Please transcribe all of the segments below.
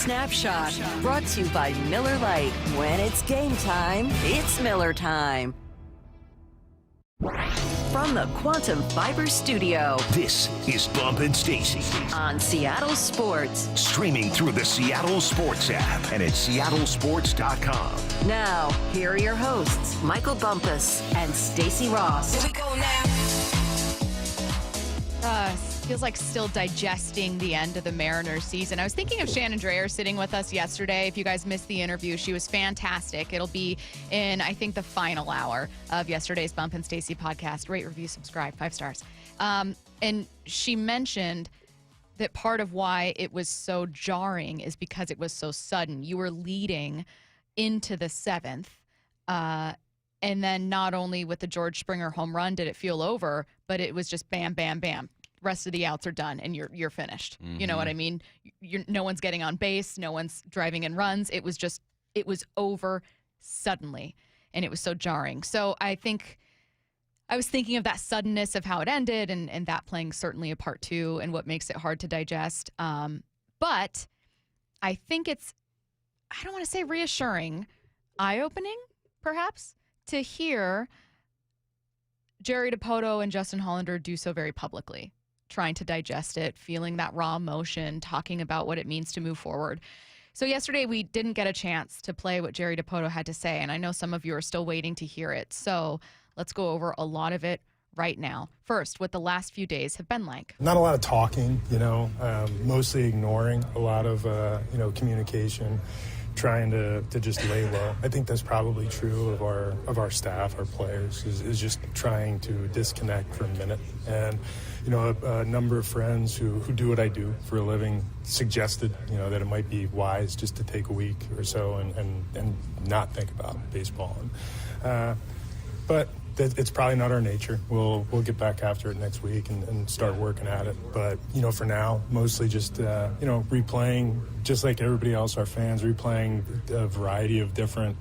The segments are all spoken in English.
Snapshot, brought to you by Miller Lite. When it's game time, it's Miller time. From the Quantum Fiber Studio, this is Bump and Stacy on Seattle Sports. Streaming through the Seattle Sports app and at seattlesports.com. Now, here are your hosts, Michael Bumpus and Stacy Ross. Here we go now. Feels like still digesting the end of the Mariners season. I was thinking of Shannon Drayer sitting with us yesterday. If you guys missed the interview, she was fantastic. It'll be in, I think, the final hour of yesterday's Bump and Stacy podcast. Rate, review, subscribe, 5 stars. And she mentioned that part of why it was so jarring is because it was so sudden. You were leading into the 7th, and then not only with the George Springer home run did it feel over, but it was just bam, bam, bam. Rest of the outs are done, and you're finished. Mm-hmm. You know what I mean? No one's getting on base. No one's driving in runs. It was over suddenly, and it was so jarring. So I think I was thinking of that suddenness of how it ended, and that playing certainly a part too, and what makes it hard to digest. But I think it's, I don't want to say reassuring, eye-opening, perhaps, to hear Jerry Dipoto and Justin Hollander do so very publicly, trying to digest it, feeling that raw emotion, talking about what it means to move forward. So yesterday we didn't get a chance to play what Jerry Dipoto had to say, and I know some of you are still waiting to hear it. So let's go over a lot of it right now. First, what the last few days have been like. Not a lot of talking, mostly ignoring a lot of, communication, trying to just lay low. I think that's probably true of our staff, our players, is just trying to disconnect for a minute. And, a number of friends who do what I do for a living suggested, that it might be wise just to take a week or so and not think about baseball. But it's probably not our nature. We'll get back after it next week and start working at it. But, for now, mostly just, replaying, just like everybody else, our fans, replaying a variety of different,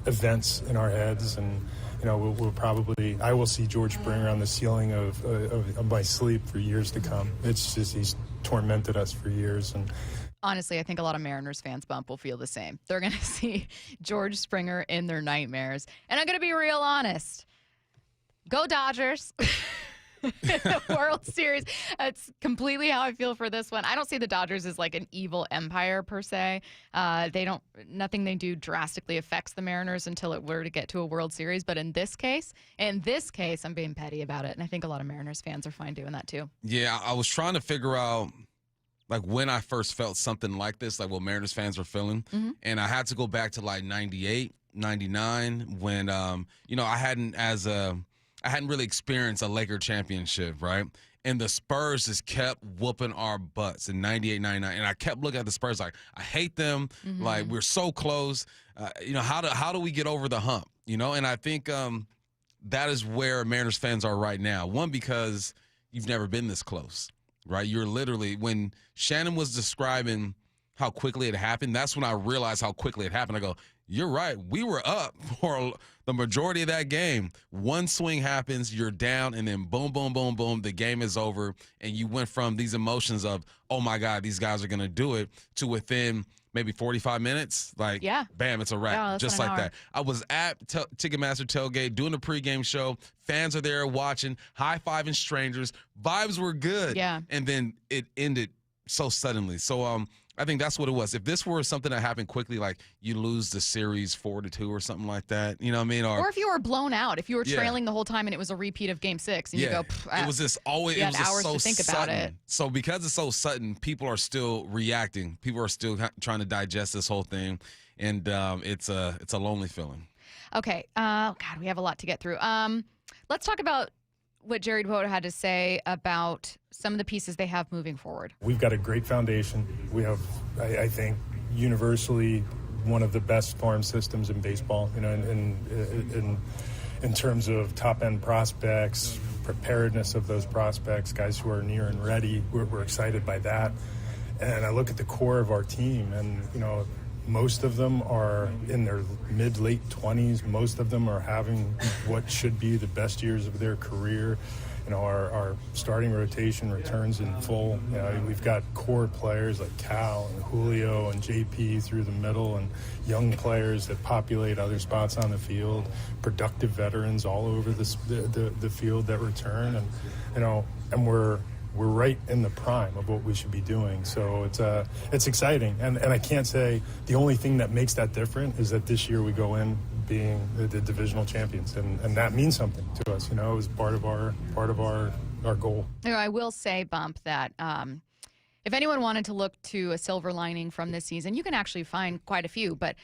events in our heads. And, we'll probably, I will see George Springer on the ceiling of my sleep for years to come. It's just, he's tormented us for years. And honestly, I think a lot of Mariners fans, Bump, will feel the same. They're going to see George Springer in their nightmares. And I'm going to be real honest. Go Dodgers. The World Series. That's completely how I feel for this one. I don't see the Dodgers as like an evil empire per se. Nothing they do drastically affects the Mariners until it were to get to a World Series. But in this case, I'm being petty about it. And I think a lot of Mariners fans are fine doing that too. Yeah, I was trying to figure out like when I first felt something like this, like what Mariners fans were feeling. Mm-hmm. And I had to go back to like 98, 99 when, I hadn't really experienced a Laker championship, right? And the Spurs just kept whooping our butts in 98, 99. And I kept looking at the Spurs like, I hate them. Mm-hmm. Like, we're so close. How do we get over the hump? And I think that is where Mariners fans are right now. One, because you've never been this close, right? You're literally, when Shannon was describing how quickly it happened, that's when I realized how quickly it happened. I go, you're right. We were up for the majority of that game. One swing happens, you're down, and then boom, boom, boom, boom, the game is over. And you went from these emotions of, oh, my God, these guys are going to do it, to within maybe 45 minutes, like, yeah. Bam, it's a wrap, yeah, just like that. I was at Ticketmaster Tailgate doing a pregame show. Fans are there watching, high-fiving strangers. Vibes were good. Yeah. And then it ended so suddenly. So, I think that's what it was. If this were something that happened quickly, like you lose the series 4-2 or something like that, you know what I mean? Or if you were blown out, if you were trailing the whole time and it was a repeat of Game 6, and you go, it was just always, it was hours just so to think sudden. About it. So because it's so sudden, people are still reacting. People are still trying to digest this whole thing, and it's a lonely feeling. Okay. God, we have a lot to get through. Let's talk about what Jerry Dipoto had to say about some of the pieces they have moving forward. We've got a great foundation. We have, I think, universally one of the best farm systems in baseball, in terms of top-end prospects, preparedness of those prospects, guys who are near and ready. We're excited by that. And I look at the core of our team, and, most of them are in their mid-late 20s. Most of them are having what should be the best years of their career. our starting rotation returns in full. We've got core players like Cal and Julio and JP through the middle, and young players that populate other spots on the field, productive veterans all over the field that return, and we're right in the prime of what we should be doing. So it's exciting, and I can't say the only thing that makes that different is that this year we go in being the divisional champions, and that means something to us. It was part of our goal. I will say, Bump, that if anyone wanted to look to a silver lining from this season, you can actually find quite a few, but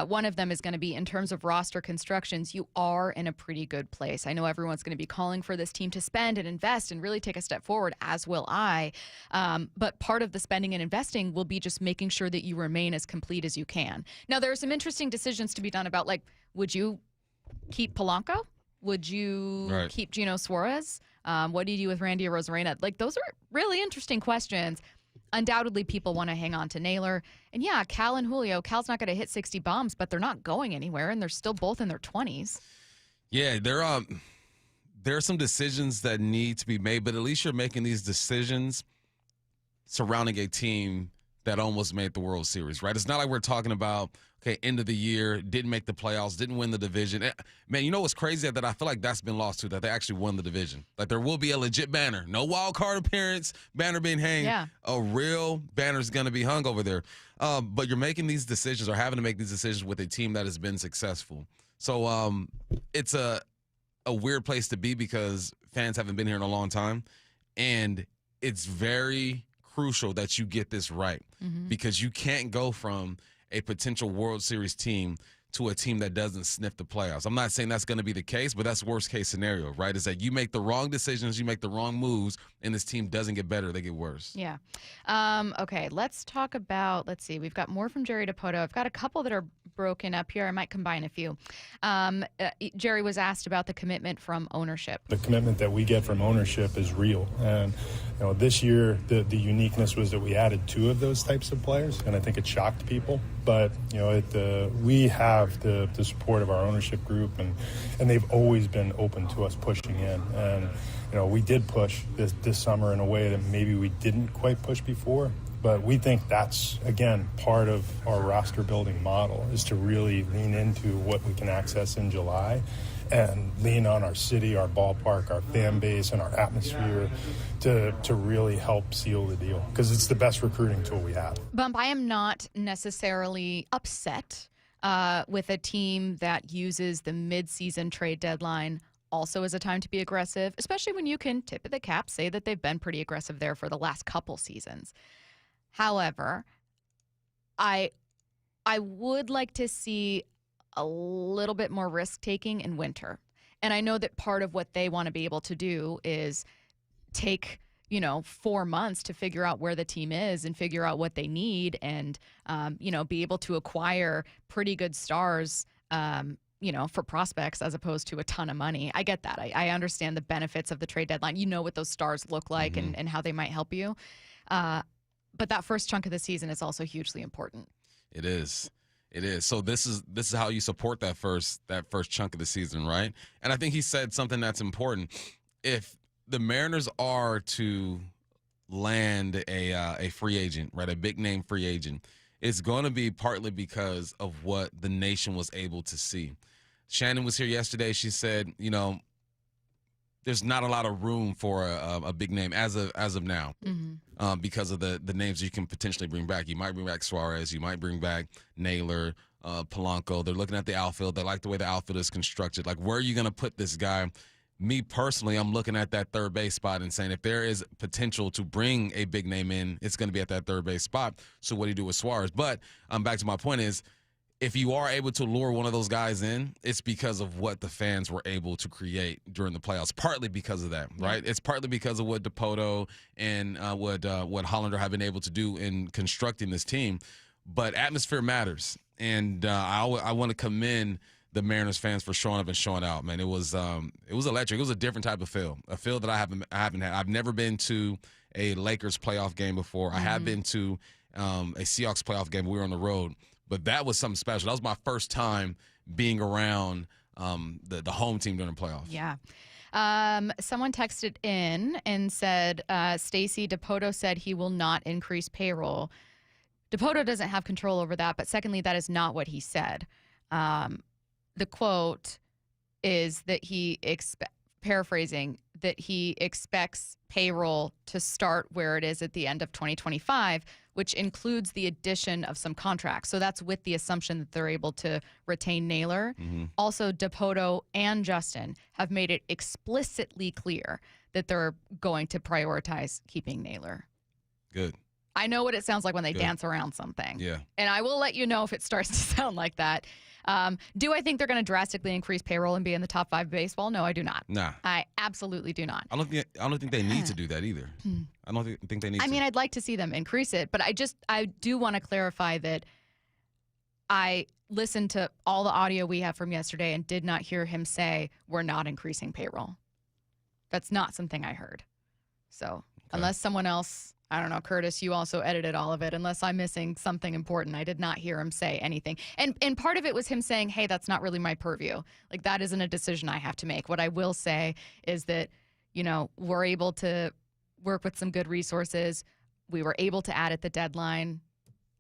one of them is going to be in terms of roster constructions, you are in a pretty good place. I know everyone's going to be calling for this team to spend and invest and really take a step forward, as will I. But part of the spending and investing will be just making sure that you remain as complete as you can. Now, there are some interesting decisions to be done about, like, would you keep Polanco? Would you keep Gino Suarez? What do you do with Randy Arozarena? Like, those are really interesting questions. Undoubtedly, people want to hang on to Naylor. And yeah, Cal and Julio. Cal's not going to hit 60 bombs, but they're not going anywhere, and they're still both in their 20s. Yeah, there are some decisions that need to be made, but at least you're making these decisions surrounding a team that almost made the World Series, right? It's not like we're talking about, okay, end of the year, didn't make the playoffs, didn't win the division. Man, you know what's crazy? That I feel like that's been lost too, that they actually won the division. Like, there will be a legit banner. No wild card appearance, banner being hanged. Yeah. A real banner is going to be hung over there. But you're making these decisions, or having to make these decisions with a team that has been successful. So it's a weird place to be, because fans haven't been here in a long time. And it's very crucial that you get this right, because you can't go from a potential World Series team to a team that doesn't sniff the playoffs. I'm not saying that's going to be the case, but that's worst case scenario, right? Is that you make the wrong decisions, you make the wrong moves, and this team doesn't get better, they get worse. Yeah. Okay, let's talk about, let's see, we've got more from Jerry Dipoto. I've got a couple that are broken up here. I might combine a few. Jerry was asked about the commitment from ownership. The commitment that we get from ownership is real. And this year, the uniqueness was that we added 2 of those types of players, and I think it shocked people. But, we have the support of our ownership group, and they've always been open to us pushing in. And, we did push this summer in a way that maybe we didn't quite push before. But we think that's, again, part of our roster building model, is to really lean into what we can access in July and lean on our city, our ballpark, our fan base, and our atmosphere to really help seal the deal, because it's the best recruiting tool we have. Bump, I am not necessarily upset with a team that uses the mid-season trade deadline also as a time to be aggressive, especially when you can tip of the cap say that they've been pretty aggressive there for the last couple seasons. However, I would like to see a little bit more risk-taking in winter. And I know that part of what they want to be able to do is take, 4 months to figure out where the team is and figure out what they need, and, be able to acquire pretty good stars, for prospects as opposed to a ton of money. I get that. I understand the benefits of the trade deadline. You know what those stars look like and how they might help you. But that first chunk of the season is also hugely important. It is. It is. So this is how you support that first chunk of the season, right? And I think he said something that's important. If the Mariners are to land a free agent, right, a big name free agent, it's going to be partly because of what the nation was able to see. Shannon was here yesterday. She said, there's not a lot of room for a big name as of now, because of the names you can potentially bring back. You might bring back Suarez. You might bring back Naylor, Polanco. They're looking at the outfield. They like the way the outfield is constructed. Like, where are you going to put this guy? Me personally, I'm looking at that third base spot and saying, if there is potential to bring a big name in, it's going to be at that third base spot. So what do you do with Suarez? But back to my point is, if you are able to lure one of those guys in, it's because of what the fans were able to create during the playoffs. Partly because of that, right? It's partly because of what Dipoto and what Hollander have been able to do in constructing this team. But atmosphere matters, and I want to commend the Mariners fans for showing up and showing out. Man, it was electric. It was a different type of feel, a feel that I haven't had. I've never been to a Lakers playoff game before. I have been to a Seahawks playoff game. We were on the road. But that was something special. That was my first time being around the home team during the playoffs. Yeah. Someone texted in and said, Stacy, Dipoto said he will not increase payroll. Dipoto doesn't have control over that, but secondly, that is not what he said. The quote is that paraphrasing, that he expects payroll to start where it is at the end of 2025, which includes the addition of some contracts. So that's with the assumption that they're able to retain Naylor. Also, Dipoto and Justin have made it explicitly clear that they're going to prioritize keeping Naylor. Good. I know what it sounds like when they dance around something. Yeah. And I will let you know if it starts to sound like that. Do I think they're going to drastically increase payroll and be in the top 5 baseball? No, I do not. Nah. I absolutely do not. I don't think they need to do that either. I don't think they need to. I mean, I'd like to see them increase it, but I do want to clarify that I listened to all the audio we have from yesterday and did not hear him say we're not increasing payroll. That's not something I heard. So unless someone else, I don't know, Curtis, you also edited all of it. Unless I'm missing something important, I did not hear him say anything. And part of it was him saying, hey, that's not really my purview. Like, that isn't a decision I have to make. What I will say is that, we're able to work with some good resources. We were able to add at the deadline.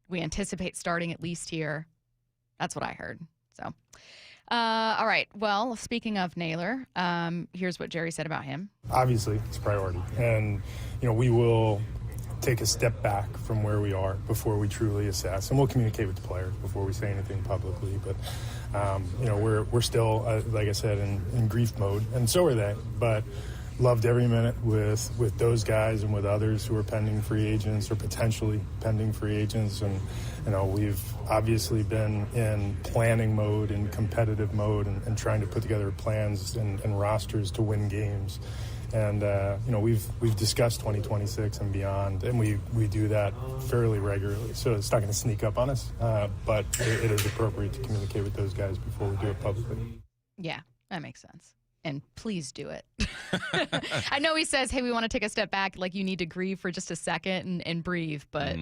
We anticipate starting at least here. That's what I heard. So, all right. Well, speaking of Naylor, here's what Jerry said about him. Obviously, it's a priority. And, we will take a step back from where we are before we truly assess. And we'll communicate with the players before we say anything publicly. But, we're still, like I said, in grief mode. And so are they. But loved every minute with those guys and with others who are pending free agents or potentially pending free agents. And, we've obviously been in planning mode and competitive mode and trying to put together plans and rosters to win games. And, we've discussed 2026 and beyond, and we do that fairly regularly. So it's not going to sneak up on us, but it is appropriate to communicate with those guys before we do it publicly. Yeah, that makes sense. And please do it. I know he says, hey, we want to take a step back. Like, you need to grieve for just a second and breathe, but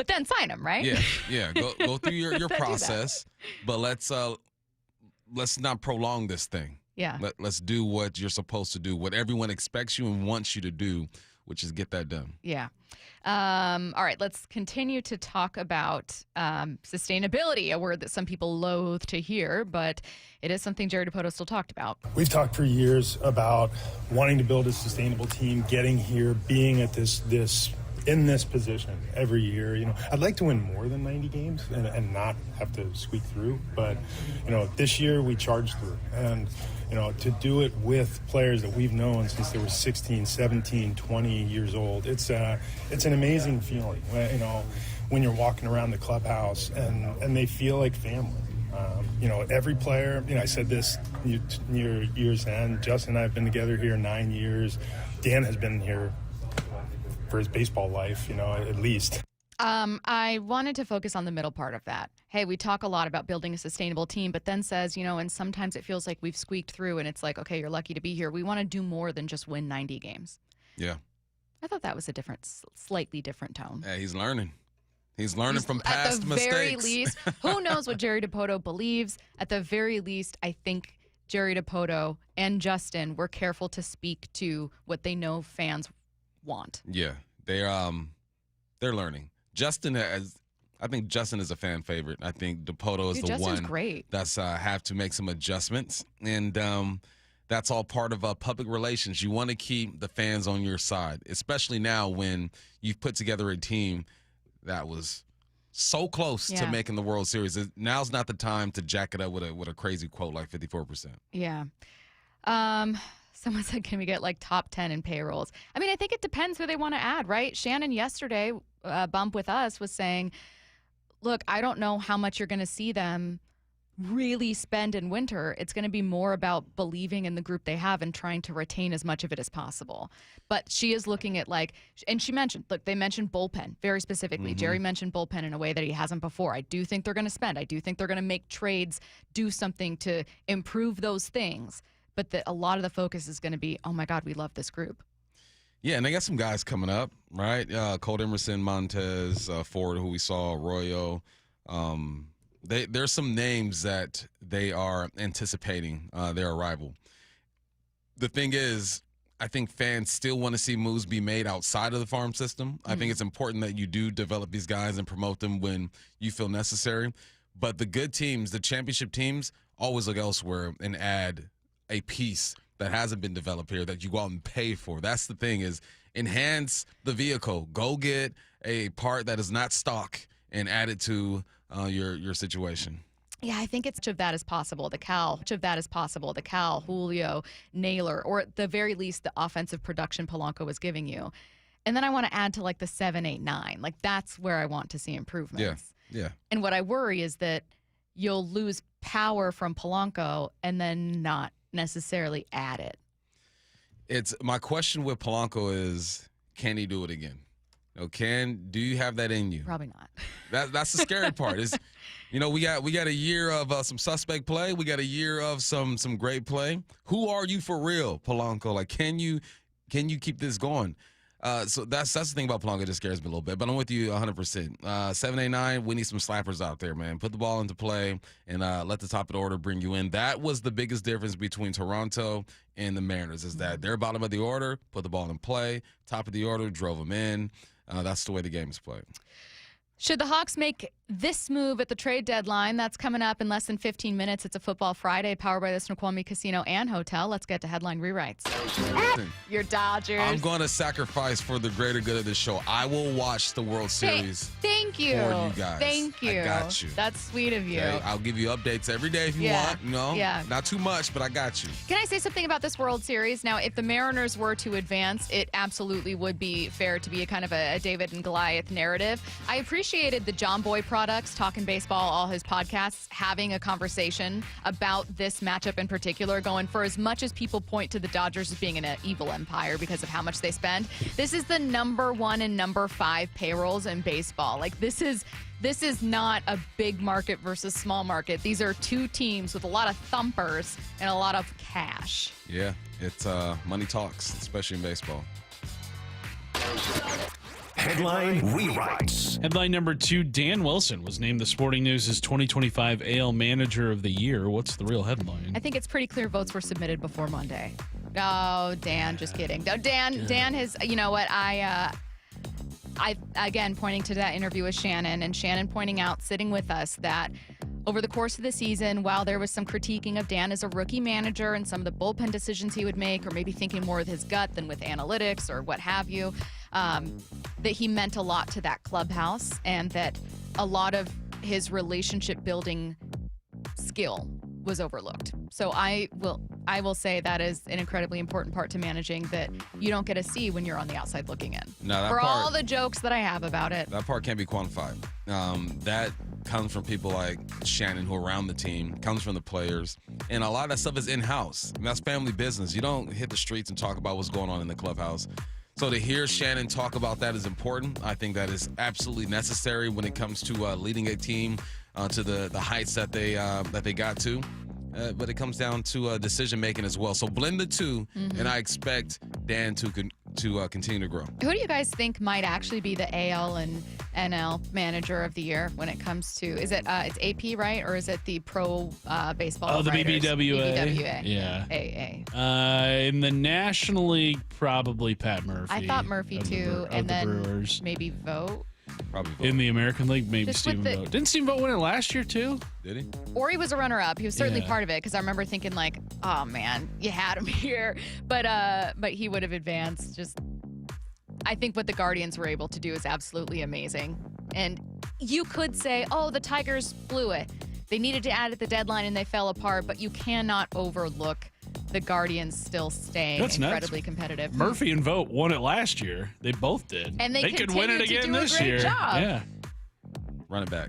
then sign him, right? Yeah. Go through your process, but let's not prolong this thing. Yeah. Let's do what you're supposed to do, what everyone expects you and wants you to do, which is get that done. Yeah. All right, let's continue to talk about sustainability, a word that some people loathe to hear, but it is something Jerry Dipoto still talked about. We've talked for years about wanting to build a sustainable team, getting here, being at in this position every year. I'd like to win more than 90 games and not have to squeak through. But, this year we charged through. And, to do it with players that we've known since they were 16, 17, 20 years old, it's an amazing feeling, when you're walking around the clubhouse and they feel like family. Every player, I said this near year's end. Justin and I have been together here 9 years. Dan has been here for his baseball life, at least. I wanted to focus on the middle part of that. Hey, we talk a lot about building a sustainable team, but then says, and sometimes it feels like we've squeaked through and it's like, okay, you're lucky to be here. We want to do more than just win 90 games. Yeah. I thought that was a slightly different tone. Yeah, he's learning. He's learning from past mistakes. At the very least, who knows what Jerry Dipoto believes? At the very least, I think Jerry Dipoto and Justin were careful to speak to what they know fans want. Yeah, they're learning. I think Justin is a fan favorite. I think Dipoto is Justin's one great. That's have to make some adjustments, and that's all part of public relations. You want to keep the fans on your side, especially now when you've put together a team that was so close to making the World Series. Now's not the time to jack it up with a crazy quote like 54%. Yeah. Someone said, can we get like top 10 in payrolls? I mean, I think it depends who they want to add, right? Shannon yesterday, Bump with Us, was saying, look, I don't know how much you're going to see them really spend in winter. It's going to be more about believing in the group they have and trying to retain as much of it as possible. But she is looking at and she mentioned, they mentioned bullpen very specifically. Mm-hmm. Jerry mentioned bullpen in a way that he hasn't before. I do think they're going to spend. I do think they're going to make trades, do something to improve those things. But a lot of the focus is going to be, oh, my God, we love this group. Yeah, and they got some guys coming up, right? Colt Emerson, Montez, Ford, who we saw, Arroyo. There's some names that they are anticipating their arrival. the thing is, I think fans still want to see moves be made outside of the farm system. I think it's important that you do develop these guys and promote them when you feel necessary. But the good teams, the championship teams, always look elsewhere and add a piece that hasn't been developed here that you go out and pay for. That's the thing, is enhance the vehicle. Go get a part that is not stock and add it to your situation. Yeah, I think it's much of that is possible. The Cal, Julio, Naylor, or at the very least, the offensive production Polanco was giving you. And then I want to add to like the 7, 8, 9. Like that's where I want to see improvements. Yeah. And what I worry is that you'll lose power from Polanco and then not necessarily add it. It's my question with Polanco is, can he do it again? Do you have that in you? Probably not. That's the scary part. Is, we got a year of some suspect play. We got a year of some great play. Who are you for real, Polanco? Like, can you keep this going? So that's the thing about Polanco that just scares me a little bit. But I'm with you 100%. 7, 8, 9. We need some slappers out there, man. Put the ball into play and let the top of the order bring you in. That was the biggest difference between Toronto and the Mariners, is that they're bottom of the order, put the ball in play, top of the order, drove them in. That's the way the game is played. Should the Hawks make this move at the trade deadline? That's coming up in less than 15 minutes. It's a Football Friday powered by the Snoqualmie Casino and Hotel. Let's get to headline rewrites. Your Dodgers. I'm going to sacrifice for the greater good of this show. I will watch the World Series. Thank you. For you guys. Thank you. I got you. That's sweet of you. Okay? I'll give you updates every day if you want. Yeah. Not too much, but I got you. Can I say something about this World Series? Now, if the Mariners were to advance, it absolutely would be fair to be a kind of a David and Goliath narrative. I appreciated the John Boy Products, Talking Baseball, all his podcasts, having a conversation about this matchup in particular, going for as much as people point to the Dodgers as being an evil empire because of how much they spend. This is the number 1 and number 5 payrolls in baseball. Like, this is not a big market versus small market. These are two teams with a lot of thumpers and a lot of cash. Yeah, it's money talks, especially in baseball. Headline rewrites. Headline number 2, Dan Wilson was named the Sporting News' 2025 AL Manager of the Year. What's the real headline? I think it's pretty clear votes were submitted before Monday. Oh, Dan, just kidding. No, Dan has, you know what, I again, pointing to that interview with Shannon, and Shannon pointing out, sitting with us, that over the course of the season, while there was some critiquing of Dan as a rookie manager and some of the bullpen decisions he would make, or maybe thinking more with his gut than with analytics or what have you, that he meant a lot to that clubhouse, and that a lot of his relationship building skill was overlooked. So I will say that is an incredibly important part to managing that you don't get to see when you're on the outside looking in. No, For all the jokes that I have about it. That part can't be quantified. That comes from people like Shannon, who are around the team, comes from the players, and a lot of that stuff is in-house. That's family business. You don't hit the streets and talk about what's going on in the clubhouse. So to hear Shannon talk about that is important. I think that is absolutely necessary when it comes to leading a team to the heights that they got to. But it comes down to decision making as well. So blend the two, and I expect Dan to continue to grow. Who do you guys think might actually be the AL and NL Manager of the Year when it comes to? Is it it's AP, right, or is it the Pro Baseball? Oh, the writers? BBWA. Yeah. AA. In the National League, probably Pat Murphy. I thought Murphy too, and then Brewers. Maybe Vogt. Probably In the American League, maybe Just Stephen with Vogt. Didn't Stephen Vogt win it last year too? Did he? Or he was a runner-up. He was certainly Yeah. part of it, because I remember thinking like, oh man, you had him here, but he would have advanced. Just, I think what the Guardians were able to do is absolutely amazing. And you could say, oh, the Tigers blew it. They needed to add at the deadline and they fell apart, but you cannot overlook the Guardians still staying That's nuts. incredibly competitive. Murphy and Vogt won it last year. They both did. And they could win it continue to again do a this great year. job. Yeah. Run it back.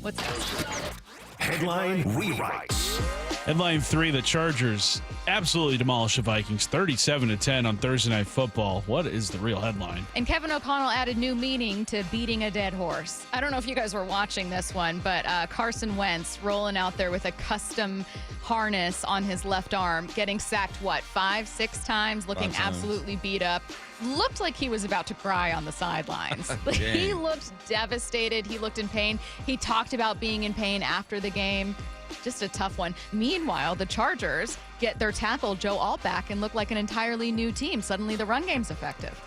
What's next? Headline rewrites. Headline 3, the Chargers absolutely demolished the Vikings 37-10 on Thursday Night Football. What is the real headline? And Kevin O'Connell added new meaning to beating a dead horse. I don't know if you guys were watching this one, but Carson Wentz rolling out there with a custom harness on his left arm, getting sacked, 5, 6 times, looking 5 times. absolutely beat up. Looked like he was about to cry on the sidelines. He looked devastated. He looked in pain. He talked about being in pain after the game. just a tough one. Meanwhile, the Chargers get their tackle, Joe Alt, back and look like an entirely new team. Suddenly the run game's effective.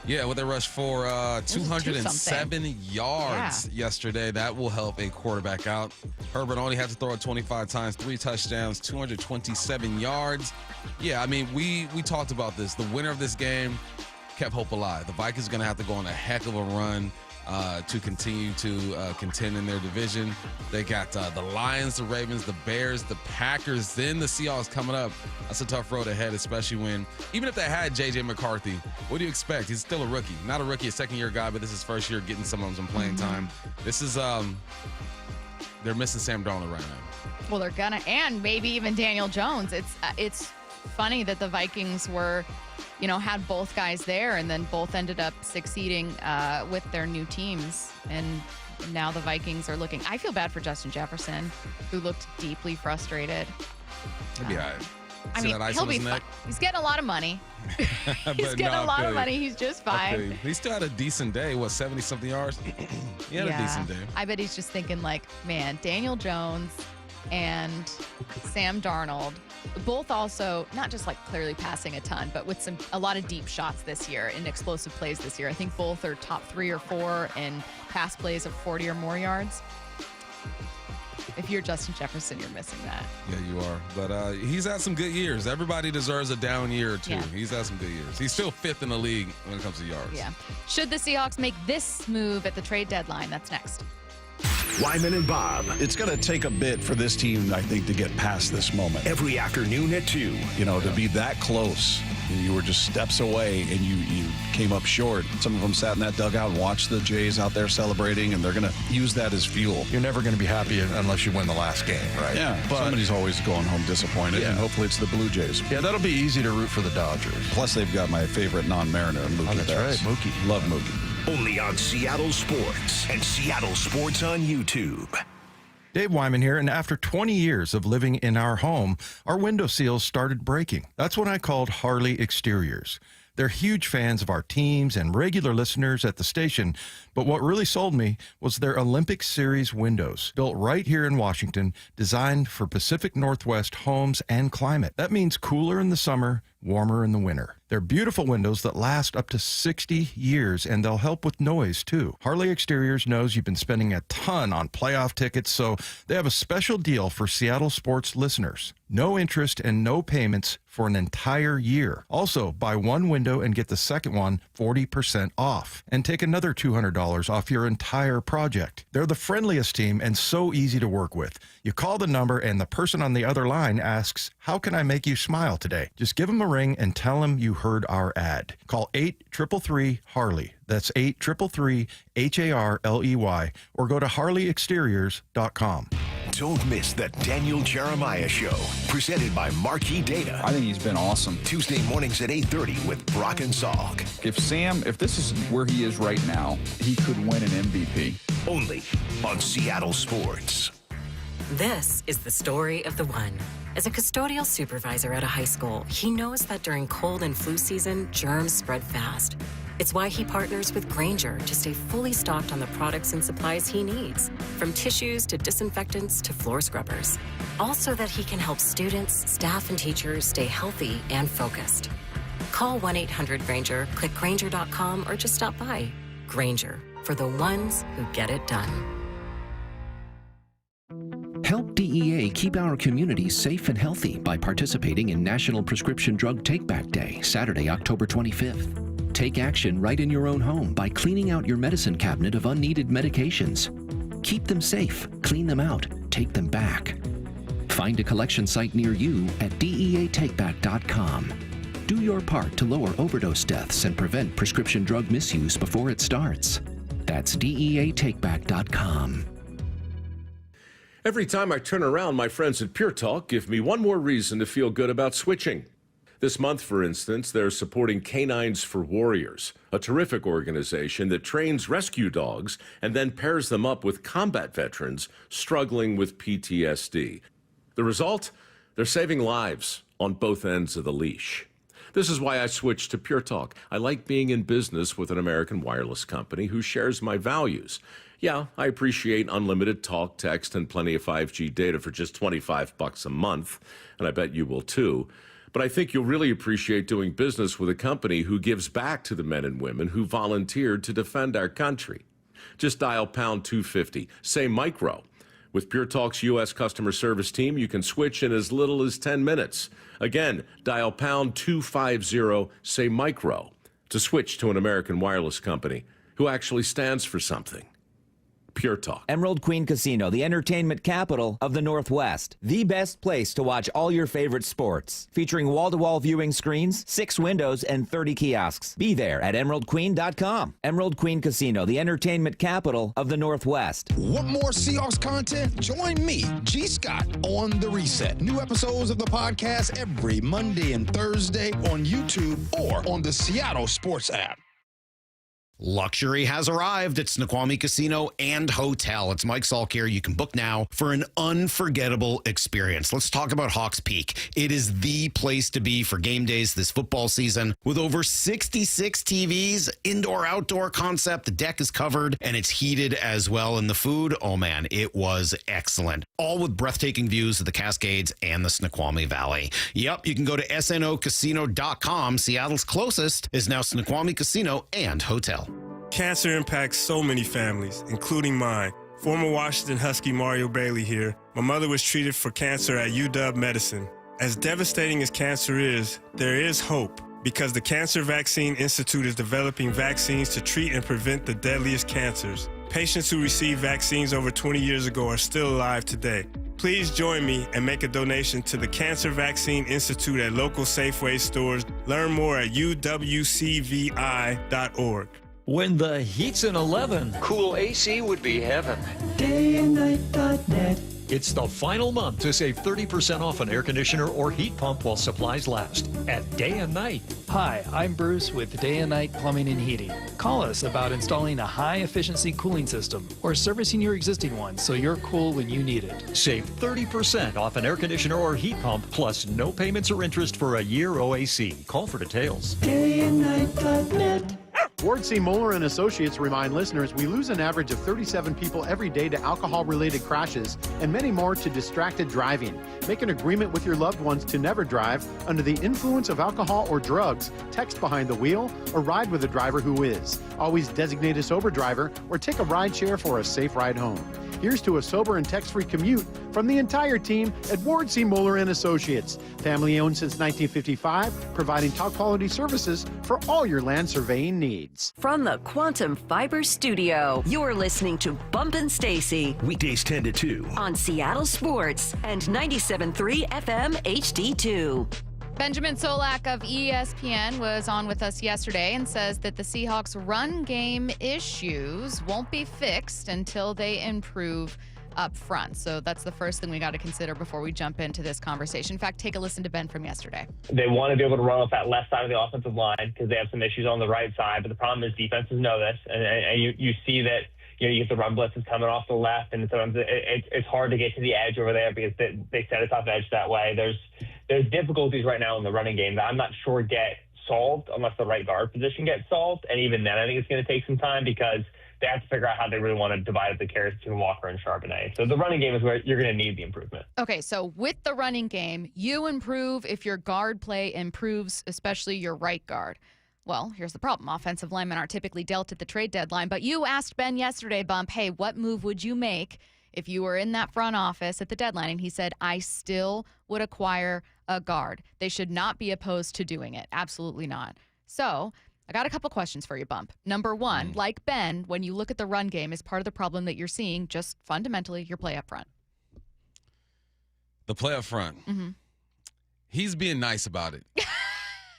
Yeah, well, they rushed for 207 yards yesterday. That will help a quarterback out. Herbert only had to throw it 25 times, 3 touchdowns, 227 yards. Yeah, I mean, we talked about this. The winner of this game kept hope alive. The Vikings are going to have to go on a heck of a run to continue to contend in their division. They got the Lions, the Ravens, the Bears, the Packers, then the Seahawks coming up. That's a tough road ahead, especially when, even if they had J.J. McCarthy, what do you expect? He's still a rookie. Not a rookie, a second-year guy, but this is his first year getting some playing time. This is, they're missing Sam Darnold right now. Well, they're gonna, and maybe even Daniel Jones. It's funny that the Vikings were, had both guys there, and then both ended up succeeding with their new teams. And now the Vikings are looking. I feel bad for Justin Jefferson, who looked deeply frustrated. He'll be all right. I mean, he'll be fine. He's getting a lot of money. He's getting a lot of money. He's just fine. He still had a decent day. 70-something yards? He had a decent day. I bet he's just thinking like, man, Daniel Jones and Sam Darnold, both also not just like clearly passing a ton, but with a lot of deep shots this year and explosive plays this year. I think both are top 3 or 4 in pass plays of 40 or more yards. If you're Justin Jefferson, you're missing that. Yeah, you are. But he's had some good years. Everybody deserves a down year or two. Yeah. He's had some good years. He's still 5th in the league when it comes to yards. Yeah. Should the Seahawks make this move at the trade deadline? That's next. Wyman and Bob. It's going to take a bit for this team, I think, to get past this moment. Every afternoon at 2. To be that close. You were just steps away, and you came up short. Some of them sat in that dugout and watched the Jays out there celebrating, and they're going to use that as fuel. You're never going to be happy unless you win the last game, right? Yeah, but somebody's always going home disappointed, and hopefully it's the Blue Jays. Yeah, that'll be easy to root for the Dodgers. Plus, they've got my favorite non-Mariner, Mookie. Oh, that's Betts. right, Mookie. Love Mookie. Only on Seattle Sports and Seattle Sports on YouTube. Dave Wyman here, and after 20 years of living in our home, our window seals started breaking. That's when I called Harley Exteriors. They're huge fans of our teams and regular listeners at the station, but what really sold me was their Olympic Series windows, built right here in Washington, designed for Pacific Northwest homes and climate. That means cooler in the summer, warmer in the winter. They're beautiful windows that last up to 60 years, and they'll help with noise, too. Harley Exteriors knows you've been spending a ton on playoff tickets, so they have a special deal for Seattle sports listeners. No interest and no payments for an entire year. Also, buy one window and get the second one 40% off, and take another $200 off your entire project. They're the friendliest team and so easy to work with. You call the number, and the person on the other line asks, "How can I make you smile today?" Just give them a ring and tell them you heard our ad. Call 833-HARLEY. That's 833-HARLEY, or go to harleyexteriors.com. Don't miss the Daniel Jeremiah Show, presented by Marquee Data. I think he's been awesome. Tuesday mornings at 8:30 with Brock and Salk. If this is where he is right now, he could win an MVP. Only on Seattle Sports. This is the story of the one. As a custodial supervisor at a high school, he knows that during cold and flu season, germs spread fast. It's why he partners with Grainger to stay fully stocked on the products and supplies he needs, from tissues to disinfectants to floor scrubbers. All so that he can help students, staff, and teachers stay healthy and focused. Call 1-800-GRAINGER, click Grainger.com, or just stop by. Grainger, for the ones who get it done. Help DEA keep our communities safe and healthy by participating in National Prescription Drug Take-Back Day, Saturday, October 25th. Take action right in your own home by cleaning out your medicine cabinet of unneeded medications. Keep them safe, clean them out, take them back. Find a collection site near you at DEATakeback.com. Do your part to lower overdose deaths and prevent prescription drug misuse before it starts. That's DEATakeback.com. Every time I turn around, my friends at Pure Talk give me one more reason to feel good about switching. This month, for instance, they're supporting Canines for Warriors, a terrific organization that trains rescue dogs and then pairs them up with combat veterans struggling with PTSD. The result? They're saving lives on both ends of the leash. This is why I switched to Pure Talk. I like being in business with an American wireless company who shares my values. Yeah, I appreciate unlimited talk, text, and plenty of 5G data for just $25 a month, and I bet you will too. But I think you'll really appreciate doing business with a company who gives back to the men and women who volunteered to defend our country. Just dial pound 250, say micro. With Pure Talk's U.S. customer service team, you can switch in as little as 10 minutes. Again, dial pound 250, say micro, to switch to an American wireless company who actually stands for something. Pure Talk. Emerald Queen Casino, the entertainment capital of the Northwest. The best place to watch all your favorite sports. Featuring wall-to-wall viewing screens, 6 windows, and 30 kiosks. Be there at emeraldqueen.com. Emerald Queen Casino, the entertainment capital of the Northwest. Want more Seahawks content? Join me, G. Scott, on The Reset. New episodes of the podcast every Monday and Thursday on YouTube or on the Seattle Sports app. Luxury has arrived at Snoqualmie Casino and Hotel. It's Mike Salk here. You can book now for an unforgettable experience. Let's talk about Hawks Peak. It is the place to be for game days this football season. With over 66 TVs, indoor-outdoor concept, the deck is covered and it's heated as well. And the food, oh man, it was excellent. All with breathtaking views of the Cascades and the Snoqualmie Valley. Yep, you can go to snocasino.com. Seattle's closest is now Snoqualmie Casino and Hotel. Cancer impacts so many families, including mine. Former Washington Husky Mario Bailey here. My mother was treated for cancer at UW Medicine. As devastating as cancer is, there is hope because the Cancer Vaccine Institute is developing vaccines to treat and prevent the deadliest cancers. Patients who received vaccines over 20 years ago are still alive today. Please join me and make a donation to the Cancer Vaccine Institute at local Safeway stores. Learn more at uwcvi.org. When the heat's in 11, cool AC would be heaven. dayandnight.net. It's the final month to save 30% off an air conditioner or heat pump while supplies last at Day and Night. Hi, I'm Bruce with Day and Night Plumbing and Heating. Call us about installing a high-efficiency cooling system or servicing your existing one so you're cool when you need it. Save 30% off an air conditioner or heat pump, plus no payments or interest for a year OAC. Call for details. dayandnight.net. Ward C. Moeller and Associates remind listeners we lose an average of 37 people every day to alcohol-related crashes and many more to distracted driving. Make an agreement with your loved ones to never drive under the influence of alcohol or drugs, text behind the wheel, or ride with a driver who is. Always designate a sober driver or take a ride share for a safe ride home. Here's to a sober and text-free commute from the entire team at Ward C. Moeller and Associates. Family-owned since 1955, providing top-quality services for all your land surveying needs. From the Quantum Fiber Studio, you're listening to Bumpin' Stacy. Weekdays 10 to 2. On Seattle Sports and 97.3 FM HD2. Benjamin Solak of ESPN was on with us yesterday and says that the Seahawks' run game issues won't be fixed until they improve up front. So that's the first thing we got to consider before we jump into this conversation. In fact, take a listen to Ben from yesterday. They want to be able to run off that left side of the offensive line because they have some issues on the right side. But the problem is defenses know this, and you see that. You get the run blitzes coming off the left, and sometimes it's hard to get to the edge over there because they set a tough edge that way. There's difficulties right now in the running game that I'm not sure get solved unless the right guard position gets solved. And even then, I think it's going to take some time because they have to figure out how they really want to divide up the carries between Walker and Charbonnet. So the running game is where you're going to need the improvement. Okay, so with the running game, you improve if your guard play improves, especially your right guard. Well, here's the problem. Offensive linemen aren't typically dealt at the trade deadline, but you asked Ben yesterday, Bump, hey, what move would you make if you were in that front office at the deadline? And he said, I still would acquire a guard. They should not be opposed to doing it. Absolutely not. So I got a couple questions for you, Bump. Number one, like Ben, when you look at the run game, is part of the problem that you're seeing just fundamentally your play up front? The play up front. Mm-hmm. He's being nice about it.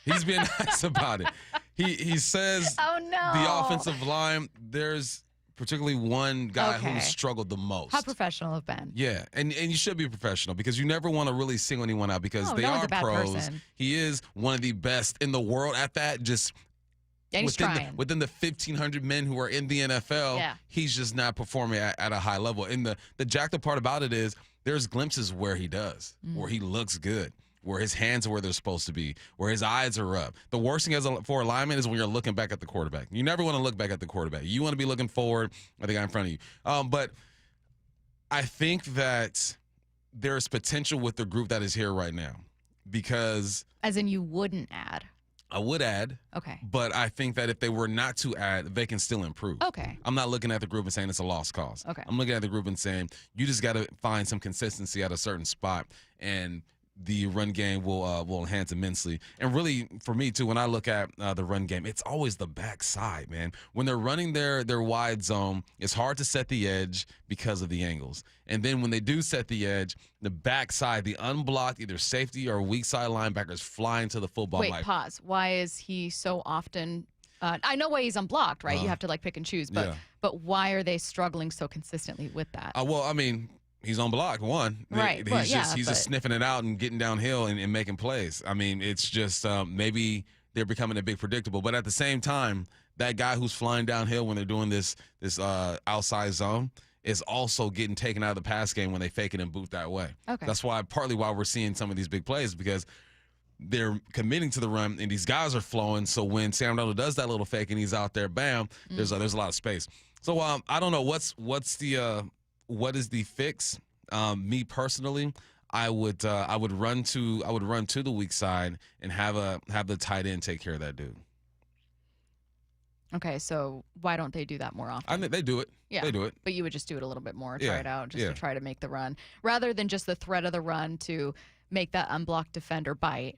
He's being nice about it. He says the offensive line, there's particularly one guy who struggled the most. How professional of Ben. Yeah, and you should be professional because you never want to really single anyone out because they are pros. Person. He is one of the best in the world at that. Just within the 1,500 men who are in the NFL, he's just not performing at a high level. And the jacked up part about it is there's glimpses where he does, where he looks good. where his hands are where they're supposed to be, where his eyes are up. The worst thing for a lineman is when you're looking back at the quarterback. You never want to look back at the quarterback. You want to be looking forward at the guy in front of you. But I think that there's potential with the group that is here right now because – As in you wouldn't add. I would add. Okay. But I think that if they were not to add, they can still improve. Okay. I'm not looking at the group and saying it's a lost cause. Okay. I'm looking at the group and saying you just got to find some consistency at a certain spot, and the run game will enhance immensely. And really, for me, too, when I look at the run game, it's always the backside, man. When they're running their wide zone, it's hard to set the edge because of the angles. And then when they do set the edge, the backside, the unblocked either safety or weak side linebackers flying to the football. Wait, pause. Why is he so often I know why he's unblocked, right? You have to like pick and choose, but why are they struggling so consistently with that? Well, I mean, he's unblocked, one. Right. He's just sniffing it out and getting downhill and making plays. I mean, it's just maybe they're becoming a bit predictable. But at the same time, that guy who's flying downhill when they're doing this outside zone is also getting taken out of the pass game when they fake it and boot that way. Okay. That's partly why we're seeing some of these big plays, because they're committing to the run and these guys are flowing. So when Sam Darnold does that little fake and he's out there, bam, there's a lot of space. So I don't know what is the fix. Me personally, I would run to the weak side and have the tight end take care of that dude. Okay, so why don't they do that more often? I mean, they do it. Yeah, they do it. But you would just do it a little bit more, try it out, just to try to make the run, rather than just the threat of the run to make that unblocked defender bite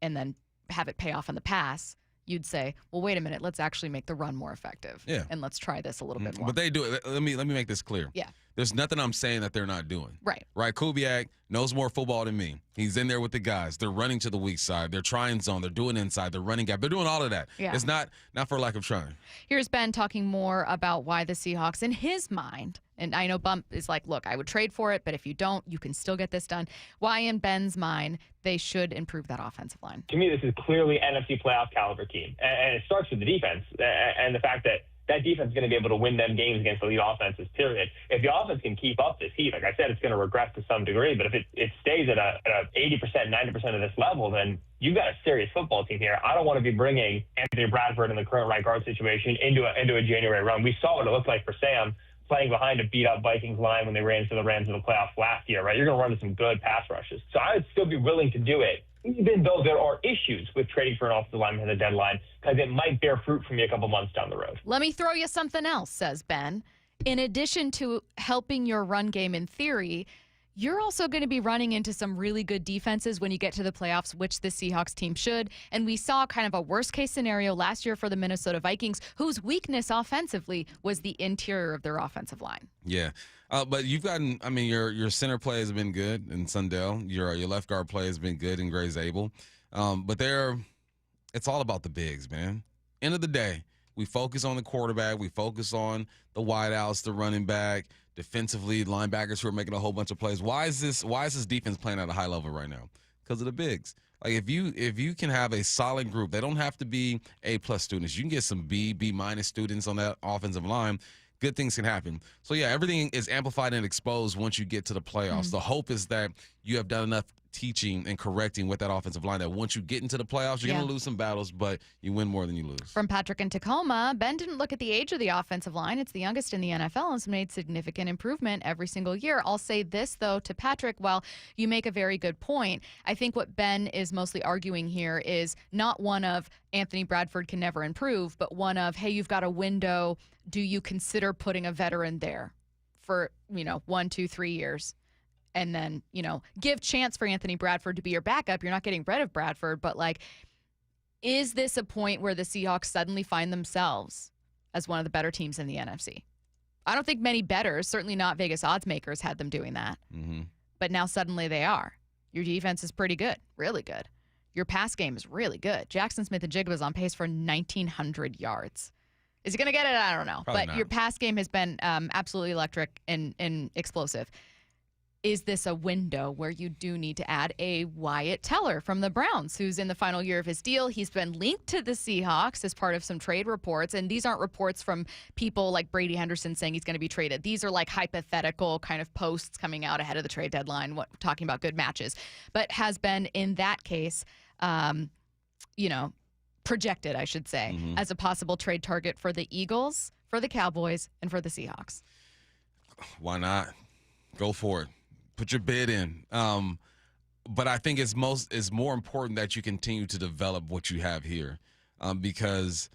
and then have it pay off on the pass. You'd say, well, wait a minute, let's actually make the run more effective. Yeah. And let's try this a little bit more. But they do it. Let me make this clear. Yeah. There's nothing I'm saying that they're not doing. Right. Right. Kubiak knows more football than me. He's in there with the guys. They're running to the weak side. They're trying zone. They're doing inside. They're running gap. They're doing all of that. Yeah. It's not for lack of trying. Here's Ben talking more about why the Seahawks, in his mind, and I know Bump is like, look, I would trade for it, but if you don't, you can still get this done. Why, in Ben's mind, they should improve that offensive line. To me, this is clearly NFC playoff caliber team. And it starts with the defense and the fact that defense is going to be able to win them games against elite offenses, period. If the offense can keep up this heat, like I said, it's going to regress to some degree, but if it stays at a 80%, 90% of this level, then you've got a serious football team here. I don't want to be bringing Anthony Bradford in the current right guard situation into a January run. We saw what it looked like for Sam playing behind a beat-up Vikings line when they ran into the Rams in the playoffs last year, right? You're going to run into some good pass rushes. So I would still be willing to do it, even though there are issues with trading for an offensive lineman at the deadline, because it might bear fruit for me a couple months down the road. Let me throw you something else, says Ben. In addition to helping your run game in theory, you're also going to be running into some really good defenses when you get to the playoffs, which the Seahawks team should. And we saw kind of a worst-case scenario last year for the Minnesota Vikings, whose weakness offensively was the interior of their offensive line. Yeah. But you've gotten, I mean, your center play has been good in Sundell. Your left guard play has been good in Gray's Abel. But it's all about the bigs, man. End of the day, we focus on the quarterback. We focus on the wideouts, the running back, defensively, linebackers who are making a whole bunch of plays. Why is this defense playing at a high level right now? Because of the bigs. Like if you can have a solid group, they don't have to be A+ students. You can get some B- students on that offensive line. Good things can happen. So, yeah, everything is amplified and exposed once you get to the playoffs. Mm-hmm. The hope is that you have done enough teaching and correcting with that offensive line that once you get into the playoffs, you're going to lose some battles, but you win more than you lose. From Patrick in Tacoma, Ben didn't look at the age of the offensive line. It's the youngest in the NFL and has made significant improvement every single year. I'll say this, though, to Patrick, while you make a very good point, I think what Ben is mostly arguing here is not one of Anthony Bradford can never improve, but one of, hey, you've got a window. Do you consider putting a veteran there for, 1, 2, 3 years? And then, give chance for Anthony Bradford to be your backup. You're not getting rid of Bradford, but is this a point where the Seahawks suddenly find themselves as one of the better teams in the NFC? I don't think many bettors, certainly not Vegas odds makers, had them doing that. Mm-hmm. But now suddenly they are. Your defense is pretty good, really good. Your pass game is really good. Jackson Smith-Njigba was on pace for 1,900 yards. Is he going to get it? I don't know. Probably but not. Your pass game has been absolutely electric and explosive. is this a window where you do need to add a Wyatt Teller from the Browns, who's in the final year of his deal? He's been linked to the Seahawks as part of some trade reports, and these aren't reports from people like Brady Henderson saying he's going to be traded. These are like hypothetical kind of posts coming out ahead of the trade deadline, talking about good matches, but has been in that case, projected, I should say, as a possible trade target for the Eagles, for the Cowboys, and for the Seahawks. Why not? Go for it. Put your bid in. But I think it's more important that you continue to develop what you have here, because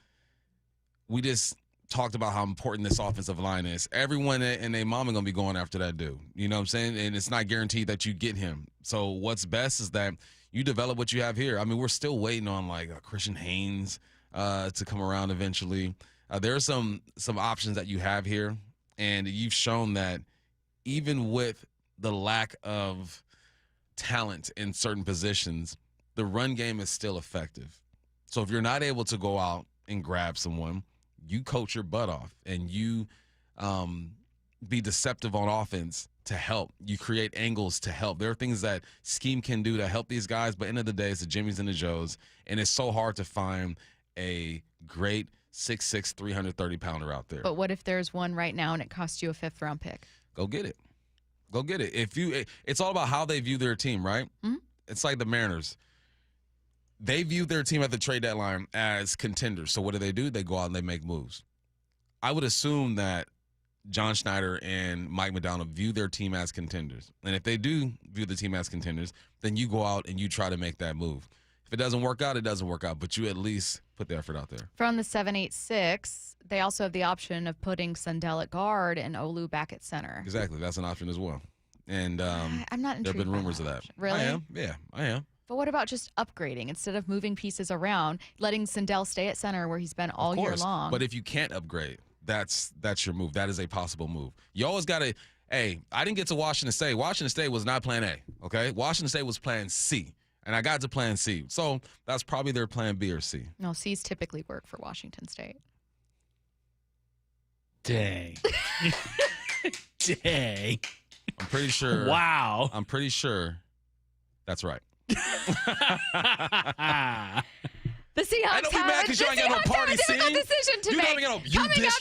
we just talked about how important this offensive line is. Everyone and their mama going to be going after that dude. You know what I'm saying? And it's not guaranteed that you get him. So what's best is that you develop what you have here. I mean, we're still waiting on like Christian Haynes to come around eventually. There are some options that you have here, and you've shown that even with the lack of talent in certain positions, the run game is still effective. So if you're not able to go out and grab someone, you coach your butt off and you be deceptive on offense to help. You create angles to help. There are things that scheme can do to help these guys, but at the end of the day, it's the Jimmys and the Joes, and it's so hard to find a great 6'6", 330-pounder out there. But what if there's one right now and it costs you a 5th-round pick? Go get it. Go get it. It's all about how they view their team, right? Mm-hmm. It's like the Mariners. They view their team at the trade deadline as contenders. So what do? They go out and they make moves. I would assume that John Schneider and Mike McDonald view their team as contenders. And if they do view the team as contenders, then you go out and you try to make that move. If it doesn't work out, it doesn't work out. But you at least put the effort out there. From the 7-8-6, they also have the option of putting Sundell at guard and Olu back at center. Exactly. That's an option as well. And I'm not intrigued. There have been rumors of that. Really? I am. Yeah, I am. But what about just upgrading instead of moving pieces around, letting Sundell stay at center where he's been all year long? But if you can't upgrade, that's your move. That is a possible move. You always got to, I didn't get to Washington State. Washington State was not plan A, okay? Washington State was plan C. And I got to plan C. So that's probably their plan B or C. No, C's typically work for Washington State. Dang. Dang. I'm pretty sure. Wow. I'm pretty sure that's right. The Seahawks have a difficult decision to make. Coming up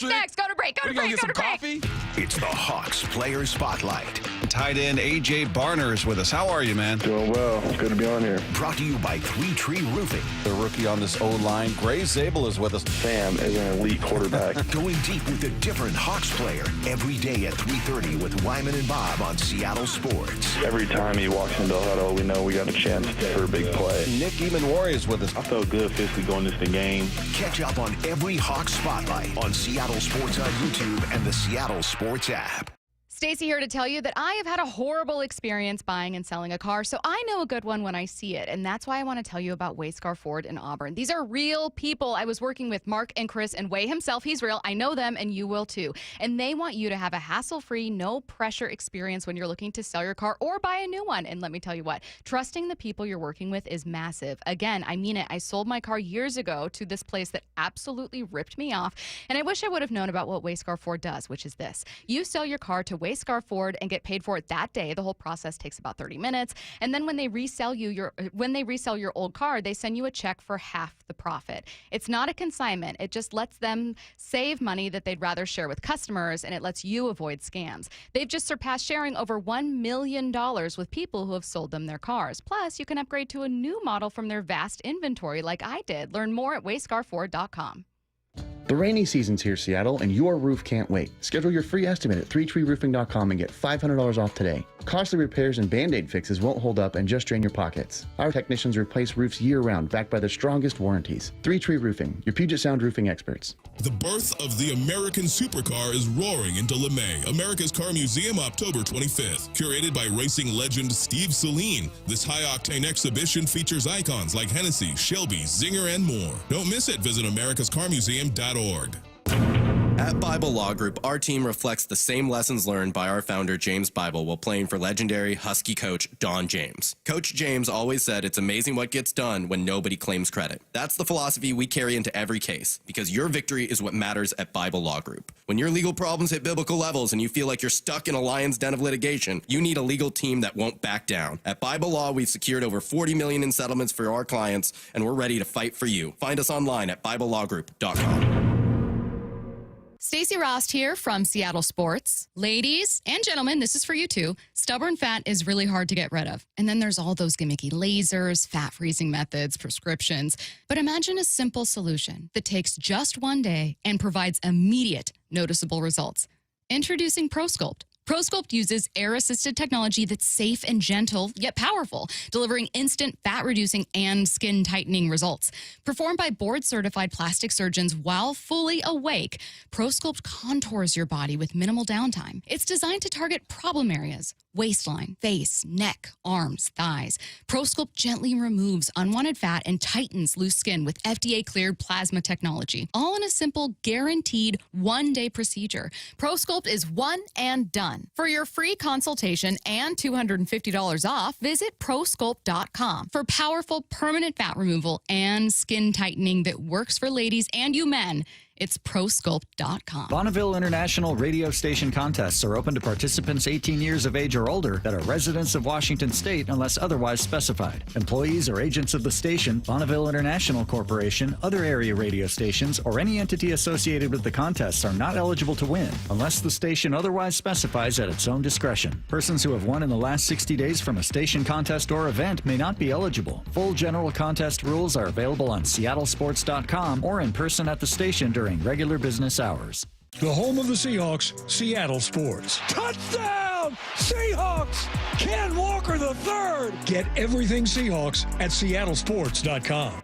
next, go to break. Go to break. Coffee? It's the Hawks Player Spotlight. Tight end A.J. Barner is with us. How are you, man? Doing well. It's good to be on here. Brought to you by 3 Tree Roofing. The rookie on this O-line, Gray Zabel, is with us. Sam is an elite quarterback. Going deep with a different Hawks player every day at 3:30 with Wyman and Bob on Seattle Sports. Every time he walks into the huddle, we know we got a chance for a big play. Nick Eamon-Wari is with us. I felt good physically going into the game. Catch up on every Hawks Spotlight on Seattle Sports on YouTube and the Seattle Sports app. Stacy here to tell you that I have had a horrible experience buying and selling a car, so I know a good one when I see it, and that's why I want to tell you about Wayscar Ford in Auburn. These are real people. I was working with Mark and Chris, and Way himself, he's real. I know them, and you will too. And they want you to have a hassle-free, no-pressure experience when you're looking to sell your car or buy a new one. And let me tell you what, trusting the people you're working with is massive. Again, I mean it. I sold my car years ago to this place that absolutely ripped me off, and I wish I would have known about what Wayscar Ford does, which is this. You sell your car to Wayscar Ford and get paid for it that day. The whole process takes about 30 minutes. And then when they resell your old car, they send you a check for half the profit. It's not a consignment. It just lets them save money that they'd rather share with customers, and it lets you avoid scams. They've just surpassed sharing over $1 million with people who have sold them their cars. Plus, you can upgrade to a new model from their vast inventory like I did. Learn more at wayscarford.com. The rainy season's here, Seattle, and your roof can't wait. Schedule your free estimate at 3treeroofing.com and get $500 off today. Costly repairs and Band-Aid fixes won't hold up and just drain your pockets. Our technicians replace roofs year-round, backed by the strongest warranties. 3 Tree Roofing, your Puget Sound roofing experts. The birth of the American supercar is roaring into LeMay, America's Car Museum, October 25th. Curated by racing legend Steve Saleen, this high-octane exhibition features icons like Hennessy, Shelby, Zinger, and more. Don't miss it. Visit americascarmuseum.org. At Bible Law Group, our team reflects the same lessons learned by our founder, James Bible, while playing for legendary Husky coach Don James. Coach James always said it's amazing what gets done when nobody claims credit. That's the philosophy we carry into every case, because your victory is what matters at Bible Law Group. When your legal problems hit biblical levels and you feel like you're stuck in a lion's den of litigation, you need a legal team that won't back down. At Bible Law, we've secured over $40 million in settlements for our clients, and we're ready to fight for you. Find us online at BibleLawGroup.com. Stacy Rost here from Seattle Sports. Ladies and gentlemen, this is for you too. Stubborn fat is really hard to get rid of. And then there's all those gimmicky lasers, fat freezing methods, prescriptions. But imagine a simple solution that takes just one day and provides immediate, noticeable results. Introducing ProSculpt. ProSculpt uses air-assisted technology that's safe and gentle, yet powerful, delivering instant fat-reducing and skin-tightening results. Performed by board-certified plastic surgeons while fully awake, ProSculpt contours your body with minimal downtime. It's designed to target problem areas: waistline, face, neck, arms, thighs. ProSculpt gently removes unwanted fat and tightens loose skin with FDA-cleared plasma technology, all in a simple, guaranteed one-day procedure. ProSculpt is one and done. For your free consultation and $250 off, visit ProSculpt.com for powerful permanent fat removal and skin tightening that works for ladies and you men. It's ProSculpt.com. Bonneville International radio station contests are open to participants 18 years of age or older that are residents of Washington State unless otherwise specified. Employees or agents of the station, Bonneville International Corporation, other area radio stations, or any entity associated with the contests are not eligible to win unless the station otherwise specifies at its own discretion. Persons who have won in the last 60 days from a station contest or event may not be eligible. Full general contest rules are available on seattlesports.com or in person at the station during regular business hours. The home of the Seahawks, Seattle Sports. Touchdown! Seahawks! Ken Walker III! Get everything Seahawks at seattlesports.com.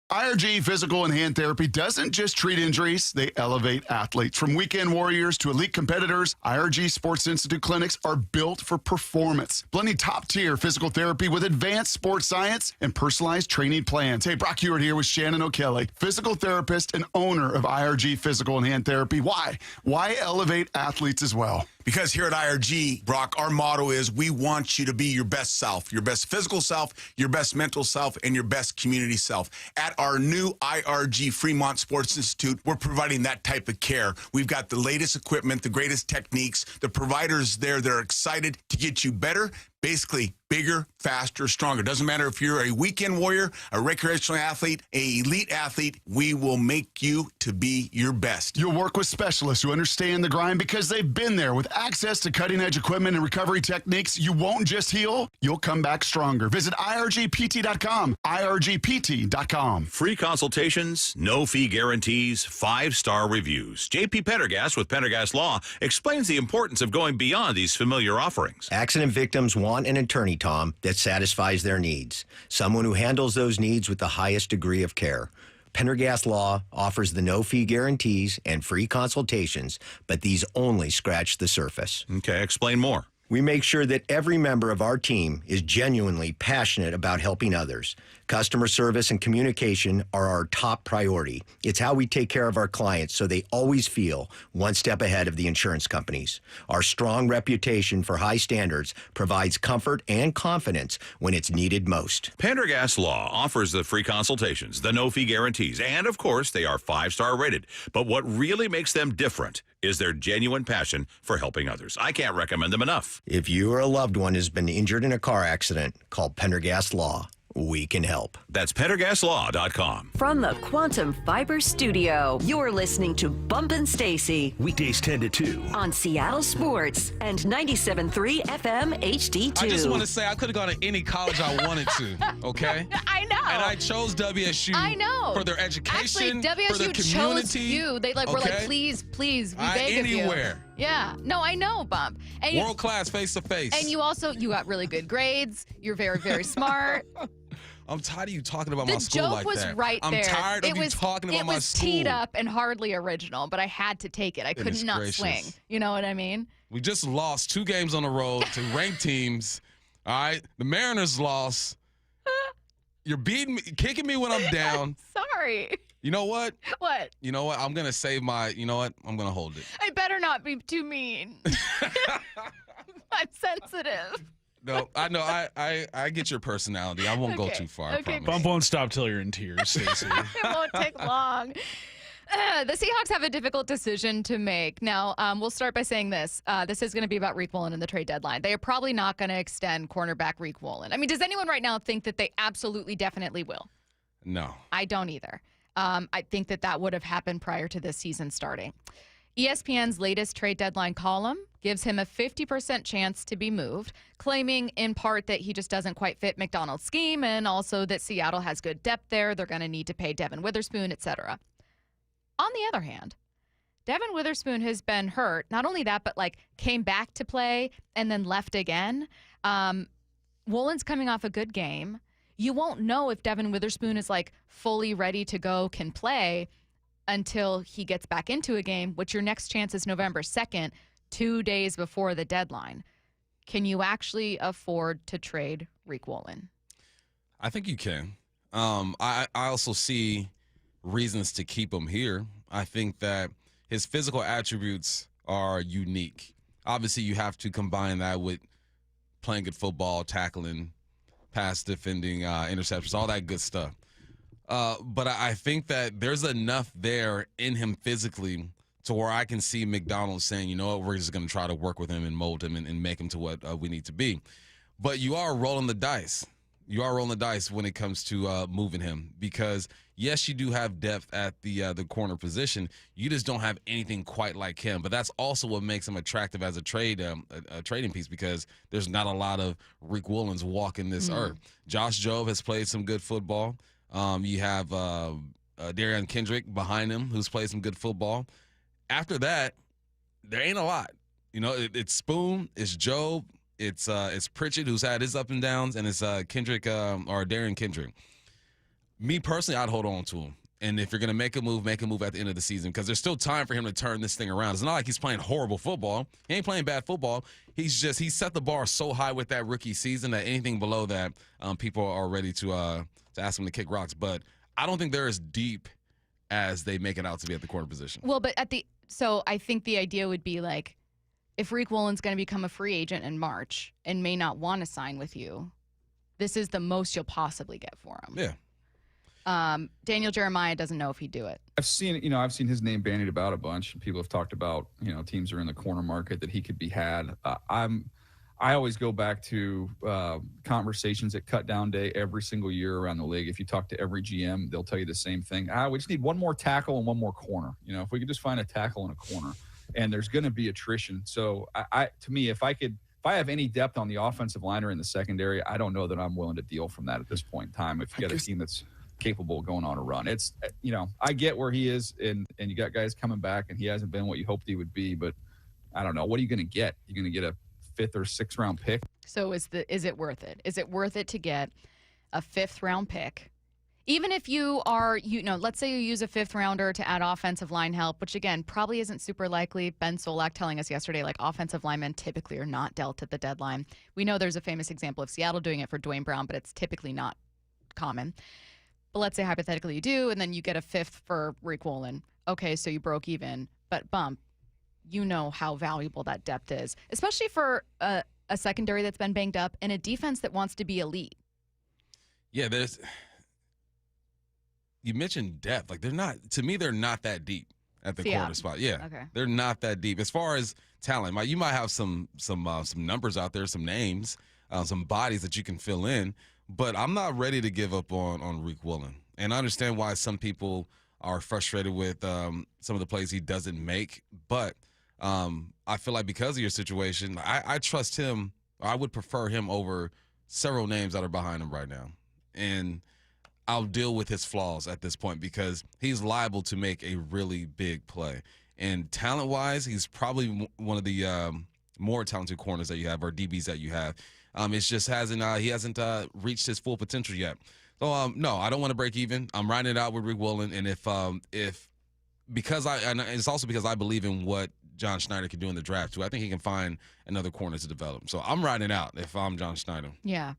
IRG Physical and Hand Therapy doesn't just treat injuries, they elevate athletes. From weekend warriors to elite competitors, IRG Sports Institute clinics are built for performance, blending top-tier physical therapy with advanced sports science and personalized training plans. Hey, Brock Hewitt here with Shannon O'Kelly, physical therapist and owner of IRG Physical and Hand Therapy. Why? Why elevate athletes as well? Because here at IRG, Brock, our motto is we want you to be your best self, your best physical self, your best mental self, and your best community self. At our new IRG Fremont Sports Institute, we're providing that type of care. We've got the latest equipment, the greatest techniques, the providers there that are excited to get you better, basically bigger, faster, stronger. Doesn't matter if you're a weekend warrior, a recreational athlete, an elite athlete, we will make you to be your best. You'll work with specialists who understand the grind because they've been there. With access to cutting-edge equipment and recovery techniques, you won't just heal, you'll come back stronger. Visit irgpt.com, irgpt.com. Free consultations, no fee guarantees, 5-star reviews. JP Pendergast with Pendergast Law explains the importance of going beyond these familiar offerings. Accident victims want an attorney, Tom, that satisfies their needs. Someone who handles those needs with the highest degree of care. Pendergast Law offers the no-fee guarantees and free consultations, but these only scratch the surface. Okay, explain more. We make sure that every member of our team is genuinely passionate about helping others. Customer service and communication are our top priority. It's how we take care of our clients so they always feel one step ahead of the insurance companies. Our strong reputation for high standards provides comfort and confidence when it's needed most. Pendergast Law offers the free consultations, the no-fee guarantees, and of course, they are 5-star rated. But what really makes them different is their genuine passion for helping others. I can't recommend them enough. If you or a loved one has been injured in a car accident, call Pendergast Law. We can help. That's PendergastLaw.com. From the Quantum Fiber Studio, you're listening to Bumpin' Stacy. Weekdays 10 to 2. On Seattle Sports and 97.3 FM HD2. I just want to say I could have gone to any college I wanted to, okay? I know. And I chose WSU. I know. For their education, actually, WSU for their community. chose you. They were like, please, we beg of you. Anywhere. Yeah. No, I know, Bump. And world class, face to face. And you got really good grades. You're very, very smart. I'm tired of you talking about my school like that. The joke was right there. I'm tired of you talking about my school. It was teed up and hardly original, but I had to take it. I could not swing. You know what I mean? We just lost 2 games on the road to ranked teams. All right? The Mariners lost. You're beating me, kicking me when I'm down. Sorry. You know what? What? You know what? I'm going to save my, you know what? I'm going to hold it. I better not be too mean. I'm sensitive. No, I know. I get your personality. I won't go too far. I promise. Bump won't stop till you're in tears, Stacy. It won't take long. The Seahawks have a difficult decision to make. Now, we'll start by saying this. This is going to be about Reek Woolen and the trade deadline. They are probably not going to extend cornerback Reek Woolen. I mean, does anyone right now think that they absolutely, definitely will? No. I don't either. I think that would have happened prior to this season starting. ESPN's latest trade deadline column gives him a 50% chance to be moved, claiming in part that he just doesn't quite fit McDonald's scheme and also that Seattle has good depth there. They're going to need to pay Devin Witherspoon, etc. On the other hand, Devin Witherspoon has been hurt. Not only that, but came back to play and then left again. Woolen's coming off a good game. You won't know if Devin Witherspoon is fully ready to go, can play until he gets back into a game, which your next chance is November 2nd, 2 days before the deadline. Can you actually afford to trade Reek Woolen? I think you can. I also see reasons to keep him here. I think that his physical attributes are unique. Obviously, you have to combine that with playing good football, tackling, pass defending, interceptions, all that good stuff. But I think that there's enough there in him physically to where I can see McDonald saying, you know what, we're just going to try to work with him and mold him and make him to what we need to be. But you are rolling the dice. You are rolling the dice when it comes to moving him because, yes, you do have depth at the corner position. You just don't have anything quite like him. But that's also what makes him attractive as a trading piece because there's not a lot of Reek Woolens walking this earth. Josh Jobe has played some good football. You have Darian Kendrick behind him who's played some good football. After that, there ain't a lot. You know, it's Spoon, it's Jobe, it's Pritchett who's had his up and downs, and it's Kendrick or Darian Kendrick. Me personally, I'd hold on to him. And if you're going to make a move at the end of the season because there's still time for him to turn this thing around. It's not like he's playing horrible football. He ain't playing bad football. He set the bar so high with that rookie season that anything below that, people are ready to ask him to kick rocks. But I don't think they're as deep as they make it out to be at the corner position. Well, but so I think the idea would be if Reek Woolen's going to become a free agent in March and may not want to sign with you, this is the most you'll possibly get for him. Yeah. Daniel Jeremiah doesn't know if he'd do it. I've seen his name bandied about a bunch. People have talked about, teams are in the corner market that he could be had. I always go back to conversations at cut down day every single year around the league. If you talk to every GM, they'll tell you the same thing. We just need one more tackle and one more corner. If we could just find a tackle and a corner, and there's going to be attrition. So to me, if I have any depth on the offensive line or in the secondary, I don't know that I'm willing to deal from that at this point in time. If you got a team that's capable of going on a run, it's I get where he is, and you got guys coming back, and he hasn't been what you hoped he would be. But I don't know, what are you going to get? You're going to get a 5th or 6th round pick. So is it worth it? Is it worth it to get a 5th round pick? Even if you are, let's say you use a 5th rounder to add offensive line help, which again probably isn't super likely. Ben Solak telling us yesterday, offensive linemen typically are not dealt at the deadline. We know there's a famous example of Seattle doing it for Dwayne Brown, but it's typically not common. But let's say hypothetically you do, and then you get a 5th for Reek Woolen. Okay, so you broke even, but bump. You know how valuable that depth is, especially for a secondary that's been banged up and a defense that wants to be elite. Yeah, you mentioned depth. They're not that deep at the corner spot. Yeah, okay. They're not that deep. As far as talent, you might have some numbers out there, some names, some bodies that you can fill in, but I'm not ready to give up on Reek Woolen. And I understand why some people are frustrated with some of the plays he doesn't make, but I feel like because of your situation, I trust him. I would prefer him over several names that are behind him right now. And I'll deal with his flaws at this point because he's liable to make a really big play. And talent-wise, he's probably one of the more talented corners that you have or DBs that you have. It's just he hasn't reached his full potential yet. So, no, I don't want to break even. I'm riding it out with Reek Woolen. And it's also because I believe in what John Schneider can do in the draft too. I think he can find another corner to develop. So I'm riding it out if I'm John Schneider. Yeah.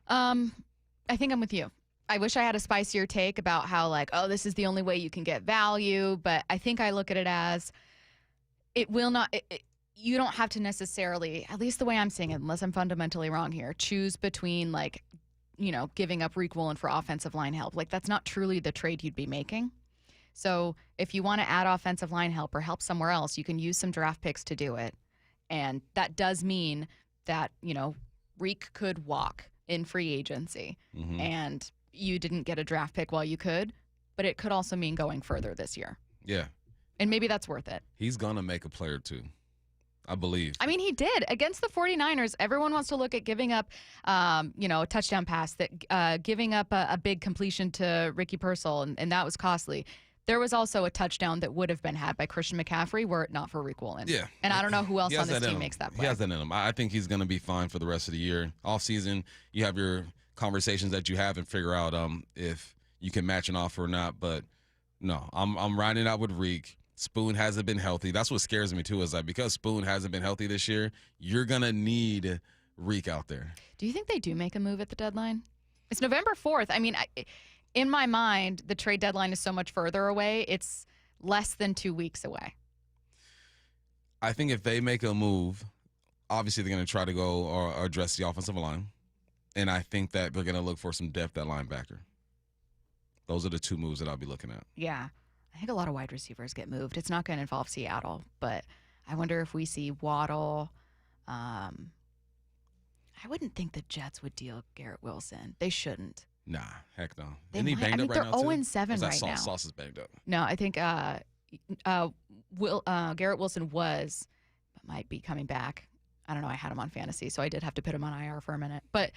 I think I'm with you. I wish I had a spicier take about how, like, oh, this is the only way you can get value. But I think I look at it as it will not. You don't have to necessarily, at least the way I'm seeing it, unless I'm fundamentally wrong here, choose between, like, giving up Reek Woolen for offensive line help. Like, that's not truly the trade you'd be making. So if you want to add offensive line help or help somewhere else, you can use some draft picks to do it. And that does mean that, Reek could walk in free agency. Mm-hmm. And you didn't get a draft pick while you could, but it could also mean going further this year. Yeah. And maybe that's worth it. He's going to make a play or two, I believe. I mean, he did. Against the 49ers, everyone wants to look at giving up, a touchdown pass, giving up a big completion to Ricky Pearsall, and that was costly. There was also a touchdown that would have been had by Christian McCaffrey were it not for Reek Woolen. Yeah. And I don't know who else on this team makes that play. He has that in him. I think he's going to be fine for the rest of the year. Off season, you have your conversations that you have and figure out if you can match an offer or not. But no, I'm riding out with Reek. Spoon hasn't been healthy. That's what scares me too, is that because Spoon hasn't been healthy this year, you're going to need Reek out there. Do you think they do make a move at the deadline? It's November 4th. I mean, in my mind, the trade deadline is so much further away. It's less than 2 weeks away. I think if they make a move, obviously they're going to try to go or address the offensive line. And I think that they're going to look for some depth at linebacker. Those are the two moves that I'll be looking at. Yeah. I think a lot of wide receivers get moved. It's not going to involve Seattle, but I wonder if we see Waddle. I wouldn't think the Jets would deal Garrett Wilson. They shouldn't. Nah, heck no. Isn't he banged up right now? They're 0-7 right now. Sauce is banged up. No, I think Garrett Wilson might be coming back. I don't know. I had him on fantasy, so I did have to put him on IR for a minute. But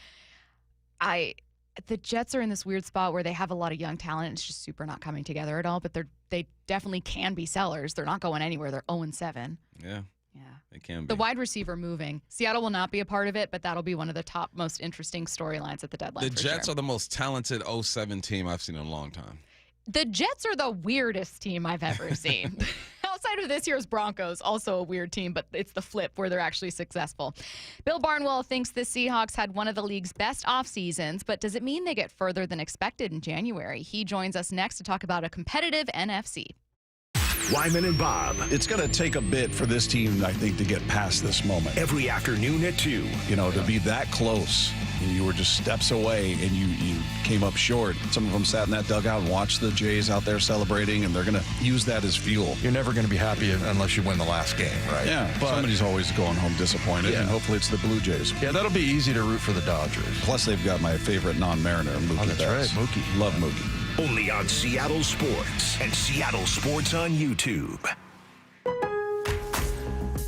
the Jets are in this weird spot where they have a lot of young talent. It's just super not coming together at all. But they definitely can be sellers. They're not going anywhere. They're 0-7. Yeah. Yeah. It can be. The wide receiver moving. Seattle will not be a part of it, but that'll be one of the top most interesting storylines at the deadline. The Jets are the most talented 0-7 team I've seen in a long time. The Jets are the weirdest team I've ever seen. Outside of this year's Broncos, also a weird team, but it's the flip where they're actually successful. Bill Barnwell thinks the Seahawks had one of the league's best off seasons, but does it mean they get further than expected in January? He joins us next to talk about a competitive NFC. Wyman and Bob. It's going to take a bit for this team, I think, to get past this moment. Every afternoon at 2. To be that close. You were just steps away, and you came up short. Some of them sat in that dugout and watched the Jays out there celebrating, and they're going to use that as fuel. You're never going to be happy unless you win the last game, right? Yeah, but somebody's always going home disappointed, and hopefully it's the Blue Jays. Yeah, that'll be easy to root for the Dodgers. Plus, they've got my favorite non-Mariner, Mookie. Oh, that's right, Mookie. Love Mookie. Only on Seattle Sports and Seattle Sports on YouTube.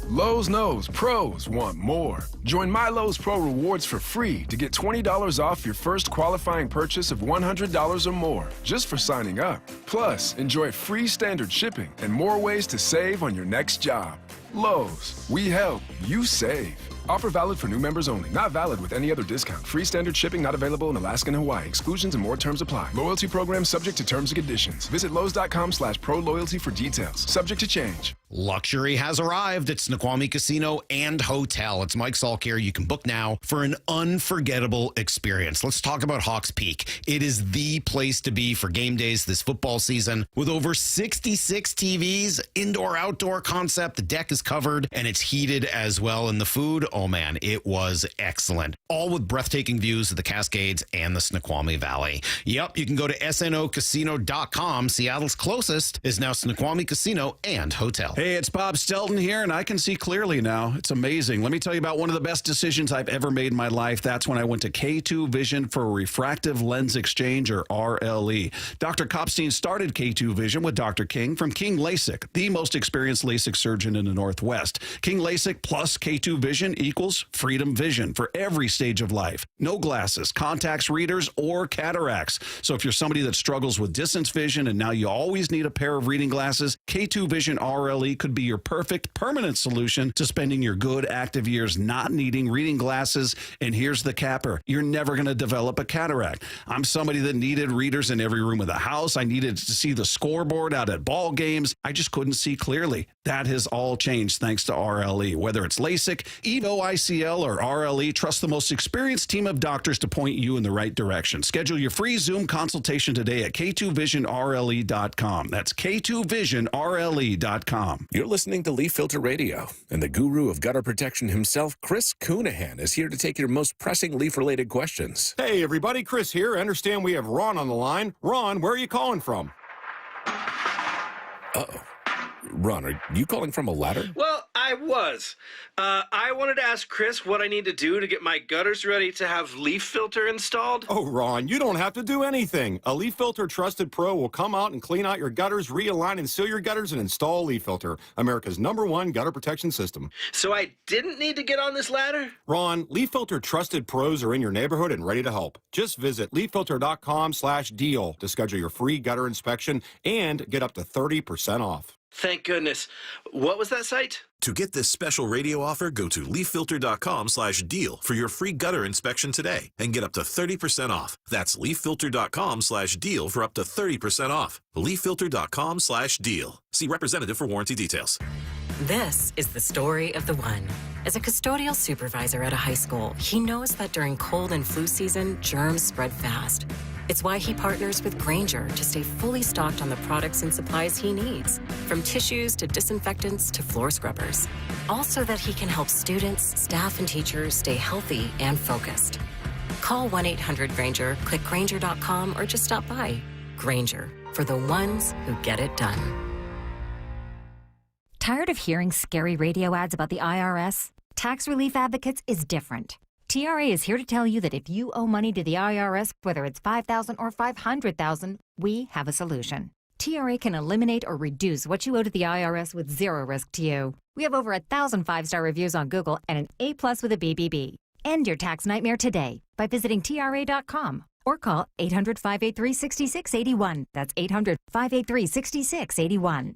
Lowe's knows pros want more. Join My Lowe's Pro Rewards for free to get $20 off your first qualifying purchase of $100 or more just for signing up. Plus, enjoy free standard shipping and more ways to save on your next job. Lowe's, we help, you save. Offer valid for new members only. Not valid with any other discount. Free standard shipping not available in Alaska and Hawaii. Exclusions and more terms apply. Loyalty program subject to terms and conditions. Visit Lowe's.com/pro-loyalty for details. Subject to change. Luxury has arrived at Snoqualmie Casino and Hotel. It's Mike Salk here. You can book now for an unforgettable experience. Let's talk about Hawks Peak. It is the place to be for game days this football season. With over 66 TVs, indoor-outdoor concept, the deck is covered and it's heated as well. And the food, oh man, it was excellent. All with breathtaking views of the Cascades and the Snoqualmie Valley. Yep, you can go to snocasino.com. Seattle's closest is now Snoqualmie Casino and Hotel. Hey, it's Bob Stelton here, and I can see clearly now. It's amazing. Let me tell you about one of the best decisions I've ever made in my life. That's when I went to K2 Vision for Refractive Lens Exchange, or RLE. Dr. Kopstein started K2 Vision with Dr. King from King LASIK, the most experienced LASIK surgeon in the Northwest. King LASIK plus K2 Vision equals freedom vision for every stage of life. No glasses, contacts, readers, or cataracts. So if you're somebody that struggles with distance vision and now you always need a pair of reading glasses, K2 Vision RLE could be your perfect permanent solution to spending your good active years not needing reading glasses. And here's the capper. You're never going to develop a cataract. I'm somebody that needed readers in every room of the house. I needed to see the scoreboard out at ball games. I just couldn't see clearly. That has all changed thanks to RLE. Whether it's LASIK, even go ICL or RLE, trust the most experienced team of doctors to point you in the right direction. Schedule your free Zoom consultation today at K2VisionRLE.com. That's K2VisionRLE.com. You're listening to Leaf Filter Radio, and the guru of gutter protection himself, Chris Coonahan, is here to take your most pressing leaf-related questions. Hey, everybody, Chris here. I understand we have Ron on the line. Ron, where are you calling from? Uh-oh. Ron, are you calling from a ladder? Well, I was. I wanted to ask Chris what I need to do to get my gutters ready to have leaf filter installed. Oh, Ron, you don't have to do anything. A Leaf Filter Trusted Pro will come out and clean out your gutters, realign and seal your gutters, and install Leaf Filter, America's #1 gutter protection system. So I didn't need to get on this ladder? Ron, Leaf Filter Trusted Pros are in your neighborhood and ready to help. Just visit leaffilter.com/deal to schedule your free gutter inspection and get up to 30% off. Thank goodness. What was that site? To get this special radio offer, go to leaffilter.com/deal for your free gutter inspection today and get up to 30% off. That's leaffilter.com/deal for up to 30% off. leaffilter.com/deal. See representative for warranty details. This is the story of the one. As a custodial supervisor at a high school, he knows that during cold and flu season, germs spread fast. It's why he partners with Grainger to stay fully stocked on the products and supplies he needs, from tissues to disinfectants to floor scrubbers. All so that he can help students, staff, and teachers stay healthy and focused. Call 1-800-GRAINGER, click Grainger.com, or just stop by. Grainger, for the ones who get it done. Tired of hearing scary radio ads about the IRS? Tax Relief Advocates is different. TRA is here to tell you that if you owe money to the IRS, whether it's $5,000 or $500,000, we have a solution. TRA can eliminate or reduce what you owe to the IRS with zero risk to you. We have over 1,000 5-star reviews on Google and an A+ with a BBB. End your tax nightmare today by visiting TRA.com or call 800-583-6681. That's 800-583-6681.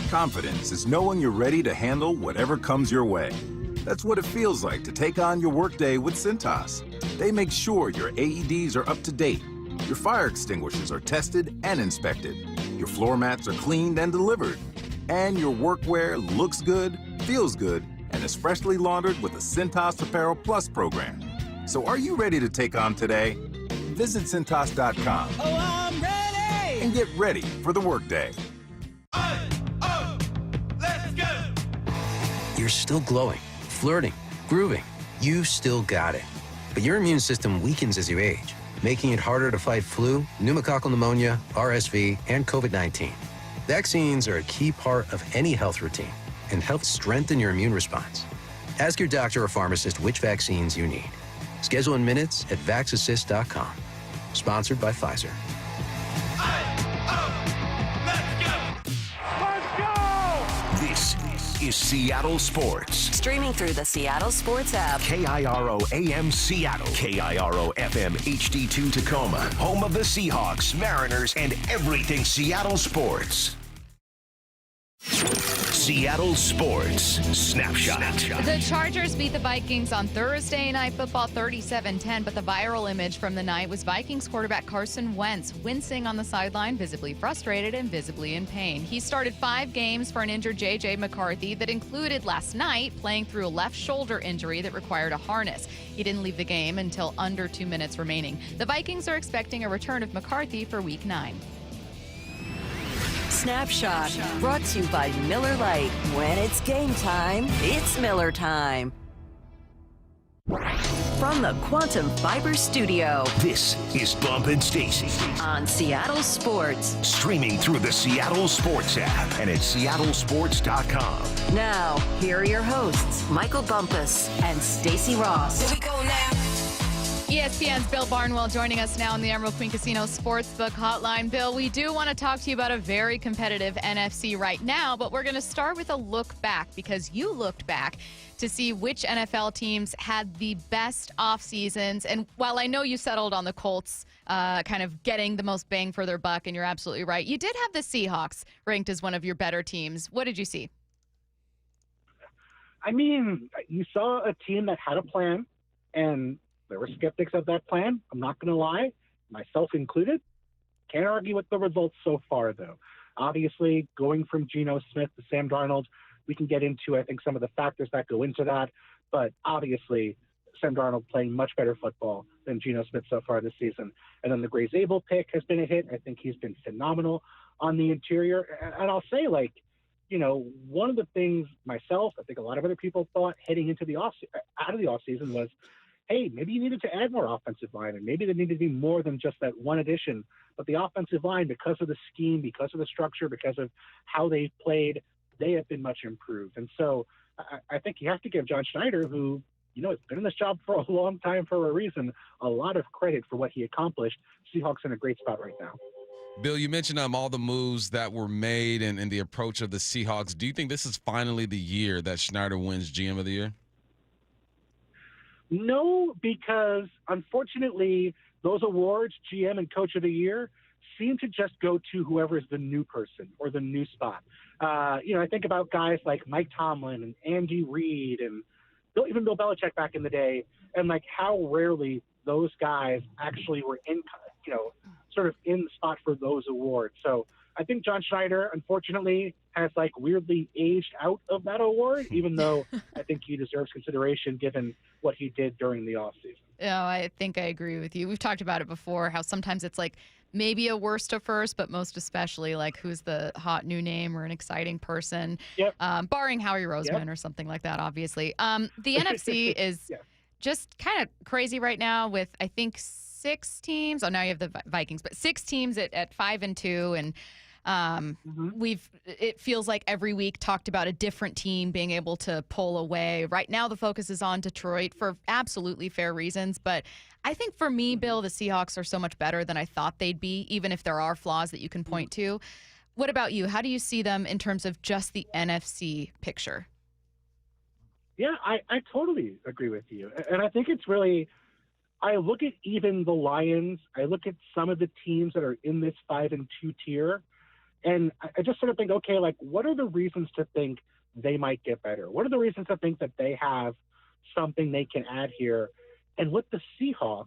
Confidence is knowing you're ready to handle whatever comes your way. That's what it feels like to take on your workday with Cintas. They make sure your AEDs are up to date, your fire extinguishers are tested and inspected, your floor mats are cleaned and delivered, and your workwear looks good, feels good, and is freshly laundered with the Cintas Apparel Plus program. So are you ready to take on today? Visit Cintas.com. Oh, I'm ready! And get ready for the workday. Let's go! You're still glowing, flirting, grooving. You still got it. But your immune system weakens as you age, making it harder to fight flu, pneumococcal pneumonia, RSV, and COVID-19. Vaccines are a key part of any health routine and help strengthen your immune response. Ask your doctor or pharmacist which vaccines you need. Schedule in minutes at vaxassist.com. Sponsored by Pfizer. This is Seattle Sports. Streaming through the Seattle Sports app. KIRO AM Seattle. KIRO FM HD2 Tacoma. Home of the Seahawks, Mariners, and everything Seattle sports. Seattle Sports Snapshot. The Chargers beat the Vikings on Thursday Night Football 37-10, but the viral image from the night was Vikings quarterback Carson Wentz wincing on the sideline, visibly frustrated and visibly in pain. He started 5 games for an injured J.J. McCarthy that included last night playing through a left shoulder injury that required a harness. He didn't leave the game until under 2 minutes remaining. The Vikings are expecting a return of McCarthy for Week 9. Snapshot, brought to you by Miller Lite. When it's game time, it's Miller time. From the Quantum Fiber Studio, this is Bump and Stacy on Seattle Sports. Streaming through the Seattle Sports app and at seattlesports.com. Now, here are your hosts, Michael Bumpus and Stacy Ross. Here we go now. ESPN's Bill Barnwell joining us now on the Emerald Queen Casino Sportsbook Hotline. Bill, we do want to talk to you about a very competitive NFC right now, but we're going to start with a look back because you looked back to see which NFL teams had the best off seasons. And while I know you settled on the Colts kind of getting the most bang for their buck, and you're absolutely right, you did have the Seahawks ranked as one of your better teams. What did you see? I mean, you saw a team that had a plan, and there were skeptics of that plan. I'm not going to lie, myself included. Can't argue with the results so far, though. Obviously, going from Geno Smith to Sam Darnold, we can get into, I think, some of the factors that go into that. But obviously, Sam Darnold playing much better football than Geno Smith so far this season. And then the Gray Zabel pick has been a hit. I think he's been phenomenal on the interior. And I'll say, like, you know, one of the things myself, I think a lot of other people thought heading into the out of the offseason was, hey, maybe you needed to add more offensive line, and maybe there needed to be more than just that one addition. But the offensive line, because of the scheme, because of the structure, because of how they've played, they have been much improved. And so I think you have to give John Schneider, who, you know, has been in this job for a long time for a reason, a lot of credit for what he accomplished. Seahawks in a great spot right now. Bill, you mentioned all the moves that were made and the approach of the Seahawks. Do you think this is finally the year that Schneider wins GM of the Year? No, because unfortunately, those awards, GM and Coach of the Year, seem to just go to whoever is the new person or the new spot. You know, I think about guys like Mike Tomlin and Andy Reid and even Bill Belichick back in the day, and like how rarely those guys actually were in, you know, sort of in the spot for those awards. So I think John Schneider, unfortunately, has like weirdly aged out of that award, even though I think he deserves consideration given what he did during the offseason. Yeah, I think I agree with you. We've talked about it before, how sometimes it's like maybe a worst to first, but most especially like who's the hot new name or an exciting person, barring Howie Roseman or something like that, obviously. The NFC is just kind of crazy right now with, I think, 6 teams. Oh, now you have the Vikings, but 6 teams at 5-2, and it feels like every week talked about a different team being able to pull away. Right now, the focus is on Detroit for absolutely fair reasons. But I think for me, Bill, the Seahawks are so much better than I thought they'd be, even if there are flaws that you can point to. What about you? How do you see them in terms of just the NFC picture? Yeah, I totally agree with you. And I think it's really, I look at even the Lions, I look at some of the teams that are in this 5-2 tier, and I just sort of think, okay, like, what are the reasons to think they might get better? What are the reasons to think that they have something they can add here? And with the Seahawks,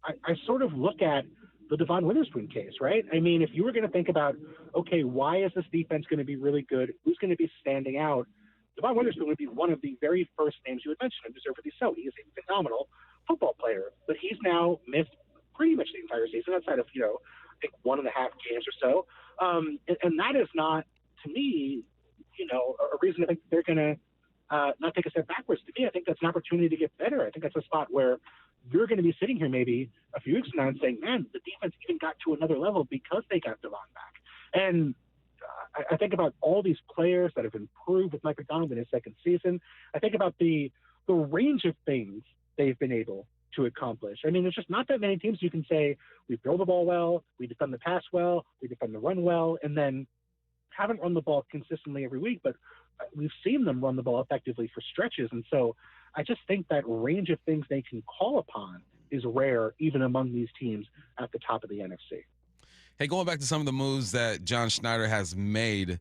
I sort of look at the Devon Witherspoon case, right? I mean, if you were going to think about, okay, why is this defense going to be really good? Who's going to be standing out? Devon Witherspoon would be one of the very first names you would mention, and deservedly so. He is a phenomenal football player, but he's now missed pretty much the entire season outside of, you know, I think 1.5 games or so. And that is not, to me, you know, a reason to think they're going to not take a step backwards. To me, I think that's an opportunity to get better. I think that's a spot where you're going to be sitting here maybe a few weeks from now and saying, man, the defense even got to another level because they got Devon back. And I think about all these players that have improved with Mike McDonald in his second season. I think about the range of things they've been able to accomplish. I mean, there's just not that many teams you can say, we throw the ball well, we defend the pass well, we defend the run well, and then haven't run the ball consistently every week, but we've seen them run the ball effectively for stretches. And so I just think that range of things they can call upon is rare, even among these teams at the top of the NFC. Hey, going back to some of the moves that John Schneider has made,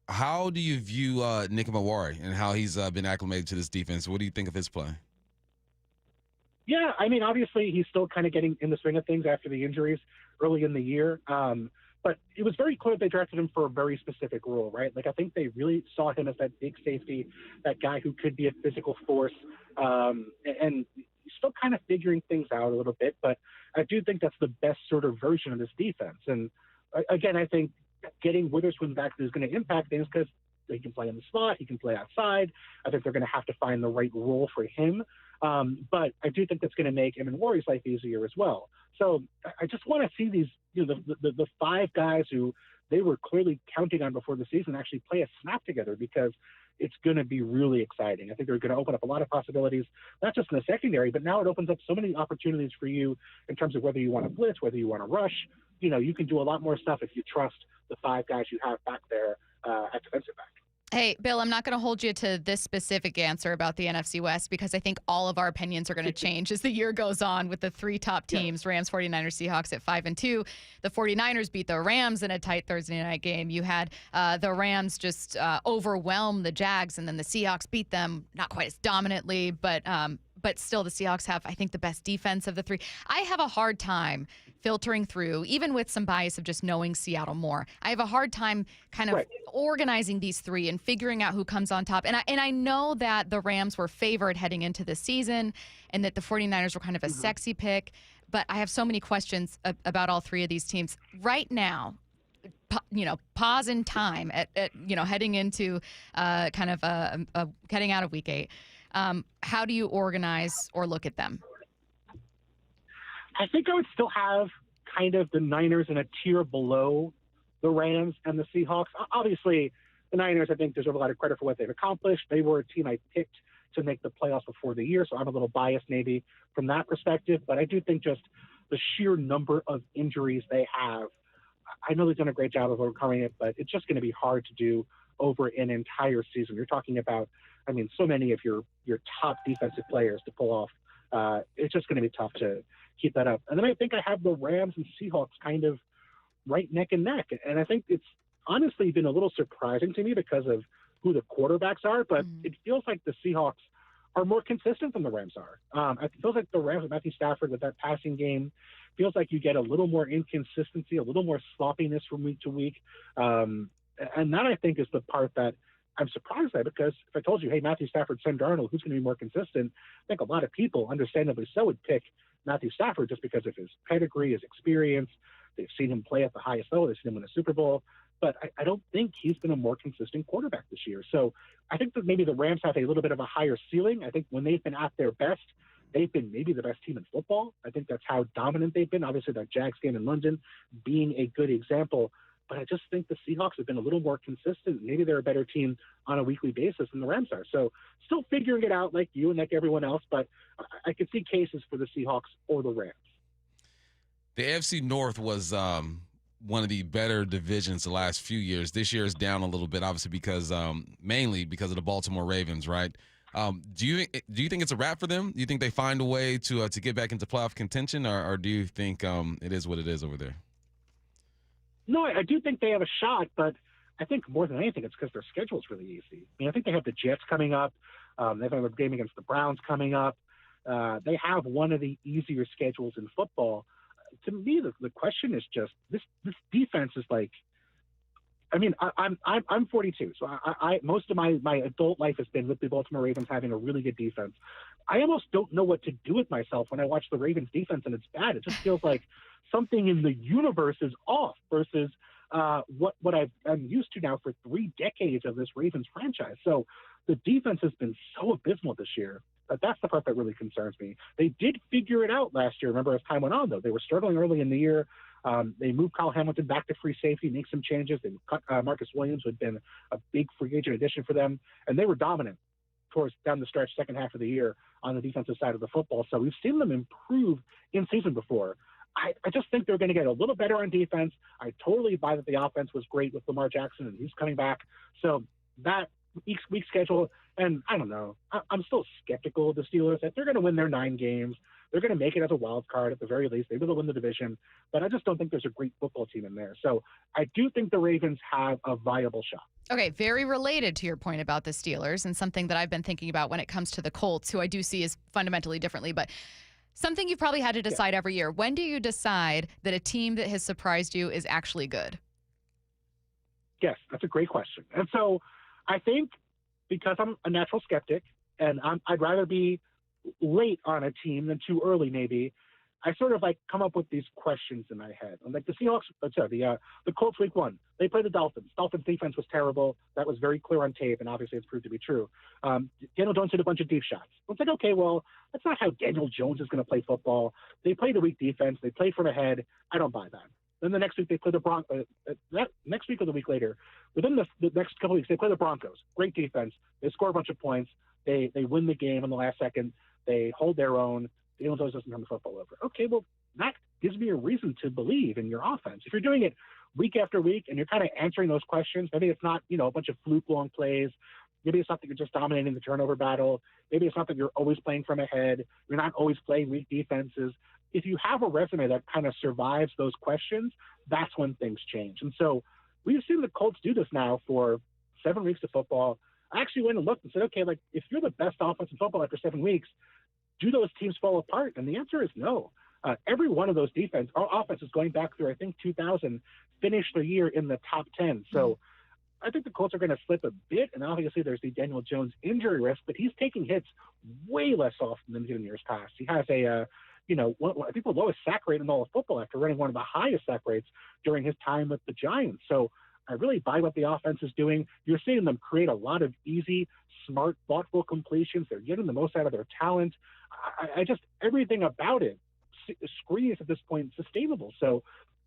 how do you view Nick Mawari and how he's been acclimated to this defense? What do you think of his play? Yeah, I mean, obviously he's still kind of getting in the swing of things after the injuries early in the year. But it was very clear they drafted him for a very specific role, right? Like, I think they really saw him as that big safety, that guy who could be a physical force. And he's still kind of figuring things out a little bit, but I do think that's the best sort of version of this defense. And again, I think getting Witherspoon back is going to impact things because he can play in the slot, he can play outside. I think they're going to have to find the right role for him. But I do think that's going to make Mawari's life easier as well. So I just want to see these, you know, the 5 guys who they were clearly counting on before the season actually play a snap together, because it's going to be really exciting. I think they're going to open up a lot of possibilities, not just in the secondary, but now it opens up so many opportunities for you in terms of whether you want to blitz, whether you want to rush. You know, you can do a lot more stuff if you trust the 5 guys you have back there at defensive back. Hey, Bill, I'm not going to hold you to this specific answer about the NFC West, because I think all of our opinions are going to change as the year goes on with the 3 top teams, Rams, 49ers, Seahawks at 5-2. The 49ers beat the Rams in a tight Thursday night game. You had the Rams just overwhelm the Jags, and then the Seahawks beat them, not quite as dominantly, but but still the Seahawks have, I think, the best defense of the three. I have a hard time filtering through, even with some bias of just knowing Seattle more. I have a hard time kind of organizing these three and figuring out who comes on top. And I know that the Rams were favored heading into the season and that the 49ers were kind of a sexy pick, but I have so many questions about all three of these teams. Right now, pause in time at heading into kind of getting out of week 8. How do you organize or look at them? I think I would still have kind of the Niners in a tier below the Rams and the Seahawks. Obviously, the Niners, I think, deserve a lot of credit for what they've accomplished. They were a team I picked to make the playoffs before the year, so I'm a little biased maybe from that perspective. But I do think just the sheer number of injuries they have, I know they've done a great job of overcoming it, but it's just going to be hard to do over an entire season. You're talking about, so many of your top defensive players to pull off. It's just going to be tough to keep that up. And then I think I have the Rams and Seahawks kind of right neck and neck. And I think it's honestly been a little surprising to me because of who the quarterbacks are, but it feels like the Seahawks are more consistent than the Rams are. It feels like the Rams with Matthew Stafford with that passing game feels like you get a little more inconsistency, a little more sloppiness from week to week. And that, I think, is the part that I'm surprised at, because if I told you, hey, Matthew Stafford, Sam Darnold, who's going to be more consistent, I think a lot of people, understandably so, would pick Matthew Stafford just because of his pedigree, his experience. They've seen him play at the highest level. They've seen him win a Super Bowl. But I don't think he's been a more consistent quarterback this year. So I think that maybe the Rams have a little bit of a higher ceiling. I think when they've been at their best, they've been maybe the best team in football. I think that's how dominant they've been. Obviously, that Jags game in London being a good example. But I just think the Seahawks have been a little more consistent. Maybe they're a better team on a weekly basis than the Rams are. So still figuring it out like you and like everyone else. But I could see cases for the Seahawks or the Rams. The AFC North was one of the better divisions the last few years. This year is down a little bit, obviously, because mainly because of the Baltimore Ravens, right? Do you think it's a wrap for them? Do you think they find a way to get back into playoff contention, or do you think it is what it is over there? No, I do think they have a shot, but I think more than anything, it's because their schedule is really easy. I think they have the Jets coming up. They have a game against the Browns coming up. They have one of the easier schedules in football. To me, the question is just this defense is like, I'm 42, so I most of my adult life has been with the Baltimore Ravens having a really good defense. I almost don't know what to do with myself when I watch the Ravens defense and it's bad. It just feels like something in the universe is off versus what I'm used to now for 3 decades of this Ravens franchise. So the defense has been so abysmal this year. But that's the part that really concerns me. They did figure it out last year. Remember, as time went on, though, they were struggling early in the year. They moved Kyle Hamilton back to free safety, make some changes. They cut Marcus Williams, who had been a big free agent addition for them. And they were dominant towards down the stretch, second half of the year on the defensive side of the football. So we've seen them improve in season before. I just think they're going to get a little better on defense. I totally buy that the offense was great with Lamar Jackson, and he's coming back. So that week schedule, and I don't know, I'm still skeptical of the Steelers. If they're going to win their 9 games, they're going to make it as a wild card at the very least. Maybe they'll win the division, but I just don't think there's a great football team in there. So I do think the Ravens have a viable shot. Okay, very related to your point about the Steelers, and something that I've been thinking about when it comes to the Colts, who I do see is fundamentally differently, but something you've probably had to decide every year. When do you decide that a team that has surprised you is actually good? Yes, that's a great question. And so I think because I'm a natural skeptic and I'd rather be late on a team than too early maybe, I sort of like come up with these questions in my head. I'm like the Seahawks, the Colts week 1, they played the Dolphins. Dolphins defense was terrible. That was very clear on tape, and obviously it's proved to be true. Daniel Jones hit a bunch of deep shots. It's like, okay, well, that's not how Daniel Jones is going to play football. They played a weak defense. They played from ahead. I don't buy that. Then the next week they play the Broncos. Next week or the week later, within the next couple of weeks, they play the Broncos. Great defense. They score a bunch of points. They win the game in the last second. They hold their own. Daniel Jones doesn't turn the football over. Okay, well, that gives me a reason to believe in your offense. If you're doing it week after week and you're kind of answering those questions, maybe it's not, a bunch of fluke long plays. Maybe it's not that you're just dominating the turnover battle. Maybe it's not that you're always playing from ahead. You're not always playing weak defenses. If you have a resume that kind of survives those questions, that's when things change. And so we've seen the Colts do this now for 7 weeks of football. I actually went and looked and said, okay, like if you're the best offense in football after 7 weeks, do those teams fall apart? And the answer is no. Every one of those offenses going back through, I think, 2000, finished the year in the top 10. So I think the Colts are going to slip a bit, and obviously there's the Daniel Jones injury risk, but he's taking hits way less often than in years past. He has I think the lowest sack rate in all of football after running one of the highest sack rates during his time with the Giants. So I really buy what the offense is doing. You're seeing them create a lot of easy, smart, thoughtful completions. They're getting the most out of their talent. I just, everything about it screams at this point sustainable. So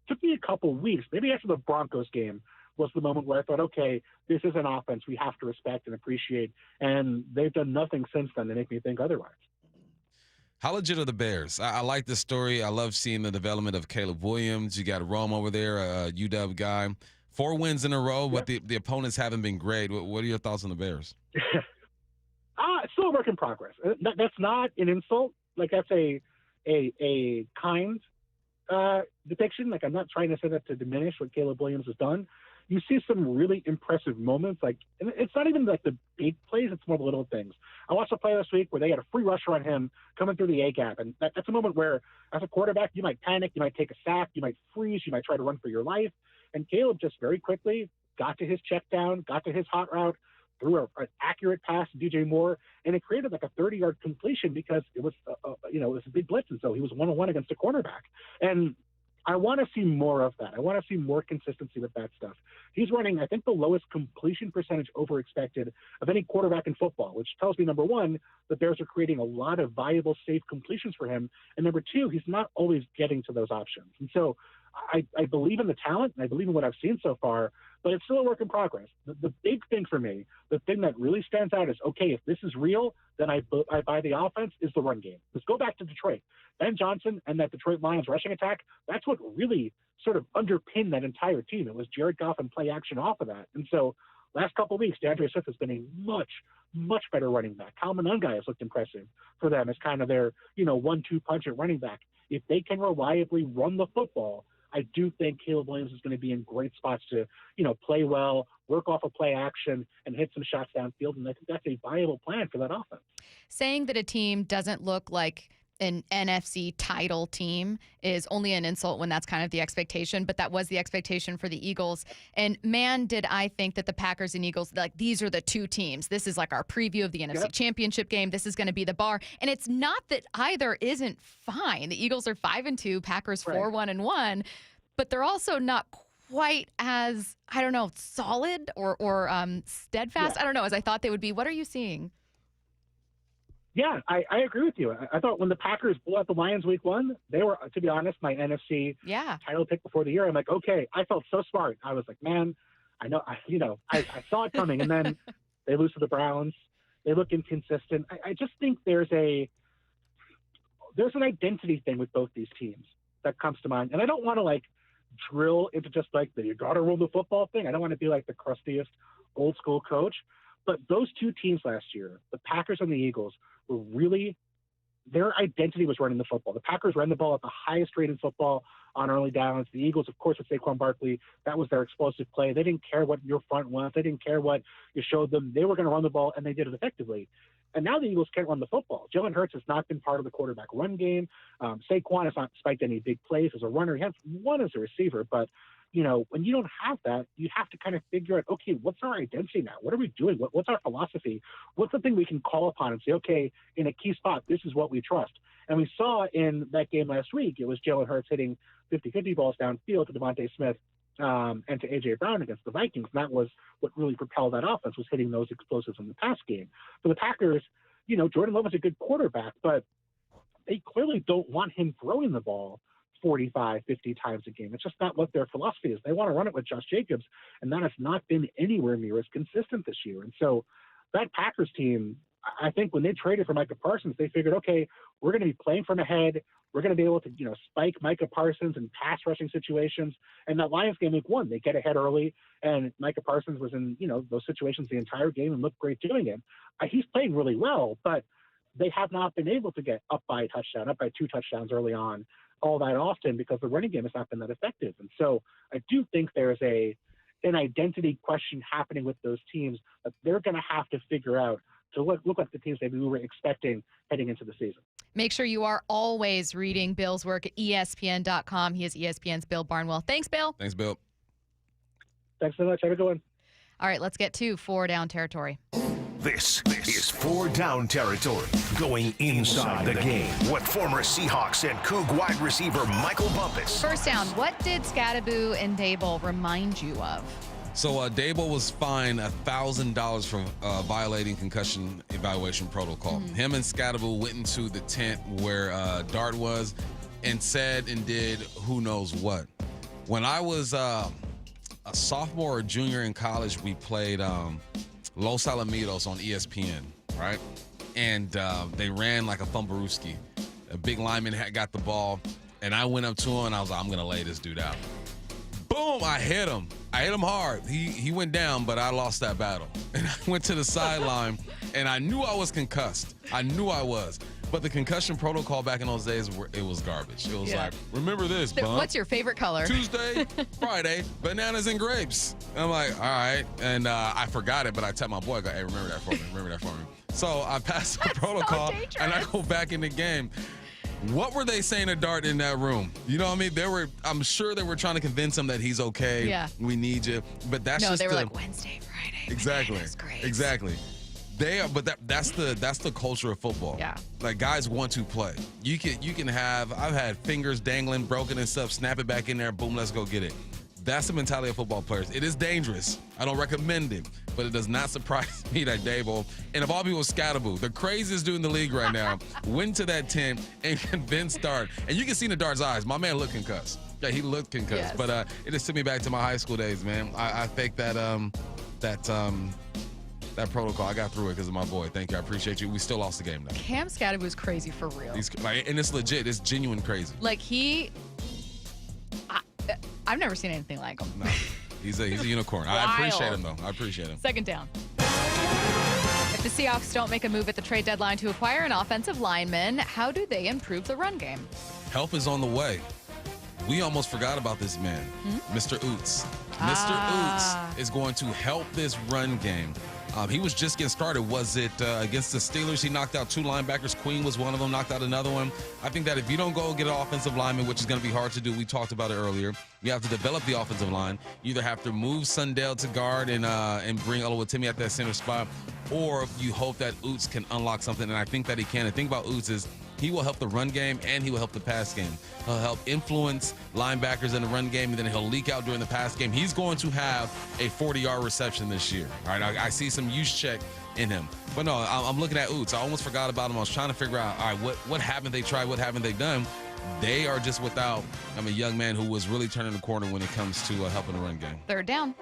it took me a couple weeks, maybe after the Broncos game was the moment where I thought, okay, this is an offense we have to respect and appreciate. And they've done nothing since then to make me think otherwise. How legit are the Bears? I like this story. I love seeing the development of Caleb Williams. You got Rome over there, a UW guy. 4 wins in a row, but the opponents haven't been great. What are your thoughts on the Bears? Still a work in progress. That's not an insult. Like, that's a kind depiction. Like, I'm not trying to say that to diminish what Caleb Williams has done. You see some really impressive moments. Like, and it's not even like the big plays; it's more the little things. I watched a play this week where they had a free rusher on him coming through the A gap, and that's a moment where, as a quarterback, you might panic, you might take a sack, you might freeze, you might try to run for your life. And Caleb just very quickly got to his check down, got to his hot route, threw an accurate pass to DJ Moore, and it created like a 30-yard completion because it was, it was a big blitz, and so he was 1-on-1 against a cornerback. And I want to see more of that. I want to see more consistency with that stuff. He's running, I think, the lowest completion percentage over expected of any quarterback in football, which tells me, number one, the Bears are creating a lot of viable, safe completions for him. And number two, he's not always getting to those options. And so I believe in the talent, and I believe in what I've seen so far, but it's still a work in progress. The big thing for me, the thing that really stands out is, okay, if this is real, then I buy the offense, is the run game. Let's go back to Detroit. Ben Johnson and that Detroit Lions rushing attack, that's what really sort of underpinned that entire team. It was Jared Goff and play action off of that. And so last couple of weeks, DeAndre Swift has been a much, much better running back. Kyle Monangai has looked impressive for them as kind of their, 1-2 punch at running back. If they can reliably run the football, I do think Caleb Williams is going to be in great spots to, play well, work off of play action, and hit some shots downfield. And I think that's a viable plan for that offense. Saying that a team doesn't look like an NFC title team is only an insult when that's kind of the expectation, but that was the expectation for the Eagles. And man, did I think that the Packers and Eagles, like, these are the two teams. This is like our preview of the NFC Championship game. This is going to be the bar. And it's not that either isn't fine. The Eagles are 5-2, Packers 4-1-1, but they're also not quite as, solid or steadfast. I don't know, as I thought they would be. What are you seeing? Yeah, I agree with you. I thought when the Packers blew out the Lions week 1, they were, to be honest, my NFC title pick before the year. I'm like, okay, I felt so smart. I was like, man, I know, I saw it coming. And then they lose to the Browns. They look inconsistent. I just think there's an identity thing with both these teams that comes to mind. And I don't want to drill into just the you got to run the football thing. I don't want to be like the crustiest old school coach. But those two teams last year, the Packers and the Eagles, were really, their identity was running the football. The Packers ran the ball at the highest rate in football on early downs. The Eagles, of course, with Saquon Barkley, that was their explosive play. They didn't care what your front was. They didn't care what you showed them. They were going to run the ball, and they did it effectively. And now the Eagles can't run the football. Jalen Hurts has not been part of the quarterback run game. Saquon has not spiked any big plays as a runner. He has one as a receiver, but when you don't have that, you have to kind of figure out, okay, what's our identity now? What are we doing? What's our philosophy? What's the thing we can call upon and say, okay, in a key spot, this is what we trust. And we saw in that game last week, it was Jalen Hurts hitting 50-50 balls downfield to Devontae Smith and to A.J. Brown against the Vikings. And that was what really propelled that offense, was hitting those explosives in the pass game. For the Packers, Jordan Love is a good quarterback, but they clearly don't want him throwing the ball 45, 50 times a game. It's just not what their philosophy is. They want to run it with Josh Jacobs, and that has not been anywhere near as consistent this year. And so that Packers team, I think when they traded for Micah Parsons, they figured, okay, we're going to be playing from ahead. We're going to be able to, spike Micah Parsons in pass rushing situations. And that Lions game week 1, they get ahead early, and Micah Parsons was in, those situations the entire game and looked great doing it. He's playing really well, but they have not been able to get up by a touchdown, up by 2 touchdowns early on all that often because the running game has not been that effective. And so I do think there's an identity question happening with those teams that they're going to have to figure out to look like the teams maybe we were expecting heading into the season. Make sure you are always reading Bill's work at ESPN.com. He is ESPN's Bill Barnwell. Thanks, Bill. Thanks, Bill. Thanks so much. Have a good one. All right, let's get to 4 Down territory. This is 4 Down territory, going inside the game with former Seahawks and Coug wide receiver Michael Bumpus. First down, what did Scadaboo and Dable remind you of? So Dable was fined $1,000 for violating concussion evaluation protocol. Him and Scadaboo went into the tent where Dart was and said and did who knows what. When I was a sophomore or junior in college, we played Los Alamitos on ESPN, right? And they ran like a Fumbarooski. A big lineman got the ball, and I went up to him, and I was like, I'm going to lay this dude out. Boom, I hit him. I hit him hard. He went down, but I lost that battle. And I went to the sideline, and I knew I was concussed. I knew I was. But the concussion protocol back in those days, it was garbage. It was like, remember this, bump. What's your favorite color? Tuesday, Friday, bananas and grapes. And I'm like, all right. And I forgot it, but I tell my boy, I go, hey, remember that for me. Remember that for me. So I passed the protocol, and I go back in the game. What were they saying to Dart in that room? You know what I mean? I'm sure they were trying to convince him that he's okay. Yeah. We need you. But that's just they were like Wednesday, Friday. Exactly. Exactly. They are, but that's the culture of football. Yeah. Like guys want to play. You can have, I've had fingers dangling, broken and stuff, snap it back in there, boom, let's go get it. That's the mentality of football players. It is dangerous. I don't recommend it, but it does not surprise me that Dable, and of all people, Scadaboo, the craziest dude in the league right now, went to that tent and convinced Dart. And you can see in the Dart's eyes, my man looked concussed. Yeah, he looked concussed. Yes. But it just took me back to my high school days, man. I faked that protocol. I got through it because of my boy. Thank you. I appreciate you. We still lost the game, though. Cam Scadaboo is crazy for real. And it's legit. It's genuine crazy. Like I've never seen anything like him. No, he's a unicorn. I appreciate him, though. I appreciate him. Second down. If the Seahawks don't make a move at the trade deadline to acquire an offensive lineman, how do they improve the run game? Help is on the way. We almost forgot about this man, Mr. Oots. Mr. Oots is going to help this run game. He was just getting started. Was it against the Steelers? He knocked out 2 linebackers. Queen was one of them, knocked out another one. I think that if you don't go get an offensive lineman, which is going to be hard to do, we talked about it earlier, you have to develop the offensive line. You either have to move Sundell to guard and bring Oluwatimi at that center spot, or you hope that Oots can unlock something, and I think that he can. The thing about Oots is he will help the run game and he will help the pass game. He'll help influence linebackers in the run game, and then he'll leak out during the pass game. He's going to have a 40-yard reception this year. All right, I see some use check in him. But no, I'm looking at Oots. I almost forgot about him. I was trying to figure out, all right, what haven't they tried? What haven't they done? They are just without a young man who was really turning the corner when it comes to helping the run game. Third down.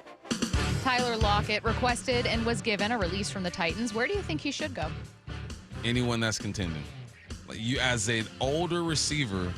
Tyler Lockett requested and was given a release from the Titans. Where do you think he should go? Anyone that's contending. You, as an older receiver,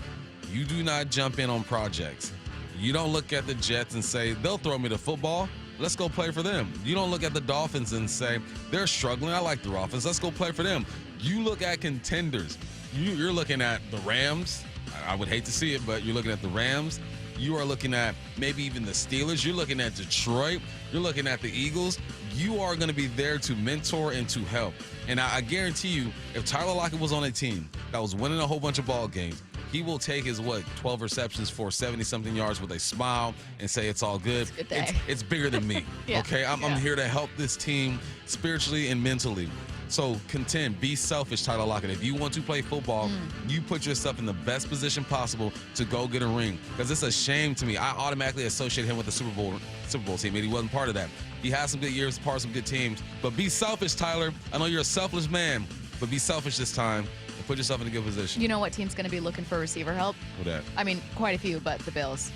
you do not jump in on projects. You don't look at the Jets and say, they'll throw me the football. Let's go play for them. You don't look at the Dolphins and say, they're struggling. I like their offense. Let's go play for them. You look at contenders. You're looking at the Rams. I would hate to see it, but you're looking at the Rams. You are looking at maybe even the Steelers. You're looking at Detroit. You're looking at the Eagles. You are going to be there to mentor and to help. And I guarantee you, if Tyler Lockett was on a team that was winning a whole bunch of ball games, he will take his, 12 receptions for 70-something yards with a smile and say it's all good. It's a good day. It's bigger than me, okay? I'm here to help this team spiritually and mentally. So contend, be selfish, Tyler Lockett. If you want to play football, you put yourself in the best position possible to go get a ring. Because it's a shame to me. I automatically associate him with the Super Bowl team, and he wasn't part of that. He had some good years, part of some good teams. But be selfish, Tyler. I know you're a selfless man, but be selfish this time and put yourself in a good position. You know what team's going to be looking for receiver help? Who that? I mean, quite a few, but the Bills.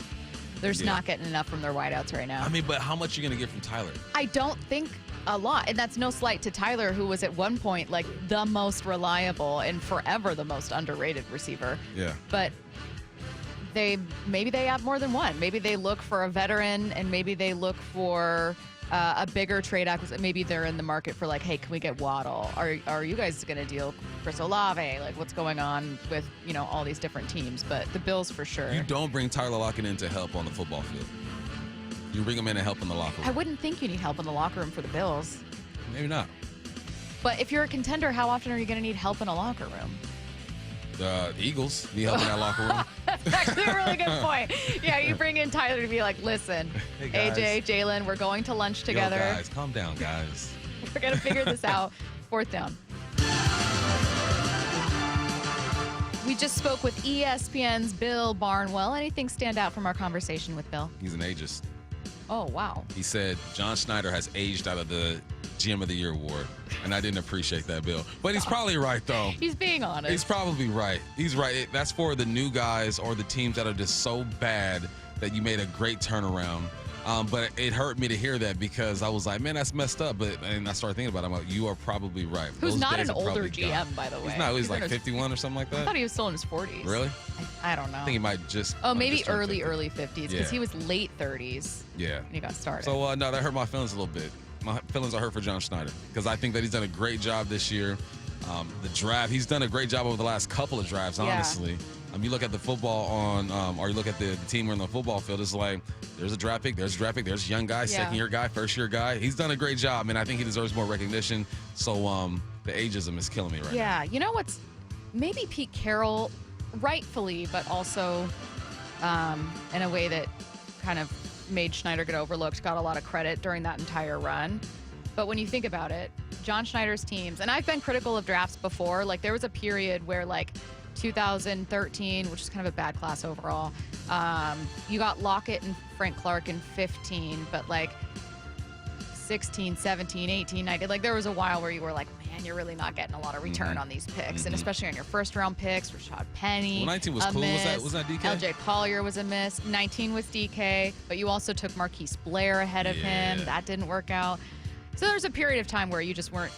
They're just not getting enough from their wideouts right now. I mean, but how much are you going to get from Tyler? I don't think a lot. And that's no slight to Tyler, who was at one point like the most reliable and forever the most underrated receiver. Yeah. But maybe they have more than one. Maybe they look for a veteran, and maybe they look for a bigger trade acquisition. Maybe they're in the market for like, hey, can we get Waddle? Are you guys going to deal Chris Olave? Like, what's going on with all these different teams? But the Bills for sure. You don't bring Tyler Lockett in to help on the football field. You bring him in to help in the locker room. I wouldn't think you need help in the locker room for the Bills. Maybe not. But if you're a contender, how often are you going to need help in a locker room? Eagles need help in that locker room. That's actually a really good point. Yeah, you bring in Tyler to be like, listen, Hey, guys. AJ, Jalen, we're going to lunch together. Yo, guys, calm down, guys. We're going to figure this out. 4th down. We just spoke with ESPN's Bill Barnwell. Anything stand out from our conversation with Bill? He's an ageist. Oh, wow. He said John Schneider has aged out of the GM of the Year award, and I didn't appreciate that, Bill. But he's probably right, though. He's being honest. He's probably right. He's right. That's for the new guys or the teams that are just so bad that you made a great turnaround. But it hurt me to hear that because I was like, man, that's messed up. And I started thinking about it. I'm like, you are probably right. Who's Those not days an are older probably GM, gone. by the way. He's like 51 or something like I that. thought he was still in his 40s. Really? I don't know. I think he might just. Oh, maybe just turned 50. early 50s because Yeah. he was late 30s Yeah. when he got started. So, no, that hurt my feelings a little bit. My feelings are hurt for John Schneider because I think that he's done a great job this year. The draft, he's done a great job over the last couple of drafts, honestly. You look at the football or you look at the team on the football field, it's like there's a draft pick, there's a young guy, second-year guy, first-year guy. He's done a great job, and I think he deserves more recognition. So the ageism is killing me right now. Yeah, you know what's maybe Pete Carroll, rightfully, but also in a way that kind of made Schneider get overlooked, got a lot of credit during that entire run. But when you think about it, John Schneider's teams, and I've been critical of drafts before, like there was a period where like 2013, which is kind of a bad class overall, you got Lockett and Frank Clark in 15, but like 16, 17, 18, 19, like there was a while where you were like, man, you're really not getting a lot of return on these picks, and especially on your first round picks, Rashad Penny. Well, 19 was a cool. miss. Was that DK? LJ Collier was a miss. 19 was DK, but you also took Marquise Blair ahead of him. That didn't work out. So there's a period of time where you just weren't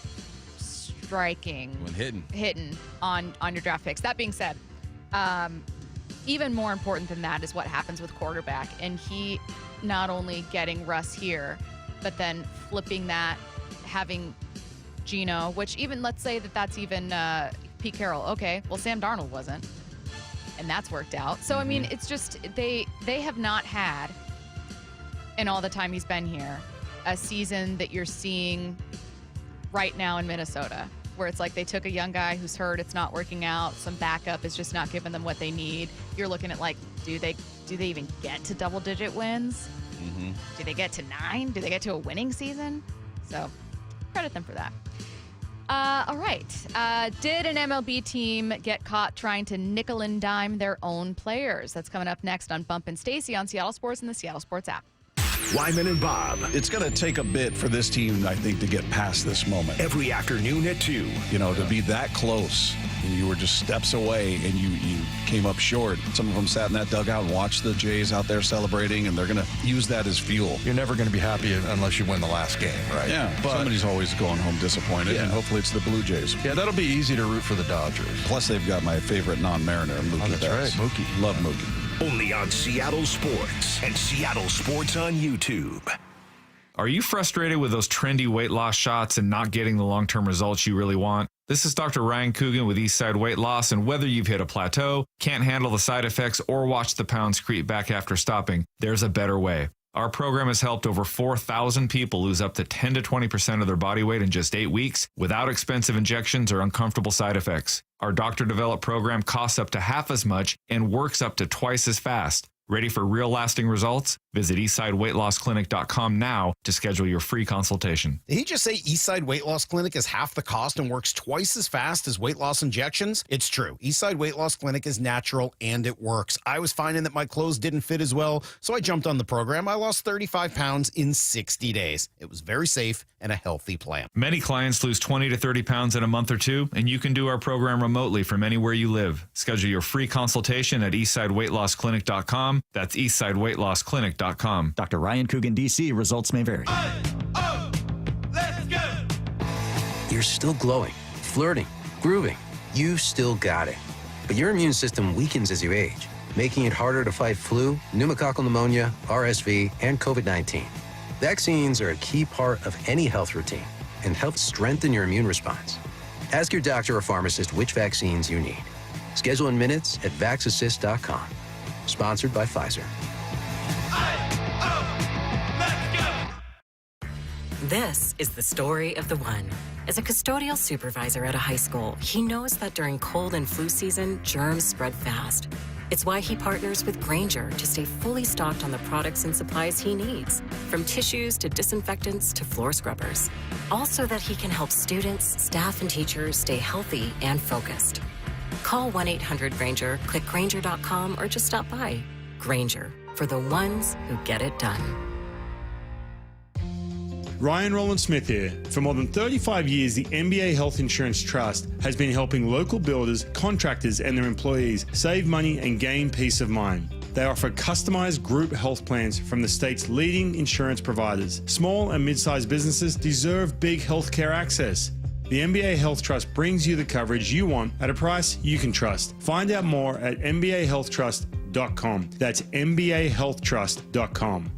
striking, hitting on your draft picks. That being said, even more important than that is what happens with quarterback, and he not only getting Russ here, but then flipping that, having Geno, which even let's say that's even Pete Carroll. Okay, well Sam Darnold wasn't, and that's worked out. So I mean, it's just they have not had, in all the time he's been here, a season that you're seeing right now in Minnesota, where it's like they took a young guy who's hurt, it's not working out, some backup is just not giving them what they need. You're looking at like, do they even get to double-digit wins? Do they get to 9? Do they get to a winning season? So credit them for that. All right. Did an MLB team get caught trying to nickel and dime their own players? That's coming up next on Bump and Stacy on Seattle Sports and the Seattle Sports app. Wyman and Bob. It's going to take a bit for this team, I think, to get past this moment. Every afternoon at 2. You know, to be that close, and you were just steps away, and you came up short. Some of them sat in that dugout and watched the Jays out there celebrating, and they're going to use that as fuel. You're never going to be happy unless you win the last game, right? Yeah, but somebody's always going home disappointed, and hopefully it's the Blue Jays. Yeah, that'll be easy to root for the Dodgers. Plus, they've got my favorite non-Mariner, Mookie Betts. Right, Mookie. Love Mookie. Only on Seattle Sports and Seattle Sports on YouTube. Are you frustrated with those trendy weight loss shots and not getting the long-term results you really want? This is Dr. Ryan Coogan with Eastside Weight Loss, and whether you've hit a plateau, can't handle the side effects, or watch the pounds creep back after stopping, there's a better way. Our program has helped over 4,000 people lose up to 10 to 20% of their body weight in just 8 weeks without expensive injections or uncomfortable side effects. Our doctor-developed program costs up to half as much and works up to twice as fast. Ready for real lasting results? Visit eastsideweightlossclinic.com now to schedule your free consultation. Did he just say Eastside Weight Loss Clinic is half the cost and works twice as fast as weight loss injections? It's true. Eastside Weight Loss Clinic is natural and it works. I was finding that my clothes didn't fit as well, so I jumped on the program. I lost 35 pounds in 60 days. It was very safe and a healthy plan. Many clients lose 20 to 30 pounds in a month or two, and you can do our program remotely from anywhere you live. Schedule your free consultation at eastsideweightlossclinic.com. That's eastsideweightlossclinic.com. Dr. Ryan Coogan, D.C. Results may vary. Let's go! You're still glowing, flirting, grooving. You still got it. But your immune system weakens as you age, making it harder to fight flu, pneumococcal pneumonia, RSV, and COVID-19. Vaccines are a key part of any health routine and help strengthen your immune response. Ask your doctor or pharmacist which vaccines you need. Schedule in minutes at vaxassist.com. Sponsored by Pfizer. This is the story of the one. As a custodial supervisor at a high school, he knows that during cold and flu season, germs spread fast. It's why he partners with Grainger to stay fully stocked on the products and supplies he needs, from tissues to disinfectants to floor scrubbers. All so that he can help students, staff, and teachers stay healthy and focused. Call 1-800-GRAINGER, click Grainger.com, or just stop by. Grainger, for the ones who get it done. Ryan Roland Smith here. For more than 35 years, the NBA Health Insurance Trust has been helping local builders, contractors, and their employees save money and gain peace of mind. They offer customized group health plans from the state's leading insurance providers. Small and mid-sized businesses deserve big healthcare access. The NBA Health Trust brings you the coverage you want at a price you can trust. Find out more at MBAHealthTrust.com. That's MBAHealthTrust.com.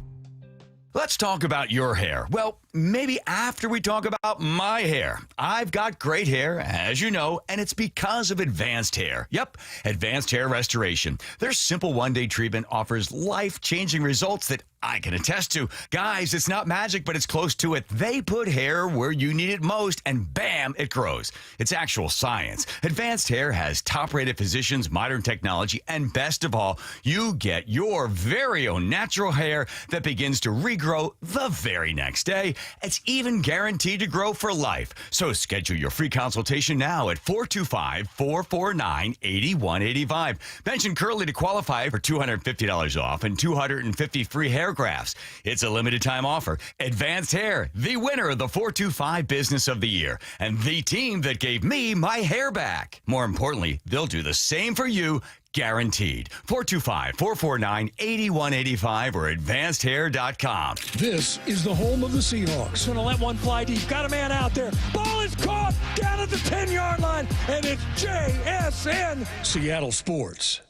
Let's talk about your hair. Well, maybe after we talk about my hair. I've got great hair, as you know, and it's because of Advanced Hair. Yep, Advanced Hair Restoration. Their simple one-day treatment offers life-changing results that I can attest to. Guys, it's not magic, but it's close to it. They put hair where you need it most, and bam, it grows. It's actual science. Advanced Hair has top-rated physicians, modern technology, and best of all, you get your very own natural hair that begins to regrow the very next day. It's even guaranteed to grow for life. So schedule your free consultation now at 425-449-8185. Mention Curly to qualify for $250 off and $250 free hair grafts. It's a limited time offer. Advanced Hair, the winner of the 425 Business of the Year, and the team that gave me my hair back. More importantly, they'll do the same for you, guaranteed. 425-449-8185 or advancedhair.com. This is the home of the Seahawks. Gonna let one fly deep. Got a man out there. Ball is caught down at the 10-yard line, and it's JSN. Seattle Sports.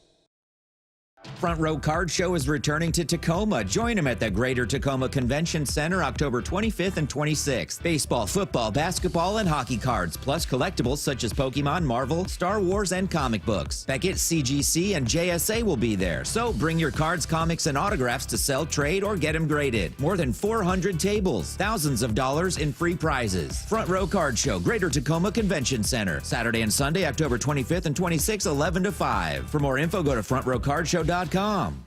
Front Row Card Show is returning to Tacoma. Join them at the Greater Tacoma Convention Center October 25th and 26th. Baseball, football, basketball, and hockey cards, plus collectibles such as Pokemon, Marvel, Star Wars, and comic books. Beckett, CGC, and JSA will be there, so bring your cards, comics, and autographs to sell, trade, or get them graded. More than 400 tables, thousands of dollars in free prizes. Front Row Card Show, Greater Tacoma Convention Center, Saturday and Sunday, October 25th and 26th, 11 to 5. For more info, go to frontrowcardshow.com.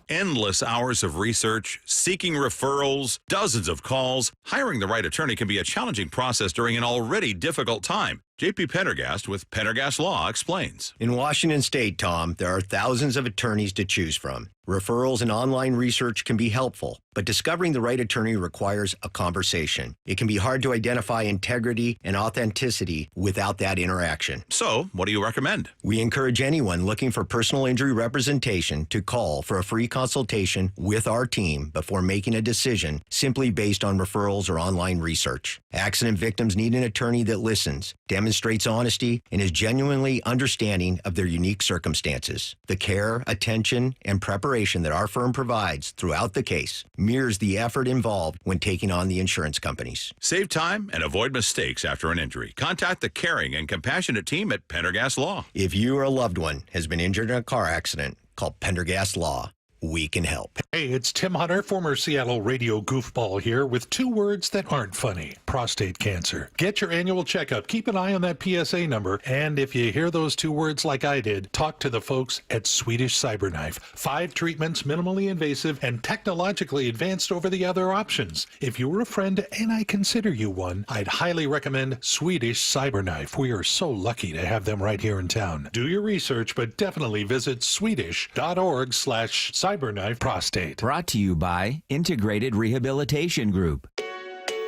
Endless hours of research, seeking referrals, dozens of calls. Hiring the right attorney can be a challenging process during an already difficult time. J.P. Pendergast with Pendergast Law explains. In Washington State, Tom, there are thousands of attorneys to choose from. Referrals and online research can be helpful, but discovering the right attorney requires a conversation. It can be hard to identify integrity and authenticity without that interaction. So, what do you recommend? We encourage anyone looking for personal injury representation to call for a free consultation with our team before making a decision simply based on referrals or online research. Accident victims need an attorney that listens, demonstrates honesty, and is genuinely understanding of their unique circumstances. The care, attention, and preparation that our firm provides throughout the case mirrors the effort involved when taking on the insurance companies. Save time and avoid mistakes after an injury. Contact the caring and compassionate team at Pendergast Law. If you or a loved one has been injured in a car accident, call Pendergast Law. We can help. Hey, it's Tim Hunter, former Seattle radio goofball here with two words that aren't funny. Prostate cancer. Get your annual checkup. Keep an eye on that PSA number. And if you hear those two words like I did, talk to the folks at Swedish Cyberknife. 5 treatments, minimally invasive and technologically advanced over the other options. If you were a friend and I consider you one, I'd highly recommend Swedish Cyberknife. We are so lucky to have them right here in town. Do your research, but definitely visit swedish.org/cyberknife prostate. Brought to you by Integrated Rehabilitation Group.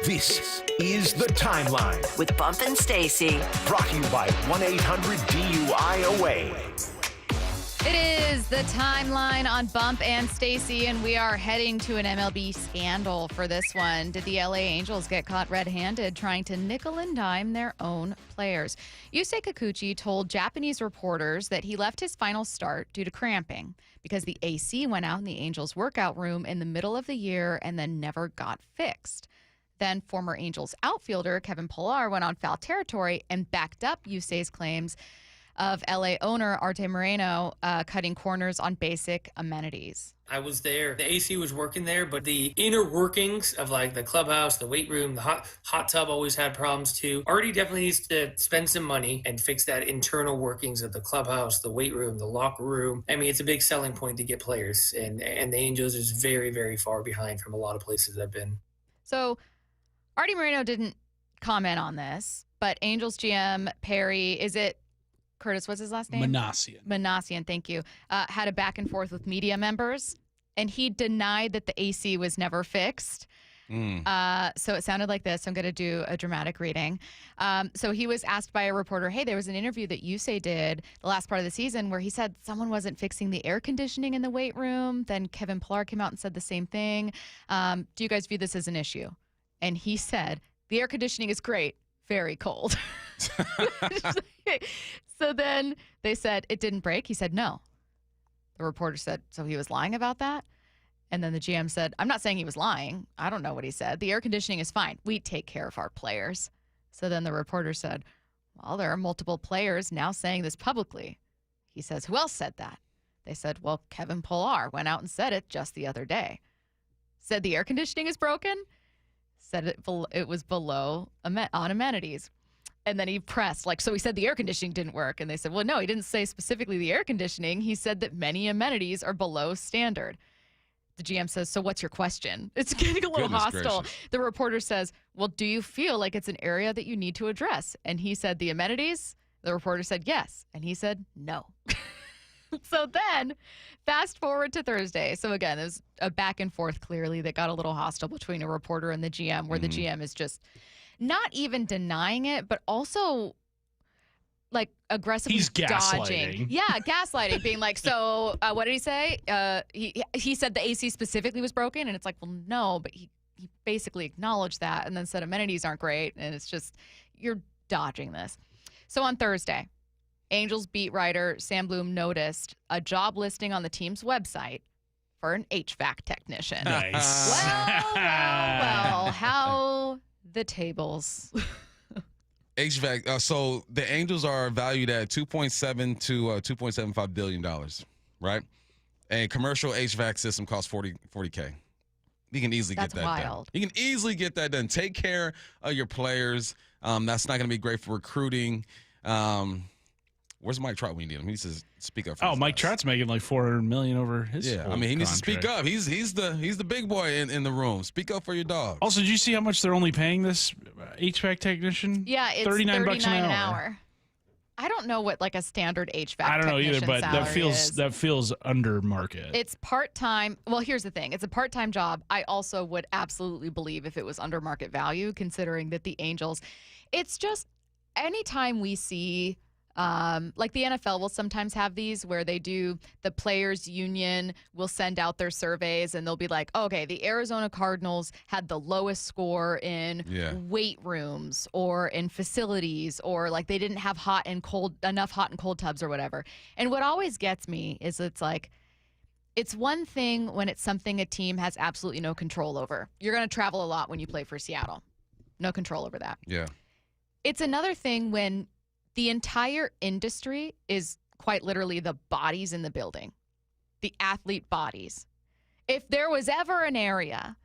This is The Timeline with Bump and Stacy. Brought to you by 1-800-DUI-AWAY. It is The Timeline on Bump and Stacy, and we are heading to an MLB scandal for this one. Did the LA Angels get caught red-handed trying to nickel and dime their own players? Yusei Kikuchi told Japanese reporters that he left his final start due to cramping because the AC went out in the Angels' workout room in the middle of the year and then never got fixed. Then former Angels outfielder Kevin Pillar went on foul territory and backed up Yusei's claims. of LA owner Arte Moreno cutting corners on basic amenities. I was there. The AC was working there, but the inner workings of like the clubhouse, the weight room, the hot tub always had problems too. Artie definitely needs to spend some money and fix that internal workings of the clubhouse, the weight room, the locker room. I mean, it's a big selling point to get players, and the Angels is very, very far behind from a lot of places I've been. So Arte Moreno didn't comment on this, but Angels GM Perry, is it Curtis, what's his last name? Manassian, thank you. Had a back and forth with media members, and he denied that the AC was never fixed. So it sounded like this. I'm going to do a dramatic reading. So he was asked by a reporter, hey, there was an interview that Yusei did the last part of the season where he said someone wasn't fixing the air conditioning in the weight room. Then Kevin Pillar came out and said the same thing. Do you guys view this as an issue? And he said, the air conditioning is great, very cold. So then they said it didn't break. He said no. The reporter said, so he was lying about that? And then the GM said, I'm not saying he was lying. I don't know what he said. The air conditioning is fine. We take care of our players. So then the reporter said, well, there are multiple players now saying this publicly. He says, who else said that? They said, well, Kevin Pillar went out and said it just the other day. Said the air conditioning is broken. Said it was below on amenities. And then he pressed, so he said the air conditioning didn't work. And they said, well, no, he didn't say specifically the air conditioning. He said that many amenities are below standard. The GM says, so what's your question? It's getting a little hostile. Gracious. The reporter says, well, do you feel like it's an area that you need to address? And he said, the amenities? The reporter said, yes. And he said, no. So then, fast forward to Thursday. So again, there's a back and forth clearly that got a little hostile between a reporter and the GM, where the GM is just not even denying it, but also aggressively dodging. Yeah, gaslighting, being like, so what did he say? He said the AC specifically was broken, and it's like, well, no, but he basically acknowledged that and then said amenities aren't great, and it's just, you're dodging this. So on Thursday, Angels beat writer Sam Bloom noticed a job listing on the team's website for an HVAC technician. Nice. Well, how the tables. HVAC. So the Angels are valued at $2.7 to $2.75 billion, right? A commercial HVAC system costs $40K. You can easily get that done. You can easily get that done. Take care of your players. That's not going to be great for recruiting. Where's Mike Trout when you need him? He needs to speak up. Mike Trout's making like $400 million over his. Yeah, I mean, he needs to speak up. He's the big boy in the room. Speak up for your dog. Also, did you see how much they're only paying this HVAC technician? Yeah, it's $39 an hour. I don't know what a standard HVAC. I don't know either, but that feels under market. It's part-time. Well, here's the thing: it's a part-time job. I also would absolutely believe if it was under market value, considering that the Angels. It's just anytime we see. The NFL will sometimes have these where they do the players union will send out their surveys and they'll be like, okay, the Arizona Cardinals had the lowest score in weight rooms or in facilities, or they didn't have enough hot and cold tubs or whatever. And what always gets me is it's one thing when it's something a team has absolutely no control over. You're going to travel a lot when you play for Seattle. No control over that. Yeah. It's another thing when the entire industry is quite literally the bodies in the building, the athlete bodies. If there was ever an area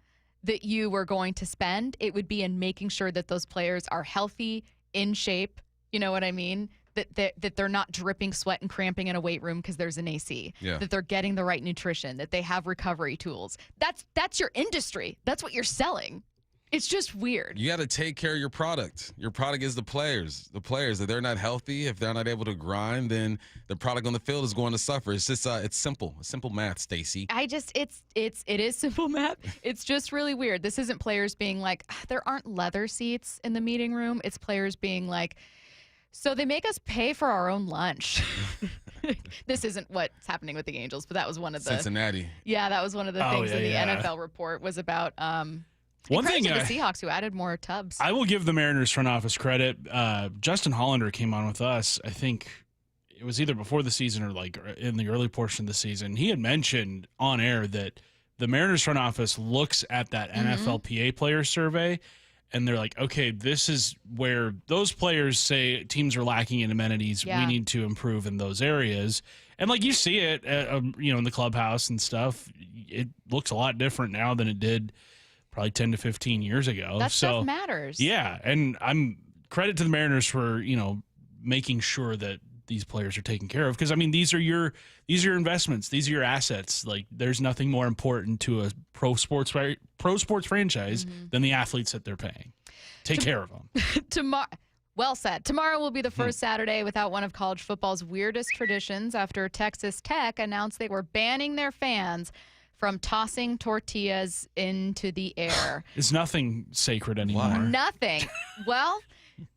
that you were going to spend, it would be in making sure that those players are healthy, in shape, you know what I mean? That they're not dripping sweat and cramping in a weight room because there's an AC, that they're getting the right nutrition, that they have recovery tools. That's your industry. That's what you're selling. It's just weird. You got to take care of your product. Your product is the players. The players, if they're not healthy, if they're not able to grind, then the product on the field is going to suffer. It's just it's simple. It's simple math, Stacy. It is simple math. It's just really weird. This isn't players being like, there aren't leather seats in the meeting room. It's players being like, so they make us pay for our own lunch. This isn't what's happening with the Angels, but that was one of the Cincinnati. Yeah, that was one of the things in the NFL report was about. One thing, the Seahawks who added more tubs. I will give the Mariners front office credit. Justin Hollander came on with us. I think it was either before the season or in the early portion of the season. He had mentioned on air that the Mariners front office looks at that NFLPA player survey, and they're like, okay, this is where those players say teams are lacking in amenities. Yeah. We need to improve in those areas. And like you see it, in the clubhouse and stuff, it looks a lot different now than it did probably 10 to 15 years ago. That stuff matters. Yeah, and I'm credit to the Mariners for making sure that these players are taken care of, because these are your investments, these are your assets. Like, there's nothing more important to a pro sports franchise than the athletes that they're paying. Take care of them. Well said. Tomorrow will be the first Saturday without one of college football's weirdest traditions after Texas Tech announced they were banning their fans from tossing tortillas into the air. It's nothing sacred anymore. Nothing. Well,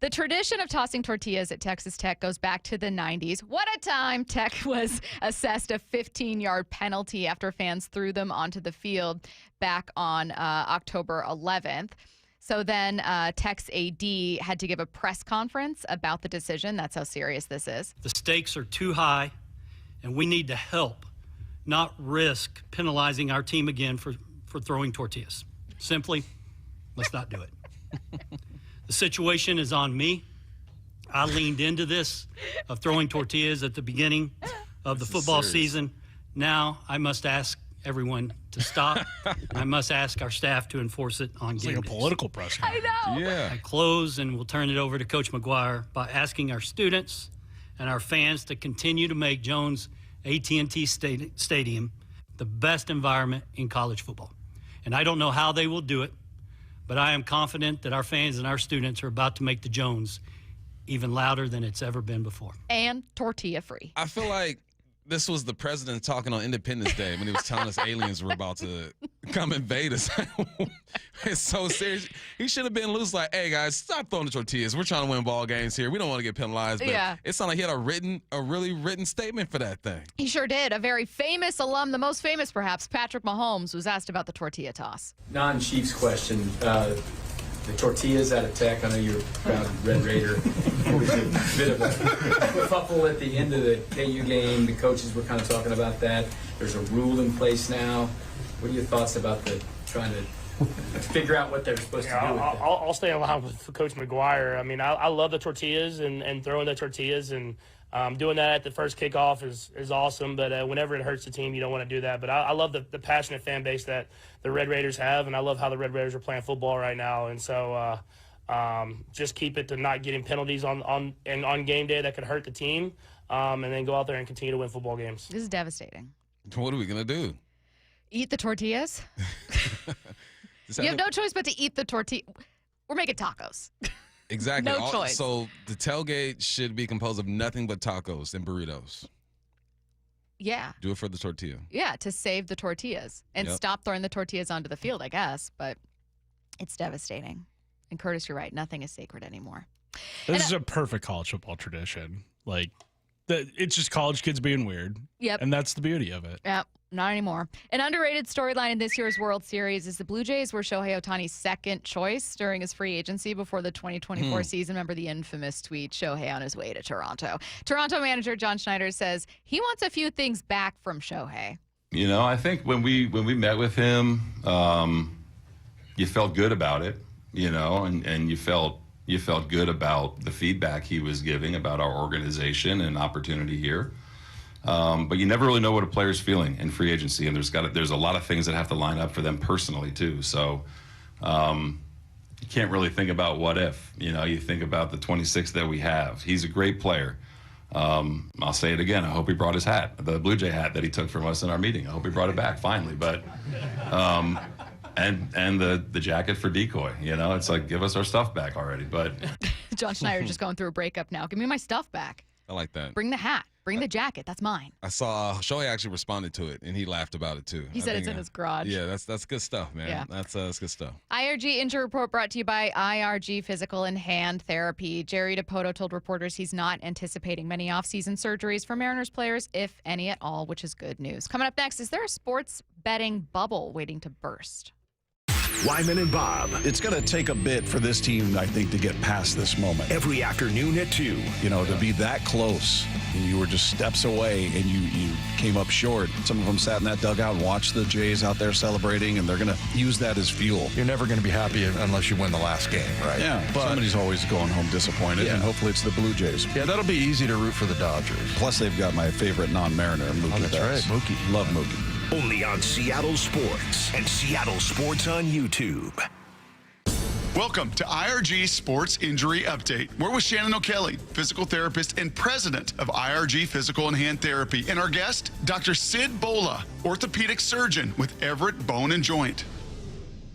the tradition of tossing tortillas at Texas Tech goes back to the 90s. What a time. Tech was assessed a 15-yard penalty after fans threw them onto the field back on October 11th. So then Tech's AD had to give a press conference about the decision. That's how serious this is. The stakes are too high, and we need to help, not risk penalizing our team again for throwing tortillas. Simply, let's not do it. The situation is on me. I leaned into this of throwing tortillas at the beginning of the football season. Now I must ask everyone to stop. I must ask our staff to enforce it on game days. Like a political press. I know. Yeah. I close and we'll turn it over to Coach McGuire by asking our students and our fans to continue to make Jones AT&T Stadium the best environment in college football. And I don't know how they will do it, but I am confident that our fans and our students are about to make the Jones even louder than it's ever been before. And tortilla free. I feel like this was the president talking on Independence Day when he was telling us aliens were about to come invade us. It's so serious. He should have been loose, like, hey, guys, stop throwing the tortillas. We're trying to win ball games here. We don't want to get penalized. But it sounded like he had a really written statement for that thing. He sure did. A very famous alum, the most famous perhaps, Patrick Mahomes, was asked about the tortilla toss. Non-Chiefs question. The tortillas out of Tech, I know you're a proud Red Raider. It was a bit of a kerfuffle at the end of the KU game. The coaches were kind of talking about that. There's a rule in place now. What are your thoughts about trying to figure out what they're supposed to do with that? I'll stay in line with Coach McGuire. I mean, I love the tortillas and throwing the tortillas, and doing that at the first kickoff is awesome. But whenever it hurts the team, you don't want to do that. But I love the passionate fan base that the Red Raiders have, and I love how the Red Raiders are playing football right now. And so just keep it to not getting penalties on game day that could hurt the team, and then go out there and continue to win football games. This is devastating. What are we going to do? Eat the tortillas? You have no choice but to eat the tortilla. We're making tacos. Exactly. No choice. So the tailgate should be composed of nothing but tacos and burritos. Yeah. Do it for the tortilla. Yeah, to save the tortillas and stop throwing the tortillas onto the field, I guess. But it's devastating. And Curtis, you're right. Nothing is sacred anymore. This is a perfect college football tradition. Like, it's just college kids being weird. Yep. And that's the beauty of it. Yep. Not anymore. An underrated storyline in this year's World Series is the Blue Jays were Shohei Ohtani's second choice during his free agency before the 2024 season. Remember the infamous tweet, Shohei on his way to Toronto. Toronto manager John Schneider says he wants a few things back from Shohei. You know, I think when we met with him, you felt good about it, you know, and you felt good about the feedback he was giving about our organization and opportunity here. But you never really know what a player's feeling in free agency, and there's a lot of things that have to line up for them personally too. So you can't really think about what if. You know, you think about the 26 that we have. He's a great player. I'll say it again. I hope he brought his hat, the Blue Jay hat that he took from us in our meeting. I hope he brought it back finally. But and the jacket for decoy. You know, it's like, give us our stuff back already. But John Schneider just going through a breakup now. Give me my stuff back. I like that. Bring the hat. Bring the jacket. That's mine. I saw Shohei actually responded to it, and he laughed about it too. He said it's in his garage. Yeah, that's good stuff, man. Yeah. That's good stuff. IRG Injury Report brought to you by IRG Physical and Hand Therapy. Jerry Dipoto told reporters he's not anticipating many off-season surgeries for Mariners players, if any at all, which is good news. Coming up next, is there a sports betting bubble waiting to burst? Wyman and Bob. It's going to take a bit for this team, I think, to get past this moment. Every afternoon at 2. You know, to be that close, and you were just steps away, and you came up short. Some of them sat in that dugout and watched the Jays out there celebrating, and they're going to use that as fuel. You're never going to be happy unless you win the last game, right? Yeah, but somebody's always going home disappointed, and hopefully it's the Blue Jays. Yeah, that'll be easy to root for the Dodgers. Plus, they've got my favorite non-Mariner, Mookie. Oh, that's right, Mookie. Love Mookie. Only on Seattle Sports and Seattle Sports on YouTube. Welcome to IRG Sports Injury Update. We're with Shannon O'Kelly, physical therapist and president of IRG Physical and Hand Therapy. And our guest, Dr. Sid Bola, orthopedic surgeon with Everett Bone and Joint.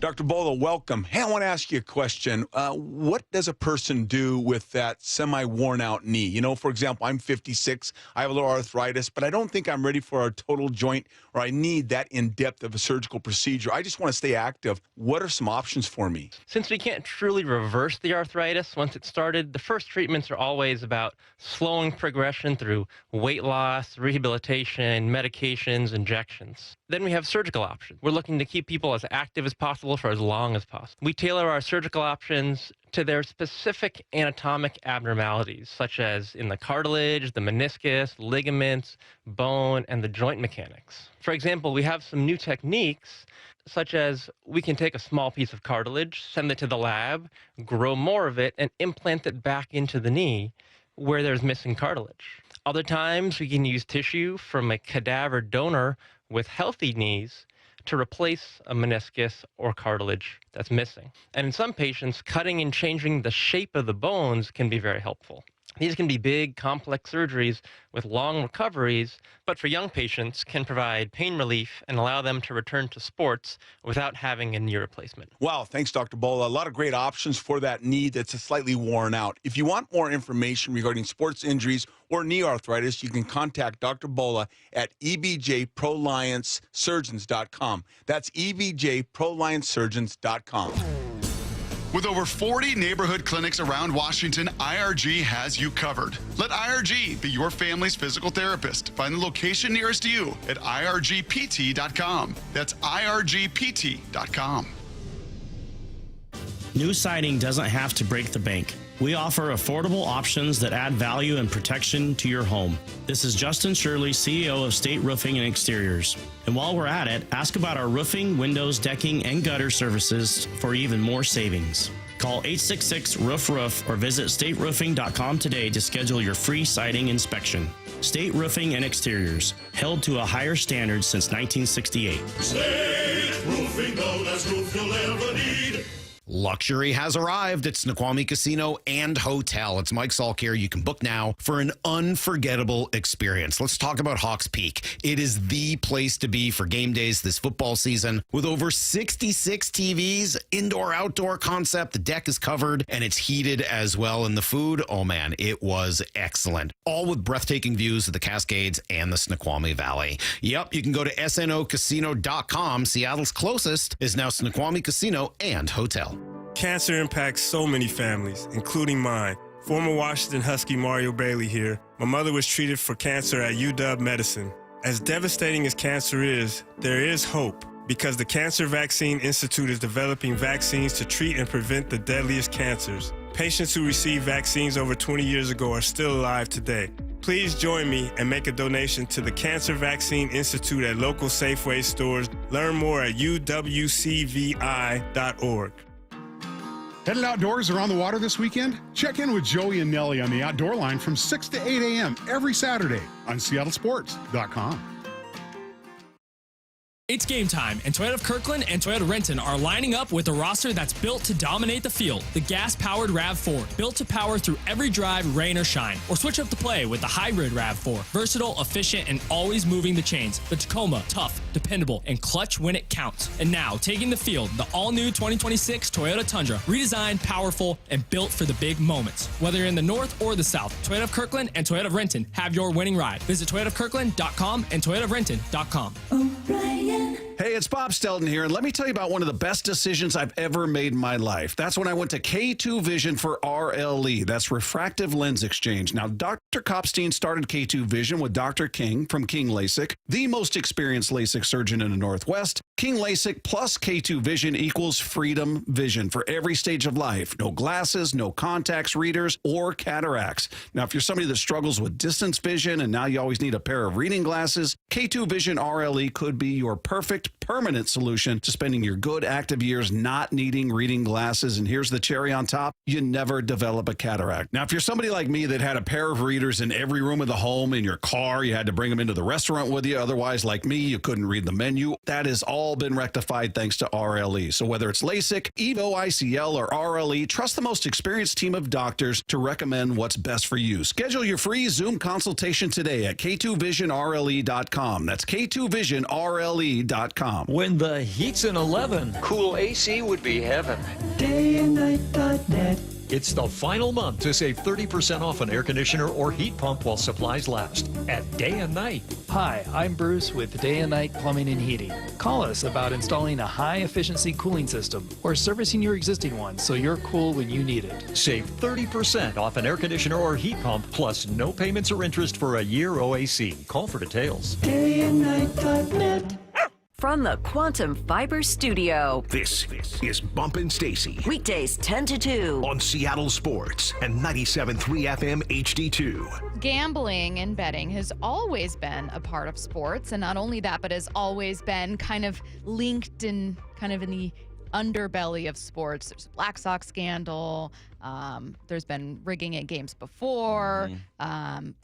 Dr. Bola, welcome. Hey, I want to ask you a question. What does a person do with that semi-worn out knee? You know, for example, I'm 56, I have a little arthritis, but I don't think I'm ready for a total joint, or I need that in-depth of a surgical procedure. I just want to stay active. What are some options for me? Since we can't truly reverse the arthritis once it's started, the first treatments are always about slowing progression through weight loss, rehabilitation, medications, injections. Then we have surgical options. We're looking to keep people as active as possible for as long as possible. We tailor our surgical options to their specific anatomic abnormalities, such as in the cartilage, the meniscus, ligaments, bone, and the joint mechanics. For example, we have some new techniques, such as we can take a small piece of cartilage, send it to the lab, grow more of it, and implant it back into the knee where there's missing cartilage. Other times, we can use tissue from a cadaver donor with healthy knees to replace a meniscus or cartilage that's missing. And in some patients, cutting and changing the shape of the bones can be very helpful. These can be big, complex surgeries with long recoveries, but for young patients can provide pain relief and allow them to return to sports without having a knee replacement. Wow, thanks, Dr. Bola. A lot of great options for that knee that's slightly worn out. If you want more information regarding sports injuries or knee arthritis, you can contact Dr. Bola at ebjproliancesurgeons.com. That's ebjproliancesurgeons.com. With over 40 neighborhood clinics around Washington, IRG has you covered. Let IRG be your family's physical therapist. Find the location nearest you at irgpt.com. That's irgpt.com. New siding doesn't have to break the bank. We offer affordable options that add value and protection to your home. This is Justin Shirley, CEO of State Roofing and Exteriors. And while we're at it, ask about our roofing, windows, decking, and gutter services for even more savings. Call 866-ROOF-ROOF or visit stateroofing.com today to schedule your free siding inspection. State Roofing and Exteriors, held to a higher standard since 1968. State Roofing, the best roof you'll ever need. Luxury has arrived at Snoqualmie Casino and Hotel. It's Mike Salk here. You can book now for an unforgettable experience. Let's talk about Hawks Peak. It is the place to be for game days this football season. With over 66 TVs, indoor-outdoor concept, the deck is covered and it's heated as well. And the food, oh man, it was excellent. All with breathtaking views of the Cascades and the Snoqualmie Valley. Yep, you can go to snocasino.com. Seattle's closest is now Snoqualmie Casino and Hotel. Cancer impacts so many families, including mine. Former Washington Husky Mario Bailey here. My mother was treated for cancer at UW Medicine. As devastating as cancer is, there is hope because the Cancer Vaccine Institute is developing vaccines to treat and prevent the deadliest cancers. Patients who received vaccines over 20 years ago are still alive today. Please join me and make a donation to the Cancer Vaccine Institute at local Safeway stores. Learn more at uwcvi.org. Headed outdoors or on the water this weekend? Check in with Joey and Nellie on the Outdoor Line from 6 to 8 a.m. every Saturday on seattlesports.com. It's game time, and Toyota of Kirkland and Toyota of Renton are lining up with a roster that's built to dominate the field. The gas-powered RAV4, built to power through every drive, rain or shine. Or switch up the play with the hybrid RAV4, versatile, efficient, and always moving the chains. The Tacoma, tough, dependable, and clutch when it counts. And now, taking the field, the all-new 2026 Toyota Tundra, redesigned, powerful, and built for the big moments. Whether you're in the north or the south, Toyota of Kirkland and Toyota of Renton have your winning ride. Visit toyotaofkirkland.com and toyotaofrenton.com. O'Brien. Hey, Hey, it's Bob Stelton here, and let me tell you about one of the best decisions I've ever made in my life. That's when I went to K2 Vision for RLE. That's refractive lens exchange. Now, Dr. Kopstein started K2 Vision with Dr. King from King LASIK, the most experienced LASIK surgeon in the Northwest. King LASIK plus K2 Vision equals freedom vision for every stage of life. No glasses, no contacts, readers, or cataracts. Now, if you're somebody that struggles with distance vision and now you always need a pair of reading glasses, K2 Vision RLE could be your perfect permanent solution to spending your good active years not needing reading glasses. And here's the cherry on top: you never develop a cataract. Now, if you're somebody like me that had a pair of readers in every room of the home, in your car, you had to bring them into the restaurant with you. Otherwise, like me, you couldn't read the menu. That has all been rectified thanks to RLE. So whether it's LASIK, EVO ICL, or RLE, trust the most experienced team of doctors to recommend what's best for you. Schedule your free Zoom consultation today at K2VisionRLE.com. That's K2VisionRLE.com. When the heat's in 11, cool AC would be heaven. Dayandnight.net. It's the final month to save 30% off an air conditioner or heat pump while supplies last at Day and Night. Hi, I'm Bruce with Day and Night Plumbing and Heating. Call us about installing a high-efficiency cooling system or servicing your existing one so you're cool when you need it. Save 30% off an air conditioner or heat pump, plus no payments or interest for a year OAC. Call for details. Dayandnight.net. From the Quantum Fiber Studio, This is Bumpin' Stacy. Weekdays 10 to 2. On Seattle Sports and 97.3 FM HD2. Gambling and betting has always been a part of sports, and not only that, but has always been kind of linked in the underbelly of sports. There's a Black Sox scandal. There's been rigging at games before,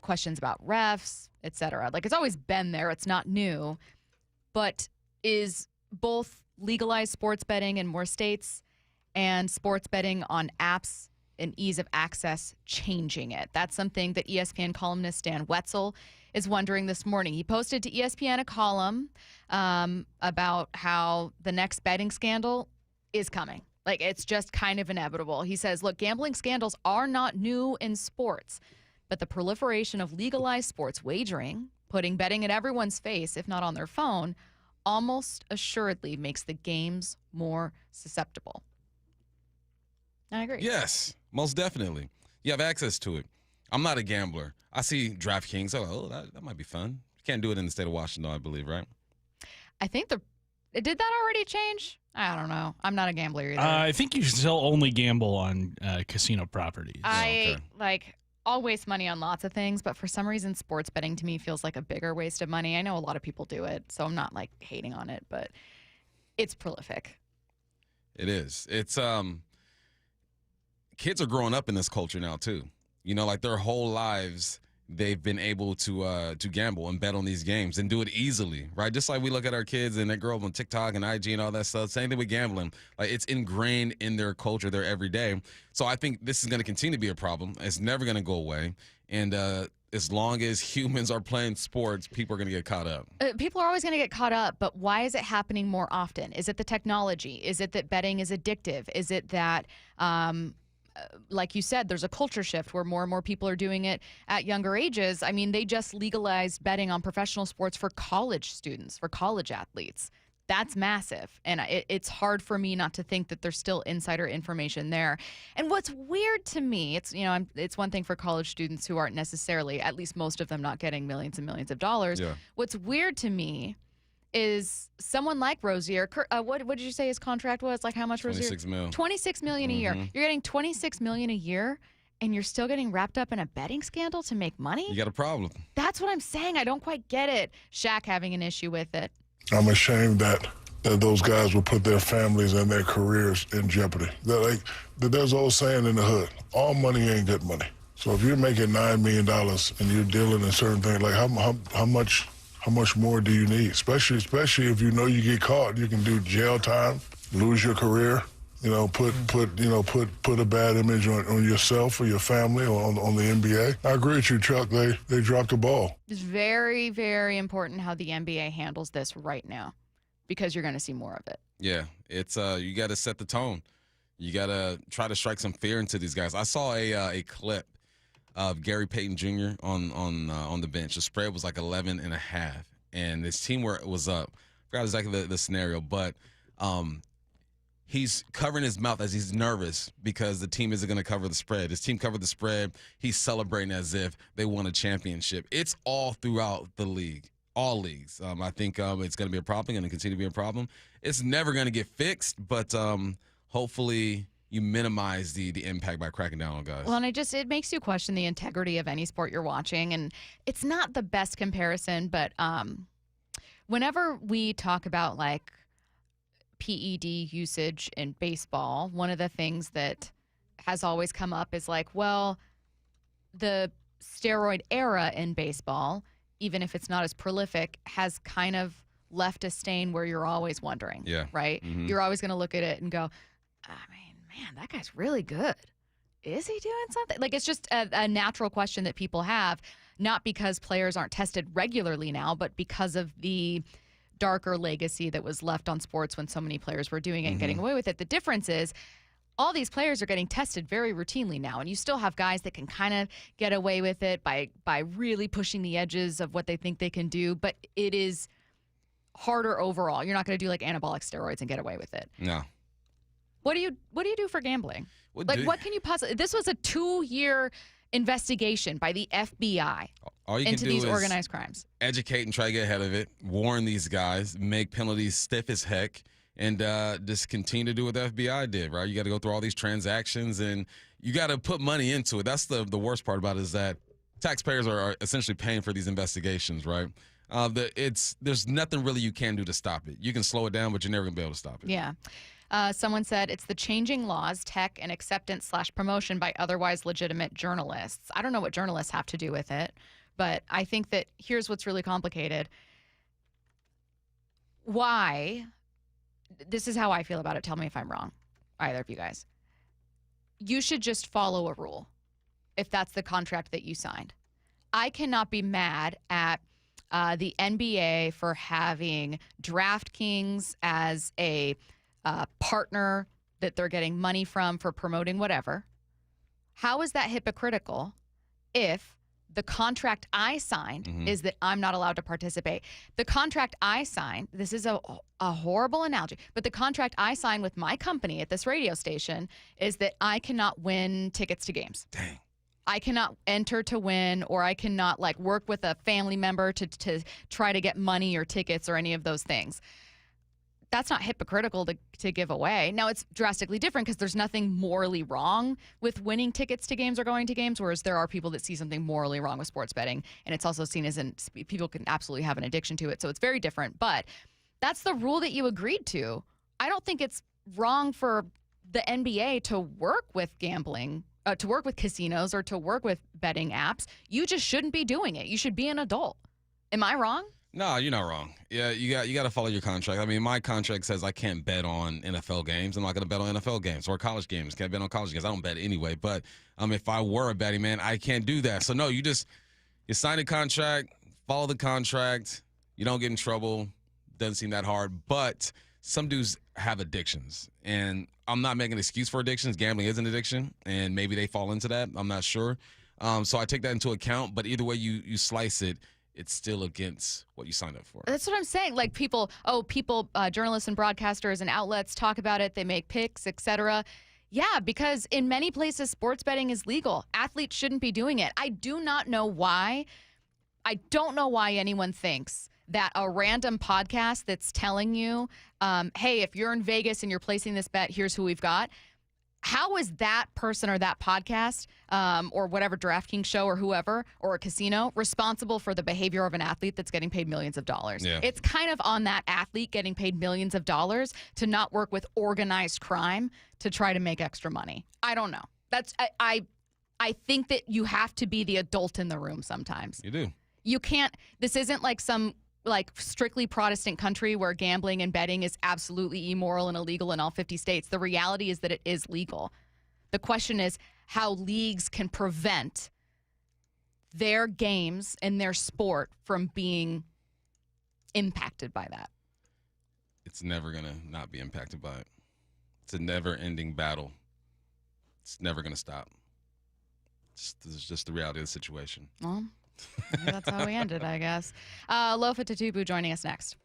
questions about refs, etc. Like, it's always been there. It's not new. But is both legalized sports betting in more states and sports betting on apps and ease of access changing it? That's something that ESPN columnist Dan Wetzel is wondering this morning. He posted to ESPN a column about how the next betting scandal is coming. Like, it's just kind of inevitable. He says, look, gambling scandals are not new in sports, but the proliferation of legalized sports wagering, putting betting in everyone's face, if not on their phone, almost assuredly makes the games more susceptible. I agree. Yes, most definitely. You have access to it. I'm not a gambler. I see DraftKings. I'm like, oh, that might be fun. You can't do it in the state of Washington, I believe, right? I think did that already change? I don't know. I'm not a gambler either. I think you still only gamble on casino properties. I'll waste money on lots of things, but for some reason, sports betting to me feels like a bigger waste of money. I know a lot of people do it, so I'm not like hating on it, but it's prolific. It is. It's kids are growing up in this culture now too. You know, like their whole lives they've been able to gamble and bet on these games and do it easily, right? Just like we look at our kids and they grow up on TikTok and IG and all that stuff. Same thing with gambling. Like, it's ingrained in their culture, their everyday. So I think this is going to continue to be a problem. It's never going to go away. And as long as humans are playing sports, people are going to get caught up. People are always going to get caught up, but why is it happening more often? Is it the technology? Is it that betting is addictive? Is it that like you said, there's a culture shift where more and more people are doing it at younger ages? I mean, they just legalized betting on professional sports for college students, for college athletes. That's massive. And it's hard for me not to think that there's still insider information there. And what's weird to me, it's one thing for college students who aren't necessarily, at least most of them, not getting millions and millions of dollars. Yeah. What's weird to me is someone like Rozier. What did you say his contract was? Like, how much Rozier? $26 million a year. You're getting $26 million a year, and you're still getting wrapped up in a betting scandal to make money? You got a problem. That's what I'm saying. I don't quite get it. Shaq having an issue with it. I'm ashamed that those guys will put their families and their careers in jeopardy. There's an old saying in the hood: all money ain't good money. So if you're making $9 million and you're dealing in certain things, like how much more do you need? Especially if you know you get caught, you can do jail time, lose your career, put a bad image on yourself or your family or on the NBA. I agree with you, Chuck. They dropped the ball. It's very, very important how the NBA handles this right now, because you're going to see more of it. Yeah, it's you got to set the tone. You got to try to strike some fear into these guys. I saw a clip of Gary Payton Jr. on the bench. The spread was like 11.5, and his team was up forgot exactly the scenario, but he's covering his mouth as he's nervous because the team isn't going to cover the spread. His team covered the spread. He's celebrating as if they won a championship. It's all throughout the league, all leagues. I think it's going to be a problem, going to continue to be a problem. It's never going to get fixed, but hopefully you minimize the impact by cracking down on guys. Well, and it makes you question the integrity of any sport you're watching. And it's not the best comparison, but whenever we talk about like PED usage in baseball, one of the things that has always come up is like, well, the steroid era in baseball, even if it's not as prolific, has kind of left a stain where you're always wondering, right? Mm-hmm. You're always going to look at it and go, I mean, man, that guy's really good. Is he doing something? Like, it's just a natural question that people have, not because players aren't tested regularly now, but because of the darker legacy that was left on sports when so many players were doing it and getting away with it. The difference is all these players are getting tested very routinely now, and you still have guys that can kind of get away with it by really pushing the edges of what they think they can do, but it is harder overall. You're not going to do like anabolic steroids and get away with it. No. What do you do for gambling? What can you possibly? This was a 2-year investigation by the FBI into these organized crimes. Educate and try to get ahead of it. Warn these guys. Make penalties stiff as heck, and just continue to do what the FBI did. Right? You got to go through all these transactions, and you got to put money into it. That's the worst part about it, is that taxpayers are essentially paying for these investigations. Right? There's nothing really you can do to stop it. You can slow it down, but you're never gonna be able to stop it. Yeah. Someone said it's the changing laws, tech, and acceptance/promotion by otherwise legitimate journalists. I don't know what journalists have to do with it, but I think that here's what's really complicated. Why? This is how I feel about it. Tell me if I'm wrong, either of you guys. You should just follow a rule if that's the contract that you signed. I cannot be mad at the NBA for having DraftKings as a partner that they're getting money from for promoting whatever. How is that hypocritical if the contract I signed is that I'm not allowed to participate? The contract I signed, this is a horrible analogy, but the contract I signed with my company at this radio station is that I cannot win tickets to games. Dang. I cannot enter to win, or I cannot like work with a family member to try to get money or tickets or any of those things. That's not hypocritical to give away. Now, it's drastically different because there's nothing morally wrong with winning tickets to games or going to games, whereas there are people that see something morally wrong with sports betting, and it's also seen as people can absolutely have an addiction to it. So it's very different, but that's the rule that you agreed to. I don't think it's wrong for the NBA to work with gambling, to work with casinos, or to work with betting apps. You just shouldn't be doing it. You should be an adult. Am I wrong? No, you're not wrong. Yeah, you got to follow your contract. I mean, my contract says I can't bet on NFL games. I'm not going to bet on NFL games or college games. Can't bet on college games. I don't bet anyway. But if I were a betting man, I can't do that. So no, you sign a contract, follow the contract. You don't get in trouble. Doesn't seem that hard. But some dudes have addictions, and I'm not making an excuse for addictions. Gambling is an addiction, and maybe they fall into that. I'm not sure. So I take that into account. But either way you slice it, it's still against what you signed up for. That's what I'm saying. Like people, journalists and broadcasters and outlets talk about it. They make picks, etc. Yeah, because in many places, sports betting is legal. Athletes shouldn't be doing it. I do not know why. I don't know why anyone thinks that a random podcast that's telling you, hey, if you're in Vegas and you're placing this bet, here's who we've got. How is that person or that podcast or whatever DraftKings show or whoever or a casino responsible for the behavior of an athlete that's getting paid millions of dollars? Yeah. It's kind of on that athlete getting paid millions of dollars to not work with organized crime to try to make extra money. I don't know. I think that you have to be the adult in the room sometimes. You do. You can't. This isn't like some strictly Protestant country where gambling and betting is absolutely immoral and illegal in all 50 states. The reality is that it is legal. The question is how leagues can prevent their games and their sport from being impacted by that. It's never going to not be impacted by it. It's a never-ending battle. It's never going to stop. This is just the reality of the situation. Well, that's how we ended, I guess. Lofa Tatupu joining us next.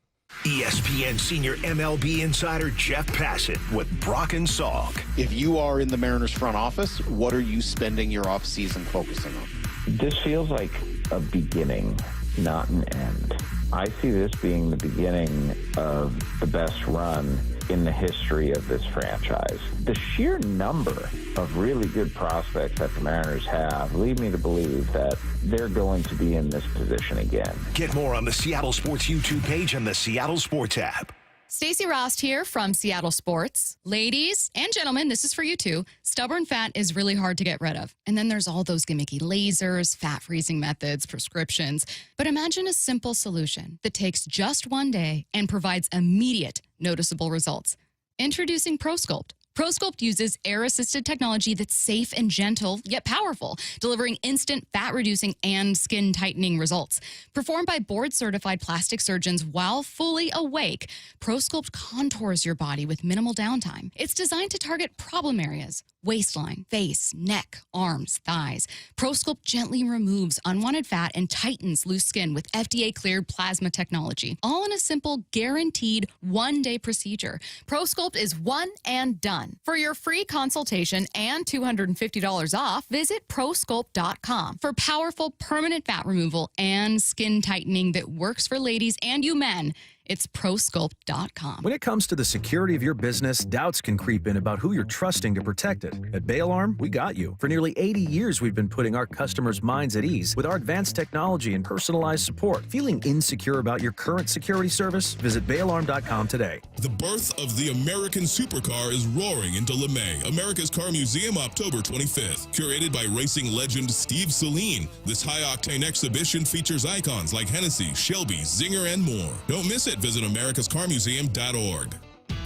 ESPN senior MLB insider Jeff Passett with Brock and Salk. If you are in the Mariners front office, what are you spending your offseason focusing on? This feels like a beginning, not an end. I see this being the beginning of the best run in the history of this franchise. The sheer number of really good prospects that the Mariners have lead me to believe that they're going to be in this position again. Get more on the Seattle Sports YouTube page and the Seattle Sports app. Stacy Rost here from Seattle Sports. Ladies and gentlemen, this is for you too. Stubborn fat is really hard to get rid of. And then there's all those gimmicky lasers, fat freezing methods, prescriptions. But imagine a simple solution that takes just one day and provides immediate noticeable results. Introducing ProSculpt. ProSculpt uses air-assisted technology that's safe and gentle, yet powerful, delivering instant fat-reducing and skin-tightening results. Performed by board-certified plastic surgeons while fully awake, ProSculpt contours your body with minimal downtime. It's designed to target problem areas: waistline, face, neck, arms, thighs. ProSculpt gently removes unwanted fat and tightens loose skin with FDA-cleared plasma technology, all in a simple, guaranteed one-day procedure. ProSculpt is one and done. For your free consultation and $250 off, visit ProSculpt.com for powerful permanent fat removal and skin tightening that works for ladies and you men. It's ProSculpt.com. When it comes to the security of your business, doubts can creep in about who you're trusting to protect it. At Bail Arm, we got you. For nearly 80 years, we've been putting our customers' minds at ease with our advanced technology and personalized support. Feeling insecure about your current security service? Visit BailArm.com today. The birth of the American supercar is roaring into LeMay, America's Car Museum, October 25th. Curated by racing legend Steve Saleen, this high-octane exhibition features icons like Hennessy, Shelby, Zinger, and more. Don't miss it. Visit americascarmuseum.org.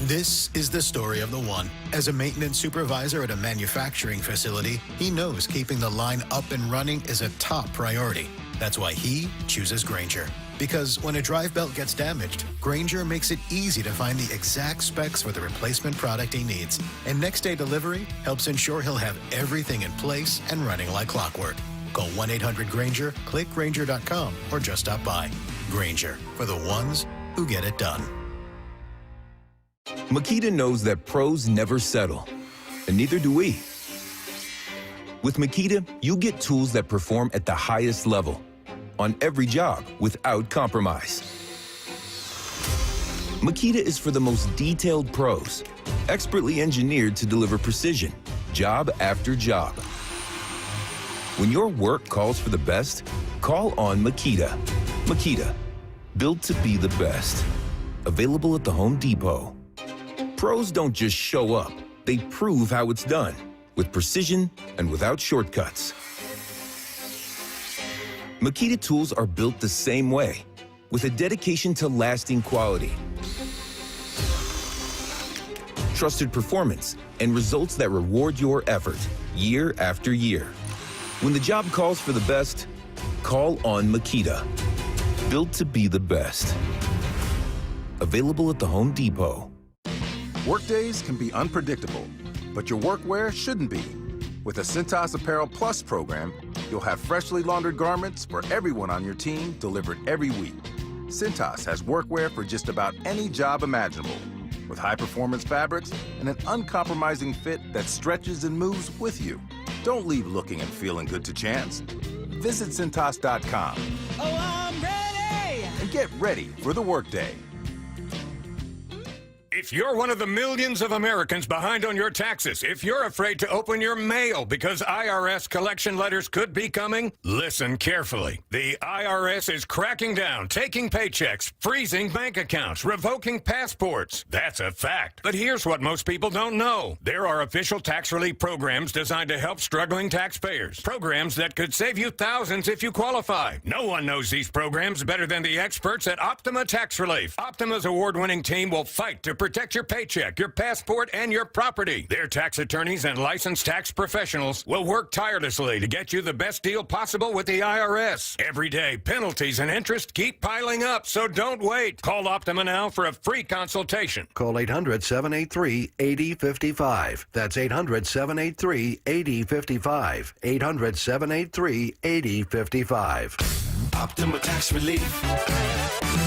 This is the story of the one. As a maintenance supervisor at a manufacturing facility, he knows keeping the line up and running is a top priority. That's why he chooses Grainger. Because when a drive belt gets damaged, Grainger makes it easy to find the exact specs for the replacement product he needs. And next day delivery helps ensure he'll have everything in place and running like clockwork. Call 1-800-GRAINGER, click Grainger.com, or just stop by. Grainger, for the ones who get it done. Makita knows that pros never settle, and neither do we. With Makita, you get tools that perform at the highest level on every job without compromise. Makita is for the most detailed pros, expertly engineered to deliver precision, job after job. When your work calls for the best, call on Makita. Makita, built to be the best. Available at the Home Depot. Pros don't just show up, they prove how it's done, with precision and without shortcuts. Makita tools are built the same way, with a dedication to lasting quality, trusted performance, and results that reward your effort year after year. When the job calls for the best, call on Makita. Built to be the best. Available at the Home Depot. Workdays can be unpredictable, but your workwear shouldn't be. With the Cintas Apparel Plus program, you'll have freshly laundered garments for everyone on your team delivered every week. Cintas has workwear for just about any job imaginable, with high-performance fabrics and an uncompromising fit that stretches and moves with you. Don't leave looking and feeling good to chance. Visit Cintas.com. Oh, I'm ready! And get ready for the workday. If you're one of the millions of Americans behind on your taxes, if you're afraid to open your mail because IRS collection letters could be coming, listen carefully. The IRS is cracking down, taking paychecks, freezing bank accounts, revoking passports. That's a fact. But here's what most people don't know. There are official tax relief programs designed to help struggling taxpayers. Programs that could save you thousands if you qualify. No one knows these programs better than the experts at Optima Tax Relief. Optima's award-winning team will fight to protect your paycheck, your passport, and your property. Their tax attorneys and licensed tax professionals will work tirelessly to get you the best deal possible with the IRS. Every day, penalties and interest keep piling up, so don't wait. Call Optima now for a free consultation. Call 800-783-8055. That's 800-783-8055. 800-783-8055. Optima Tax Relief.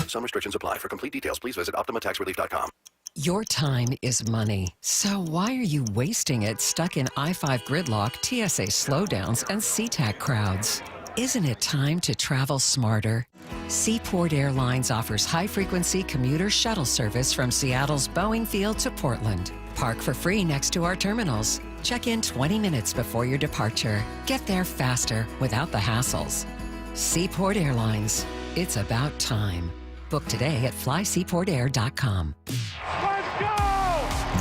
Some restrictions apply. For complete details, please visit OptimaTaxRelief.com. Your time is money. So why are you wasting it stuck in I-5 gridlock, TSA slowdowns, and SeaTac crowds? Isn't it time to travel smarter? Seaport Airlines offers high-frequency commuter shuttle service from Seattle's Boeing Field to Portland. Park for free next to our terminals. Check in 20 minutes before your departure. Get there faster without the hassles. Seaport Airlines. It's about time. Book today at flyseaportair.com.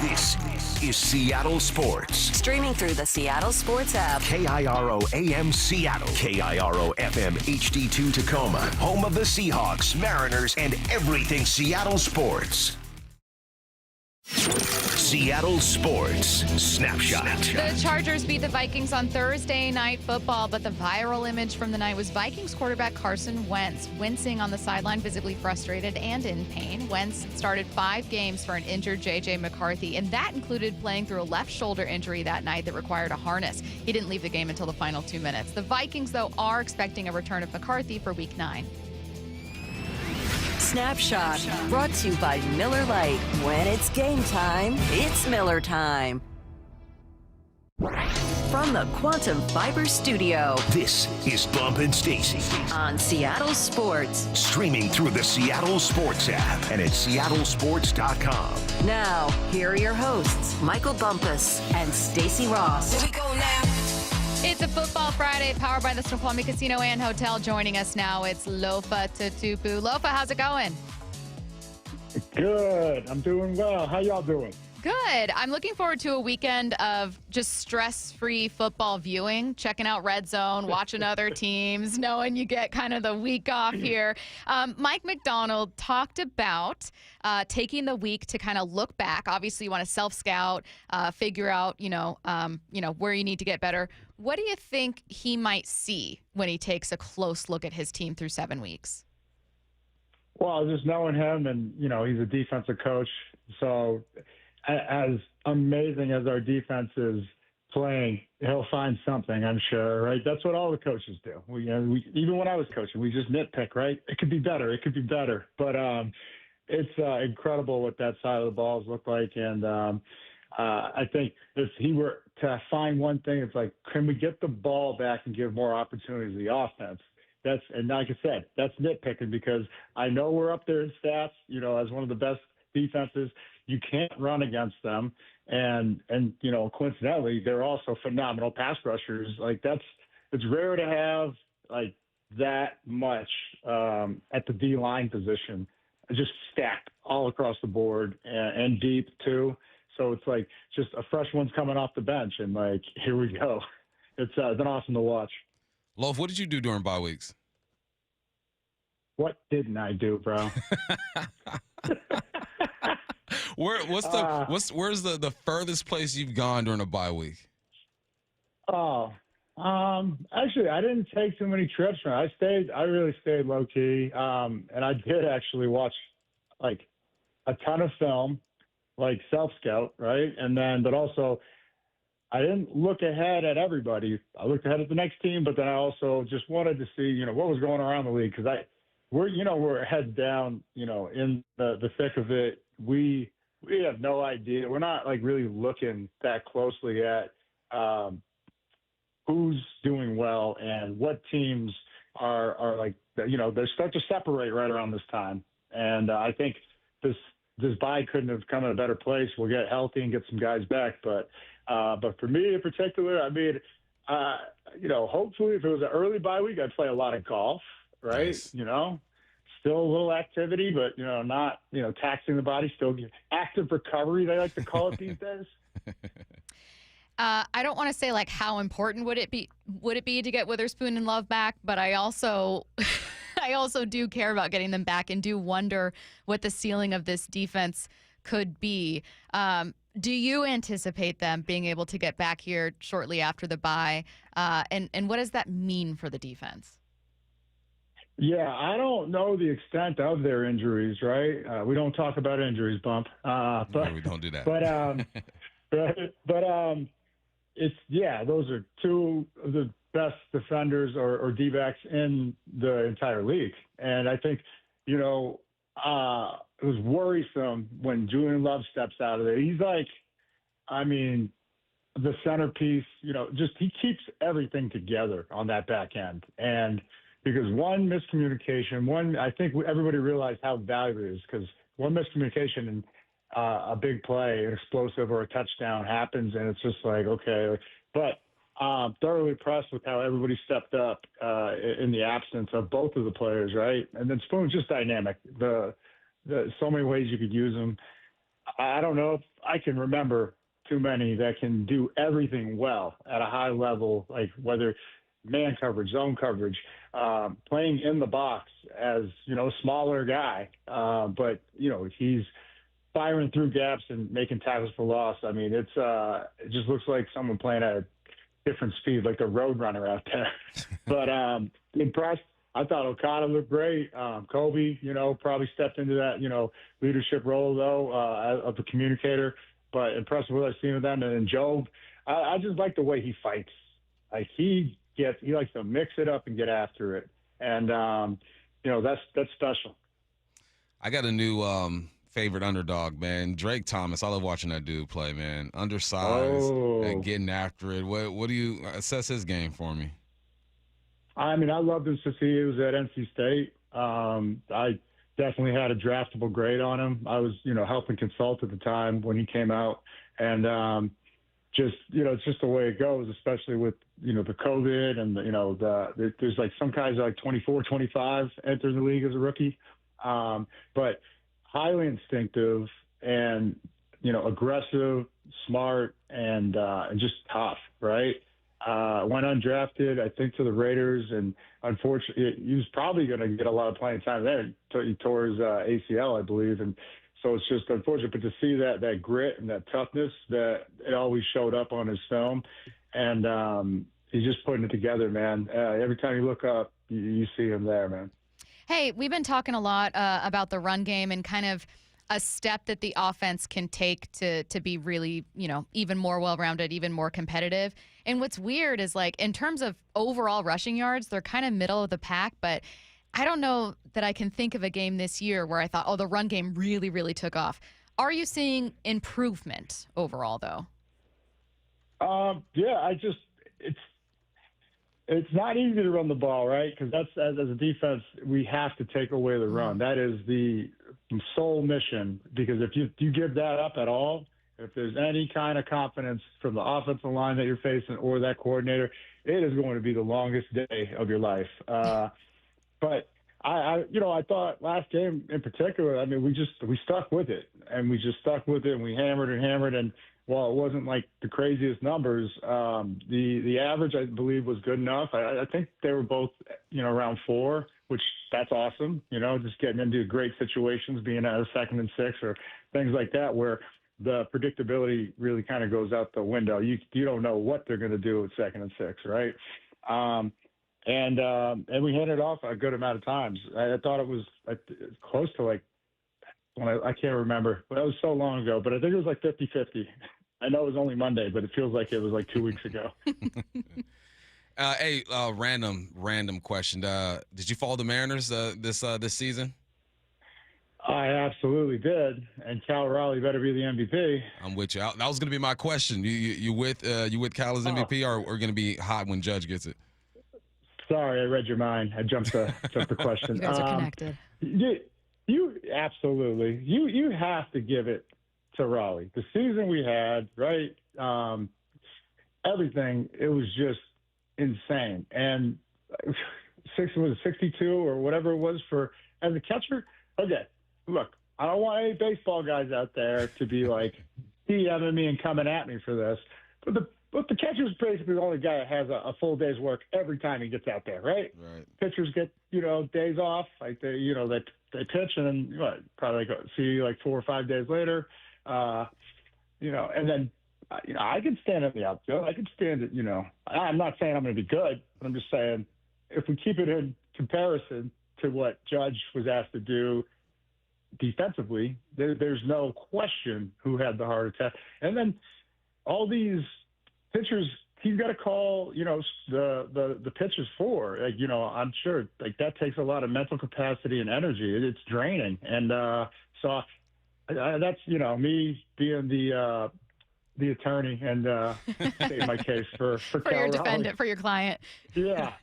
This is Seattle Sports. Streaming through the Seattle Sports app. KIRO AM Seattle. KIRO FM HD2 Tacoma. Home of the Seahawks, Mariners, and everything Seattle sports. Seattle Sports Snapshot. The Chargers beat the Vikings on Thursday Night Football, but the viral image from the night was Vikings quarterback Carson Wentz wincing on the sideline, visibly frustrated and in pain. Wentz started 5 games for an injured J.J. McCarthy, and that included playing through a left shoulder injury that night that required a harness. He didn't leave the game until the final 2 minutes. The Vikings, though, are expecting a return of McCarthy for Week 9. Snapshot, brought to you by Miller Lite. When it's game time, it's Miller time. From the Quantum Fiber Studio. This is Bump and Stacy on Seattle Sports. Streaming through the Seattle Sports app and at seattlesports.com. Now, here are your hosts, Michael Bumpus and Stacy Ross. Here we go now. It's a Football Friday powered by the Snoqualmie Casino and Hotel. Joining us now, it's Lofa Tatupu. Lofa, how's it going? Good. I'm doing well. How y'all doing? Good. I'm looking forward to a weekend of just stress-free football viewing, checking out Red Zone, watching other teams, knowing you get kind of the week off here. Mike McDonald talked about taking the week to kind of look back. Obviously, you want to self-scout, figure out, where you need to get better. What do you think he might see when he takes a close look at his team through 7 weeks? Well, just knowing him, and he's a defensive coach, so as amazing as our defense is playing, he'll find something, I'm sure, right? That's what all the coaches do. We even when I was coaching, we just nitpick, right? It could be better. It could be better. But it's incredible what that side of the balls look like. And I think if he were to find one thing, it's like, can we get the ball back and give more opportunities to the offense? And like I said, that's nitpicking because I know we're up there in stats, as one of the best defenses. You can't run against them. And coincidentally, they're also phenomenal pass rushers. Like it's rare to have like that much at the D line position, just stacked all across the board and deep too. So it's like just a fresh one's coming off the bench and like, here we go. It's been awesome to watch. Loaf, what did you do during bye weeks? What didn't I do, bro? Where's the furthest place you've gone during a bye week? Actually, I didn't take too many trips. I really stayed low key. And I did actually watch like a ton of film, like self scout, right? But also I didn't look ahead at everybody. I looked ahead at the next team, but then I also just wanted to see, what was going around the league because we're heads down, in the thick of it. We have no idea. We're not like really looking that closely at who's doing well and what teams are like, they start to separate right around this time. And I think this bye couldn't have come in a better place. We'll get healthy and get some guys back. But for me in particular, I mean, hopefully if it was an early bye week, I'd play a lot of golf, right? Nice. Still a little activity, but, not, taxing the body, still active recovery, they like to call it these days. I don't want to say like how important would it be to get Witherspoon and Love back, but I also do care about getting them back and do wonder what the ceiling of this defense could be. Do you anticipate them being able to get back here shortly after the bye? And what does that mean for the defense? Yeah, I don't know the extent of their injuries, right? We don't talk about injuries, Bump. No, we don't do that. But it's those are two of the best defenders or D-backs in the entire league. And I think, it was worrisome when Julian Love steps out of there. He's like, the centerpiece, just he keeps everything together on that back end. And because one miscommunication, I think everybody realized how valuable it is, because one miscommunication and a big play, an explosive or a touchdown happens, and it's just like, okay. But thoroughly impressed with how everybody stepped up in the absence of both of the players, right? And then Spoon's just dynamic. The so many ways you could use him. I don't know if I can remember too many that can do everything well at a high level, like whether man coverage, zone coverage, playing in the box as, a smaller guy. But, he's firing through gaps and making tackles for loss. I mean, it just looks like someone playing at a different speed, like the road runner out there. But impressed. I thought Okada looked great. Kobe, probably stepped into that, leadership role, though, of the communicator. But impressed with what I've seen with them. And then Job, I just like the way he fights. Like he likes to mix it up and get after it. And, that's special. I got a new favorite underdog, man. Drake Thomas. I love watching that dude play, man. Undersized and getting after it. What do you assess his game for me? I loved him since he was at NC State. I definitely had a draftable grade on him. I was, helping consult at the time when he came out. And it's just the way it goes, especially with, the COVID and, there's like some guys like 24, 25 enter the league as a rookie. But highly instinctive and, aggressive, smart, and just tough, right? Went undrafted, I think, to the Raiders, and unfortunately, he was probably going to get a lot of playing time there. He tore his ACL, I believe, and so it's just unfortunate. But to see that grit and that toughness, that it always showed up on his film, and he's just putting it together, man. Every time you look up, you see him there, man. Hey, we've been talking a lot about the run game and kind of a step that the offense can take to be really, even more well-rounded, even more competitive. And what's weird is, like, in terms of overall rushing yards, they're kind of middle of the pack, but I don't know that I can think of a game this year where I thought, the run game really, really took off. Are you seeing improvement overall, though? Yeah, it's not easy to run the ball, right? Because that's, as a defense, we have to take away the run. That is the sole mission, because if you give that up at all, if there's any kind of confidence from the offensive line that you're facing or that coordinator, it is going to be the longest day of your life. But I thought last game in particular, we stuck with it, and we just stuck with it, and we hammered and hammered. And while it wasn't like the craziest numbers, the average, I believe, was good enough. I think they were both, around 4, which that's awesome. Just getting into great situations, being at a 2nd and 6 or things like that, where the predictability really kind of goes out the window. You don't know what they're going to do at 2nd and 6, right? And we handed off a good amount of times. I thought it was close to I can't remember, but that was so long ago, but I think it was like 50-50. I know it was only Monday, but it feels like it was like 2 weeks ago. Hey, random question. Did you follow the Mariners this season? I absolutely did, and Cal Raleigh better be the MVP. I'm with you. That was going to be my question. You with Cal as MVP, or going to be hot when Judge gets it? Sorry, I read your mind. I jumped the question. You guys are connected. You absolutely. You have to give it to Raleigh. The season we had, right? Everything. It was just insane. And 62 or whatever it was as a catcher. Okay, look, I don't want any baseball guys out there to be like DMing me and coming at me for this. But the catcher's basically the only guy that has a full day's work every time he gets out there, right? Right. Pitchers get, days off, like they pitch and then probably go see 4 or 5 days later, and then, I can stand in the outfield. I can stand it, I'm not saying I'm going to be good, but I'm just saying if we keep it in comparison to what Judge was asked to do defensively, there's no question who had the heart attack. And then all these pitchers he's got to call, the pitches for. Like, I'm sure like that takes a lot of mental capacity and energy. It's draining, and so that's me being the attorney and stating my case for your defendant, for your client. Yeah.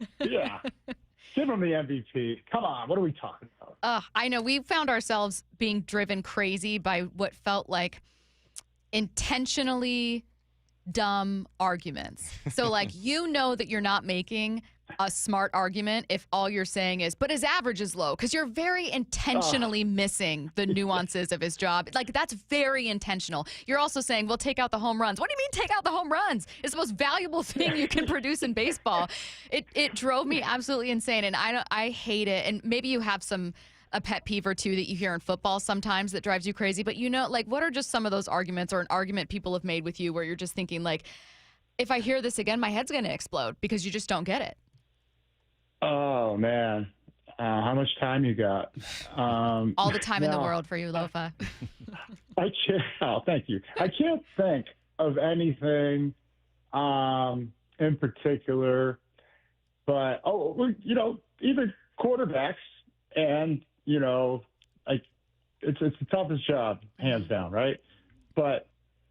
Give him the MVP. Come on, what are we talking about? I know we found ourselves being driven crazy by what felt like intentionally dumb arguments. So like, that you're not making a smart argument if all you're saying is, but his average is low, because you're very intentionally missing the nuances of his job. Like, that's very intentional. You're also saying, well, take out the home runs. What do you mean take out the home runs? It's the most valuable thing you can produce in baseball. It drove me absolutely insane, and I hate it. And maybe you have a pet peeve or two that you hear in football sometimes that drives you crazy. But what are just some of those arguments, or an argument people have made with you where you're just thinking, like, if I hear this again, my head's going to explode, because you just don't get it? Oh, man. How much time you got? All the time in the world for you, Lofa. I can't. Oh, thank you. I can't think of anything in particular, but even quarterbacks, and it's the toughest job, hands down, right? But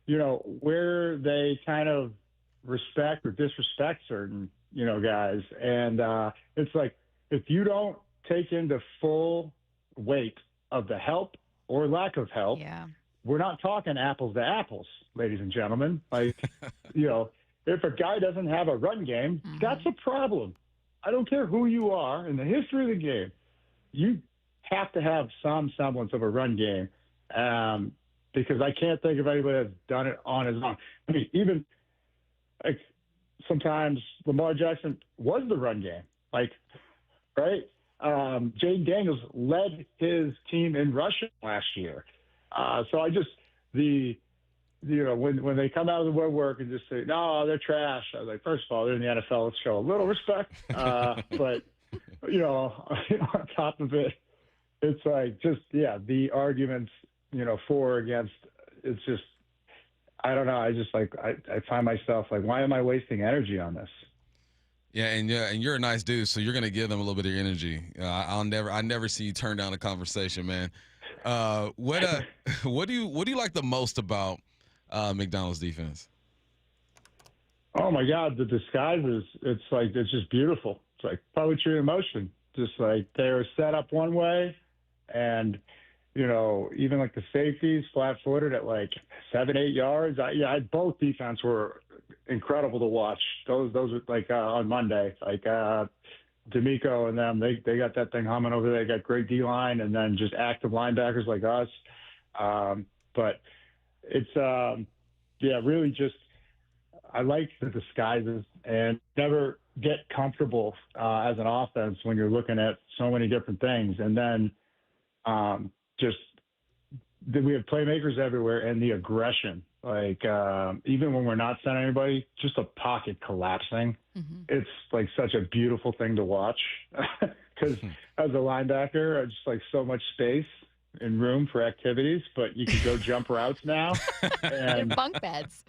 where they kind of respect or disrespect certain guys, and it's like, if you don't take into full weight of the help or lack of help, we're not talking apples to apples, ladies and gentlemen. Like, if a guy doesn't have a run game, that's a problem. I don't care who you are in the history of the game. You have to have some semblance of a run game, because I can't think of anybody that's done it on his own. I mean, even like sometimes Lamar Jackson was the run game, like, right? Jaden Daniels led his team in rushing last year. So I just, when they come out of the woodwork and just say, no, they're trash, I was like, first of all, they're in the NFL. Let's show a little respect. But, on top of it, it's like the arguments, for or against, it's just, I don't know. I just I find myself like, why am I wasting energy on this? Yeah, and you're a nice dude, so you're gonna give them a little bit of your energy. I never see you turn down a conversation, man. What do you like the most about McDonald's defense? Oh my God, the disguises! It's just beautiful. It's like poetry in motion. Just like they're set up one way, and even like the safeties, flat-footed at like 7-8 yards. Both defense were incredible to watch. Those were like on Monday, like D'Amico and them. They got that thing humming over there. They got great D-line, and then just active linebackers like us. But it's really just, I like the disguises, and never get comfortable as an offense when you're looking at so many different things. And then we have playmakers everywhere, and the aggression, like even when we're not sending anybody, just a pocket collapsing. It's like such a beautiful thing to watch, because as a linebacker, I just like so much space and room for activities, but you can go jump routes now. And bunk beds.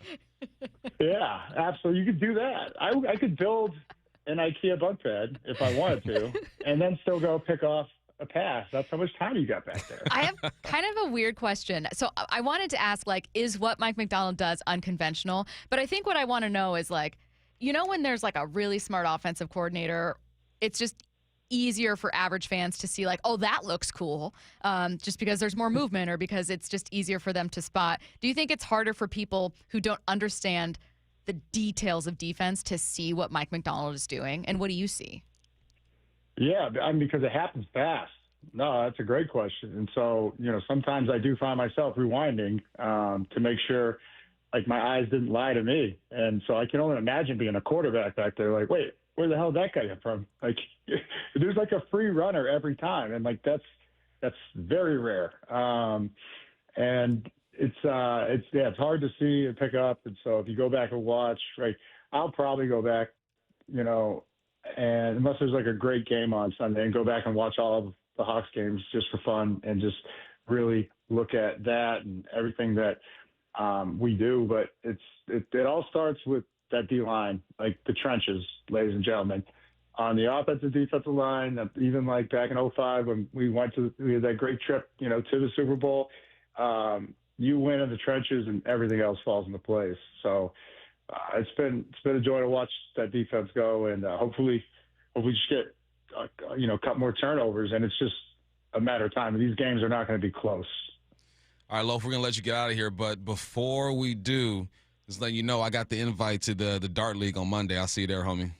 Yeah, absolutely. You could do that. I could build an IKEA bunk bed if I wanted to, and then still go pick off a pass. That's how much time you got back there. I have kind of a weird question. So I wanted to ask, like, is what Mike Macdonald does unconventional? But I think what I want to know is, like, when there's like a really smart offensive coordinator, it's just easier for average fans to see, like, oh, that looks cool, just because there's more movement, or because it's just easier for them to spot. Do you think it's harder for people who don't understand the details of defense to see what Mike Macdonald is doing? And what do you see? Yeah, because it happens fast. No, that's a great question. And so, sometimes I do find myself rewinding to make sure, like, my eyes didn't lie to me. And so I can only imagine being a quarterback back there, like, wait, where the hell did that guy come from? Like, there's like a free runner every time, and like that's very rare. And it's hard to see and pick up. And so if you go back and watch, right, I'll probably go back, and unless there's like a great game on Sunday, and go back and watch all of the Hawks games just for fun, and just really look at that and everything that we do. But it all starts with that D-line, like the trenches, ladies and gentlemen. On the offensive defensive line, even like back in 2005 when we had that great trip, to the Super Bowl, you win in the trenches and everything else falls into place. So it's been a joy to watch that defense go, and hopefully just get cut more turnovers, and it's just a matter of time. These games are not going to be close. All right, Lof, we're going to let you get out of here, but before we do, just let you know I got the invite to the Dart League on Monday. I'll see you there, homie.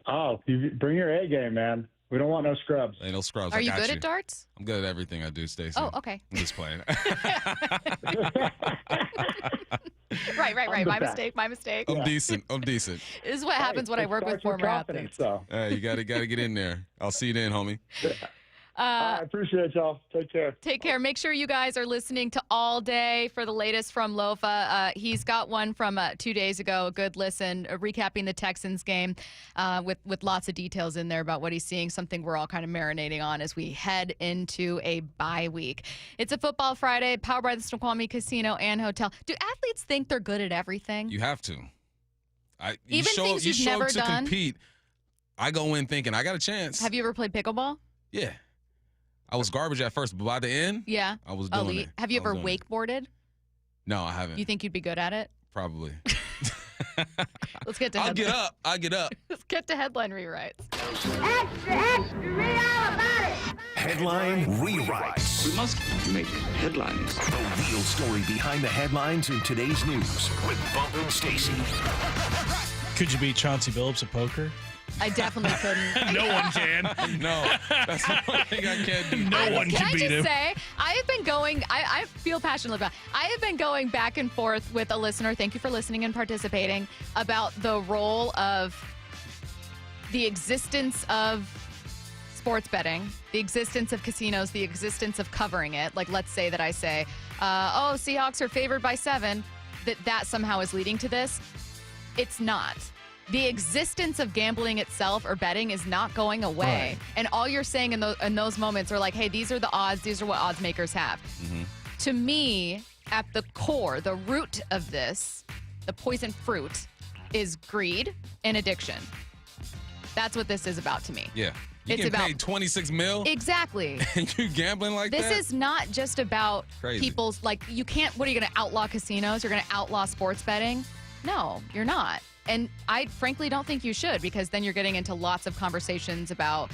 Oh, you bring your A game, man. We don't want no scrubs. Ain't no scrubs. Are you good at darts? I'm good at everything I do, Stacy. Oh, okay. I'm just playing. Right. My mistake. I'm decent. This is what happens when I work with former athletes. You gotta get in there. I'll see you then, homie. I appreciate y'all. Take care. Take care. Make sure you guys are listening to All Day for the latest from Lofa. He's got one from 2 days ago, a good listen, recapping the Texans game with lots of details in there about what he's seeing, something we're all kind of marinating on as we head into a bye week. It's a Football Friday, powered by the Snoqualmie Casino and Hotel. Do athletes think they're good at everything? You have to. Even things you've never done? To compete. I go in thinking, I got a chance. Have you ever played pickleball? Yeah. I was garbage at first, but by the end, I was doing elite. it. Have you ever wakeboarded? No, I haven't. You think you'd be good at it? Probably. Let's get to I'll get up. Let's get to headline rewrites. Extra, read all about it. Headline rewrites. We must make headlines. The real story behind the headlines in today's news with Bump and Stacy. Could you beat Chauncey Billups at poker? I definitely couldn't. No one can. No, that's the one thing I can't do. No one can beat him. Can I just say, I have been going, I feel passionate about, I have been going back and forth with a listener, thank you for listening and participating, about the role of the existence of sports betting, the existence of casinos, the existence of covering it. Like, let's say that I say, Seahawks are favored by 7, that somehow is leading to this. It's not. The existence of gambling itself or betting is not going away. Right. And all you're saying in those moments are like, hey, these are the odds. These are what odds makers have. Mm-hmm. To me, at the core, the root of this, the poison fruit, is greed and addiction. That's what this is about to me. Yeah. You get paid $26 million? Exactly. And you gambling like this that? This is not just about people's, like, you can't, what are you going to outlaw casinos? You're going to outlaw sports betting? No, you're not. And I frankly don't think you should, because then you're getting into lots of conversations about,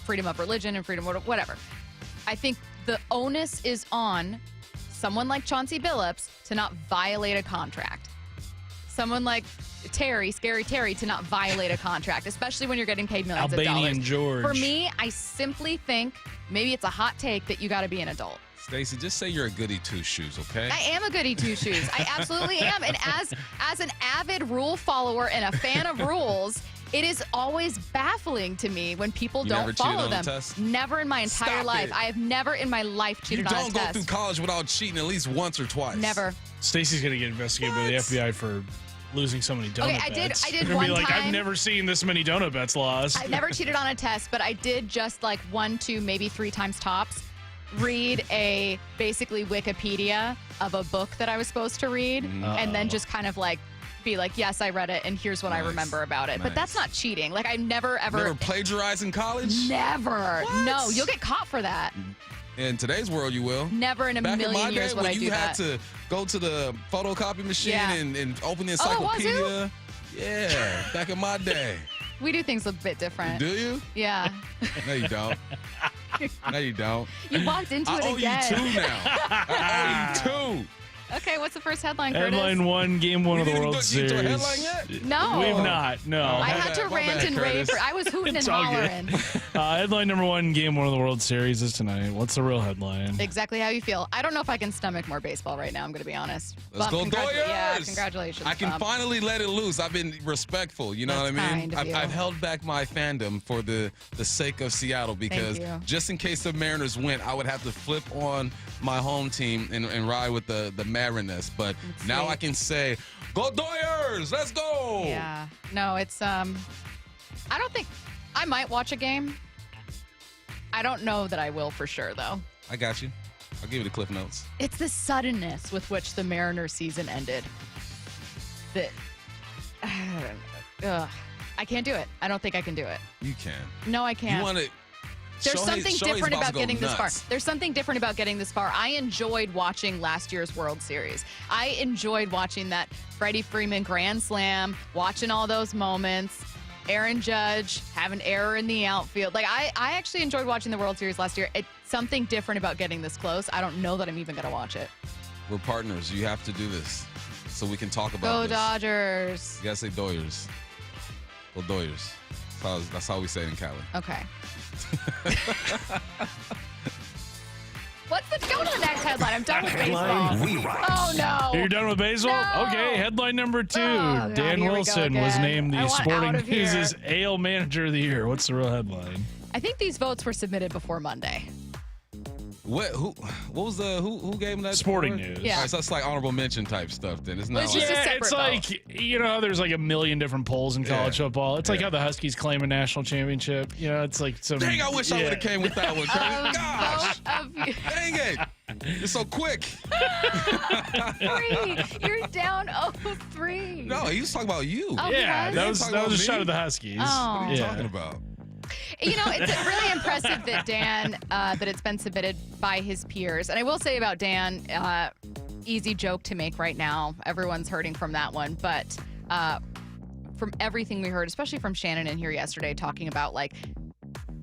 freedom of religion and freedom, whatever. I think the onus is on someone like Chauncey Billups to not violate a contract. Someone like Scary Terry, to not violate a contract, especially when you're getting paid millions of dollars. Albanian George. For me, I simply think, maybe it's a hot take, that you got to be an adult. Stacy, just say you're a goody two-shoes, okay? I am a goody two-shoes. I absolutely am. And as an avid rule follower and a fan of rules, it is always baffling to me when people don't follow them. Never in my entire life. I have never in my life cheated on a test. You don't go through college without cheating at least once or twice. Never. Stacy's going to get investigated by the FBI for losing so many donut bets. I did one time. I've never seen this many donut bets lost. I never cheated on a test, but I did just like 1, 2, maybe 3 times tops read a basically Wikipedia of a book that I was supposed to read, and then just kind of like be like, yes, I read it, and here's what I remember about it. But that's not cheating. Like, I never ever. Never plagiarized in college? Never. What? No, you'll get caught for that. In today's world, you will. Never in a million years would I do that. You had to go to the photocopy machine and open the encyclopedia. Yeah, back in my day. We do things a bit different. Do you? Yeah. No, you don't. No, you don't. You walked into it again. I owe you 2 now. I owe you 2. Okay, what's the first headline, Curtis? Headline 1, Game 1 of the World Series. You headline yet? No. We've not, no. I had to rant and rave. I was hooting and hollering. Headline number 1, Game 1 of the World Series is tonight. What's the real headline? Exactly how you feel. I don't know if I can stomach more baseball right now, I'm going to be honest. Let's go Doyers! Yeah, congratulations. I can finally let it loose. I've been respectful, you know what I mean? I've held back my fandom for the sake of Seattle, because just in case the Mariners win, I would have to flip on my home team and ride with the Mariners. But now I can say, go Doyers, let's go. Yeah. No, it's I don't think I might watch a game. I don't know that I will for sure, though. I got you. I'll give you the Cliff Notes. It's the suddenness with which the Mariners season ended. that I can't do it. I don't think I can do it. You can. No, I can't. You want to. There's something different about getting this far. nuts. There's something different about getting this far. I enjoyed watching last year's World Series. I enjoyed watching that Freddie Freeman Grand Slam, watching all those moments. Aaron Judge have an error in the outfield. Like I actually enjoyed watching the World Series last year. It's something different about getting this close. I don't know that I'm even going to watch it. We're partners. You have to do this so we can talk about Go this. Dodgers. You got to say Doyers. Well, Doyers. That's how we say it in Cali. Okay. Go to the next headline. I'm done with baseball. Oh, no. You're done with baseball? No. Okay, headline number 2. God, Dan here we go Wilson was again. named I the want Sporting out of here. News' AL Manager of the Year. What's the real headline? I think these votes were submitted before Monday. Who gave him that? Sporting award? News. Yeah. All right, so that's like honorable mention type stuff then. It's not It's like, just a separate it's vote. like, you know, there's like a million different polls in college football. It's like how the Huskies claim a national championship. You know, it's like some. Dang, I wish I would have came with that one, Curtis. Gosh. Dang it. It's so quick. 3. You're down 0-3. No, he was talking about you. Oh, Yeah, he that was? was a shot at the Huskies. Oh. What are you talking about? You know, it's really impressive that Dan, that it's been submitted by his peers. And I will say about Dan, easy joke to make right now. Everyone's hurting from that one. But from everything we heard, especially from Shannon in here yesterday, talking about like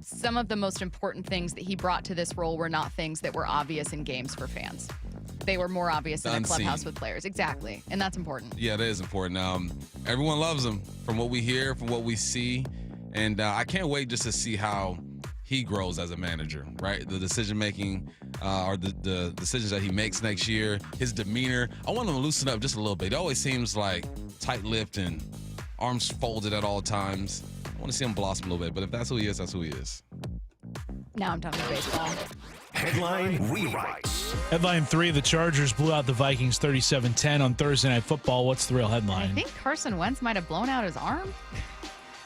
some of the most important things that he brought to this role were not things that were obvious in games for fans. They were more obvious in a Unseen. clubhouse with players. Exactly. And that's important. Yeah, that is important. Everyone loves him from what we hear, from what we see. And I can't wait just to see how he grows as a manager, right? The decision-making or the decisions that he makes next year, his demeanor. I want him to loosen up just a little bit. It always seems like tight-lipped and arms folded at all times. I want to see him blossom a little bit, but if that's who he is, that's who he is. Now I'm done with baseball. Headline rewrites. Headline 3, the Chargers blew out the Vikings 37-10 on Thursday Night Football. What's the real I headline? think Carson Wentz might have blown out his arm.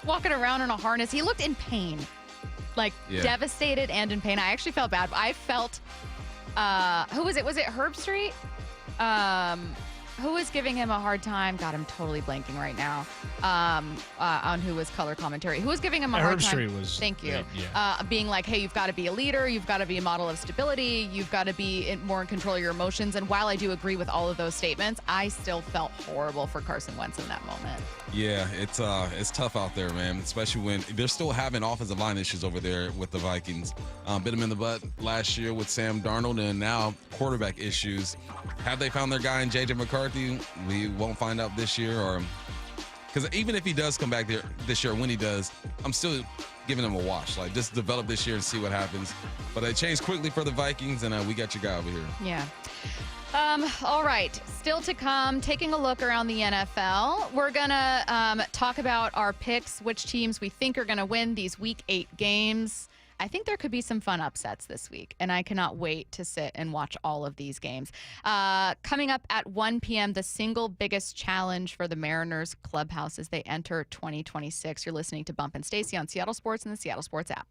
Walking around in a harness. He looked in pain. Like devastated and in pain. I actually felt bad. I felt who was it? Was it Herb Street? Who was giving him a hard time? God, I'm totally blanking right now. On who was color commentary. Who was giving him a hard Herb time? Street was. Thank you. Yeah. Being like, hey, you've got to be a leader. You've got to be a model of stability. You've got to be more in control of your emotions. And while I do agree with all of those statements, I still felt horrible for Carson Wentz in that moment. Yeah, it's tough out there, man, especially when they're still having offensive line issues over there with the Vikings. Bit them in the butt last year with Sam Darnold, and now quarterback issues. Have they found their guy in J.J. McCarthy? We won't find out this year, or because even if he does come back there this year, when he does, I'm still giving him a watch. Like, just develop this year and see what happens. But they changed quickly for the Vikings, and we got your guy over here. Yeah. All right. Still to come, taking a look around the NFL. We're going to talk about our picks, which teams we think are going to win these Week 8 games. I think there could be some fun upsets this week, and I cannot wait to sit and watch all of these games. Coming up at 1 p.m., the single biggest challenge for the Mariners clubhouse as they enter 2026. You're listening to Bump and Stacy on Seattle Sports and the Seattle Sports app.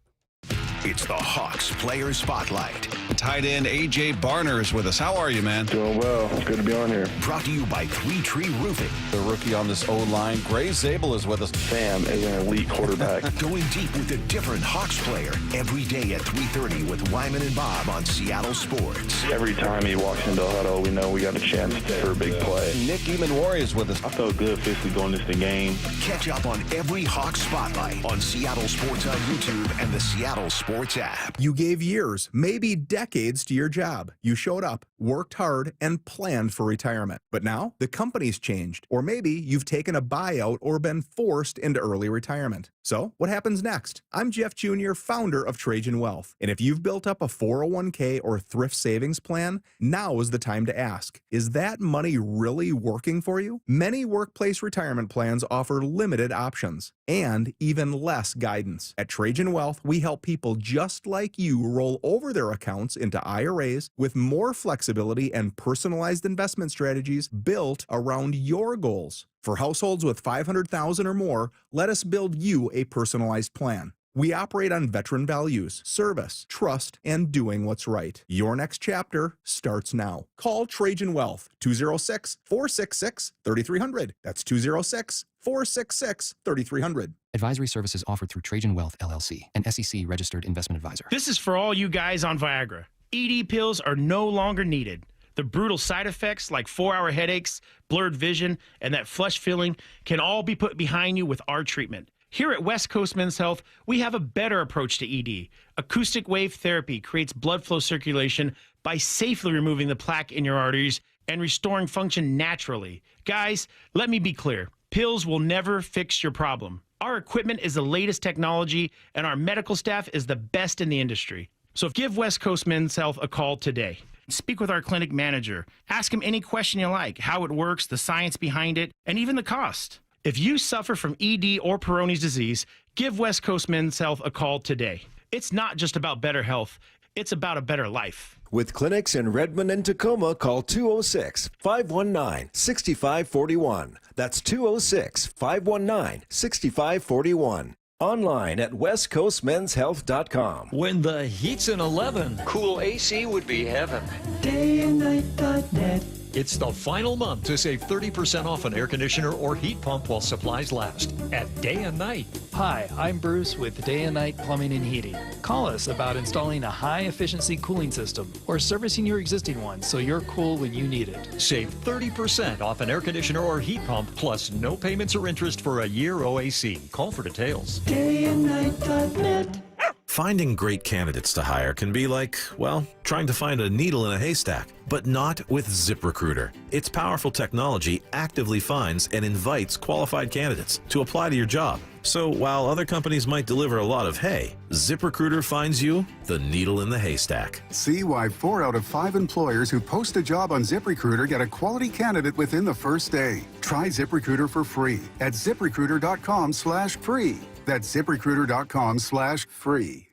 It's the Hawks Player Spotlight. Tight end A.J. Barner is with us. How are you, man? Doing well. It's good to be on here. Brought to you by Three Tree Roofing. The rookie on this O-line, Gray Zabel, is with us. Sam is an elite quarterback. Going deep with a different Hawks player every day at 3:30 with Wyman and Bob on Seattle Sports. Every time he walks into a huddle, we know we got a chance for a big play. Nick Emanwari is with us. I felt good physically going into the game. Catch up on every Hawks Spotlight on Seattle Sports on YouTube and the Seattle Sports app. You gave years, maybe decades to your job. You showed up, worked hard, and planned for retirement. But now the company's changed. Or maybe you've taken a buyout or been forced into early retirement. So what happens next? I'm Jeff Jr., founder of Trajan Wealth. And if you've built up a 401k or thrift savings plan, now is the time to ask, is that money really working for you? Many workplace retirement plans offer limited options and even less guidance. At Trajan Wealth, we help people just like you roll over their accounts into IRAs with more flexibility and personalized investment strategies built around your goals. For households with $500,000 or more, let us build you a personalized plan. We operate on veteran values, service, trust, and doing what's right. Your next chapter starts now. Call Trajan Wealth, 206-466-3300. That's 206-466-3300. Advisory services offered through Trajan Wealth, LLC, an SEC-registered investment advisor. This is for all you guys on Viagra. ED pills are no longer needed. The brutal side effects like 4-hour headaches, blurred vision, and that flush feeling can all be put behind you with our treatment. Here at West Coast Men's Health, we have a better approach to ED. Acoustic wave therapy creates blood flow circulation by safely removing the plaque in your arteries and restoring function naturally. Guys, let me be clear. Pills will never fix your problem. Our equipment is the latest technology, and our medical staff is the best in the industry. So give West Coast Men's Health a call today. Speak with our clinic manager. Ask him any question you like, how it works, the science behind it, and even the cost. If you suffer from ED or Peyronie's disease, give West Coast Men's Health a call today. It's not just about better health, it's about a better life. With clinics in Redmond and Tacoma, call 206-519-6541. That's 206-519-6541. Online at westcoastmenshealth.com. When the heat's in 11, cool AC would be heaven. dayandnight.net. It's the final month to save 30% off an air conditioner or heat pump while supplies last at Day and Night. Hi, I'm Bruce with Day and Night Plumbing and Heating. Call us about installing a high-efficiency cooling system or servicing your existing one so you're cool when you need it. Save 30% off an air conditioner or heat pump, plus no payments or interest for a year OAC. Call for details. dayandnight.net. Finding great candidates to hire can be like, well, trying to find a needle in a haystack, but not with ZipRecruiter. Its powerful technology actively finds and invites qualified candidates to apply to your job. So while other companies might deliver a lot of hay, ZipRecruiter finds you the needle in the haystack. See why 4 out of 5 employers who post a job on ZipRecruiter get a quality candidate within the first day. Try ZipRecruiter for free at ZipRecruiter.com/free. That's ZipRecruiter.com/free.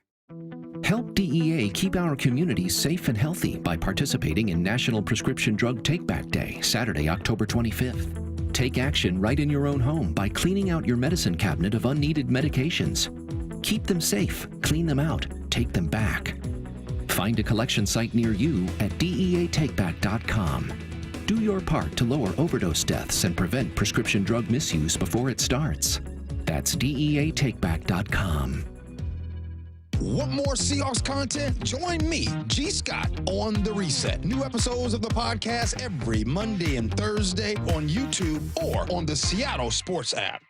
Help DEA keep our communities safe and healthy by participating in National Prescription Drug Take-Back Day, Saturday, October 25th. Take action right in your own home by cleaning out your medicine cabinet of unneeded medications. Keep them safe, clean them out, take them back. Find a collection site near you at DEATakeback.com. Do your part to lower overdose deaths and prevent prescription drug misuse before it starts. That's DEATakeback.com. Want more Seahawks content? Join me, G. Scott, on The Reset. New episodes of the podcast every Monday and Thursday on YouTube or on the Seattle Sports app.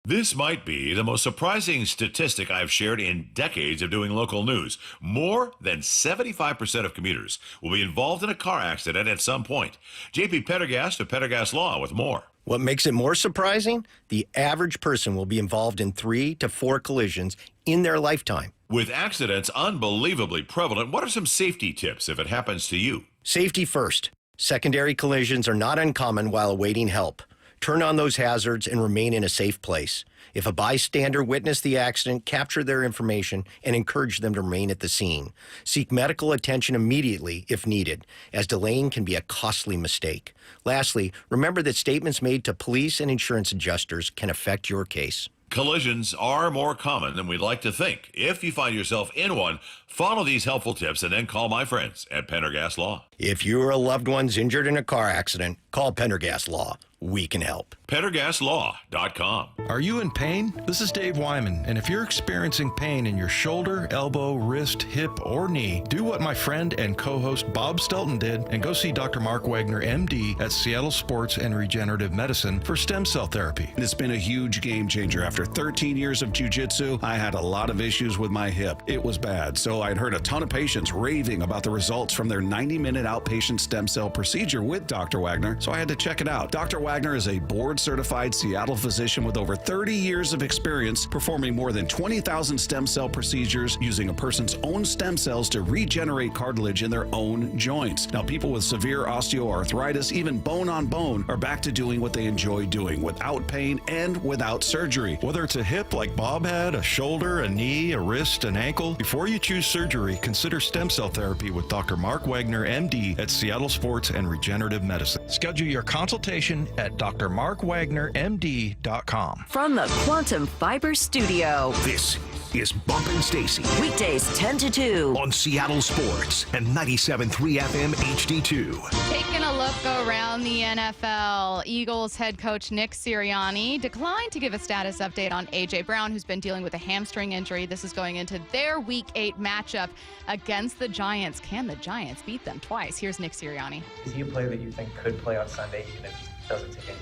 This might be the most surprising statistic I've shared in decades of doing local news. More than 75% of commuters will be involved in a car accident at some point. JP Pendergast of Pendergast Law with more. What makes it more surprising? The average person will be involved in 3 to 4 collisions in their lifetime. With accidents unbelievably prevalent, what are some safety tips if it happens to you? Safety first. Secondary collisions are not uncommon while awaiting help. Turn on those hazards and remain in a safe place. If a bystander witnessed the accident, capture their information and encourage them to remain at the scene. Seek medical attention immediately if needed, as delaying can be a costly mistake. Lastly, remember that statements made to police and insurance adjusters can affect your case. Collisions are more common than we'd like to think. If you find yourself in one, follow these helpful tips and then call my friends at Pendergast Law. If you or a loved one's injured in a car accident, call Pendergast Law. We can help. PendergastLaw.com. Are you in pain? This is Dave Wyman, and if you're experiencing pain in your shoulder, elbow, wrist, hip, or knee, do what my friend and co-host Bob Stelton did and go see Dr. Mark Wagner, MD, at Seattle Sports and Regenerative Medicine for stem cell therapy. It's been a huge game changer. After 13 years of jiu-jitsu, I had a lot of issues with my hip. It was bad, so I'd heard a ton of patients raving about the results from their 90-minute outpatient stem cell procedure with Dr. Wagner, so I had to check it out. Dr. Wagner is a board-certified Seattle physician with over 30 years of experience performing more than 20,000 stem cell procedures using a person's own stem cells to regenerate cartilage in their own joints. Now, people with severe osteoarthritis, even bone on bone, are back to doing what they enjoy doing without pain and without surgery. Whether it's a hip like Bob had, a shoulder, a knee, a wrist, an ankle, before you choose surgery, consider stem cell therapy with Dr. Mark Wagner, MD, at Seattle Sports and Regenerative Medicine. Schedule your consultation at drmarkwagnermd.com. From the Quantum Fiber Studio. This is Bump and Stacy. Weekdays 10 to 2. On Seattle Sports and 97.3 FM HD2. Taking a look around the NFL, Eagles head coach Nick Sirianni declined to give a status update on A.J. Brown, who's been dealing with a hamstring injury. This is going into their Week 8 matchup against the Giants. Can the Giants beat them twice? Here's Nick Sirianni. Is he a player that you think could play on Sunday, even if he doesn't take any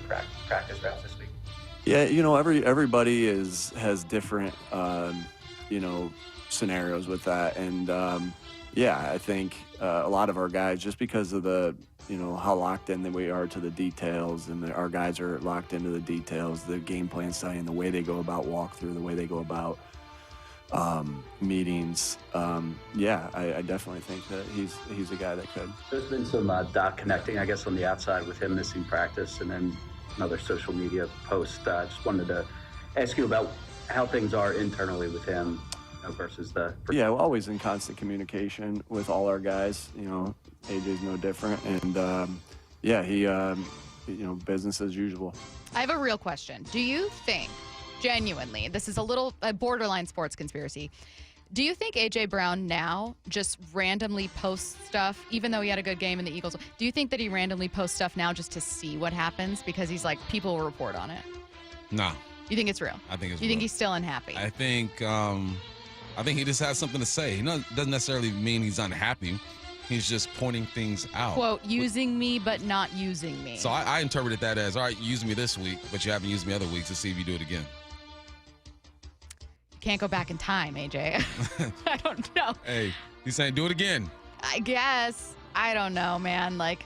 practice rounds this week? Yeah, everybody has different scenarios with that, and I think a lot of our guys, just because of the how locked in that we are to the details, and our guys are locked into the details, the game plan studying, the way they go about walkthrough, the way they go about meetings. I definitely think that he's a guy that could. There's been some dot connecting, I guess, on the outside with him missing practice, and then another social media post. Just wanted to ask you about how things are internally with him versus the... Yeah, we're always in constant communication with all our guys. AJ's no different. And, he, business as usual. I have a real question. Do you think, genuinely, this is a borderline sports conspiracy, do you think A.J. Brown now just randomly posts stuff, even though he had a good game in the Eagles? Do you think that he randomly posts stuff now just to see what happens? Because he's like, people will report on it. No. You think it's real? I think it's real. You think real. he's still unhappy? I think he just has something to say. He doesn't necessarily mean he's unhappy. He's just pointing things out. Quote, using me but not using me. So I interpreted that as, all right, you used me this week, but you haven't used me other weeks to see if you do it again. Can't go back in time, AJ. I don't know. Hey, he's saying do it again. I guess. I don't know, man. Like,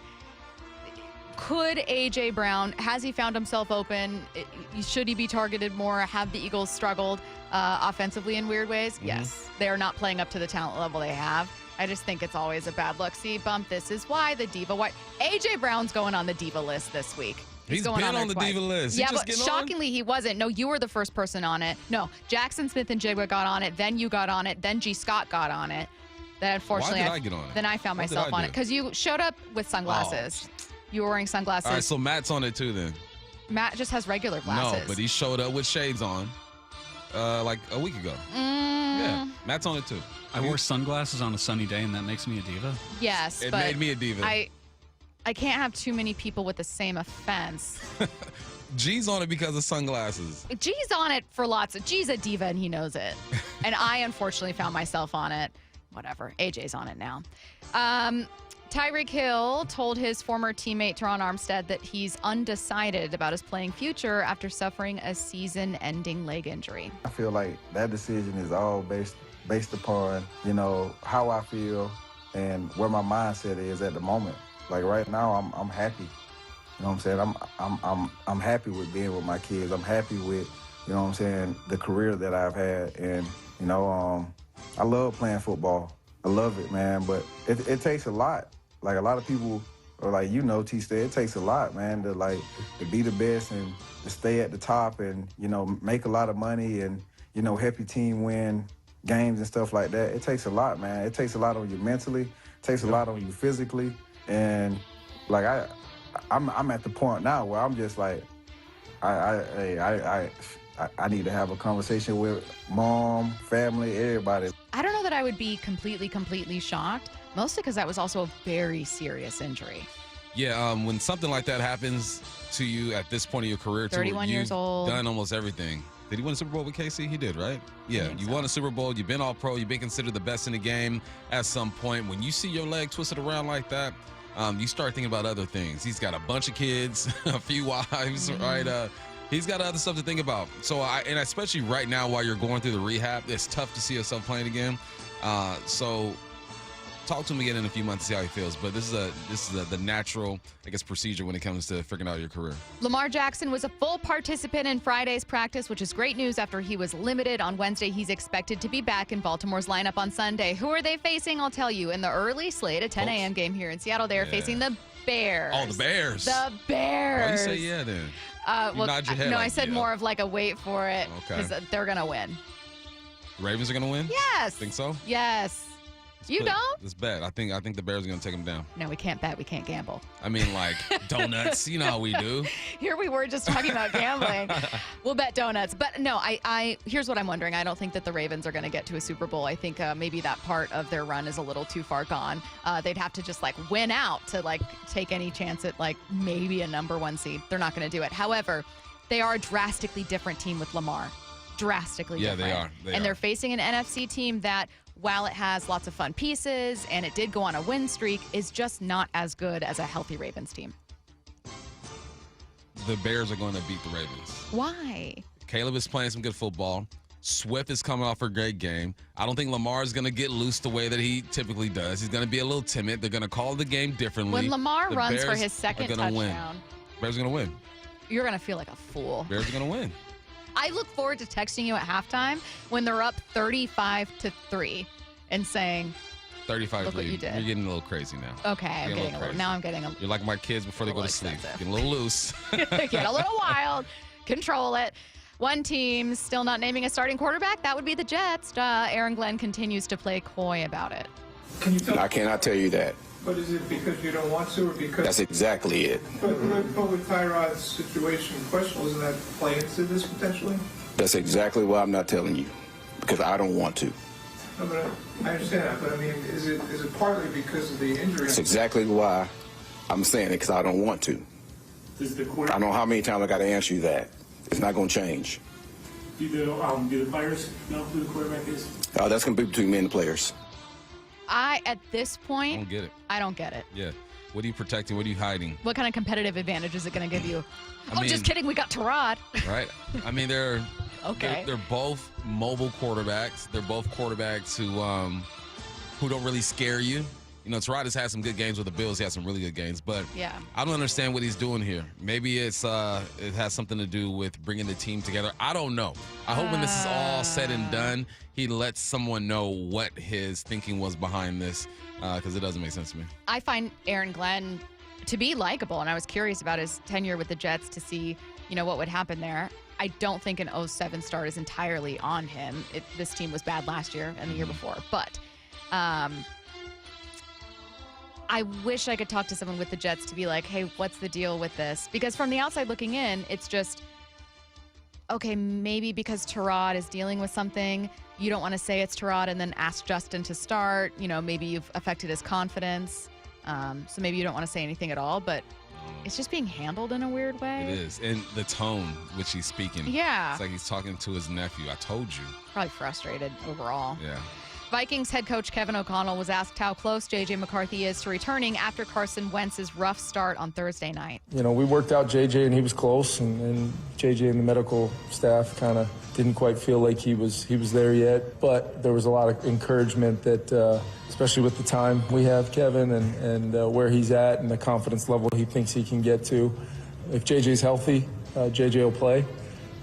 could A.J. Brown, has he found himself open? Should he be targeted more? Have the Eagles struggled offensively in weird ways? Mm-hmm. Yes. They are not playing up to the talent level they have. I just think it's always a bad look. See, Bump, this is why the Diva White. A.J. Brown's going on the Diva list this week. He's been on the Diva list. Yeah, but shockingly, he wasn't. No, you were the first person on it. No, Jackson Smith and Jigba got on it. Then you got on it. Then G. Scott got on it. Then unfortunately, why did I get on it? Then I found myself on it because you showed up with sunglasses. Oh. You were wearing sunglasses. All right, so Matt's on it too then. Matt just has regular glasses. No, but he showed up with shades on like a week ago. Yeah, Matt's on it too. I wore sunglasses on a sunny day, and that makes me a diva? Yes, it made me a diva. I can't have too many people with the same offense. G's on it because of sunglasses. G's on it for lots of... G's a diva, and he knows it. And I, unfortunately, found myself on it. Whatever. AJ's on it now. Tyreek Hill told his former teammate Teron Armstead that he's undecided about his playing future after suffering a season-ending leg injury. I feel like that decision is all based upon, how I feel and where my mindset is at the moment. Like right now, I'm happy. You know what I'm saying? I'm happy with being with my kids. I'm happy with, the career that I've had. And, I love playing football. I love it, man. But it takes a lot. Like a lot of people are like, T-State, it takes a lot, man, to be the best and to stay at the top and, make a lot of money and, help your team win games and stuff like that. It takes a lot, man. It takes a lot on you mentally. It takes a lot on you physically. And I'm at the point now where I'm just like, I need to have a conversation with mom, family, everybody. I don't know that I would be completely shocked, mostly because that was also a very serious injury. Yeah, when something like that happens to you at this point of your career, 31 years old, done almost everything. Did he win a Super Bowl with KC? He did, right? Yeah, you won a Super Bowl. You've been all pro. You've been considered the best in the game at some point. When you see your leg twisted around like that, you start thinking about other things. He's got a bunch of kids, a few wives, right? He's got other stuff to think about. So, and especially right now while you're going through the rehab, it's tough to see yourself playing again. So talk to him again in a few months to see how he feels. But this is the natural, procedure when it comes to figuring out your career. Lamar Jackson was a full participant in Friday's practice, which is great news after he was limited on Wednesday. He's expected to be back in Baltimore's lineup on Sunday. Who are they facing? I'll tell you. In the early slate, a 10 a.m. game here in Seattle, they are facing the Bears. Oh, the Bears. The Bears. Why you say yeah then? Nod your head no, I said more of like a wait for it because they're going to win. The Ravens are going to win? Yes. Think so? Yes. You don't? Let's bet. I think the Bears are going to take them down. No, we can't bet. We can't gamble. I mean, like donuts. You know how we do. Here we were just talking about gambling. We'll bet donuts. But no, I here's what I'm wondering. I don't think that the Ravens are going to get to a Super Bowl. I think maybe that part of their run is a little too far gone. They'd have to just like win out to like take any chance at like maybe a number 1 seed. They're not going to do it. However, they are a drastically different team with Lamar. Drastically different. Yeah, they are. They're facing an NFC team that, while it has lots of fun pieces and it did go on a win streak, is just not as good as a healthy Ravens team. The Bears are going to beat the Ravens. Why? Caleb is playing some good football. Swift is coming off a great game. I don't think Lamar is going to get loose the way that he typically does. He's going to be a little timid. They're going to call the game differently. When Lamar the runs Bears for his second touchdown, win. Bears are going to win. You're going to feel like a fool. Bears are going to win. I look forward to texting you at halftime when they're up 35-3 and saying, 35. Look what you did. You're getting a little crazy now. Okay, I'm getting a little. Now I'm getting a. You're like my kids before they go to sleep. Getting a little loose. Get a little wild. Control it. One team still not naming a starting quarterback. That would be the Jets. Aaron Glenn continues to play coy about it. I cannot tell you that. But is it because you don't want to, or because... That's exactly it. But with Tyrod's situation questionable, doesn't that play into this potentially? That's exactly why I'm not telling you, because I don't want to. No, but I understand that, but I mean, is it partly because of the injury? That's exactly why I'm saying it, because I don't want to. Does the I don't know how many times I got to answer you that. It's not going to change. Do the players know who the quarterback is? That's going to be between me and the players. At this point, I don't get it. I don't get it. Yeah. What are you protecting? What are you hiding? What kind of competitive advantage is it going to give you? I mean, just kidding. We got Tyrod. Right. I mean, they're okay. They're both mobile quarterbacks. They're both quarterbacks who don't really scare you. You know, Tyrod has had some good games with the Bills. He has some really good games, but yeah, I don't understand what he's doing here. Maybe it has something to do with bringing the team together. I don't know. I hope when this is all said and done, he lets someone know what his thinking was behind this, because it doesn't make sense to me. I find Aaron Glenn to be likable, and I was curious about his tenure with the Jets to see, what would happen there. I don't think an 07 start is entirely on him. This team was bad last year and the year before, but I wish I could talk to someone with the Jets to be like, hey, what's the deal with this? Because from the outside looking in, it's just, okay, maybe because Tyrod is dealing with something, you don't want to say it's Tyrod and then ask Justin to start. Maybe you've affected his confidence. So maybe you don't want to say anything at all, but it's just being handled in a weird way. It is. And the tone which he's speaking. Yeah. It's like he's talking to his nephew. I told you. Probably frustrated overall. Yeah. Vikings head coach Kevin O'Connell was asked how close J.J. McCarthy is to returning after Carson Wentz's rough start on Thursday night. We worked out J.J. and he was close, and J.J. and the medical staff kind of didn't quite feel like he was there yet. But there was a lot of encouragement that, especially with the time we have Kevin and where he's at and the confidence level he thinks he can get to. If J.J.'s healthy, J.J. will play.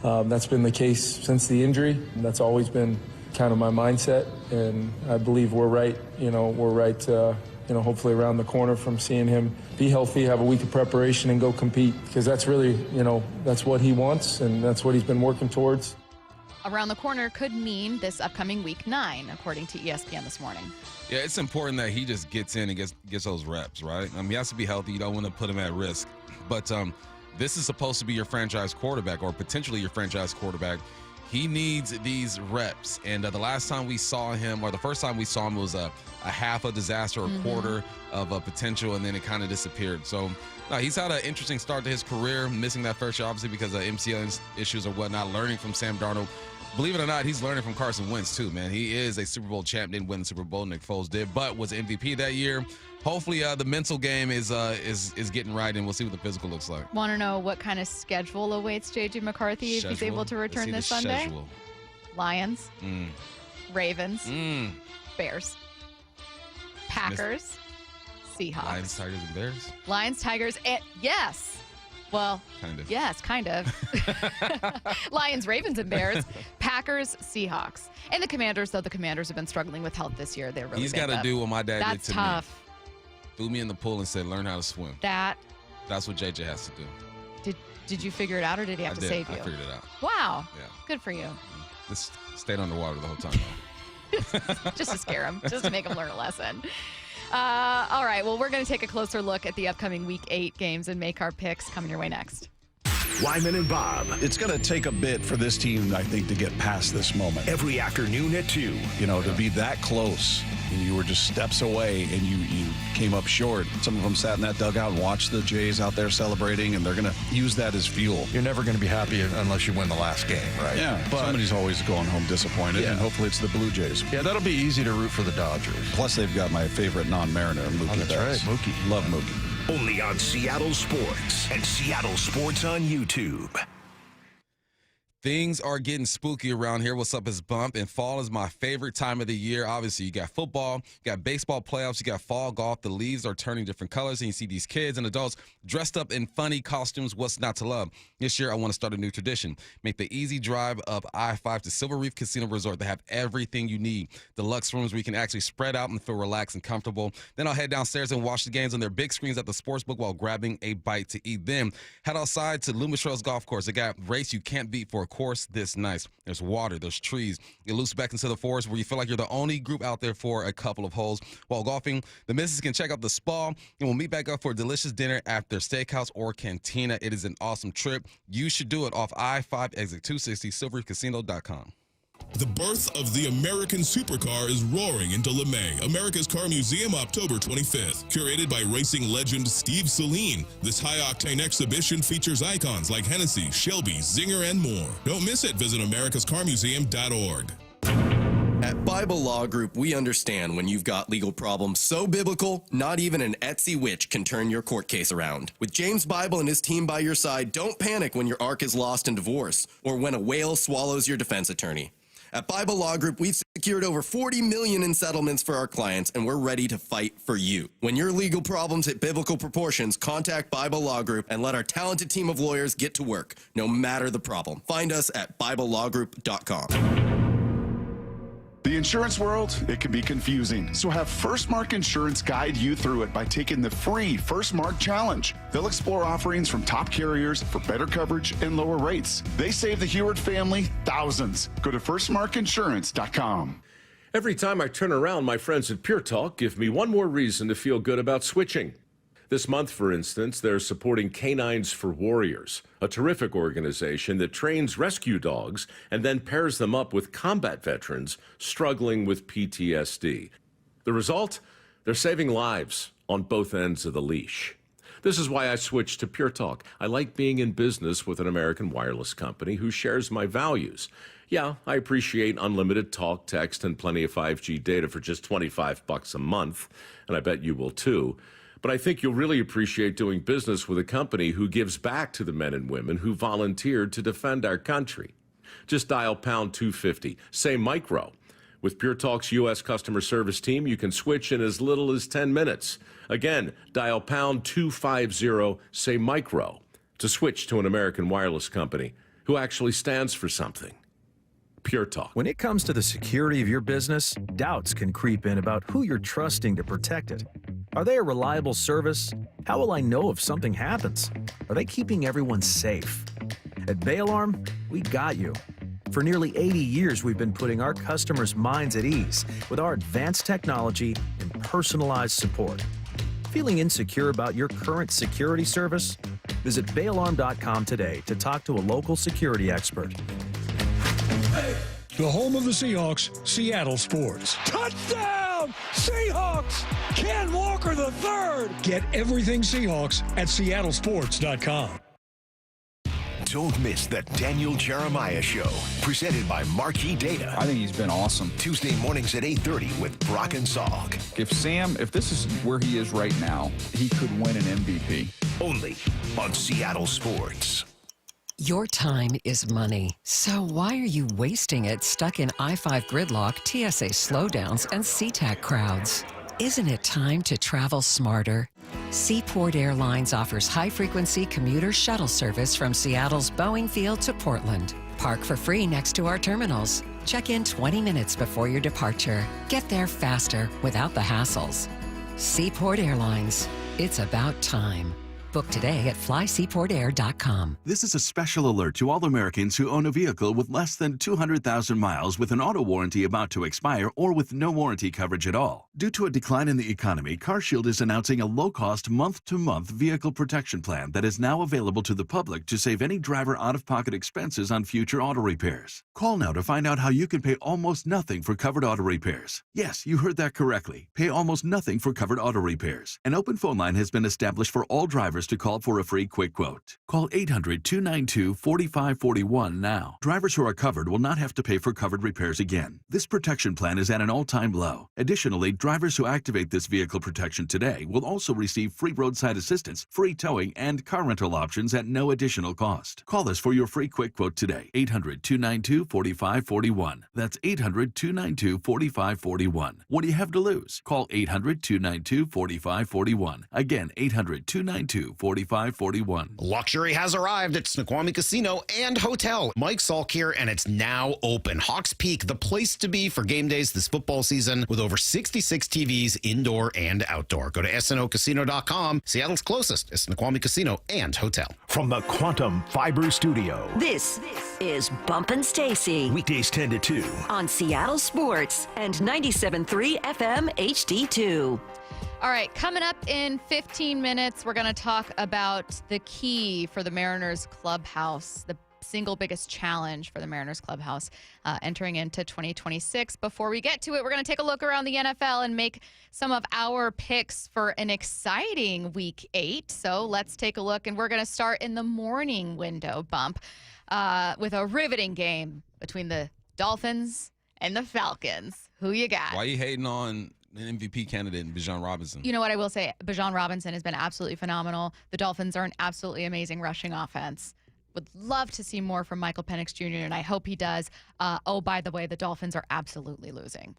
That's been the case since the injury, and that's always been kind of my mindset, and I believe we're right. We're right. Hopefully around the corner from seeing him be healthy, have a week of preparation, and go compete. Because that's really, that's what he wants, and that's what he's been working towards. Around the corner could mean this upcoming week 9, according to ESPN this morning. Yeah, it's important that he just gets in and gets those reps, right? He has to be healthy. You don't want to put him at risk, but this is supposed to be your franchise quarterback, or potentially your franchise quarterback. He needs these reps, and the last time we saw him, or the first time we saw him, was a half a disaster, a quarter of a potential, and then it kind of disappeared. So he's had an interesting start to his career, missing that first year, obviously, because of MCL issues or whatnot, learning from Sam Darnold. Believe it or not, he's learning from Carson Wentz, too, man. He is a Super Bowl champ, didn't win the Super Bowl, Nick Foles did, but was MVP that year. Hopefully, the mental game is getting right, and we'll see what the physical looks like. Want to know what kind of schedule awaits J.J. McCarthy if he's able to return this Sunday? Schedule. Lions, Ravens, Bears, Packers, Seahawks. Lions, Tigers, and Bears? Lions, Tigers, and yes. Well, kind of. Yes, kind of. Lions, Ravens, and Bears. Packers, Seahawks. And the Commanders, though the Commanders have been struggling with health this year. They're really He's got to do what my dad did to tough. me. Threw me in the pool and said, learn how to swim. That's what JJ has to do. Did you figure it out, or did he have to save you? I figured it out. Wow. Yeah. Good for you. Just stayed underwater the whole time, though. just to scare them, just to make them learn a lesson. All right, well, we're going to take a closer look at the upcoming Week 8 games and make our picks. Coming your way next. Wyman and Bob. It's going to take a bit for this team, I think, to get past this moment. Every afternoon at 2. You know, to be that close, and you were just steps away, and you came up short. Some of them sat in that dugout and watched the Jays out there celebrating, and they're going to use that as fuel. You're never going to be happy unless you win the last game, right? Yeah, but somebody's always going home disappointed, and hopefully it's the Blue Jays. Yeah, that'll be easy to root for the Dodgers. Plus, they've got my favorite non-Mariner, Mookie Betts. Betts. Right, Mookie. Love Mookie. Only on Seattle Sports and Seattle Sports on YouTube. Things are getting spooky around here. What's up is Bump, and fall is my favorite time of the year. Obviously, you got football, you got baseball playoffs, you got fall golf. The leaves are turning different colors, and you see these kids and adults dressed up in funny costumes. What's not to love? This year, I want to start a new tradition. Make the easy drive up I-5 to Silver Reef Casino Resort. They have everything you need. Deluxe rooms where you can actually spread out and feel relaxed and comfortable. Then I'll head downstairs and watch the games on their big screens at the sportsbook while grabbing a bite to eat. Then head outside to Loomis Trails Golf Course. They got race you can't beat for a course this nice. There's water, there's trees. You loose back into the forest where you feel like you're the only group out there for a couple of holes. While golfing, the missus can check out the spa, and we'll meet back up for a delicious dinner at their steakhouse or cantina. It is an awesome trip. You should do it off I-5 exit 260, silverreefcasino.com. The birth of the American supercar is roaring into LeMay, America's Car Museum, October 25th. Curated by racing legend Steve Saleen, this high-octane exhibition features icons like Hennessy, Shelby, Zinger, and more. Don't miss it. Visit americascarmuseum.org. At Bible Law Group, we understand when you've got legal problems so biblical, not even an Etsy witch can turn your court case around. With James Bible and his team by your side, don't panic when your ark is lost in divorce or when a whale swallows your defense attorney. At Bible Law Group, we've secured over $40 million in settlements for our clients, and we're ready to fight for you. When your legal problems hit biblical proportions, contact Bible Law Group and let our talented team of lawyers get to work, no matter the problem. Find us at BibleLawGroup.com. The insurance world, it can be confusing, so have First Mark Insurance guide you through it by taking the free First Mark Challenge. They'll explore offerings from top carriers for better coverage and lower rates. They save the Heward family thousands. Go to firstmarkinsurance.com. Every time I turn around, my friends at Pure Talk give me one more reason to feel good about switching. This month, for instance, they're supporting Canines for Warriors, a terrific organization that trains rescue dogs and then pairs them up with combat veterans struggling with PTSD. The result? They're saving lives on both ends of the leash. This is why I switched to Pure Talk. I like being in business with an American wireless company who shares my values. Yeah, I appreciate unlimited talk, text, and plenty of 5G data for just $25 a month, and I bet you will too. But I think you'll really appreciate doing business with a company who gives back to the men and women who volunteered to defend our country. Just dial pound 250, say micro. With Pure Talk's U.S. customer service team, you can switch in as little as 10 minutes. Again, dial pound 250, say micro, to switch to an American wireless company who actually stands for something. Pure Talk. When it comes to the security of your business, doubts can creep in about who you're trusting to protect it. Are they a reliable service? How will I know if something happens? Are they keeping everyone safe? At Bay Alarm, we got you. For nearly 80 years, we've been putting our customers' minds at ease with our advanced technology and personalized support. Feeling insecure about your current security service? Visit bayalarm.com today to talk to a local security expert. The home of the Seahawks, Seattle Sports. Touchdown! Seahawks! Ken Walker III! Get everything Seahawks at seattlesports.com. Don't miss the Daniel Jeremiah Show, presented by Marquee Data. I think he's been awesome. Tuesday mornings at 8:30 with Brock and Salk. If this is where he is right now, he could win an MVP. Only on Seattle Sports. Your time is money. So why are you wasting it stuck in I-5 gridlock, TSA slowdowns, and SeaTac crowds? Isn't it time to travel smarter? Seaport Airlines offers high-frequency commuter shuttle service from Seattle's Boeing Field to Portland. Park for free next to our terminals. Check in 20 minutes before your departure. Get there faster without the hassles. Seaport Airlines. It's about time. Book today at flyseaportair.com. This is a special alert to all Americans who own a vehicle with less than 200,000 miles with an auto warranty about to expire or with no warranty coverage at all. Due to a decline in the economy, CarShield is announcing a low-cost month-to-month vehicle protection plan that is now available to the public to save any driver out-of-pocket expenses on future auto repairs. Call now to find out how you can pay almost nothing for covered auto repairs. Yes, you heard that correctly. Pay almost nothing for covered auto repairs. An open phone line has been established for all drivers to call for a free quick quote. Call 800-292-4541 now. Drivers who are covered will not have to pay for covered repairs again. This protection plan is at an all-time low. Additionally, drivers who activate this vehicle protection today will also receive free roadside assistance, free towing, and car rental options at no additional cost. Call us for your free quick quote today. 800-292-4541. That's 800-292-4541. What do you have to lose? Call 800-292-4541. Again, 800-292-4541. Luxury has arrived at Snoqualmie Casino and Hotel. Mike Salk here, and it's now open. Hawks Peak, the place to be for game days this football season, with over 66 TVs indoor and outdoor. Go to snocasino.com. Seattle's closest is Snoqualmie Casino and Hotel. From the Quantum Fiber Studio. This is Bumpin' Stacy. Weekdays 10 to 2. On Seattle Sports and 97.3 FM HD2. All right, coming up in 15 minutes, we're going to talk about the key for the Mariners clubhouse, the single biggest challenge for the Mariners clubhouse entering into 2026. Before we get to it, we're going to take a look around the NFL and make some of our picks for an exciting Week 8. So let's take a look, and we're going to start in the morning window bump with a riveting game between the Dolphins and the Falcons. Who you got? Why are you hating on an MVP candidate in Bijan Robinson? You know what I will say? Bijan Robinson has been absolutely phenomenal. The Dolphins are an absolutely amazing rushing offense. Would love to see more from Michael Penix Jr., and I hope he does. Oh, by the way, the Dolphins are absolutely losing.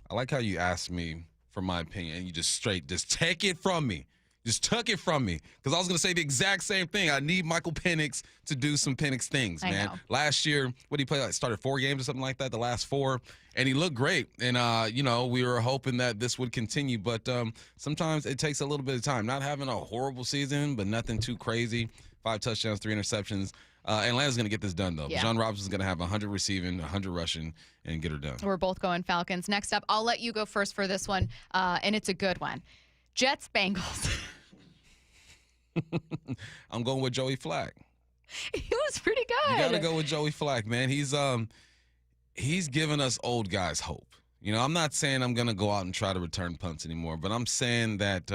I like how you asked me for my opinion, and you just take it from me. Just took it from me, because I was going to say the exact same thing. I need Michael Penix to do some Penix things, man. Last year, what did he play? Like, started 4 games or something like that, the last 4, and he looked great. And, we were hoping that this would continue, but sometimes it takes a little bit of time. Not having a horrible season, but nothing too crazy. 5 touchdowns, 3 interceptions. Atlanta's going to get this done, though. Yeah. Bijan Robinson's going to have 100 receiving, 100 rushing, and get her done. We're both going Falcons. Next up, I'll let you go first for this one, and it's a good one. Jets, Bengals. I'm going with Joey Flacco. He was pretty good. You got to go with Joey Flacco, man. He's giving us old guys hope. You know, I'm not saying I'm going to go out and try to return punts anymore, but I'm saying that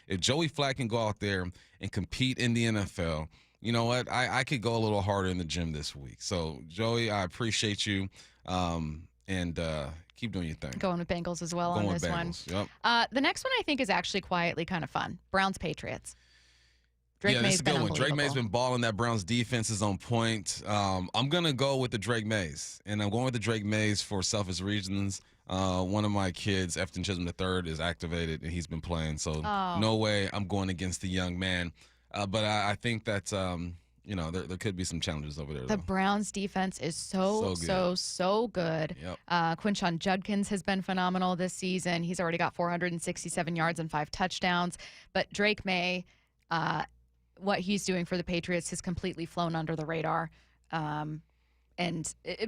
if Joey Flacco can go out there and compete in the NFL, you know what? I could go a little harder in the gym this week. So, Joey, I appreciate you, and keep doing your thing. Going with Bengals as well on this one. Yep. The next one I think is actually quietly kind of fun. Browns, Patriots. Drake May's this is a good one. Drake May's been balling. That Browns defense is on point. I'm going to go with the Drake Mays, and I'm going with the Drake Mays for selfish reasons. One of my kids, Efton Chisholm III, is activated, and he's been playing. So no way I'm going against the young man. But I think that, there could be some challenges over there. The Browns defense is so good. Yep. Quinshon Judkins has been phenomenal this season. He's already got 467 yards and 5 touchdowns. But Drake May, what he's doing for the Patriots has completely flown under the radar.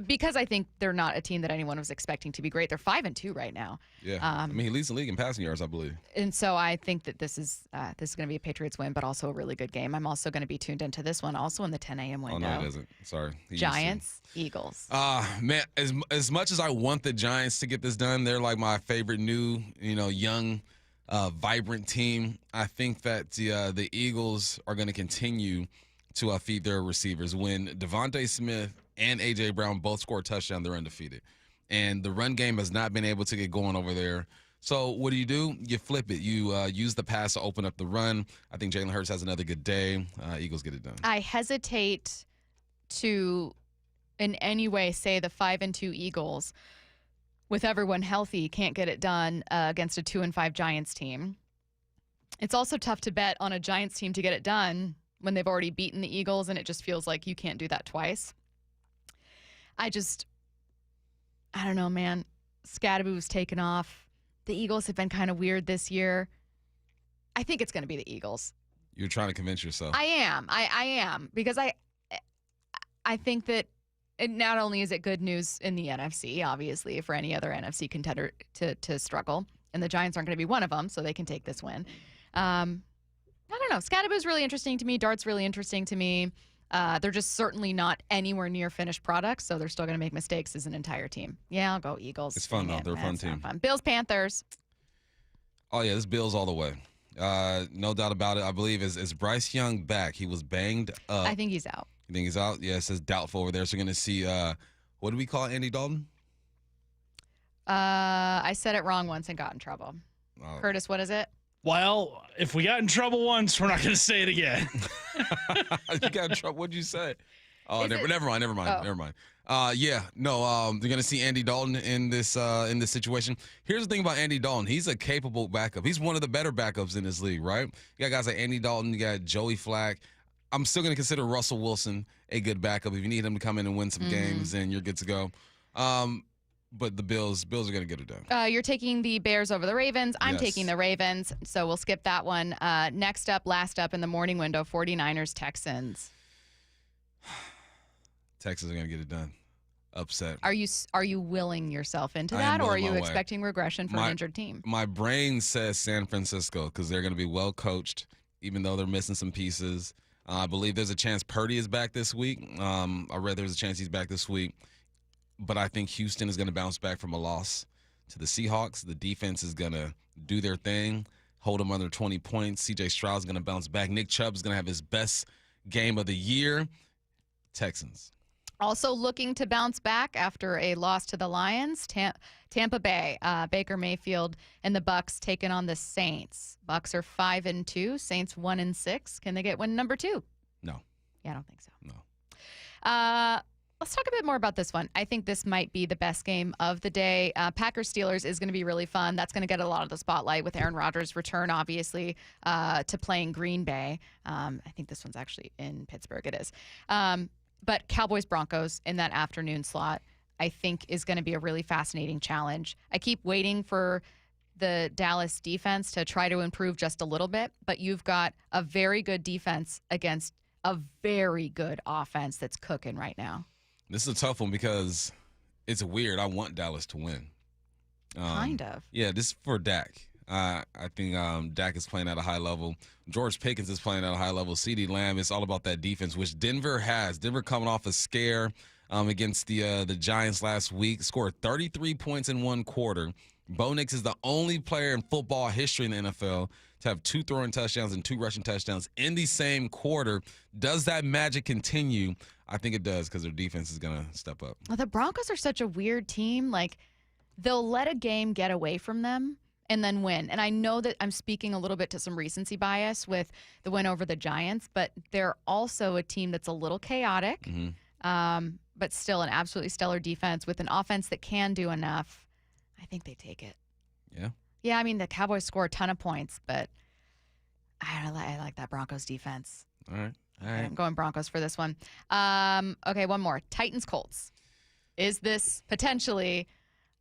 Because I think they're not a team that anyone was expecting to be great. They're 5-2 right now. Yeah, he leads the league in passing yards, I believe. And so I think that this is going to be a Patriots win, but also a really good game. I'm also going to be tuned into this one, also in the 10 a.m. window. Oh, no, it isn't. Sorry. Giants, Eagles. Man, as much as I want the Giants to get this done, they're like my favorite new, young, vibrant team. I think that the Eagles are going to continue to feed their receivers. When Devontae Smith and A.J. Brown both score a touchdown, they're undefeated. And the run game has not been able to get going over there. So what do? You flip it. You use the pass to open up the run. I think Jalen Hurts has another good day. Eagles get it done. I hesitate to in any way say the 5-2 Eagles, with everyone healthy, can't get it done against a 2-5 Giants team. It's also tough to bet on a Giants team to get it done when they've already beaten the Eagles, and it just feels like you can't do that twice. I don't know, man. Scadaboo's taken off. The Eagles have been kind of weird this year. I think it's going to be the Eagles. You're trying to convince yourself. I am. I am because I think that not only is it good news in the NFC, obviously, for any other NFC contender to struggle, and the Giants aren't going to be one of them, so they can take this win. I don't know. Scadaboo's really interesting to me. Dart's really interesting to me. They're just certainly not anywhere near finished products, so they're still going to make mistakes as an entire team. Yeah, I'll go Eagles. It's fun, though. They're a fun team. Fun. Bills, Panthers. Oh, yeah, this Bills all the way. No doubt about it. I believe is Bryce Young back? He was banged up. I think he's out. You think he's out? Yeah, it says doubtful over there. So we're going to see, what do we call Andy Dalton? I said it wrong once and got in trouble. Oh. Curtis, what is it? Well, if we got in trouble once, we're not going to say it again. You got in trouble. What'd you say? Oh, never mind. Oh. Yeah, no. They're gonna see Andy Dalton in this situation. Here's the thing about Andy Dalton. He's a capable backup. He's one of the better backups in this league, right? You got guys like Andy Dalton. You got Joey Flacco. I'm still gonna consider Russell Wilson a good backup. If you need him to come in and win some games, then you're good to go. But the Bills are gonna get it done. You're taking the Bears over the Ravens. I'm taking the Ravens, so we'll skip that one. Next up, last up in the morning window, 49ers, Texans. Texans are going to get it done. Upset. Are you willing yourself into that, or are you expecting regression for an injured team? My brain says San Francisco because they're going to be well coached, even though they're missing some pieces. I believe there's a chance Purdy is back this week. I read there's a chance he's back this week. But I think Houston is going to bounce back from a loss to the Seahawks. The defense is going to do their thing, hold them under 20 points. C.J. Stroud's going to bounce back. Nick Chubb's going to have his best game of the year. Texans. Also looking to bounce back after a loss to the Lions, Tampa Bay, Baker Mayfield and the Bucs taking on the Saints. Bucs are 5-2, Saints 1-6. Can they get win number 2? No. Yeah, I don't think so. No. Let's talk a bit more about this one. I think this might be the best game of the day. Packers-Steelers is going to be really fun. That's going to get a lot of the spotlight with Aaron Rodgers' return, obviously, to playing Green Bay. I think this one's actually in Pittsburgh. It is. But Cowboys-Broncos in that afternoon slot, I think, is going to be a really fascinating challenge. I keep waiting for the Dallas defense to try to improve just a little bit, but you've got a very good defense against a very good offense that's cooking right now. This is a tough one because it's weird. I want Dallas to win. Kind of. Yeah, this is for Dak. I think Dak is playing at a high level. George Pickens is playing at a high level. CeeDee Lamb, it's all about that defense, which Denver has. Denver coming off a scare against the Giants last week, scored 33 points in one quarter. Bo Nix is the only player in football history in the NFL to have 2 throwing touchdowns and 2 rushing touchdowns in the same quarter. Does that magic continue? I think it does because their defense is going to step up. Well, the Broncos are such a weird team. Like, they'll let a game get away from them and then win. And I know that I'm speaking a little bit to some recency bias with the win over the Giants, but they're also a team that's a little chaotic, but still an absolutely stellar defense with an offense that can do enough. I think they take it. Yeah? Yeah, I mean, the Cowboys score a ton of points, but I like that Broncos defense. All right. I'm going Broncos for this one. Okay, one more. Titans-Colts. Is this potentially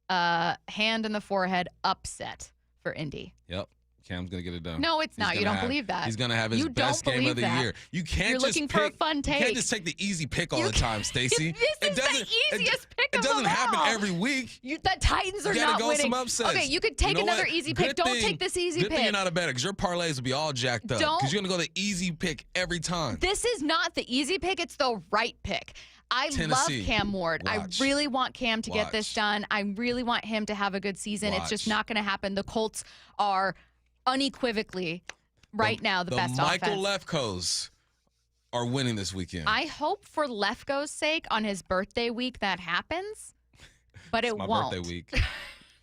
a hand in the forehead upset for Indy? Yep. Cam's going to get it done. No, it's not. You don't believe that. He's going to have his best game of the year. You can't You're looking for a fun take. You can't just take the easy pick all the time, Stacy. This is the easiest pick of It doesn't them happen all. every week. The Titans are not winning. Some upsets. Okay, you could take another easy pick. Don't take this easy pick. Good thing you're not a bettor because your parlays will be all jacked up because you're going to go the easy pick every time. This is not the easy pick. It's the right pick. I love Cam Ward. Watch. I really want Cam to get this done. I really want him to have a good season. It's just not going to happen. The Colts are unequivocally now the best offense. The Michael Lefkos are winning this weekend. I hope for Lefko's sake on his birthday week that happens, but it won't. My birthday week.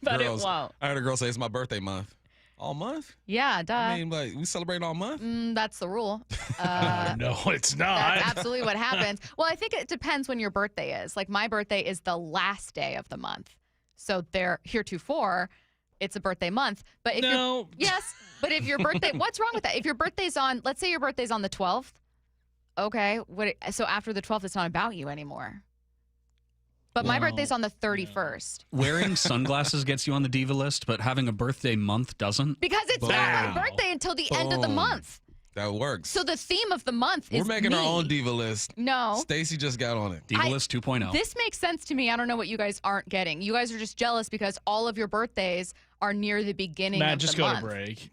But it won't. I heard a girl say it's my birthday month. All month? Yeah, duh. I mean, like, we celebrate all month? That's the rule. No, it's not. That's absolutely what happens. Well, I think it depends when your birthday is. Like, my birthday is the last day of the month. So they're heretofore, it's a birthday month. But if but if your birthday, what's wrong with that? If your birthday's on, let's say your birthday's on the 12th. Okay. So after the 12th, it's not about you anymore. But my birthday's on the 31st. Wearing sunglasses gets you on the diva list, but having a birthday month doesn't? Because it's not my birthday until the end of the month. That works. So the theme of the month is We're making me. our own diva list. No. Stacy just got on it. Diva list 2.0. This makes sense to me. I don't know what you guys aren't getting. You guys are just jealous because all of your birthdays are near the beginning Matt, of just the go month. to break.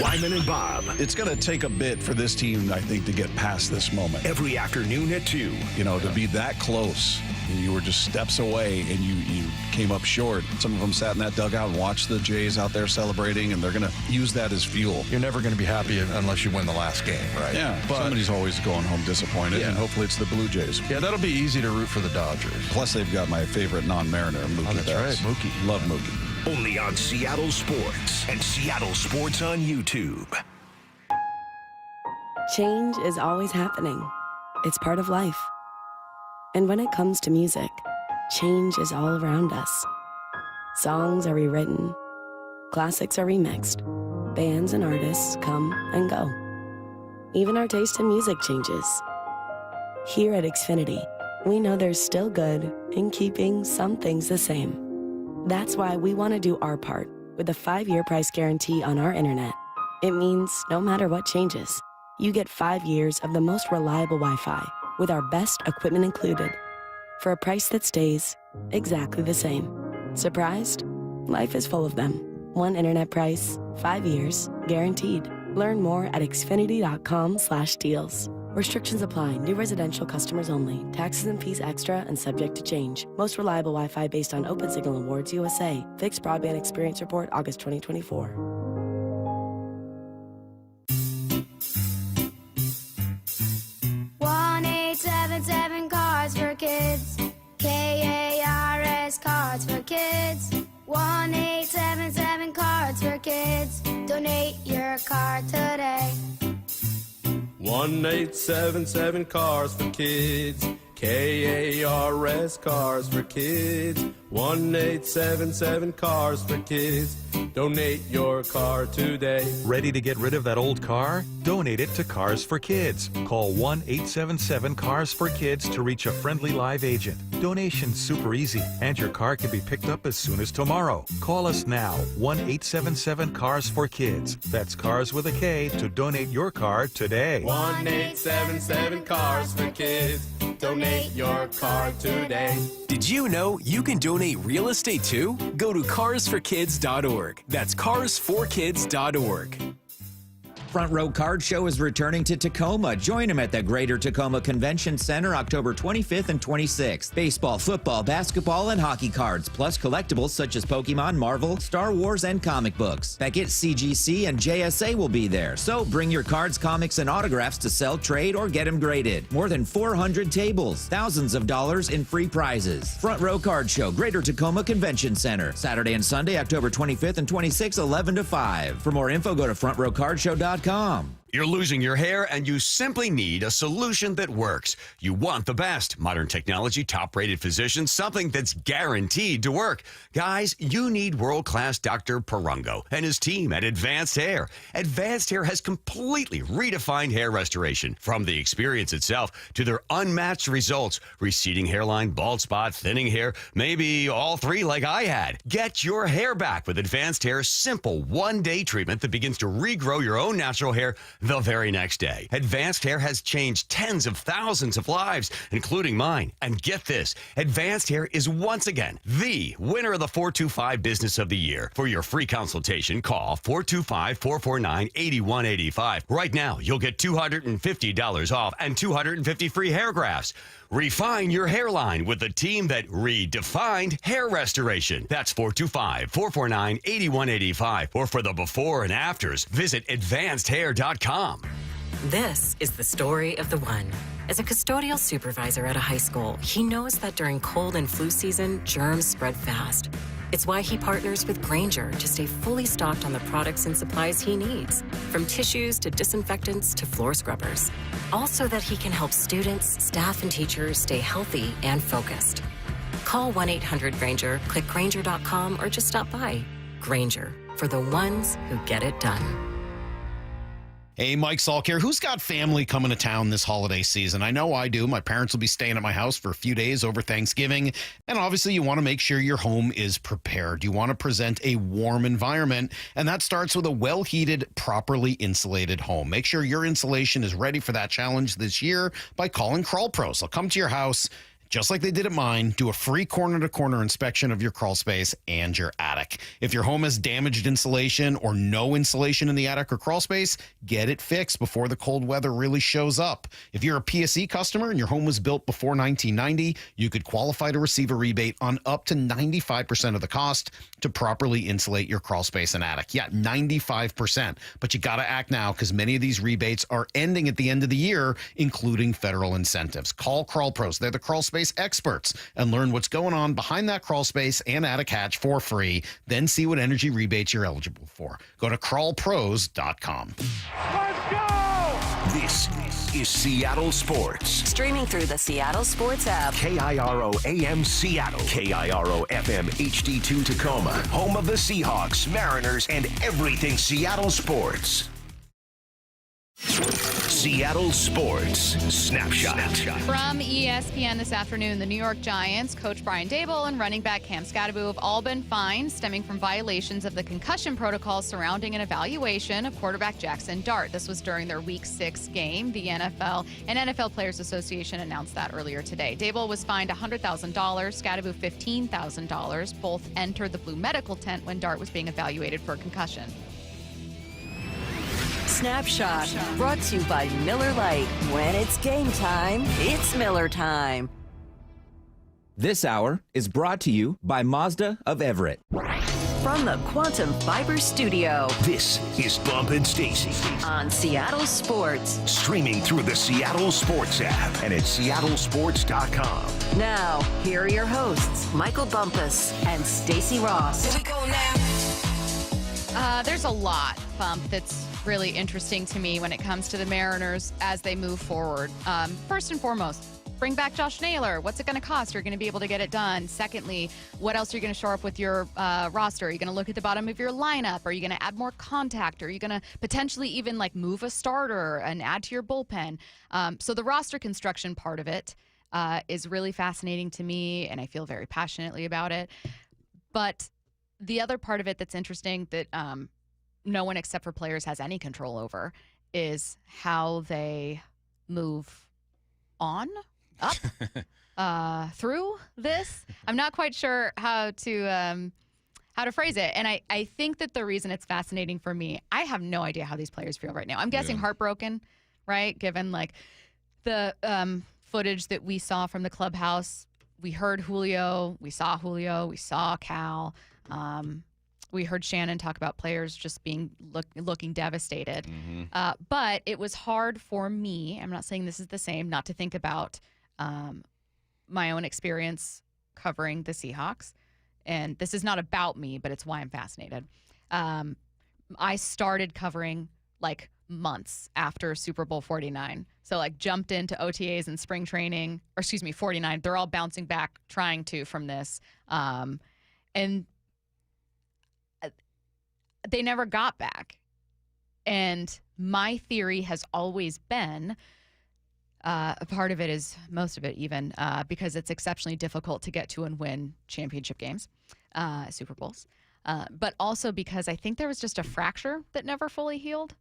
Wyman and Bob. It's going to take a bit for this team, I think, to get past this moment. Every afternoon at 2. You know, to be that close. You were just steps away, and you came up short. Some of them sat in that dugout and watched the Jays out there celebrating, and they're going to use that as fuel. You're never going to be happy unless you win the last game, right? Yeah, but somebody's always going home disappointed, and hopefully it's the Blue Jays. Yeah, that'll be easy to root for the Dodgers. Plus, they've got my favorite non-Mariner, Mookie. Oh, that's Betts. right, Mookie. Love Mookie. Only on Seattle Sports and Seattle Sports on YouTube. Change is always happening. It's part of life. And when it comes to music, change is all around us. Songs are rewritten. Classics are remixed. Bands and artists come and go. Even our taste in music changes. Here at Xfinity, we know there's still good in keeping some things the same. That's why we want to do our part with a 5-year price guarantee on our internet. It means no matter what changes, you get 5 years of the most reliable Wi-Fi with our best equipment included for a price that stays exactly the same. Surprised? Life is full of them. One internet price, 5 years, guaranteed. Learn more at xfinity.com/deals. Restrictions apply. New residential customers only. Taxes and fees extra and subject to change. Most reliable Wi-Fi based on Open Signal Awards USA. Fixed Broadband Experience Report, August 2024. Cards for Kids. KARS Cards for Kids. 1-877 Cards for Kids. Donate your card today. 1-877 Cars for Kids. KARS Cars for Kids. 1-877 Cars for Kids. Donate your car today. Ready to get rid of that old car? Donate it to Cars for Kids. Call 1-877-CARS-FOR-KIDS to reach a friendly live agent. Donation's super easy, and your car can be picked up as soon as tomorrow. Call us now, 1-877-CARS-FOR-KIDS. That's Cars with a K to donate your car today. 1-877 Cars for Kids. Donate your car today. Did you know you can donate real estate too? Go to carsforkids.org. That's carsforkids.org. Front Row Card Show is returning to Tacoma. Join them at the Greater Tacoma Convention Center October 25th and 26th. Baseball, football, basketball, and hockey cards, plus collectibles such as Pokemon, Marvel, Star Wars, and comic books. Beckett, CGC, and JSA will be there, so bring your cards, comics, and autographs to sell, trade, or get them graded. More than 400 tables, thousands of dollars in free prizes. Front Row Card Show, Greater Tacoma Convention Center, Saturday and Sunday, October 25th and 26th, 11 to 5. For more info, go to frontrowcardshow.com. You're losing your hair and you simply need a solution that works. You want the best. Modern technology, top-rated physicians, something that's guaranteed to work. Guys, you need world-class Dr. Perungo and his team at Advanced Hair. Advanced Hair has completely redefined hair restoration. From the experience itself to their unmatched results. Receding hairline, bald spot, thinning hair, maybe all three like I had. Get your hair back with Advanced Hair's simple one-day treatment that begins to regrow your own natural hair the very next day. Advanced Hair has changed tens of thousands of lives, including mine. And get this, Advanced Hair is once again the winner of the 425 Business of the Year. For your free consultation, call 425-449-8185. Right now, you'll get $250 off and 250 free hair grafts. Refine your hairline with the team that redefined hair restoration. That's 425-449-8185. Or for the before and afters, visit advancedhair.com. This is the story of the one. As a custodial supervisor at a high school, he knows that during cold and flu season, germs spread fast. It's why he partners with Grainger to stay fully stocked on the products and supplies he needs, from tissues to disinfectants to floor scrubbers. Also that he can help students, staff, and teachers stay healthy and focused. Call 1-800-GRAINGER, click Grainger.com, or just stop by. Grainger, for the ones who get it done. Hey, Mike Salk here. Who's got family coming to town this holiday season? I know I do. My parents will be staying at my house for a few days over Thanksgiving. And obviously, you want to make sure your home is prepared. You want to present a warm environment. And that starts with a well-heated, properly insulated home. Make sure your insulation is ready for that challenge this year by calling Crawl Pros. They'll come to your house, just like they did at mine, do a free corner-to-corner inspection of your crawl space and your attic. If your home has damaged insulation or no insulation in the attic or crawl space, get it fixed before the cold weather really shows up. If you're a PSE customer and your home was built before 1990, you could qualify to receive a rebate on up to 95% of the cost to properly insulate your crawl space and attic. Yeah, 95%. But you got to act now because many of these rebates are ending at the end of the year, including federal incentives. Call Crawl Pros. They're the crawl space experts, and learn what's going on behind that crawl space and attic hatch for free. Then see what energy rebates you're eligible for. Go to crawlpros.com. Let's go! This is Seattle Sports. Streaming through the Seattle Sports app. KIRO AM Seattle. KIRO FM HD2 Tacoma. Home of the Seahawks, Mariners, and everything Seattle sports. Seattle Sports Snapshot. From ESPN this afternoon, the New York Giants, coach Brian Daboll and running back Cam Skattebo have all been fined stemming from violations of the concussion protocol surrounding an evaluation of quarterback Jackson Dart. This was during their Week 6 game. The NFL and NFL Players Association announced that earlier today. Daboll was fined $100,000, Skattebo $15,000. Both entered the blue medical tent when Dart was being evaluated for a concussion. Snapshot, brought to you by Miller Lite. When it's game time, it's Miller time. This hour is brought to you by Mazda of Everett. From the Quantum Fiber Studio. This is Bump and Stacy on Seattle Sports. Streaming through the Seattle Sports app and at seattlesports.com. Now, here are your hosts, Michael Bumpus and Stacy Ross. Here we go now. There's a lot, Bump, that's really interesting to me when it comes to the Mariners as they move forward. First and foremost, bring back Josh Naylor. What's it going to cost? You're going to be able to get it done. Secondly, what else are you going to shore up with your roster? Are you going to look at the bottom of your lineup? Are you going to add more contact? Are you going to potentially even like move a starter and add to your bullpen? So the roster construction part of it is really fascinating to me, and I feel very passionately about it. But the other part of it that's interesting that no one except for players has any control over is how they move on, up, through this. I'm not quite sure how to phrase it. And I think that the reason it's fascinating for me, I have no idea how these players feel right now. I'm guessing heartbroken, right? Given like the footage that we saw from the clubhouse. We heard Julio, we saw Cal. We heard Shannon talk about players just being looking devastated. Mm-hmm. But it was hard for me, I'm not saying this is the same, not to think about my own experience covering the Seahawks. And this is not about me, but it's why I'm fascinated. I started covering like months after Super Bowl 49. So like jumped into OTAs and spring training, or excuse me, 49. They're all bouncing back, trying to from this. And they never got back. And my theory has always been, a part of it is, most of it even, because it's exceptionally difficult to get to and win championship games, Super Bowls. But also because I think there was just a fracture that never fully healed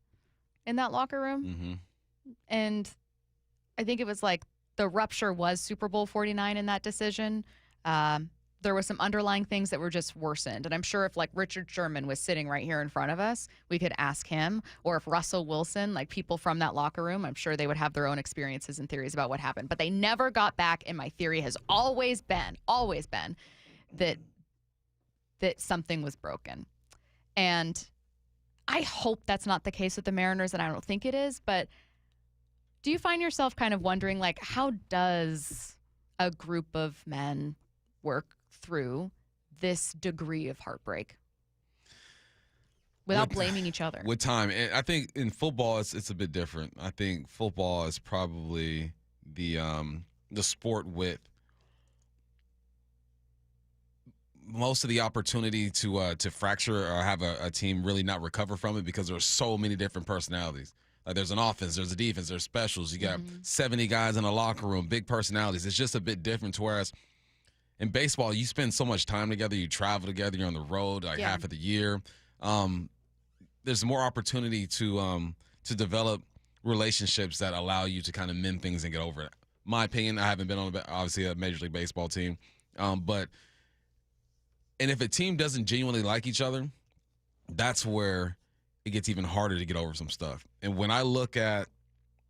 in that locker room. Mm-hmm. And I think it was like the rupture was Super Bowl 49 in that decision. There were some underlying things that were just worsened. And I'm sure if like Richard Sherman was sitting right here in front of us, we could ask him, or if Russell Wilson, like people from that locker room, I'm sure they would have their own experiences and theories about what happened. But they never got back. And my theory has always been that something was broken. And I hope that's not the case with the Mariners, and I don't think it is. But do you find yourself kind of wondering, like, how does a group of men work through this degree of heartbreak without blaming each other? With time. And I think in football, it's a bit different. I think football is probably the sport with most of the opportunity to fracture or have a team really not recover from it, because there are so many different personalities. Like there's an offense, there's a defense, there's specials. You got 70 guys in a locker room, big personalities. It's just a bit different. Whereas in baseball, you spend so much time together. You travel together. You're on the road like half of the year. There's more opportunity to develop relationships that allow you to kind of mend things and get over it. My opinion, I haven't been on obviously a Major League Baseball team, and if a team doesn't genuinely like each other, that's where it gets even harder to get over some stuff. And when I look at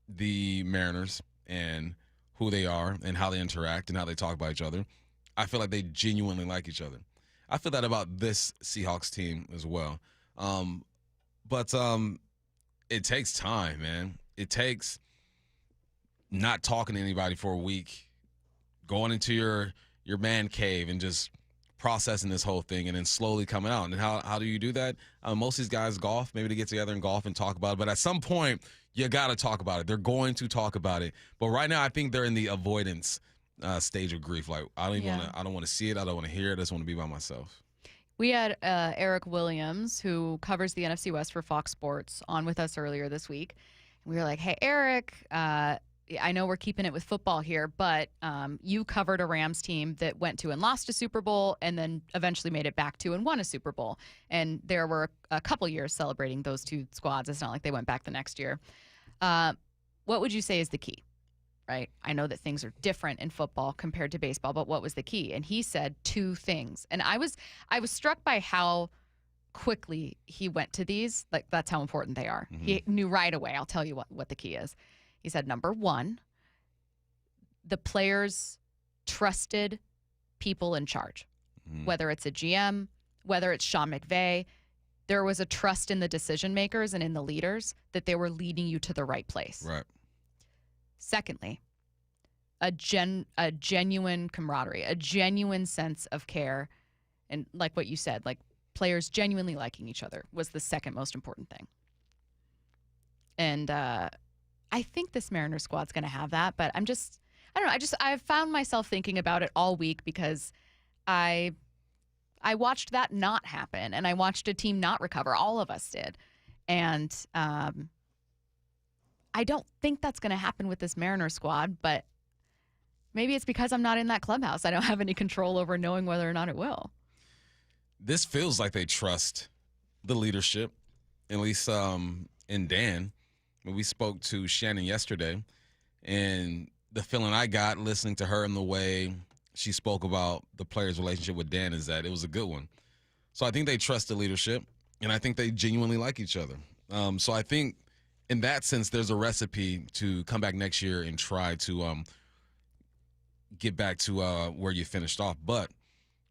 the Mariners and who they are and how they interact and how they talk about each other, I feel like they genuinely like each other. I feel that about this Seahawks team as well. But it takes time, man. It takes not talking to anybody for a week, going into your man cave and just processing this whole thing and then slowly coming out. And how do you do that? Most of these guys golf. Maybe they get together and golf and talk about it. But at some point, you got to talk about it. They're going to talk about it. But right now, I think they're in the avoidance stage of grief. Like, I don't want to see it. I don't want to hear it. I just want to be by myself. We had Eric Williams, who covers the NFC West for Fox Sports, on with us earlier this week. We were like, hey, Eric, I know we're keeping it with football here, but you covered a Rams team that went to and lost a Super Bowl and then eventually made it back to and won a Super Bowl. And there were a couple years celebrating those two squads. It's not like they went back the next year. What would you say is the key? Right? I know that things are different in football compared to baseball, but what was the key? And he said two things. And I was struck by how quickly he went to these. Like, that's how important they are. He knew right away. I'll tell you what the key is. He said, number one, the players trusted people in charge, whether it's a GM, whether it's Sean McVay. There was a trust in the decision makers and in the leaders that they were leading you to the right place. Right. Secondly, a genuine camaraderie, a genuine sense of care. And like what you said, like players genuinely liking each other was the second most important thing. And I think this Mariners squad's going to have that, but I don't know. I've found myself thinking about it all week because I watched that not happen, and I watched a team not recover. All of us did. And I don't think that's going to happen with this Mariners squad, but maybe it's because I'm not in that clubhouse. I don't have any control over knowing whether or not it will. This feels like they trust the leadership, at least in Dan. We spoke to Shannon yesterday, and the feeling I got listening to her and the way she spoke about the players' relationship with Dan is that it was a good one. So I think they trust the leadership, and I think they genuinely like each other. So I think in that sense, there's a recipe to come back next year and try to get back to where you finished off. But,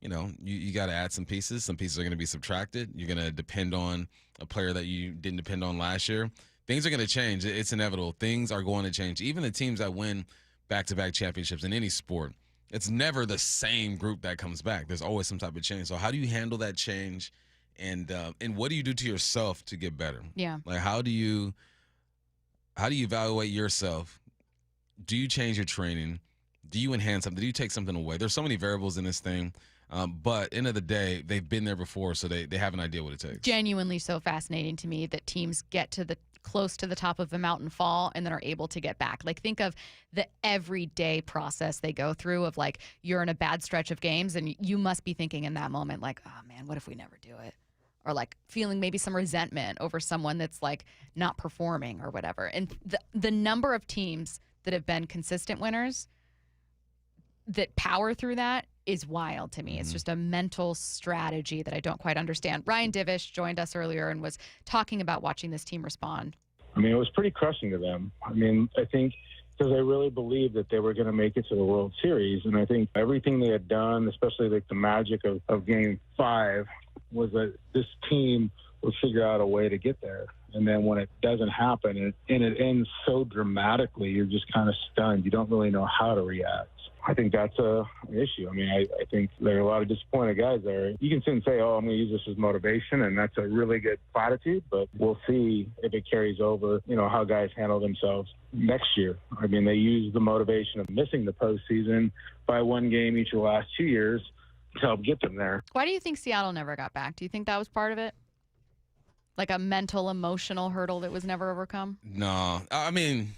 you got to add some pieces. Some pieces are going to be subtracted. You're going to depend on a player that you didn't depend on last year. Things are going to change. It's inevitable. Things are going to change. Even the teams that win back-to-back championships in any sport, it's never the same group that comes back. There's always some type of change. So how do you handle that change, and what do you do to yourself to get better? Yeah. Like how do you evaluate yourself? Do you change your training? Do you enhance something? Do you take something away? There's so many variables in this thing. But end of the day, they've been there before, so they have an idea what it takes. Genuinely so fascinating to me that teams get to close to the top of the mountain, fall, and then are able to get back. Like, think of the everyday process they go through of, like, you're in a bad stretch of games, and you must be thinking in that moment, like, oh, man, what if we never do it? Or, like, feeling maybe some resentment over someone that's, like, not performing or whatever. And the number of teams that have been consistent winners that power through that is wild to me. It's just a mental strategy that I don't quite understand. Ryan Divish joined us earlier and was talking about watching this team respond. I mean, it was pretty crushing to them. I mean, I think because I really believed that they were going to make it to the World Series. And I think everything they had done, especially like the magic of Game 5, was that this team would figure out a way to get there. And then when it doesn't happen and it ends so dramatically, you're just kind of stunned. You don't really know how to react. I think that's an issue. I mean, I think there are a lot of disappointed guys there. You can sit and say, I'm going to use this as motivation, and that's a really good platitude, but we'll see if it carries over, how guys handle themselves next year. I mean, they used the motivation of missing the postseason by one game each of the last 2 years to help get them there. Why do you think Seattle never got back? Do you think that was part of it? Like a mental, emotional hurdle that was never overcome? No. I mean,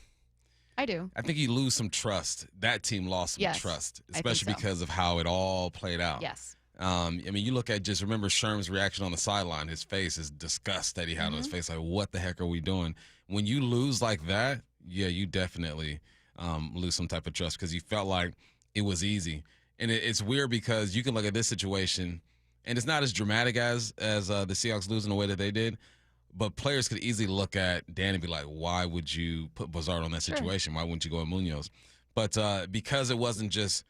I do. I think you lose some trust. That team lost some trust, especially because of how it all played out. Yes. I mean, you look at remember Sherman's reaction on the sideline. His face is disgust that he had on his face. Like, what the heck are we doing? When you lose like that, yeah, you definitely lose some type of trust because you felt like it was easy. And it's weird because you can look at this situation, and it's not as dramatic as the Seahawks losing the way that they did. But players could easily look at Dan and be like, why would you put Bazard on that situation? Why wouldn't you go at Munoz? But because it wasn't just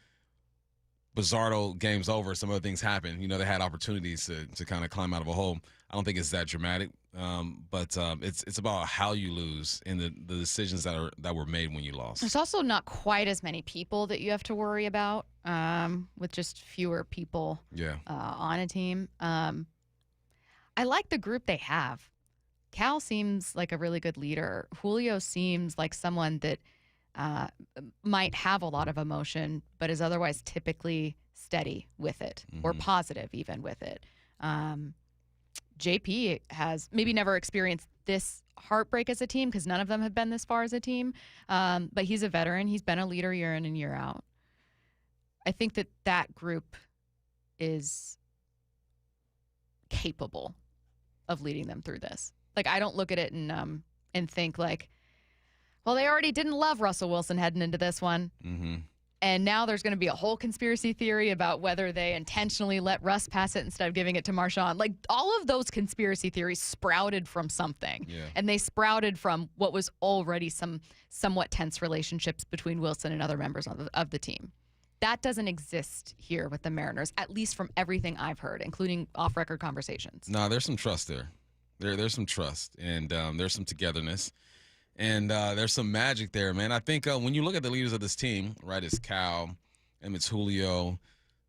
Bazardo game's over, some other things happened. They had opportunities to kind of climb out of a hole. I don't think it's that dramatic, but it's about how you lose and the decisions that were made when you lost. There's also not quite as many people that you have to worry about with just fewer people on a team. I like the group they have. Cal seems like a really good leader. Julio seems like someone that might have a lot of emotion, but is otherwise typically steady with it or positive even with it. JP has maybe never experienced this heartbreak as a team because none of them have been this far as a team, but he's a veteran. He's been a leader year in and year out. I think that group is capable of leading them through this. Like, I don't look at it and think like, well, they already didn't love Russell Wilson heading into this one. And now there's going to be a whole conspiracy theory about whether they intentionally let Russ pass it instead of giving it to Marshawn. Like, all of those conspiracy theories sprouted from something. And they sprouted from what was already some somewhat tense relationships between Wilson and other members of the team. That doesn't exist here with the Mariners, at least from everything I've heard, including off-record conversations. No, there's some trust there. There's some trust, and there's some togetherness, and there's some magic there, man. I think when you look at the leaders of this team, right, it's Cal, and it's Julio,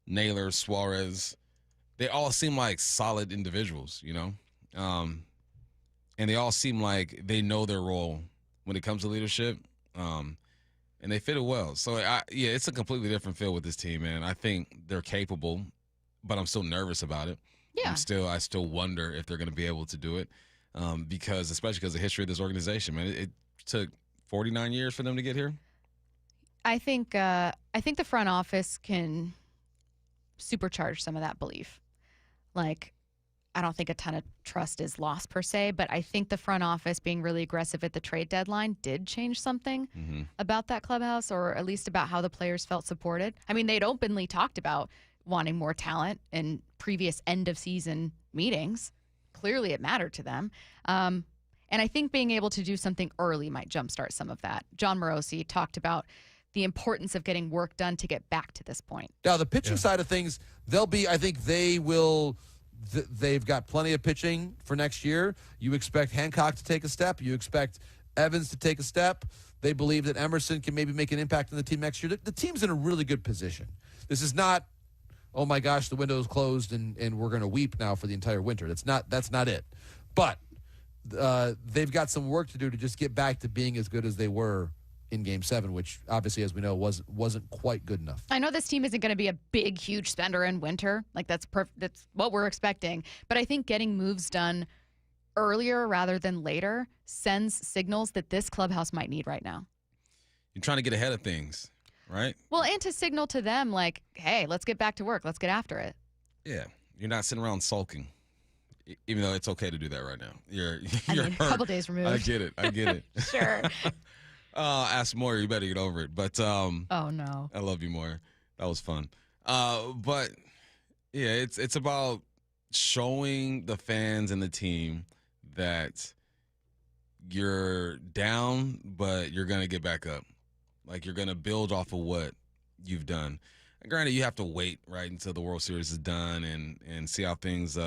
Naylor, Suarez. They all seem like solid individuals, and they all seem like they know their role when it comes to leadership, and they fit it well. So, it's a completely different feel with this team, man. I think they're capable, but I'm still nervous about it. Yeah. I still wonder if they're going to be able to do it, especially because of the history of this organization, man. It took 49 years for them to get here. I think the front office can supercharge some of that belief. Like, I don't think a ton of trust is lost per se, but I think the front office being really aggressive at the trade deadline did change something about that clubhouse, or at least about how the players felt supported. I mean, they'd openly talked about wanting more talent in previous end-of-season meetings. Clearly, it mattered to them. And I think being able to do something early might jumpstart some of that. John Morosi talked about the importance of getting work done to get back to this point. Now, the pitching side of things, they've got plenty of pitching for next year. You expect Hancock to take a step. You expect Evans to take a step. They believe that Emerson can maybe make an impact on the team next year. The team's in a really good position. This is not, oh my gosh, the window is closed and we're going to weep now for the entire winter. That's not it. But they've got some work to do to just get back to being as good as they were in Game 7, which obviously, as we know, wasn't quite good enough. I know this team isn't going to be a big, huge spender in winter. Like, that's what we're expecting. But I think getting moves done earlier rather than later sends signals that this clubhouse might need right now. You're trying to get ahead of things, right? Well, and to signal to them, like, hey, let's get back to work. Let's get after it. Yeah. You're not sitting around sulking, even though it's okay to do that right now. You're hurt. A couple days removed. I get it. Sure. Ask Moyer, you better get over it. But oh no, I love you, Moyer. That was fun. But yeah, it's about showing the fans and the team that you're down, but you're gonna get back up. Like, you're gonna build off of what you've done. And granted, you have to wait right until the World Series is done and see how things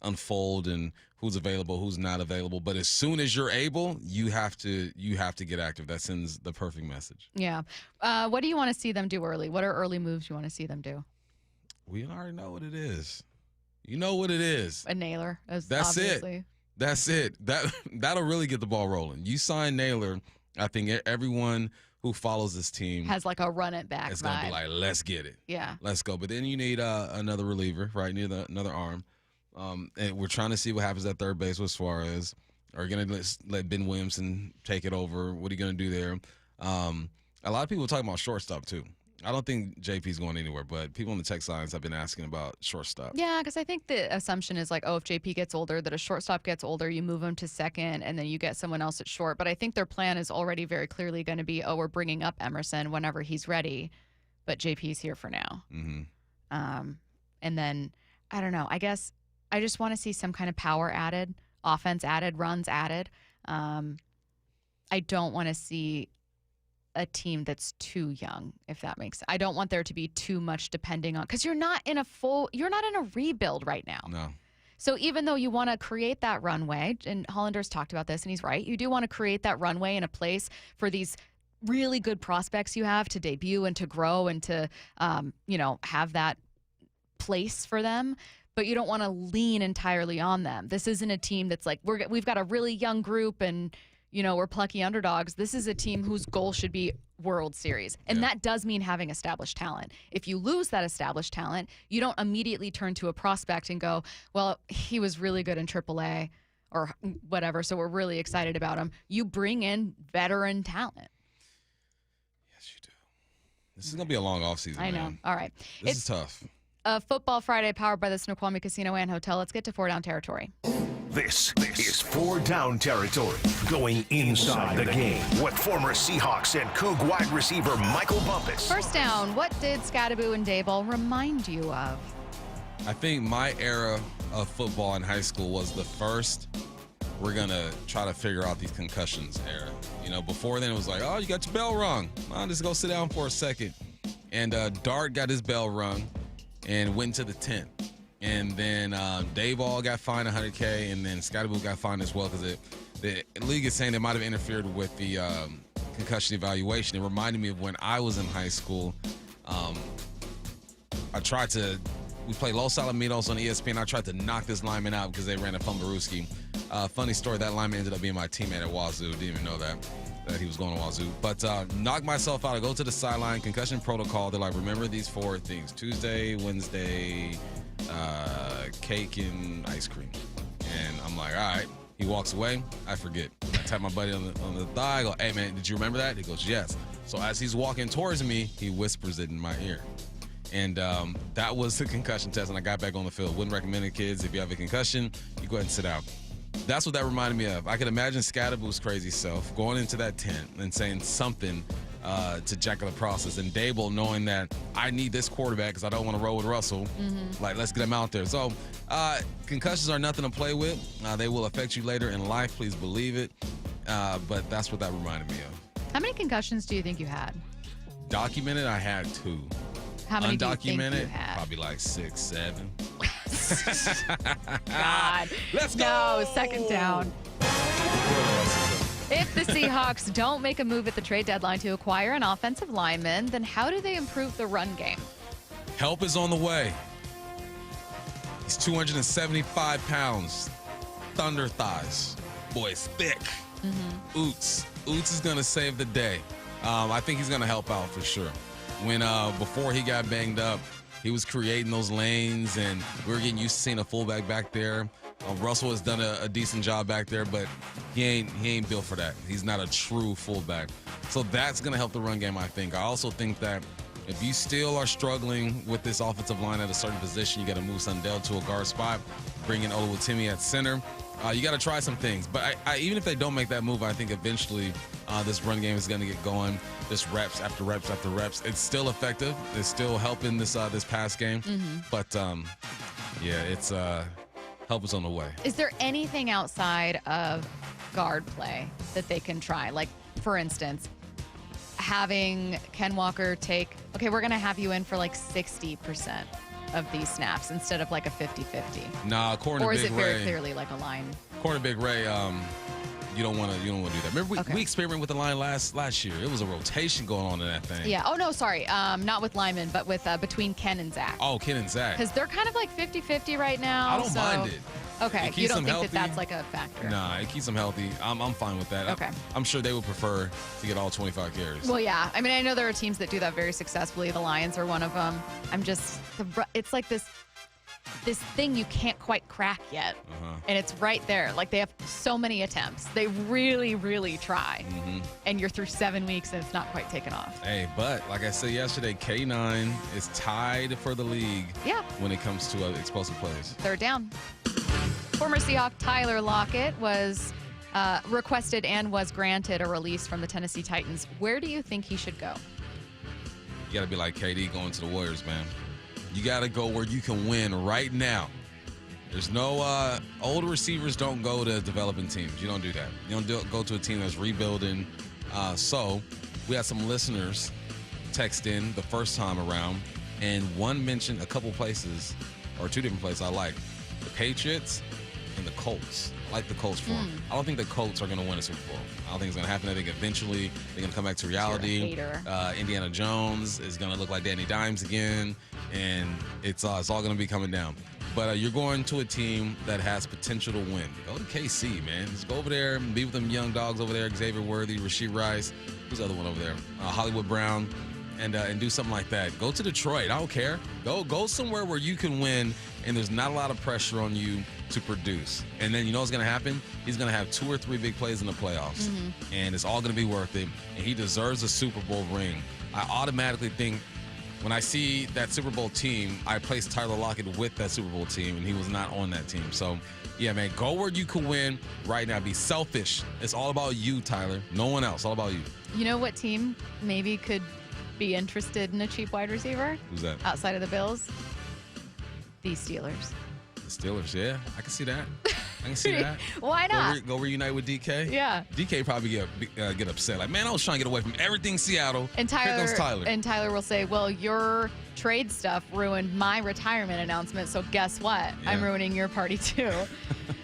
unfold and who's available, who's not available. But as soon as you're able, you have to get active. That sends the perfect message. Yeah. What do you want to see them do early? What are early moves you want to see them do? We already know what it is. You know what it is. A nailer. That's obviously. it. That's it. That'll really get the ball rolling. You sign Naylor, I think everyone who follows this team has like a run it back. It's going to be like, let's get it. Yeah. Let's go. But then you need another reliever, right? You need another arm. And we're trying to see what happens at third base with Suarez. Are you going to let Ben Williamson take it over? What are you going to do there? A lot of people are talking about shortstop, too. I don't think JP's going anywhere, but people in the text lines have been asking about shortstop. Yeah, because I think the assumption is like, if JP gets older, that a shortstop gets older, you move him to second, and then you get someone else at short. But I think their plan is already very clearly going to be, we're bringing up Emerson whenever he's ready, but JP's here for now. Mm-hmm. And then, I don't know, I guess I just want to see some kind of power added, offense added, runs added. I don't want to see a team that's too young, if that makes sense. I don't want there to be too much depending on, because you're not in a rebuild right now. No. So even though you want to create that runway, and Hollander's talked about this and he's right, you do want to create that runway in a place for these really good prospects you have to debut and to grow and to, have that place for them. But you don't want to lean entirely on them. This isn't a team that's like, we've got a really young group and we're plucky underdogs. This is a team whose goal should be World Series. And that does mean having established talent. If you lose that established talent, you don't immediately turn to a prospect and go, well, he was really good in AAA or whatever, so we're really excited about him. You bring in veteran talent. Yes, you do. This is going to be a long offseason, I know. man. All right. This is tough. Football Friday powered by the Snoqualmie Casino and Hotel. Let's get to 4 Down territory. This is 4 Down territory, going inside the game with former Seahawks and Coug wide receiver Michael Bumpus. First down, what did Scadaboo and Daboll remind you of? I think my era of football in high school was the first we're going to try to figure out these concussions era. Before then it was like, you got your bell rung. I'll just go sit down for a second. And Dart got his bell rung and went to the tent. And then Daboll got fined $100K, and then Scadaboo got fined as well because the league is saying they might have interfered with the concussion evaluation. It reminded me of when I was in high school. We played Los Alamitos on ESPN. I tried to knock this lineman out because they ran a Fumbarooski. Funny story, that lineman ended up being my teammate at Wazoo. Didn't even know that he was going to Wazoo. But knocked myself out. I go to the sideline, concussion protocol. They're like, remember these 4 things: Tuesday, Wednesday, cake and ice cream. And I'm like, all right. He walks away. I forget. I tap my buddy on the thigh. I go, hey, man, did you remember that? He goes, yes. So as he's walking towards me, he whispers it in my ear. And that was the concussion test, and I got back on the field. Wouldn't recommend it, kids. If you have a concussion, you go ahead and sit out. That's what that reminded me of. I could imagine Scadaboo's crazy self going into that tent and saying something to jack up the process. And Daboll knowing that I need this quarterback because I don't want to roll with Russell. Mm-hmm. Like, let's get him out there. So concussions are nothing to play with. They will affect you later in life. Please believe it. But that's what that reminded me of. How many concussions do you think you had? Documented, I had 2. How many undocumented, do you think you had? Probably like 6, 7. God. Let's go. No, second down. If the Seahawks don't make a move at the trade deadline to acquire an offensive lineman, then how do they improve the run game? Help is on the way. He's 275 pounds. Thunder thighs. Boy, it's thick. Mm-hmm. Oots is going to save the day. I think he's going to help out for sure. When before he got banged up, he was creating those lanes, and we were getting used to seeing a fullback back there. Russell has done a decent job back there, but he ain't built for that. He's not a true fullback. So that's going to help the run game, I think. I also think that if you still are struggling with this offensive line at a certain position, you got to move Sundell to a guard spot, bring in Oluwatimi at center. You got to try some things. But even if they don't make that move, I think eventually this run game is going to get going. Just reps after reps after reps. It's still effective. It's still helping this pass game. Mm-hmm. But, it's help is on the way. Is there anything outside of guard play that they can try? Like, for instance, having Ken Walker take, okay, we're going to have you in for like 60% of these snaps instead of like a 50-50. Nah, according to Big Ray. Or is it very clearly like a line? According to Big Ray, you don't want to do that. Remember, we experimented with the line last year. It was a rotation going on in that thing. Yeah. Oh, no, sorry. Not with Lyman, but with between Ken and Zach. Oh, Ken and Zach. Because they're kind of like 50-50 right now. I don't mind it. Okay. You don't think that that's like a factor? Nah, it keeps them healthy. I'm fine with that. Okay. I'm sure they would prefer to get all 25 carries. Well, yeah. I mean, I know there are teams that do that very successfully. The Lions are one of them. It's like this this thing you can't quite crack yet. And it's right there. Like, they have so many attempts. They really, really try. And you're through 7 weeks and it's not quite taken off. Hey, but like I said yesterday, K9 is tied for the league when it comes to explosive plays. Third down. Former Seahawk Tyler Lockett was requested and was granted a release from the Tennessee Titans. Where do you think he should go? You got to be like KD going to the Warriors, man. You got to go where you can win right now. There's no old receivers don't go to developing teams. You don't do that. You don't go to a team that's rebuilding. So we had some listeners text in the first time around, and one mentioned a couple places, or two different places I like. The Patriots and the Colts. I like the Colts for them. I don't think the Colts are going to win a Super Bowl. I don't think it's going to happen. I think eventually they're going to come back to reality. Indiana Jones is going to look like Danny Dimes again, and it's all going to be coming down. But you're going to a team that has potential to win. Go to KC, man. Just go over there and be with them young dogs over there, Xavier Worthy, Rasheed Rice. Who's the other one over there? Hollywood Brown. And do something like that. Go to Detroit. I don't care. Go somewhere where you can win, and there's not a lot of pressure on you to produce. And then you know what's going to happen? He's going to have 2 or 3 big plays in the playoffs, and it's all going to be worth it. And he deserves a Super Bowl ring. I automatically think when I see that Super Bowl team, I place Tyler Lockett with that Super Bowl team, and he was not on that team. So, yeah, man, go where you can win right now. Be selfish. It's all about you, Tyler. No one else. All about you. You know what team maybe could be interested in a cheap wide receiver? Who's that? Outside of the Bills? The Steelers. The Steelers, yeah. I can see that. I can see that. Why not? Go reunite with DK? Yeah. DK probably get upset. Like, man, I was trying to get away from everything Seattle. And Here goes Tyler. And Tyler will say, well, your trade stuff ruined my retirement announcement, so guess what? Yeah. I'm ruining your party too.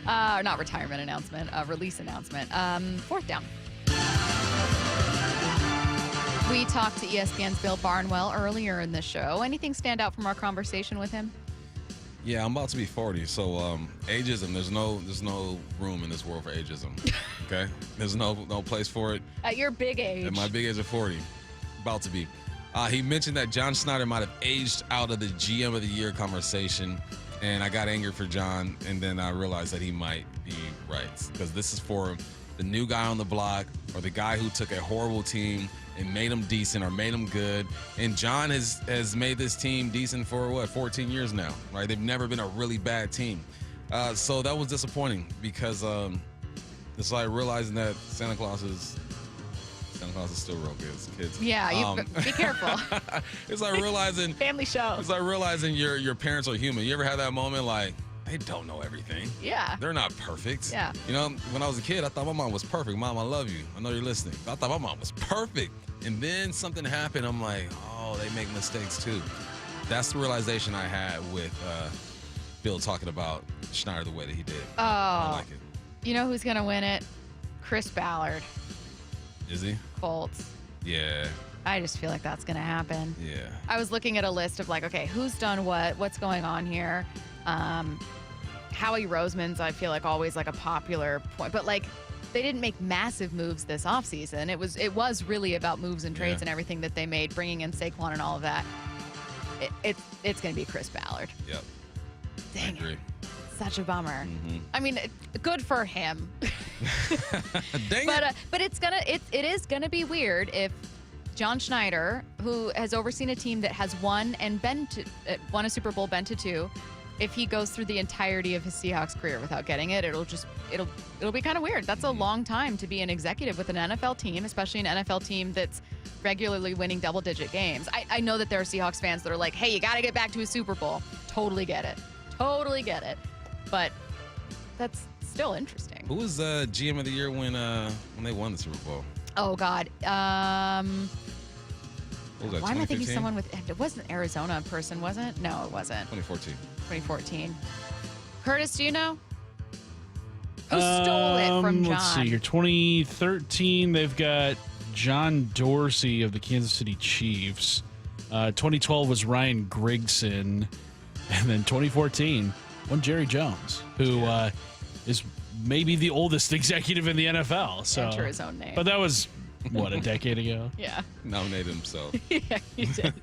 Not retirement announcement, release announcement. 4th down. We talked to ESPN's Bill Barnwell earlier in the show. Anything stand out from our conversation with him? Yeah, I'm about to be 40, so ageism. There's no room in this world for ageism. Okay, there's no place for it. At your big age. At my big age of 40, about to be. He mentioned that John Schneider might have aged out of the GM of the Year conversation, and I got angry for John, and then I realized that he might be right, because this is for the new guy on the block or the guy who took a horrible team and made them decent or made them good. And John has made this team decent for, 14 years now, right? They've never been a really bad team. So that was disappointing because it's like realizing that Santa Claus is still real good. Kids. Yeah, be careful. It's like realizing family show. It's like realizing your parents are human. You ever have that moment like, they don't know everything. Yeah. They're not perfect. Yeah. You know, when I was a kid, I thought my mom was perfect. Mom, I love you. I know you're listening. I thought my mom was perfect. And then something happened. I'm like, oh, they make mistakes too. That's the realization I had with Bill talking about Schneider the way that he did. Oh. I like it. You know who's going to win it? Chris Ballard. Is he? Colts. Yeah. I just feel like that's going to happen. Yeah. I was looking at a list of like, okay, who's done what's going on here. Howie Roseman's, I feel like, always like a popular point, but like they didn't make massive moves this offseason. It was really about moves and trades and everything that they made, bringing in Saquon and all of that. It's going to be Chris Ballard. Yep. Dang I agree. it. Such a bummer. Mm-hmm. I mean, good for him. Dang it. But it is gonna be weird if John Schneider, who has overseen a team that has won a Super Bowl, been to 2, if he goes through the entirety of his Seahawks career without getting it, it'll be kind of weird. That's a long time to be an executive with an NFL team, especially an NFL team that's regularly winning double-digit games. I know that there are Seahawks fans that are like, hey, you got to get back to a Super Bowl. Totally get it. But that's still interesting. Who was GM of the Year when they won the Super Bowl? Oh, God. What was that, why am I thinking 2015? someone with... It wasn't Arizona person, was it? No, it wasn't. 2014. Curtis, do you know? Who stole it from John? Let's see here. 2013, they've got John Dorsey of the Kansas City Chiefs. 2012 was Ryan Grigson. And then 2014, one Jerry Jones, who is maybe the oldest executive in the NFL. So, enter his own name. But that was, what, a decade ago? Yeah. Nominated himself. Yeah, he did.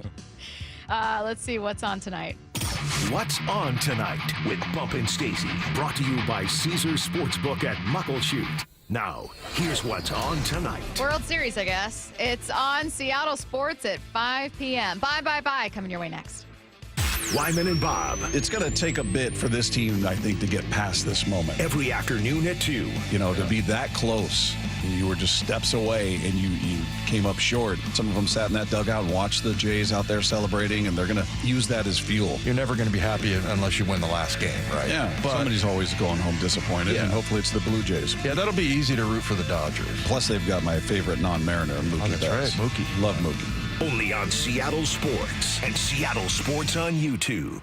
Let's see what's on tonight. What's on tonight with Bump and Stacy, brought to you by Caesars Sportsbook at Muckleshoot. Now, here's what's on tonight. World Series, I guess. It's on Seattle Sports at 5 p.m. Bye. Coming your way next. Wyman and Bob. It's going to take a bit for this team, I think, to get past this moment. Every afternoon at 2. You know, to be that close. You were just steps away, and you came up short. Some of them sat in that dugout and watched the Jays out there celebrating, and they're going to use that as fuel. You're never going to be happy unless you win the last game, right? Yeah, but somebody's always going home disappointed, and hopefully it's the Blue Jays. Yeah, that'll be easy to root for the Dodgers. Plus, they've got my favorite non-Mariner, Mookie. Oh, that's Betts. right, Mookie. Love Mookie. Only on Seattle Sports and Seattle Sports on YouTube.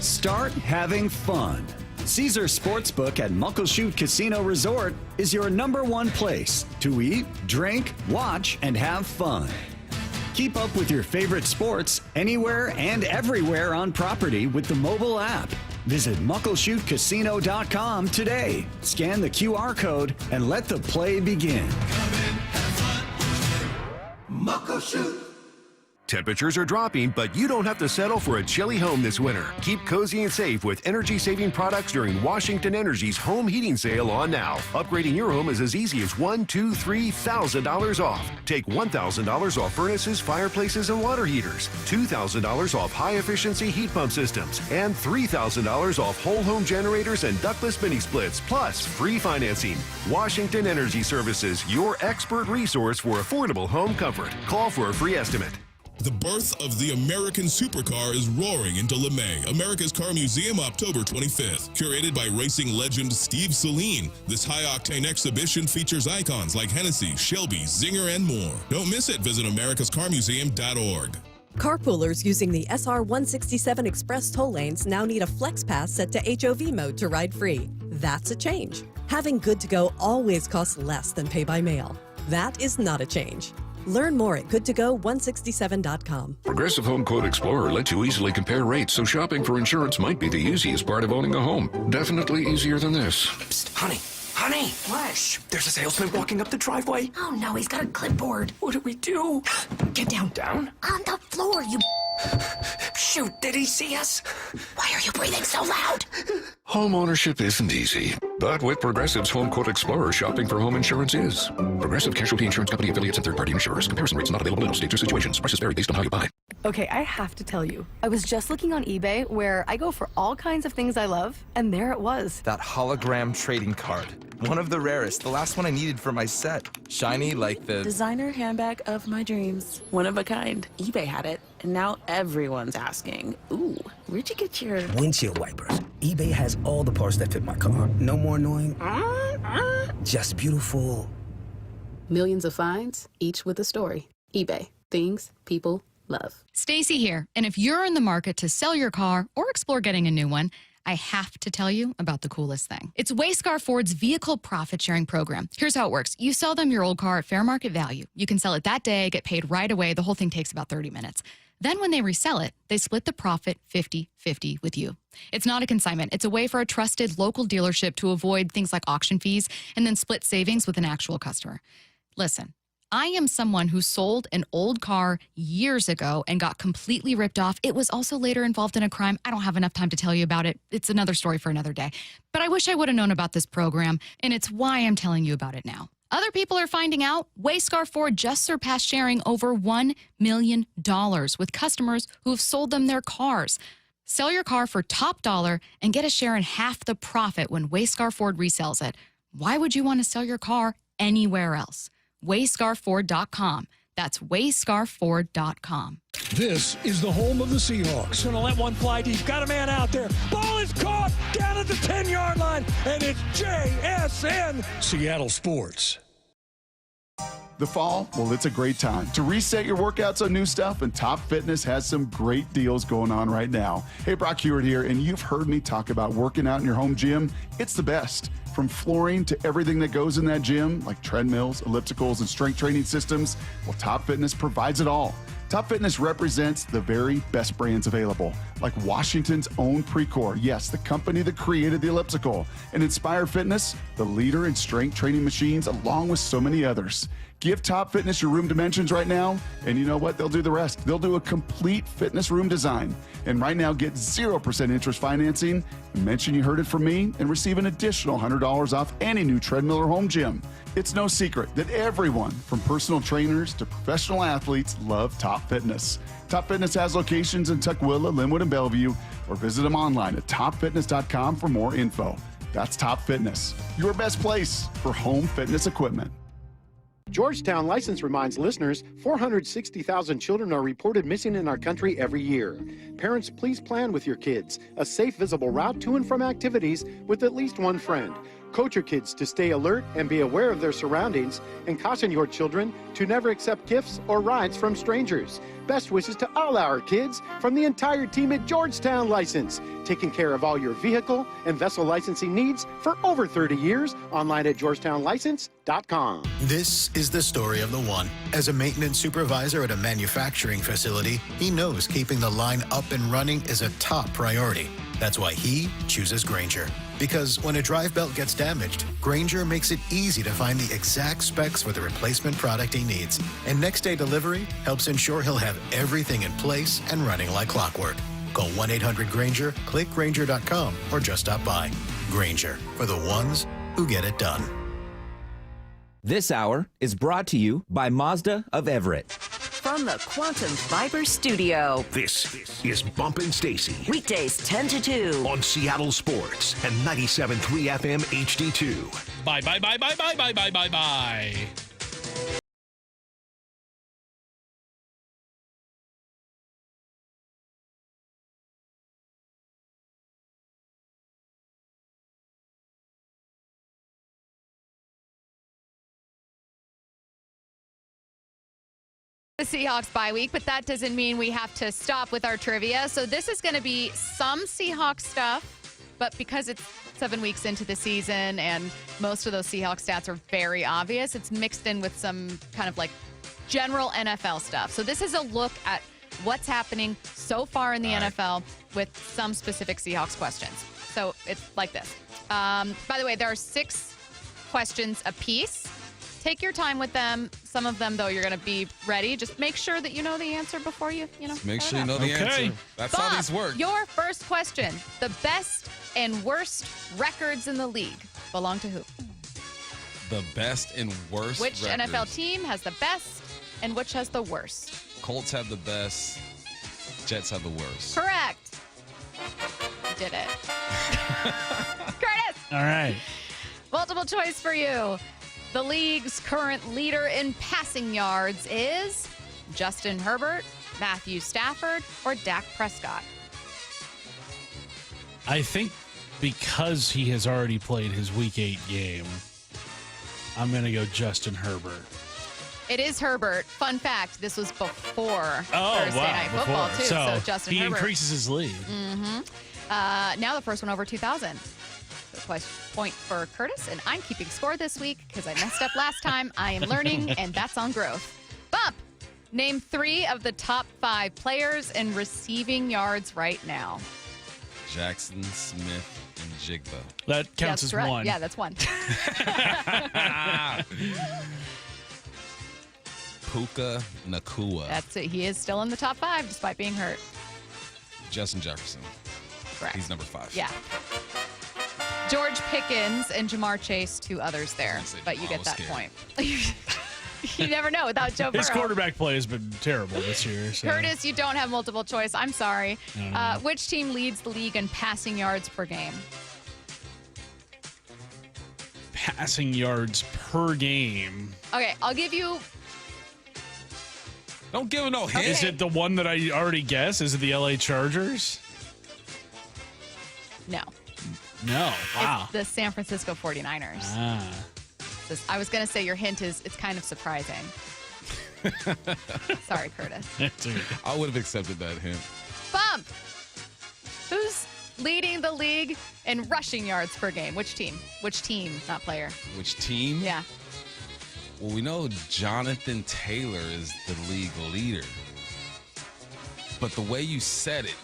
Start having fun. Caesars Sportsbook at Muckleshoot Casino Resort is your #1 place to eat, drink, watch, and have fun. Keep up with your favorite sports anywhere and everywhere on property with the mobile app. Visit muckleshootcasino.com today. Scan the QR code and let the play begin. Muckleshoot. Temperatures are dropping, but you don't have to settle for a chilly home this winter. Keep cozy and safe with energy-saving products during Washington Energy's home heating sale on now. Upgrading your home is as easy as $1,000, $2,000, $3,000 off. Take $1,000 off furnaces, fireplaces, and water heaters. $2,000 off high-efficiency heat pump systems. And $3,000 off whole home generators and ductless mini splits, plus free financing. Washington Energy Services, your expert resource for affordable home comfort. Call for a free estimate. The birth of the American supercar is roaring into LeMay, America's Car Museum, October 25th. Curated by racing legend Steve Saleen, this high-octane exhibition features icons like Hennessy, Shelby, Zinger, and more. Don't miss it. Visit americascarmuseum.org. Carpoolers using the SR 167 Express toll lanes now need a Flex Pass set to HOV mode to ride free. That's a change. Having good to go always costs less than pay by mail. That is not a change. Learn more at goodtogo167.com. Progressive Home Quote Explorer lets you easily compare rates, so shopping for insurance might be the easiest part of owning a home. Definitely easier than this. Psst, honey, what? Shh, there's a salesman walking up the driveway. Oh no, he's got a clipboard. What do we do? Get down. Down? On the floor, you... Shoot, did he see us? Why are you breathing so loud? Home ownership isn't easy, but with Progressive's Home Quote Explorer, shopping for home insurance is. Progressive Casualty Insurance Company affiliates and third-party insurers. Comparison rates not available in all states or situations. Prices vary based on how you buy. Okay, I have to tell you, I was just looking on eBay where I go for all kinds of things I love, and there it was. That hologram trading card. One of the rarest. The last one I needed for my set. Shiny like the... designer handbag of my dreams. One of a kind. eBay had it, and now everyone's asking, ooh, where'd you get your... windshield wipers. eBay has all the parts that fit my car. No more annoying. Just beautiful. Millions of finds, each with a story. eBay. Things people love. Stacy here, and if you're in the market to sell your car or explore getting a new one, I have to tell you about the coolest thing. It's Wayscar Ford's Vehicle Profit Sharing Program. Here's how it works. You sell them your old car at fair market value. You can sell it that day, get paid right away. The whole thing takes about 30 minutes. Then when they resell it, they split the profit 50-50 with you. It's not a consignment. It's a way for a trusted local dealership to avoid things like auction fees and then split savings with an actual customer. Listen, I am someone who sold an old car years ago and got completely ripped off. It was also later involved in a crime. I don't have enough time to tell you about it. It's another story for another day. But I wish I would have known about this program, and it's why I'm telling you about it now. Other people are finding out Wayscar Ford just surpassed sharing over $1 million with customers who have sold them their cars. Sell your car for top dollar and get a share in half the profit when Wayscar Ford resells it. Why would you want to sell your car anywhere else? Wayscarford.com. That's wayscarford.com. This is the home of the Seahawks. Going to let one fly deep. Got a man out there. Ball is caught down at the 10-yard line, and it's JSN. Seattle Sports. The fall, well, it's a great time to reset your workouts on new stuff, and Top Fitness has some great deals going on right now. Hey, Brock Hewitt here, and you've heard me talk about working out in your home gym. It's the best. From flooring to everything that goes in that gym, like treadmills, ellipticals, and strength training systems, well, Top Fitness provides it all. Top Fitness represents the very best brands available, like Washington's own Precor, yes, the company that created the elliptical, and Inspire Fitness, the leader in strength training machines, along with so many others. Give Top Fitness your room dimensions right now, and you know what? They'll do the rest. They'll do a complete fitness room design. And right now, get 0% interest financing. Mention you heard it from me and receive an additional $100 off any new treadmill or home gym. It's no secret that everyone, from personal trainers to professional athletes, love Top Fitness. Top Fitness has locations in Tukwila, Linwood, and Bellevue, or visit them online at topfitness.com for more info. That's Top Fitness, your best place for home fitness equipment. Georgetown License reminds listeners 460,000 children are reported missing in our country every year. Parents, please plan with your kids a safe, visible route to and from activities with at least one friend. Coach your kids to stay alert and be aware of their surroundings, and caution your children to never accept gifts or rides from strangers. Best wishes to all our kids from the entire team at Georgetown License, taking care of all your vehicle and vessel licensing needs for over 30 years. Online at georgetownlicense.com. This is the story of the one. As a maintenance supervisor at a manufacturing facility, he knows keeping the line up and running is a top priority. That's why he chooses Grainger. Because when a drive belt gets damaged, Grainger makes it easy to find the exact specs for the replacement product he needs. And next day delivery helps ensure he'll have everything in place and running like clockwork. Call 1-800-GRAINGER, click Grainger.com, or just stop by. Grainger, for the ones who get it done. This hour is brought to you by Mazda of Everett. From the Quantum Fiber Studio. This is Bumpin' Stacy. Weekdays 10 to 2. On Seattle Sports and 97.3 FM HD2. Bye, bye, bye, bye, bye, bye, bye, bye, bye. The Seahawks bye week, but that doesn't mean we have to stop with our trivia. So this is going to be some Seahawks stuff, but because it's 7 weeks into the season and most of those Seahawks stats are very obvious, it's mixed in with some kind of like general NFL stuff. So this is a look at what's happening so far in the NFL with some specific Seahawks questions. So it's like this. By the way, there are 6 questions apiece. Take your time with them. Some of them, though, you're going to be ready. Just make sure that you know the answer before you know. Make sure you know the answer. That's Bob, how these work. Your first question. The best and worst records in the league belong to who? The best and worst Which records. NFL team has the best and which has the worst? Colts have the best. Jets have the worst. Correct. Did it. Curtis. All right. Multiple choice for you. The league's current leader in passing yards is Justin Herbert, Matthew Stafford, or Dak Prescott. I think because he has already played his Week 8 game, I'm going to go Justin Herbert. It is Herbert. Fun fact, this was before Thursday Night Football, too. So Justin he Herbert increases his lead. Mm-hmm. Now the first one over 2,000. So point for Curtis, and I'm keeping score this week because I messed up last time. I am learning, and that's on growth. Bump, name 3 of the top 5 players in receiving yards right now. Jackson, Smith, and Jigba. That counts as right. one. Yeah, that's one. Puka Nacua. That's it. He is still in the top 5 despite being hurt. Justin Jefferson. Correct. He's number 5. Yeah. George Pickens and Jamar Chase, 2 others there, but you get that point. You never know without Joe Burrow. His quarterback play has been terrible this year. So. Curtis, you don't have multiple choice. I'm sorry. No. Which team leads the league in passing yards per game? Passing yards per game. Okay, I'll give you... Don't give him no hint. Is it the one that I already guessed? Is it the LA Chargers? No. No. Wow. It's the San Francisco 49ers. Ah. I was going to say your hint is it's kind of surprising. Sorry, Curtis. I would have accepted that hint. Bump! Who's leading the league in rushing yards per game? Which team? Which team, not player? Which team? Yeah. Well, we know Jonathan Taylor is the league leader. But the way you said it,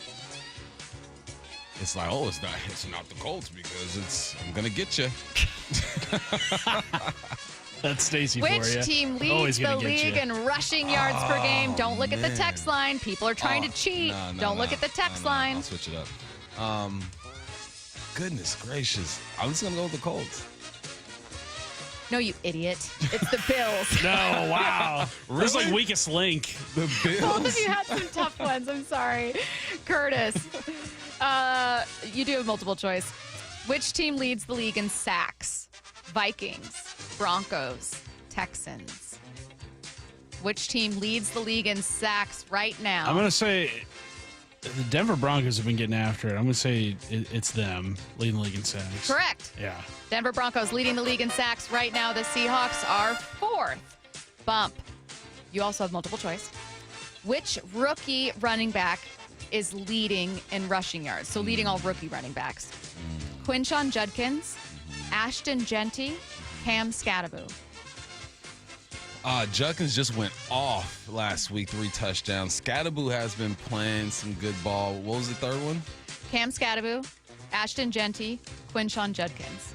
it's like, oh, it's not the Colts because I'm going to get you. That's Stacy for you. Which team leads the league in rushing yards per game? Don't look at the text line. People are trying to cheat. Don't look at the text line. I'll switch it up. Goodness gracious. I'm just going to go with the Colts. No, you idiot. It's the Bills. No, wow. Really? This is like weakest link. The Bills. Both of you had some tough ones. I'm sorry. Curtis, you do have multiple choice. Which team leads the league in sacks? Vikings, Broncos, Texans. Which team leads the league in sacks right now? I'm going to say the Denver Broncos have been getting after it. I'm going to say it's them leading the league in sacks. Correct. Yeah. Denver Broncos leading the league in sacks right now. The Seahawks are 4th. Bump. You also have multiple choice. Which rookie running back is leading in rushing yards? So leading all rookie running backs. Quinshon Judkins, Ashton Genty, Cam Scatterbu. Judkins just went off last week, 3 touchdowns. Scatterbu has been playing some good ball. What was the third one? Cam Scatterbu, Ashton Genty, Quinshon Judkins.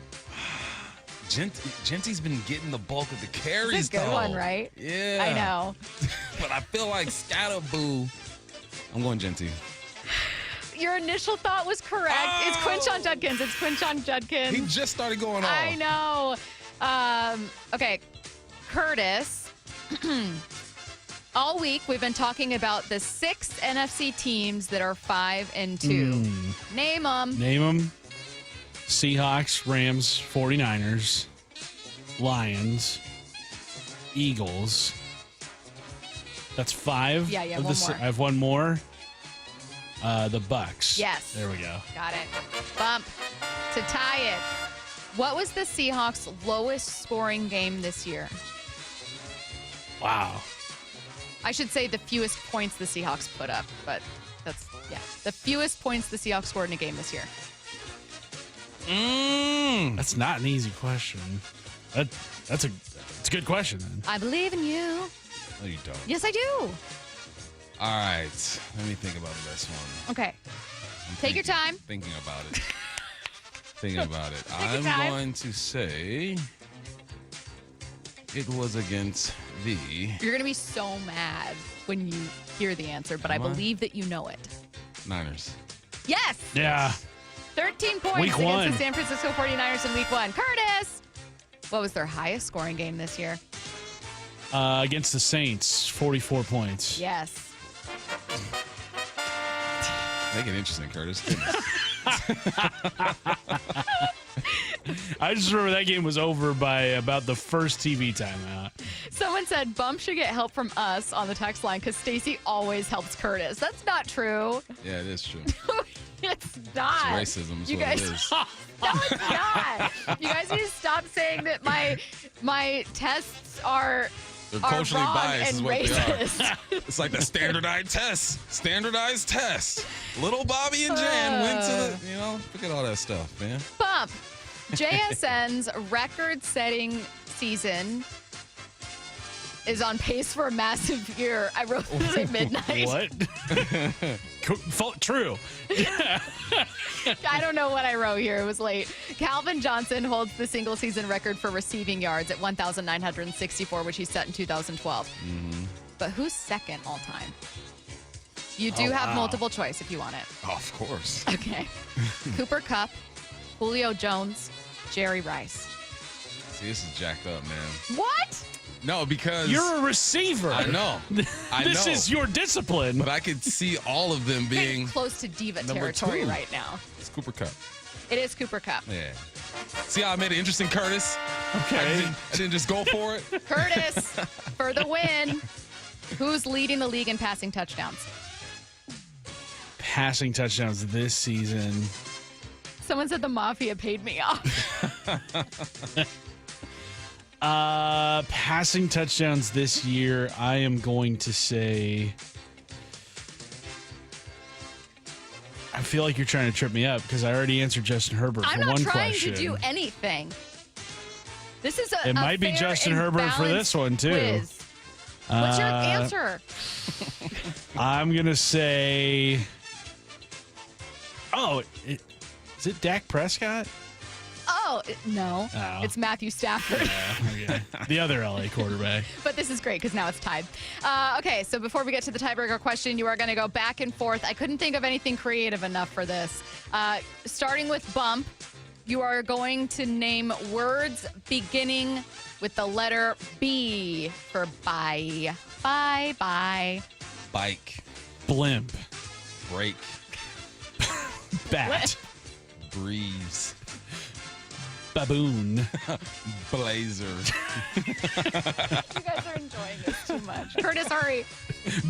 Genty's been getting the bulk of the carries, That's a good one, right? Yeah. I know. But I feel like Scatterbu. I'm going Genty. Your initial thought was correct. It's Quinshon Judkins. It's Quinshon Judkins. He just started going off. I know. Okay, Curtis. All week we've been talking about the 6 NFC teams that are 5-2. Name them. Name them. Seahawks, Rams, 49ers, Lions, Eagles. That's 5. Yeah, one more. I have one more. The Bucks. Yes. There we go. Got it. Bump to tie it. What was the Seahawks' lowest scoring game this year? Wow. I should say the fewest points the Seahawks put up, but that's, the fewest points the Seahawks scored in a game this year. That's not an easy question. It's a good question then. I believe in you. No, you don't. Yes, I do. All right. Let me think about this one. Okay. Take your time. Thinking about it. Take your time. I'm going to say it was against the... You're going to be so mad when you hear the answer, but I believe that you know it. Niners. Yes. Yeah. 13 points Week against 1. the San Francisco 49ers in Week 1. Curtis, what was their highest scoring game this year? Against the Saints, 44 points. Yes. Make it interesting, Curtis. I just remember that game was over by about the first TV timeout. Someone said Bump should get help from us on the text line because Stacy always helps Curtis. That's not true. Yeah, it is true. It's not. It's racism is You what guys, it is. No, it's not. You guys need to stop saying that my tests are They're culturally wrong biased and is what racist. they are. It's like the standardized test. Little Bobby and Jan went to the, forget all that stuff, man. Bump. JSN's record-setting season is on pace for a massive year. I wrote this at midnight. What? True. I don't know what I wrote here. It was late. Calvin Johnson holds the single-season record for receiving yards at 1,964, which he set in 2012. Mm-hmm. But who's second all-time? You do have multiple choice if you want it. Oh, of course. Okay. Cooper Kupp, Julio Jones, Jerry Rice. See, this is jacked up, man. What? No, because you're a receiver. I know. This is your discipline. But I could see all of them being close to diva number territory 2 right now. It's Cooper Kupp. It is Cooper Kupp. Yeah. See how I made it interesting, Curtis? Okay. I didn't just go for it. Curtis, for the win. Who's leading the league in passing touchdowns? Passing touchdowns this season. Someone said the Mafia paid me off. Passing touchdowns this year, I am going to say... I feel like you're trying to trip me up because I already answered Justin Herbert for one question. I'm not trying to do anything. This is It might be Justin Herbert for this one, too. Quiz. What's your answer? I'm going to say... Oh, is it Dak Prescott? Oh, No. Oh. It's Matthew Stafford. Okay. The other LA quarterback. But this is great because now it's tied. Okay, so before we get to the tiebreaker question, you are going to go back and forth. I couldn't think of anything creative enough for this. Starting with bump, you are going to name words beginning with the letter B for bye. Bye. Bike. Blimp. Break. Bat. Breeze. Baboon. Blazer. You guys are enjoying this too much. Curtis, hurry.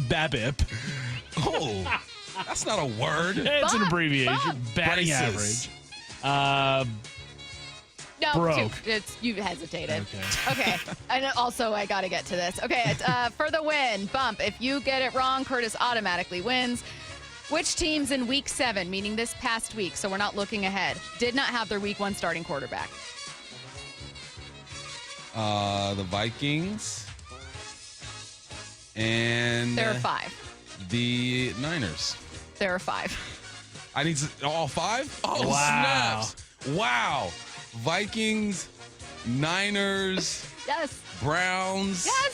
Babip. Oh, that's not a word. It's an abbreviation. Bump. Batting Braces. average. No, Broke. you hesitated. Okay. And also, I got to get to this. Okay, for the win, bump. If you get it wrong, Curtis automatically wins. Which teams in week 7, meaning this past week, so we're not looking ahead, did not have their week 1 starting quarterback? The Vikings. And There are 5. the Niners. There are 5. I need all 5? Oh, Wow. snaps. Wow. Vikings, Niners, Yes. Browns, Yes.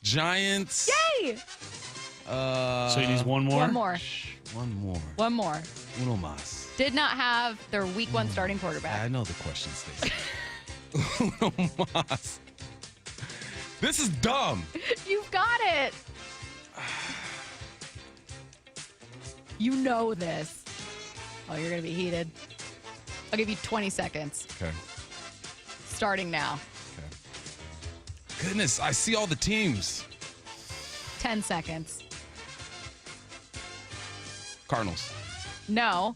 Giants. Yay. So he needs one more? One more. One more. Uno más. Did not have their week 1 starting quarterback. I know the question, Stacy. Uno más. This is dumb. You've got it. You know this. Oh, you're going to be heated. I'll give you 20 seconds. Okay. Starting now. Goodness, I see all the teams. 10 seconds. Cardinals. No.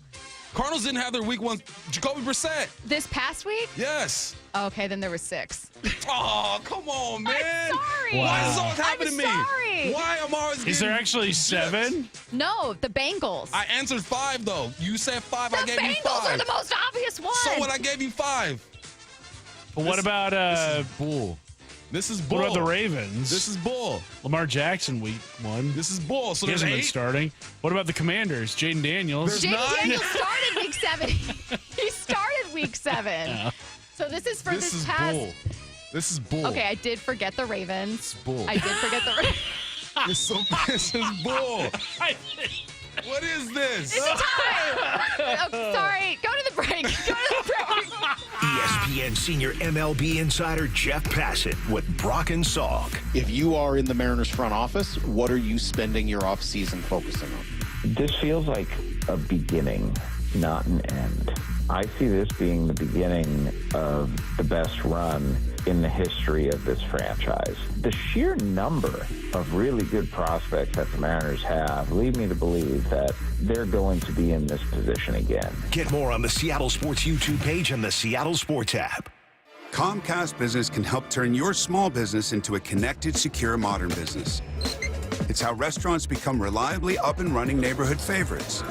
Cardinals didn't have their week 1. Jacoby Brissett. This past week? Yes. Okay, then there was 6. Oh, come on, man. I'm sorry. Wow. Why does this always happen I'm to me? sorry. Why am I always getting Is there actually 7? Yes. No, the Bengals. I answered 5, though. You said 5. I The gave you 5. Bengals are the most obvious one. So what? I gave you 5. But what about This is bull. This is bull. what about the Ravens? This is bull. Lamar Jackson week 1. This is bull. So He there's hasn't been 8. starting. What about the Commanders? Jaden Daniels. There's Jaden 9. Daniels started week 7. He started week 7. Yeah. So this is for This is past. bull. This is bull. Okay, I did forget the Ravens. It's bull. I did forget the Ravens. This is bull. What is this? It's a tie. Oh, sorry. Go to the break. Go to the break. ESPN senior MLB insider Jeff Passett with Brock and Salk. If you are in the Mariners front office, what are you spending your offseason focusing on? This feels like a beginning, not an end. I see this being the beginning of the best run in the history of this franchise. The sheer number of really good prospects that the Mariners have lead me to believe that they're going to be in this position again. Get more on the Seattle Sports YouTube page and the Seattle Sports app. Comcast Business can help turn your small business into a connected, secure, modern business. It's how restaurants become reliably up and running neighborhood favorites.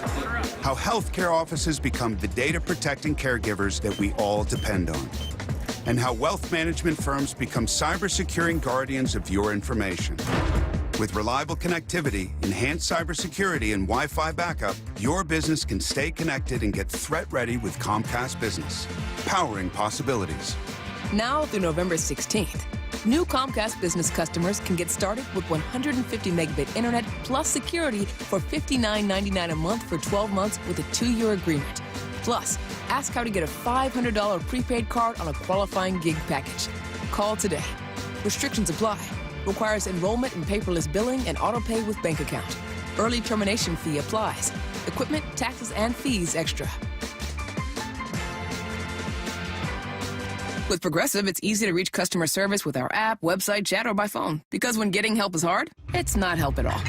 How healthcare offices become the data-protecting caregivers that we all depend on. And how wealth management firms become cyber-securing guardians of your information. With reliable connectivity, enhanced cybersecurity, and Wi-Fi backup, your business can stay connected and get threat-ready with Comcast Business. Powering possibilities. Now through November 16th, new Comcast Business customers can get started with 150 megabit internet plus security for $59.99 a month for 12 months with a 2-year agreement. Plus, ask how to get a $500 prepaid card on a qualifying gig package. Call today. Restrictions apply. Requires enrollment in paperless billing and auto pay with bank account. Early termination fee applies. Equipment, taxes, and fees extra. With Progressive, it's easy to reach customer service with our app, website, chat, or by phone. Because when getting help is hard, it's not help at all.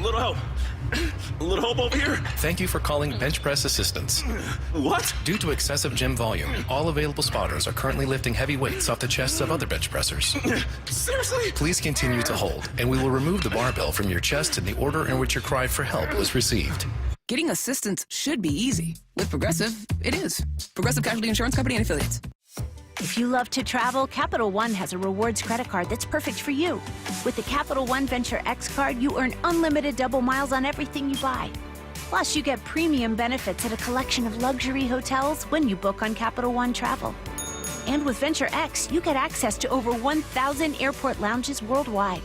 Little help. A little help over here. Thank you for calling Bench Press Assistance. What? Due to excessive gym volume, all available spotters are currently lifting heavy weights off the chests of other bench pressers. Seriously? Please continue to hold, and we will remove the barbell from your chest in the order in which your cry for help was received. Getting assistance should be easy. With Progressive, it is. Progressive Casualty Insurance Company and Affiliates. If you love to travel, Capital One has a rewards credit card that's perfect for you. With the Capital One Venture X card, you earn unlimited double miles on everything you buy. Plus, you get premium benefits at a collection of luxury hotels when you book on Capital One Travel. And with Venture X, you get access to over 1,000 airport lounges worldwide.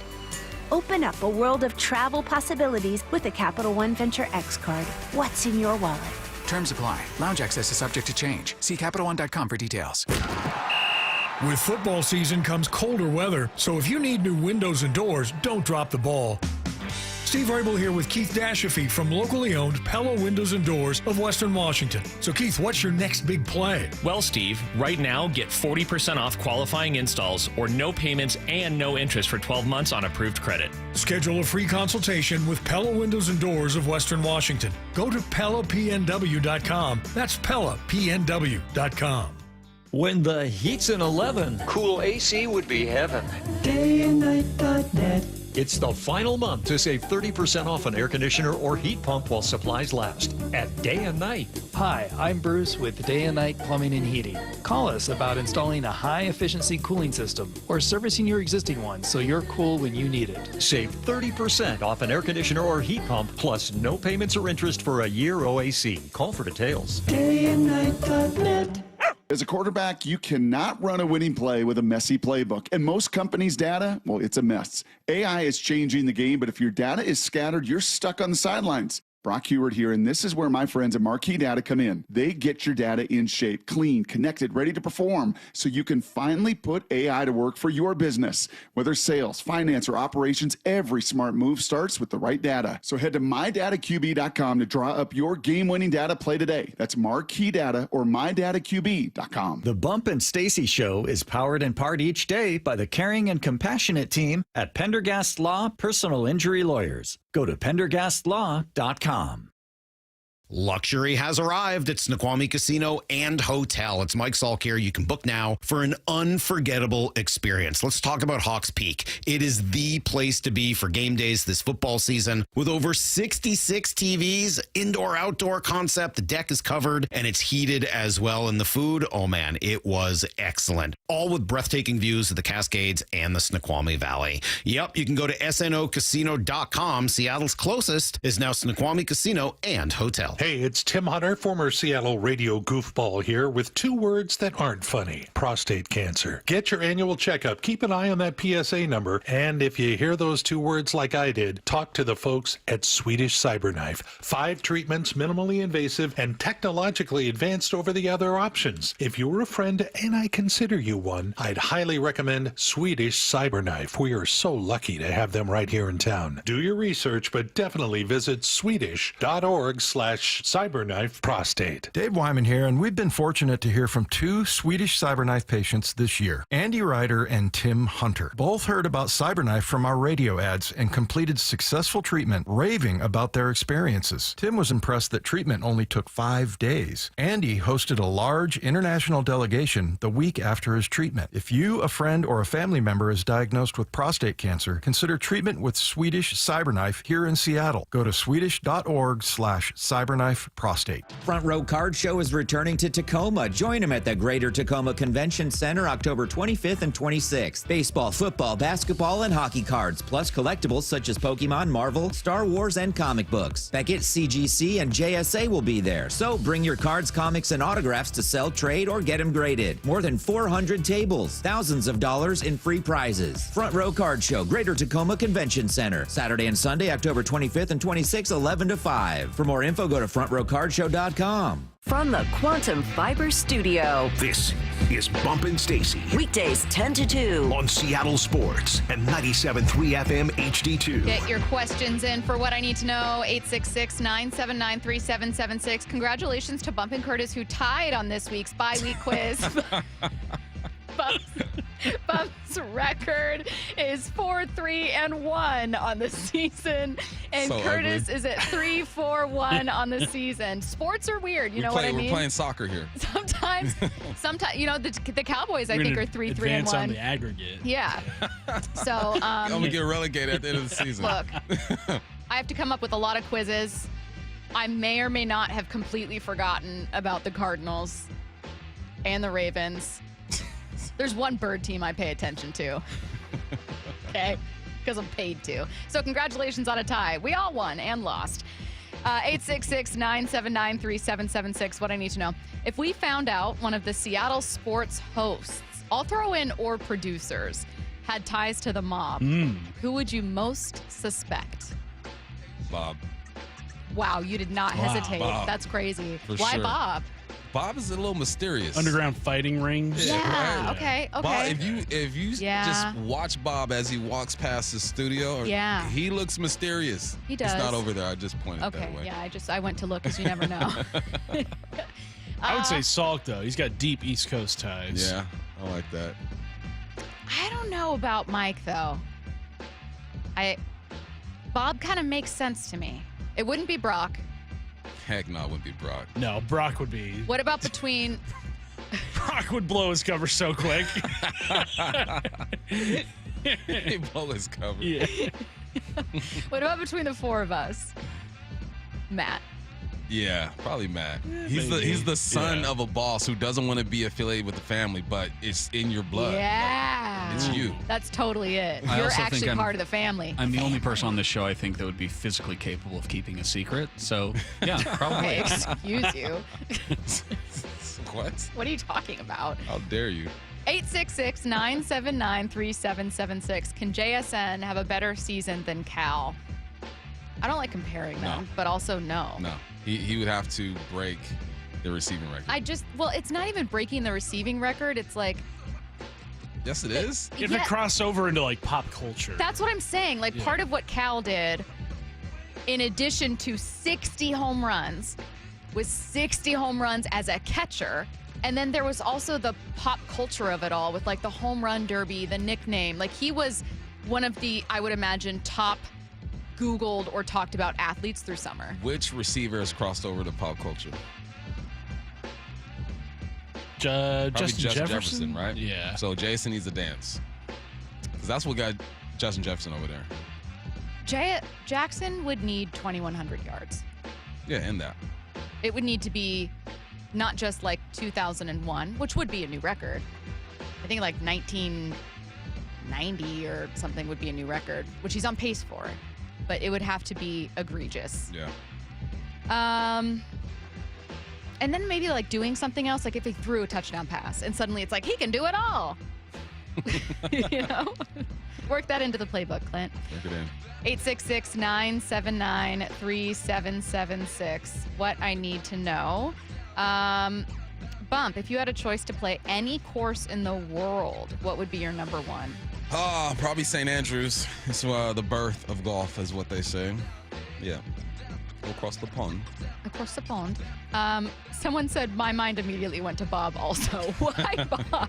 Open up a world of travel possibilities with a Capital One Venture X card. What's in your wallet? Terms apply. Lounge access is subject to change. See CapitalOne.com for details. With football season comes colder weather, so if you need new windows and doors, don't drop the ball. Steve Rabel here with Keith Dashafee from locally owned Pella Windows and Doors of Western Washington. So Keith, what's your next big play? Well, Steve, right now get 40% off qualifying installs or no payments and no interest for 12 months on approved credit. Schedule a free consultation with Pella Windows and Doors of Western Washington. Go to PellaPNW.com. That's PellaPNW.com. When the heat's in 11, cool AC would be heaven. DayandNight.net. It's the final month to save 30% off an air conditioner or heat pump while supplies last at Day and Night. Hi, I'm Bruce with Day and Night Plumbing and Heating. Call us about installing a high-efficiency cooling system or servicing your existing one so you're cool when you need it. Save 30% off an air conditioner or heat pump, plus no payments or interest for a year OAC. Call for details. DayandNight.net. As a quarterback, you cannot run a winning play with a messy playbook. And most companies' data, well, it's a mess. AI is changing the game, but if your data is scattered, you're stuck on the sidelines. Brock Heward here, and this is where my friends at Marquee Data come in. They get your data in shape, clean, connected, ready to perform, so you can finally put AI to work for your business. Whether sales, finance, or operations, every smart move starts with the right data. So head to mydataqb.com to draw up your game-winning data play today. That's Marquee Data or mydataqb.com. The Bump and Stacy Show is powered in part each day by the caring and compassionate team at Pendergast Law Personal Injury Lawyers. Go to pendergastlaw.com. Luxury has arrived at Snoqualmie Casino and Hotel. It's Mike Salk here. You can book now for an unforgettable experience. Let's talk about Hawks Peak. It is the place to be for game days this football season. With over 66 TVs, indoor-outdoor concept, the deck is covered and it's heated as well. And the food, oh man, it was excellent. All with breathtaking views of the Cascades and the Snoqualmie Valley. Yep, you can go to snocasino.com. Seattle's closest is now Snoqualmie Casino and Hotel. Hey, it's Tim Hunter, former Seattle radio goofball here with two words that aren't funny. Prostate cancer. Get your annual checkup. Keep an eye on that PSA number. And if you hear those two words like I did, talk to the folks at Swedish Cyberknife. 5 treatments, minimally invasive and technologically advanced over the other options. If you were a friend, and I consider you one, I'd highly recommend Swedish Cyberknife. We are so lucky to have them right here in town. Do your research, but definitely visit swedish.org/cyberknife prostate. Dave Wyman here, and we've been fortunate to hear from 2 Swedish Cyberknife patients this year, Andy Ryder and Tim Hunter. Both heard about Cyberknife from our radio ads and completed successful treatment, raving about their experiences. Tim was impressed that treatment only took 5 days. Andy hosted a large international delegation the week after his treatment. If you, a friend, or a family member is diagnosed with prostate cancer, consider treatment with Swedish Cyberknife here in Seattle. Go to swedish.org/cyberknife prostate. Front Row Card Show is returning to Tacoma. Join them at the Greater Tacoma Convention Center October 25th and 26th. Baseball, football, basketball, and hockey cards, plus collectibles such as Pokemon, Marvel, Star Wars, and comic books. Beckett, CGC, and JSA will be there, so bring your cards, comics, and autographs to sell, trade, or get them graded. More than 400 tables, thousands of dollars in free prizes. Front Row Card Show, Greater Tacoma Convention Center, Saturday and Sunday, October 25th and 26th, 11 to 5. For more info, go to frontrowcardshow.com. From the Quantum Fiber Studio. This is Bumpin' Stacy. Weekdays 10 to 2. On Seattle Sports and 97.3 FM HD2. Get your questions in for What I Need to Know, 866-979-3776. Congratulations to Bumpin' Curtis, who tied on this week's bye-week quiz. Bump's record is 4-3-1 on the season, and so Curtis is at 3-4-1 on the season. Sports are weird, you know what I mean? We're playing soccer here. Sometimes, you know, the Cowboys, I think, are 3-3-1 on the aggregate. Yeah. So I'm gonna get relegated at the end of the season. Look, I have to come up with a lot of quizzes. I may or may not have completely forgotten about the Cardinals and the Ravens. There's one bird team I pay attention to. Okay? Because I'm paid to. So congratulations on a tie. We all won and lost. 866-979-3776. What I need to know. If we found out one of the Seattle sports hosts, I'll throw in or producers, had ties to the mob, who would you most suspect? Bob. Wow, you did not hesitate. Bob. That's crazy. For Why sure. Bob? Bob is a little mysterious. Underground fighting rings. Yeah. Okay. Bob, if you Yeah. just watch Bob as he walks past the studio, Yeah. he looks mysterious. He does. He's not over there. I just pointed Okay. that way. Yeah. I went to look because you never know. I would say Salk, though. He's got deep East Coast ties. Yeah, I like that. I don't know about Mike though. Bob kind of makes sense to me. It wouldn't be Brock. Heck no, it wouldn't be Brock. No, Brock would be. What about between? Brock would blow his cover so quick. He blow his cover. Yeah. What about between the four of us? Matt. Yeah, probably Matt. He's maybe. the son of a boss who doesn't want to be affiliated with the family, but it's in your blood. Yeah. It's you. That's totally it. I You're also actually think I'm- part of the family. I'm the only person on this show I think that would be physically capable of keeping a secret. So, yeah, probably. Okay, excuse you. What? What are you talking about? How dare you? 866-979-3776. Can JSN have a better season than Cal? I don't like comparing them, but also no. No. He would have to break the receiving record. Well, it's not even breaking the receiving record. It's like, Yes, it is. If Yeah. it cross over into like pop culture. that's what I'm saying. Like, part of what Cal did, in addition to 60 home runs, was 60 home runs as a catcher. And then there was also the pop culture of it all with like the home run derby, the nickname. Like, he was one of the, I would imagine, top Googled or talked about athletes through summer. Which receiver has crossed over to pop culture? Probably Justin Jefferson, right? Yeah. So Jason needs a dance. Because that's what got Justin Jefferson over there. Jackson would need 2,100 yards. Yeah, in that. It would need to be not just like 2001, which would be a new record. I think like 1990 or something would be a new record, which he's on pace for. But it would have to be egregious. Yeah. And then maybe like doing something else, like if he threw a touchdown pass and suddenly it's like he can do it all. You know? Work that into the playbook, Clint. Work it in. 866-979-3776. What I need to know. Bump, if you had a choice to play any course in the world, what would be your number one? Probably St. Andrews. It's the birth of golf, is what they say. Yeah. Go across the pond. Across the pond. Someone said my mind immediately went to Bob also. Why Bob?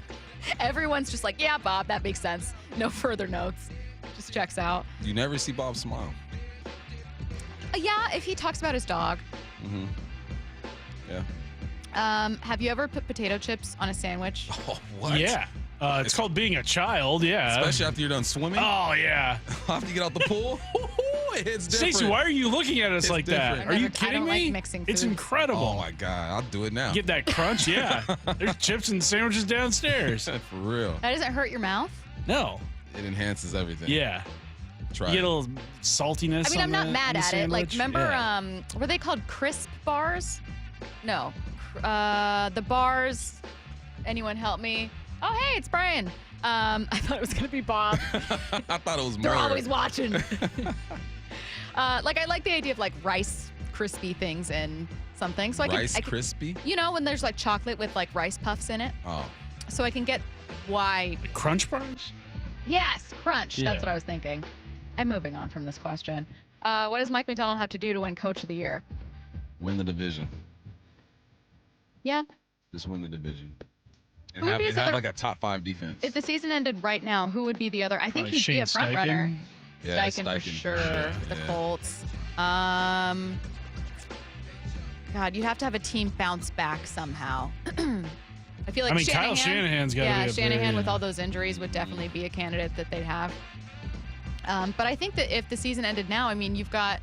Everyone's just like, yeah, Bob, that makes sense. No further notes. Just checks out. You never see Bob smile. Yeah, if he talks about his dog. Mm-hmm. Yeah. Have you ever put potato chips on a sandwich? Oh, what? Yeah. It's called being a child, yeah. Especially after you're done swimming. Oh, yeah. After you get out the pool, it hits different. Stacey, why are you looking at us It's like different. that? Are you I kidding don't me? like mixing It's foods. incredible. Oh, my God. I'll do it now. Get that crunch? Yeah. There's chips and sandwiches downstairs. For real. That doesn't hurt your mouth? No. It enhances everything. Yeah. Try You get it. a little saltiness. I mean, I'm not mad at it. Like, remember, Yeah. were they called crisp bars? No. The bars. Anyone help me? Oh, hey, it's Brian. I thought it was going to be Bob. I thought it was They're more. always watching. I like the idea of like Rice crispy things in something. So Rice I can, crispy? You know, when there's like chocolate with like rice puffs in it. Oh. So I can get why. Crunch bars? Yes, crunch. Yeah. That's what I was thinking. I'm moving on from this question. What does Mike McDonald have to do to win Coach of the Year? Win the division. Yeah. Just win the division. And Who would have, be his have other- like a top 5 defense. If the season ended right now, who would be the other? I think Probably he'd be a Shane front runner. Steichen. Yeah, Steichen for Steichen, sure. The yeah. Colts. God, you have to have a team bounce back somehow. I feel like I mean, Kyle Shanahan's gotta yeah, be up there, Shanahan with yeah. all those injuries would definitely be a candidate that they'd have. But I think that if the season ended now, I mean, you've got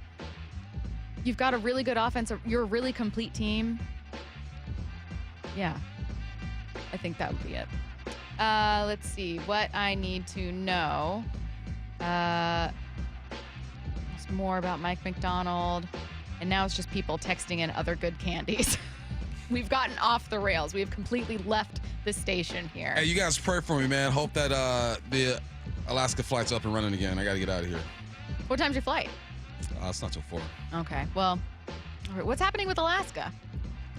a really good offense. You're a really complete team. Yeah, I think that would be it. Let's see what I need to know. More about Mike McDonald and now it's just people texting in other good candies. We've gotten off the rails. We have completely left the station here. Hey, you guys pray for me, man. Hope that the Alaska flight's up and running again. I got to get out of here. What time's your flight? It's not till 4. Okay. Well, all right, what's happening with Alaska?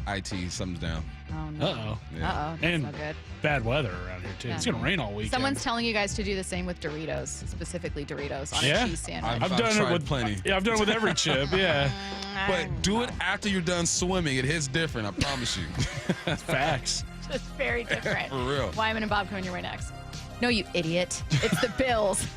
IT, something's down. Oh, no. Uh-oh. Yeah. Uh-oh. That's And not good. bad weather around here, too. Yeah. It's going to rain all weekend. Someone's telling you guys to do the same with Doritos, specifically Doritos on a cheese sandwich. I've done it with plenty. Yeah, I've done it with every chip, yeah. But do it after you're done swimming. It hits different, I promise you. Facts. Just very different. For real. Wyman and Bob coming your way next. No, you idiot. It's the Bills.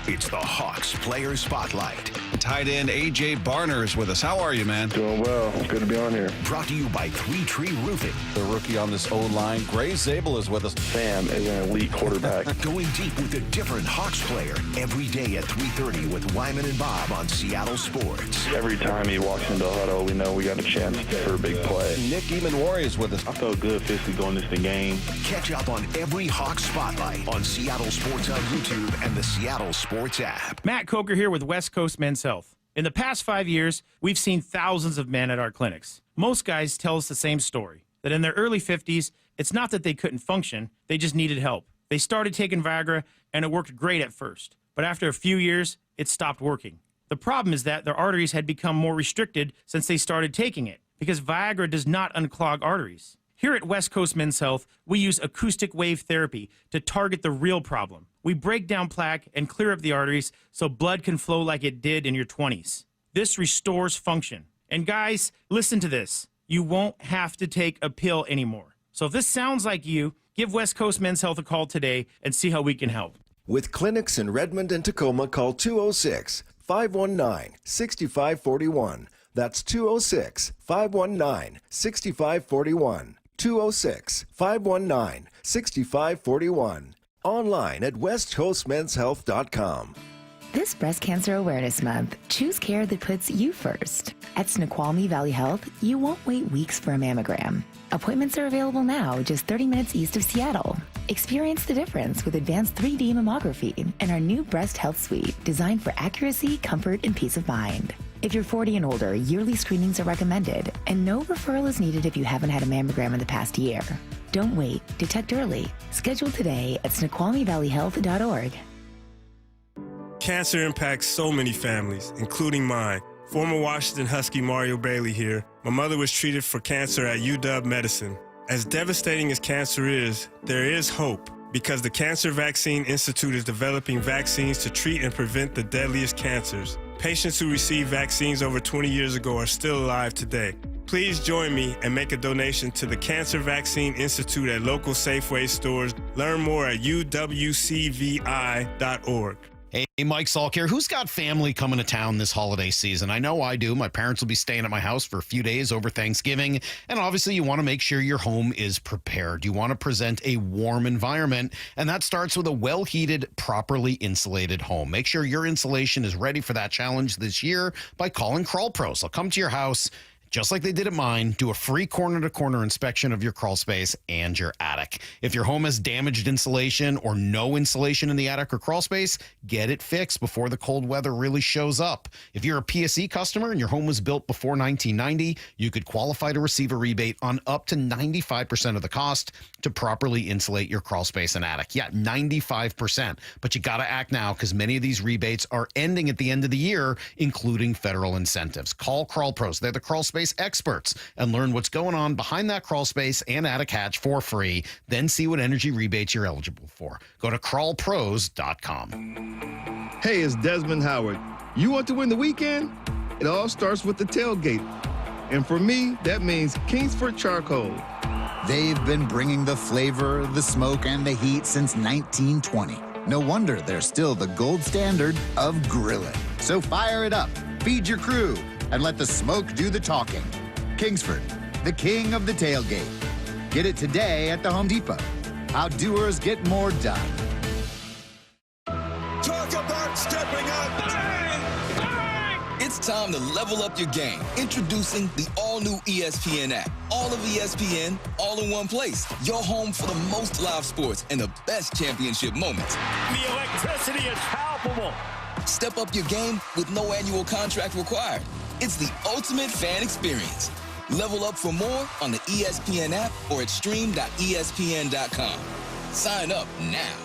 It's the Hawks Player Spotlight. Tight end A.J. Barner is with us. How are you, man? Doing well. It's good to be on here. Brought to you by Three Tree Roofing. The rookie on this O-line, Gray Zabel, is with us. Sam is an elite quarterback. Going deep with a different Hawks player every day at 3:30 with Wyman and Bob on Seattle Sports. Every time he walks into the huddle, we know we got a chance for a big play. Nick Eamon-Wari is with us. I felt good physically going into the game. Catch up on every Hawks Spotlight on Seattle Sports on YouTube and the Seattle Sports app. Matt Coker here with West Coast Men's Health. In the past 5 years, we've seen thousands of men at our clinics. Most guys tell us the same story, that in their early 50s, it's not that they couldn't function, they just needed help. They started taking Viagra, and it worked great at first. But after a few years, it stopped working. The problem is that their arteries had become more restricted since they started taking it, because Viagra does not unclog arteries. Here at West Coast Men's Health, we use acoustic wave therapy to target the real problem. We break down plaque and clear up the arteries so blood can flow like it did in your 20s. This restores function. And guys, listen to this. You won't have to take a pill anymore. So if this sounds like you, give West Coast Men's Health a call today and see how we can help. With clinics in Redmond and Tacoma, call 206-519-6541. That's 206-519-6541. 206-519-6541. Online at westcoastmenshealth.com. This Breast Cancer Awareness Month, choose care that puts you first. At Snoqualmie Valley Health, you won't wait weeks for a mammogram. Appointments are available now, just 30 minutes east of Seattle. Experience the difference with advanced 3D mammography and our new Breast Health Suite, designed for accuracy, comfort, and peace of mind. If you're 40 and older, yearly screenings are recommended, and no referral is needed if you haven't had a mammogram in the past year. Don't wait. Detect early. Schedule today at SnoqualmieValleyHealth.org. Cancer impacts so many families, including mine. Former Washington Husky Mario Bailey here. My mother was treated for cancer at UW Medicine. As devastating as cancer is, there is hope, because the Cancer Vaccine Institute is developing vaccines to treat and prevent the deadliest cancers. Patients who received vaccines over 20 years ago are still alive today. Please join me and make a donation to the Cancer Vaccine Institute at local Safeway stores. Learn more at uwcvi.org. Hey, Mike Salk here. Who's got family coming to town this holiday season? I know I do. My parents will be staying at my house for a few days over Thanksgiving. And obviously, you want to make sure your home is prepared. You want to present a warm environment. And that starts with a well-heated, properly insulated home. Make sure your insulation is ready for that challenge this year by calling Crawl Pros. They'll come to your house, just like they did at mine, do a free corner-to-corner inspection of your crawl space and your attic. If your home has damaged insulation or no insulation in the attic or crawl space, get it fixed before the cold weather really shows up. If you're a PSE customer and your home was built before 1990, you could qualify to receive a rebate on up to 95% of the cost to properly insulate your crawl space and attic. Yeah, 95%. But you got to act now, because many of these rebates are ending at the end of the year, including federal incentives. Call Crawl Pros. They're the crawl space experts, and learn what's going on behind that crawl space and attic hatch for free. Then see what energy rebates you're eligible for. Go to crawlpros.com. Hey, it's Desmond Howard. You want to win the weekend? It all starts with the tailgate. And for me, that means Kingsford Charcoal. They've been bringing the flavor, the smoke, and the heat since 1920. No wonder they're still the gold standard of grilling. So fire it up, feed your crew, and let the smoke do the talking. Kingsford, the king of the tailgate. Get it today at the Home Depot. How doers get more done. Talk about stepping up. Bang! Bang! It's time to level up your game. Introducing the all-new ESPN app. All of ESPN, all in one place. Your home for the most live sports and the best championship moments. The electricity is palpable. Step up your game with no annual contract required. It's the ultimate fan experience. Level up for more on the ESPN app or at stream.espn.com. Sign up now.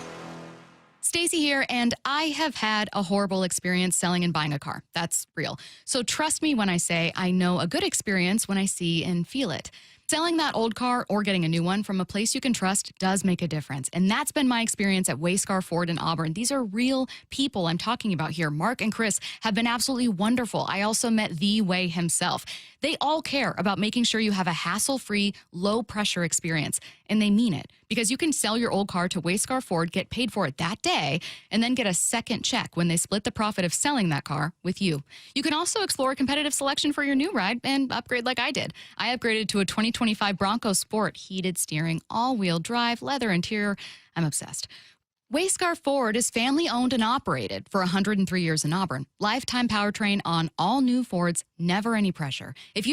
Stacy here, and I have had a horrible experience selling and buying a car. That's real. So trust me when I say I know a good experience when I see and feel it. Selling that old car or getting a new one from a place you can trust does make a difference. And that's been my experience at Wayscar Ford in Auburn. These are real people I'm talking about here. Mark and Chris have been absolutely wonderful. I also met The Way himself. They all care about making sure you have a hassle-free, low-pressure experience. And they mean it, because you can sell your old car to Wayscar Ford, get paid for it that day, and then get a second check when they split the profit of selling that car with you. You can also explore a competitive selection for your new ride and upgrade like I did. I upgraded to a 2025 Bronco Sport, heated steering, all-wheel drive, leather interior. I'm obsessed. Wayscar Ford is family-owned and operated for 103 years in Auburn. Lifetime powertrain on all new Fords, never any pressure. If you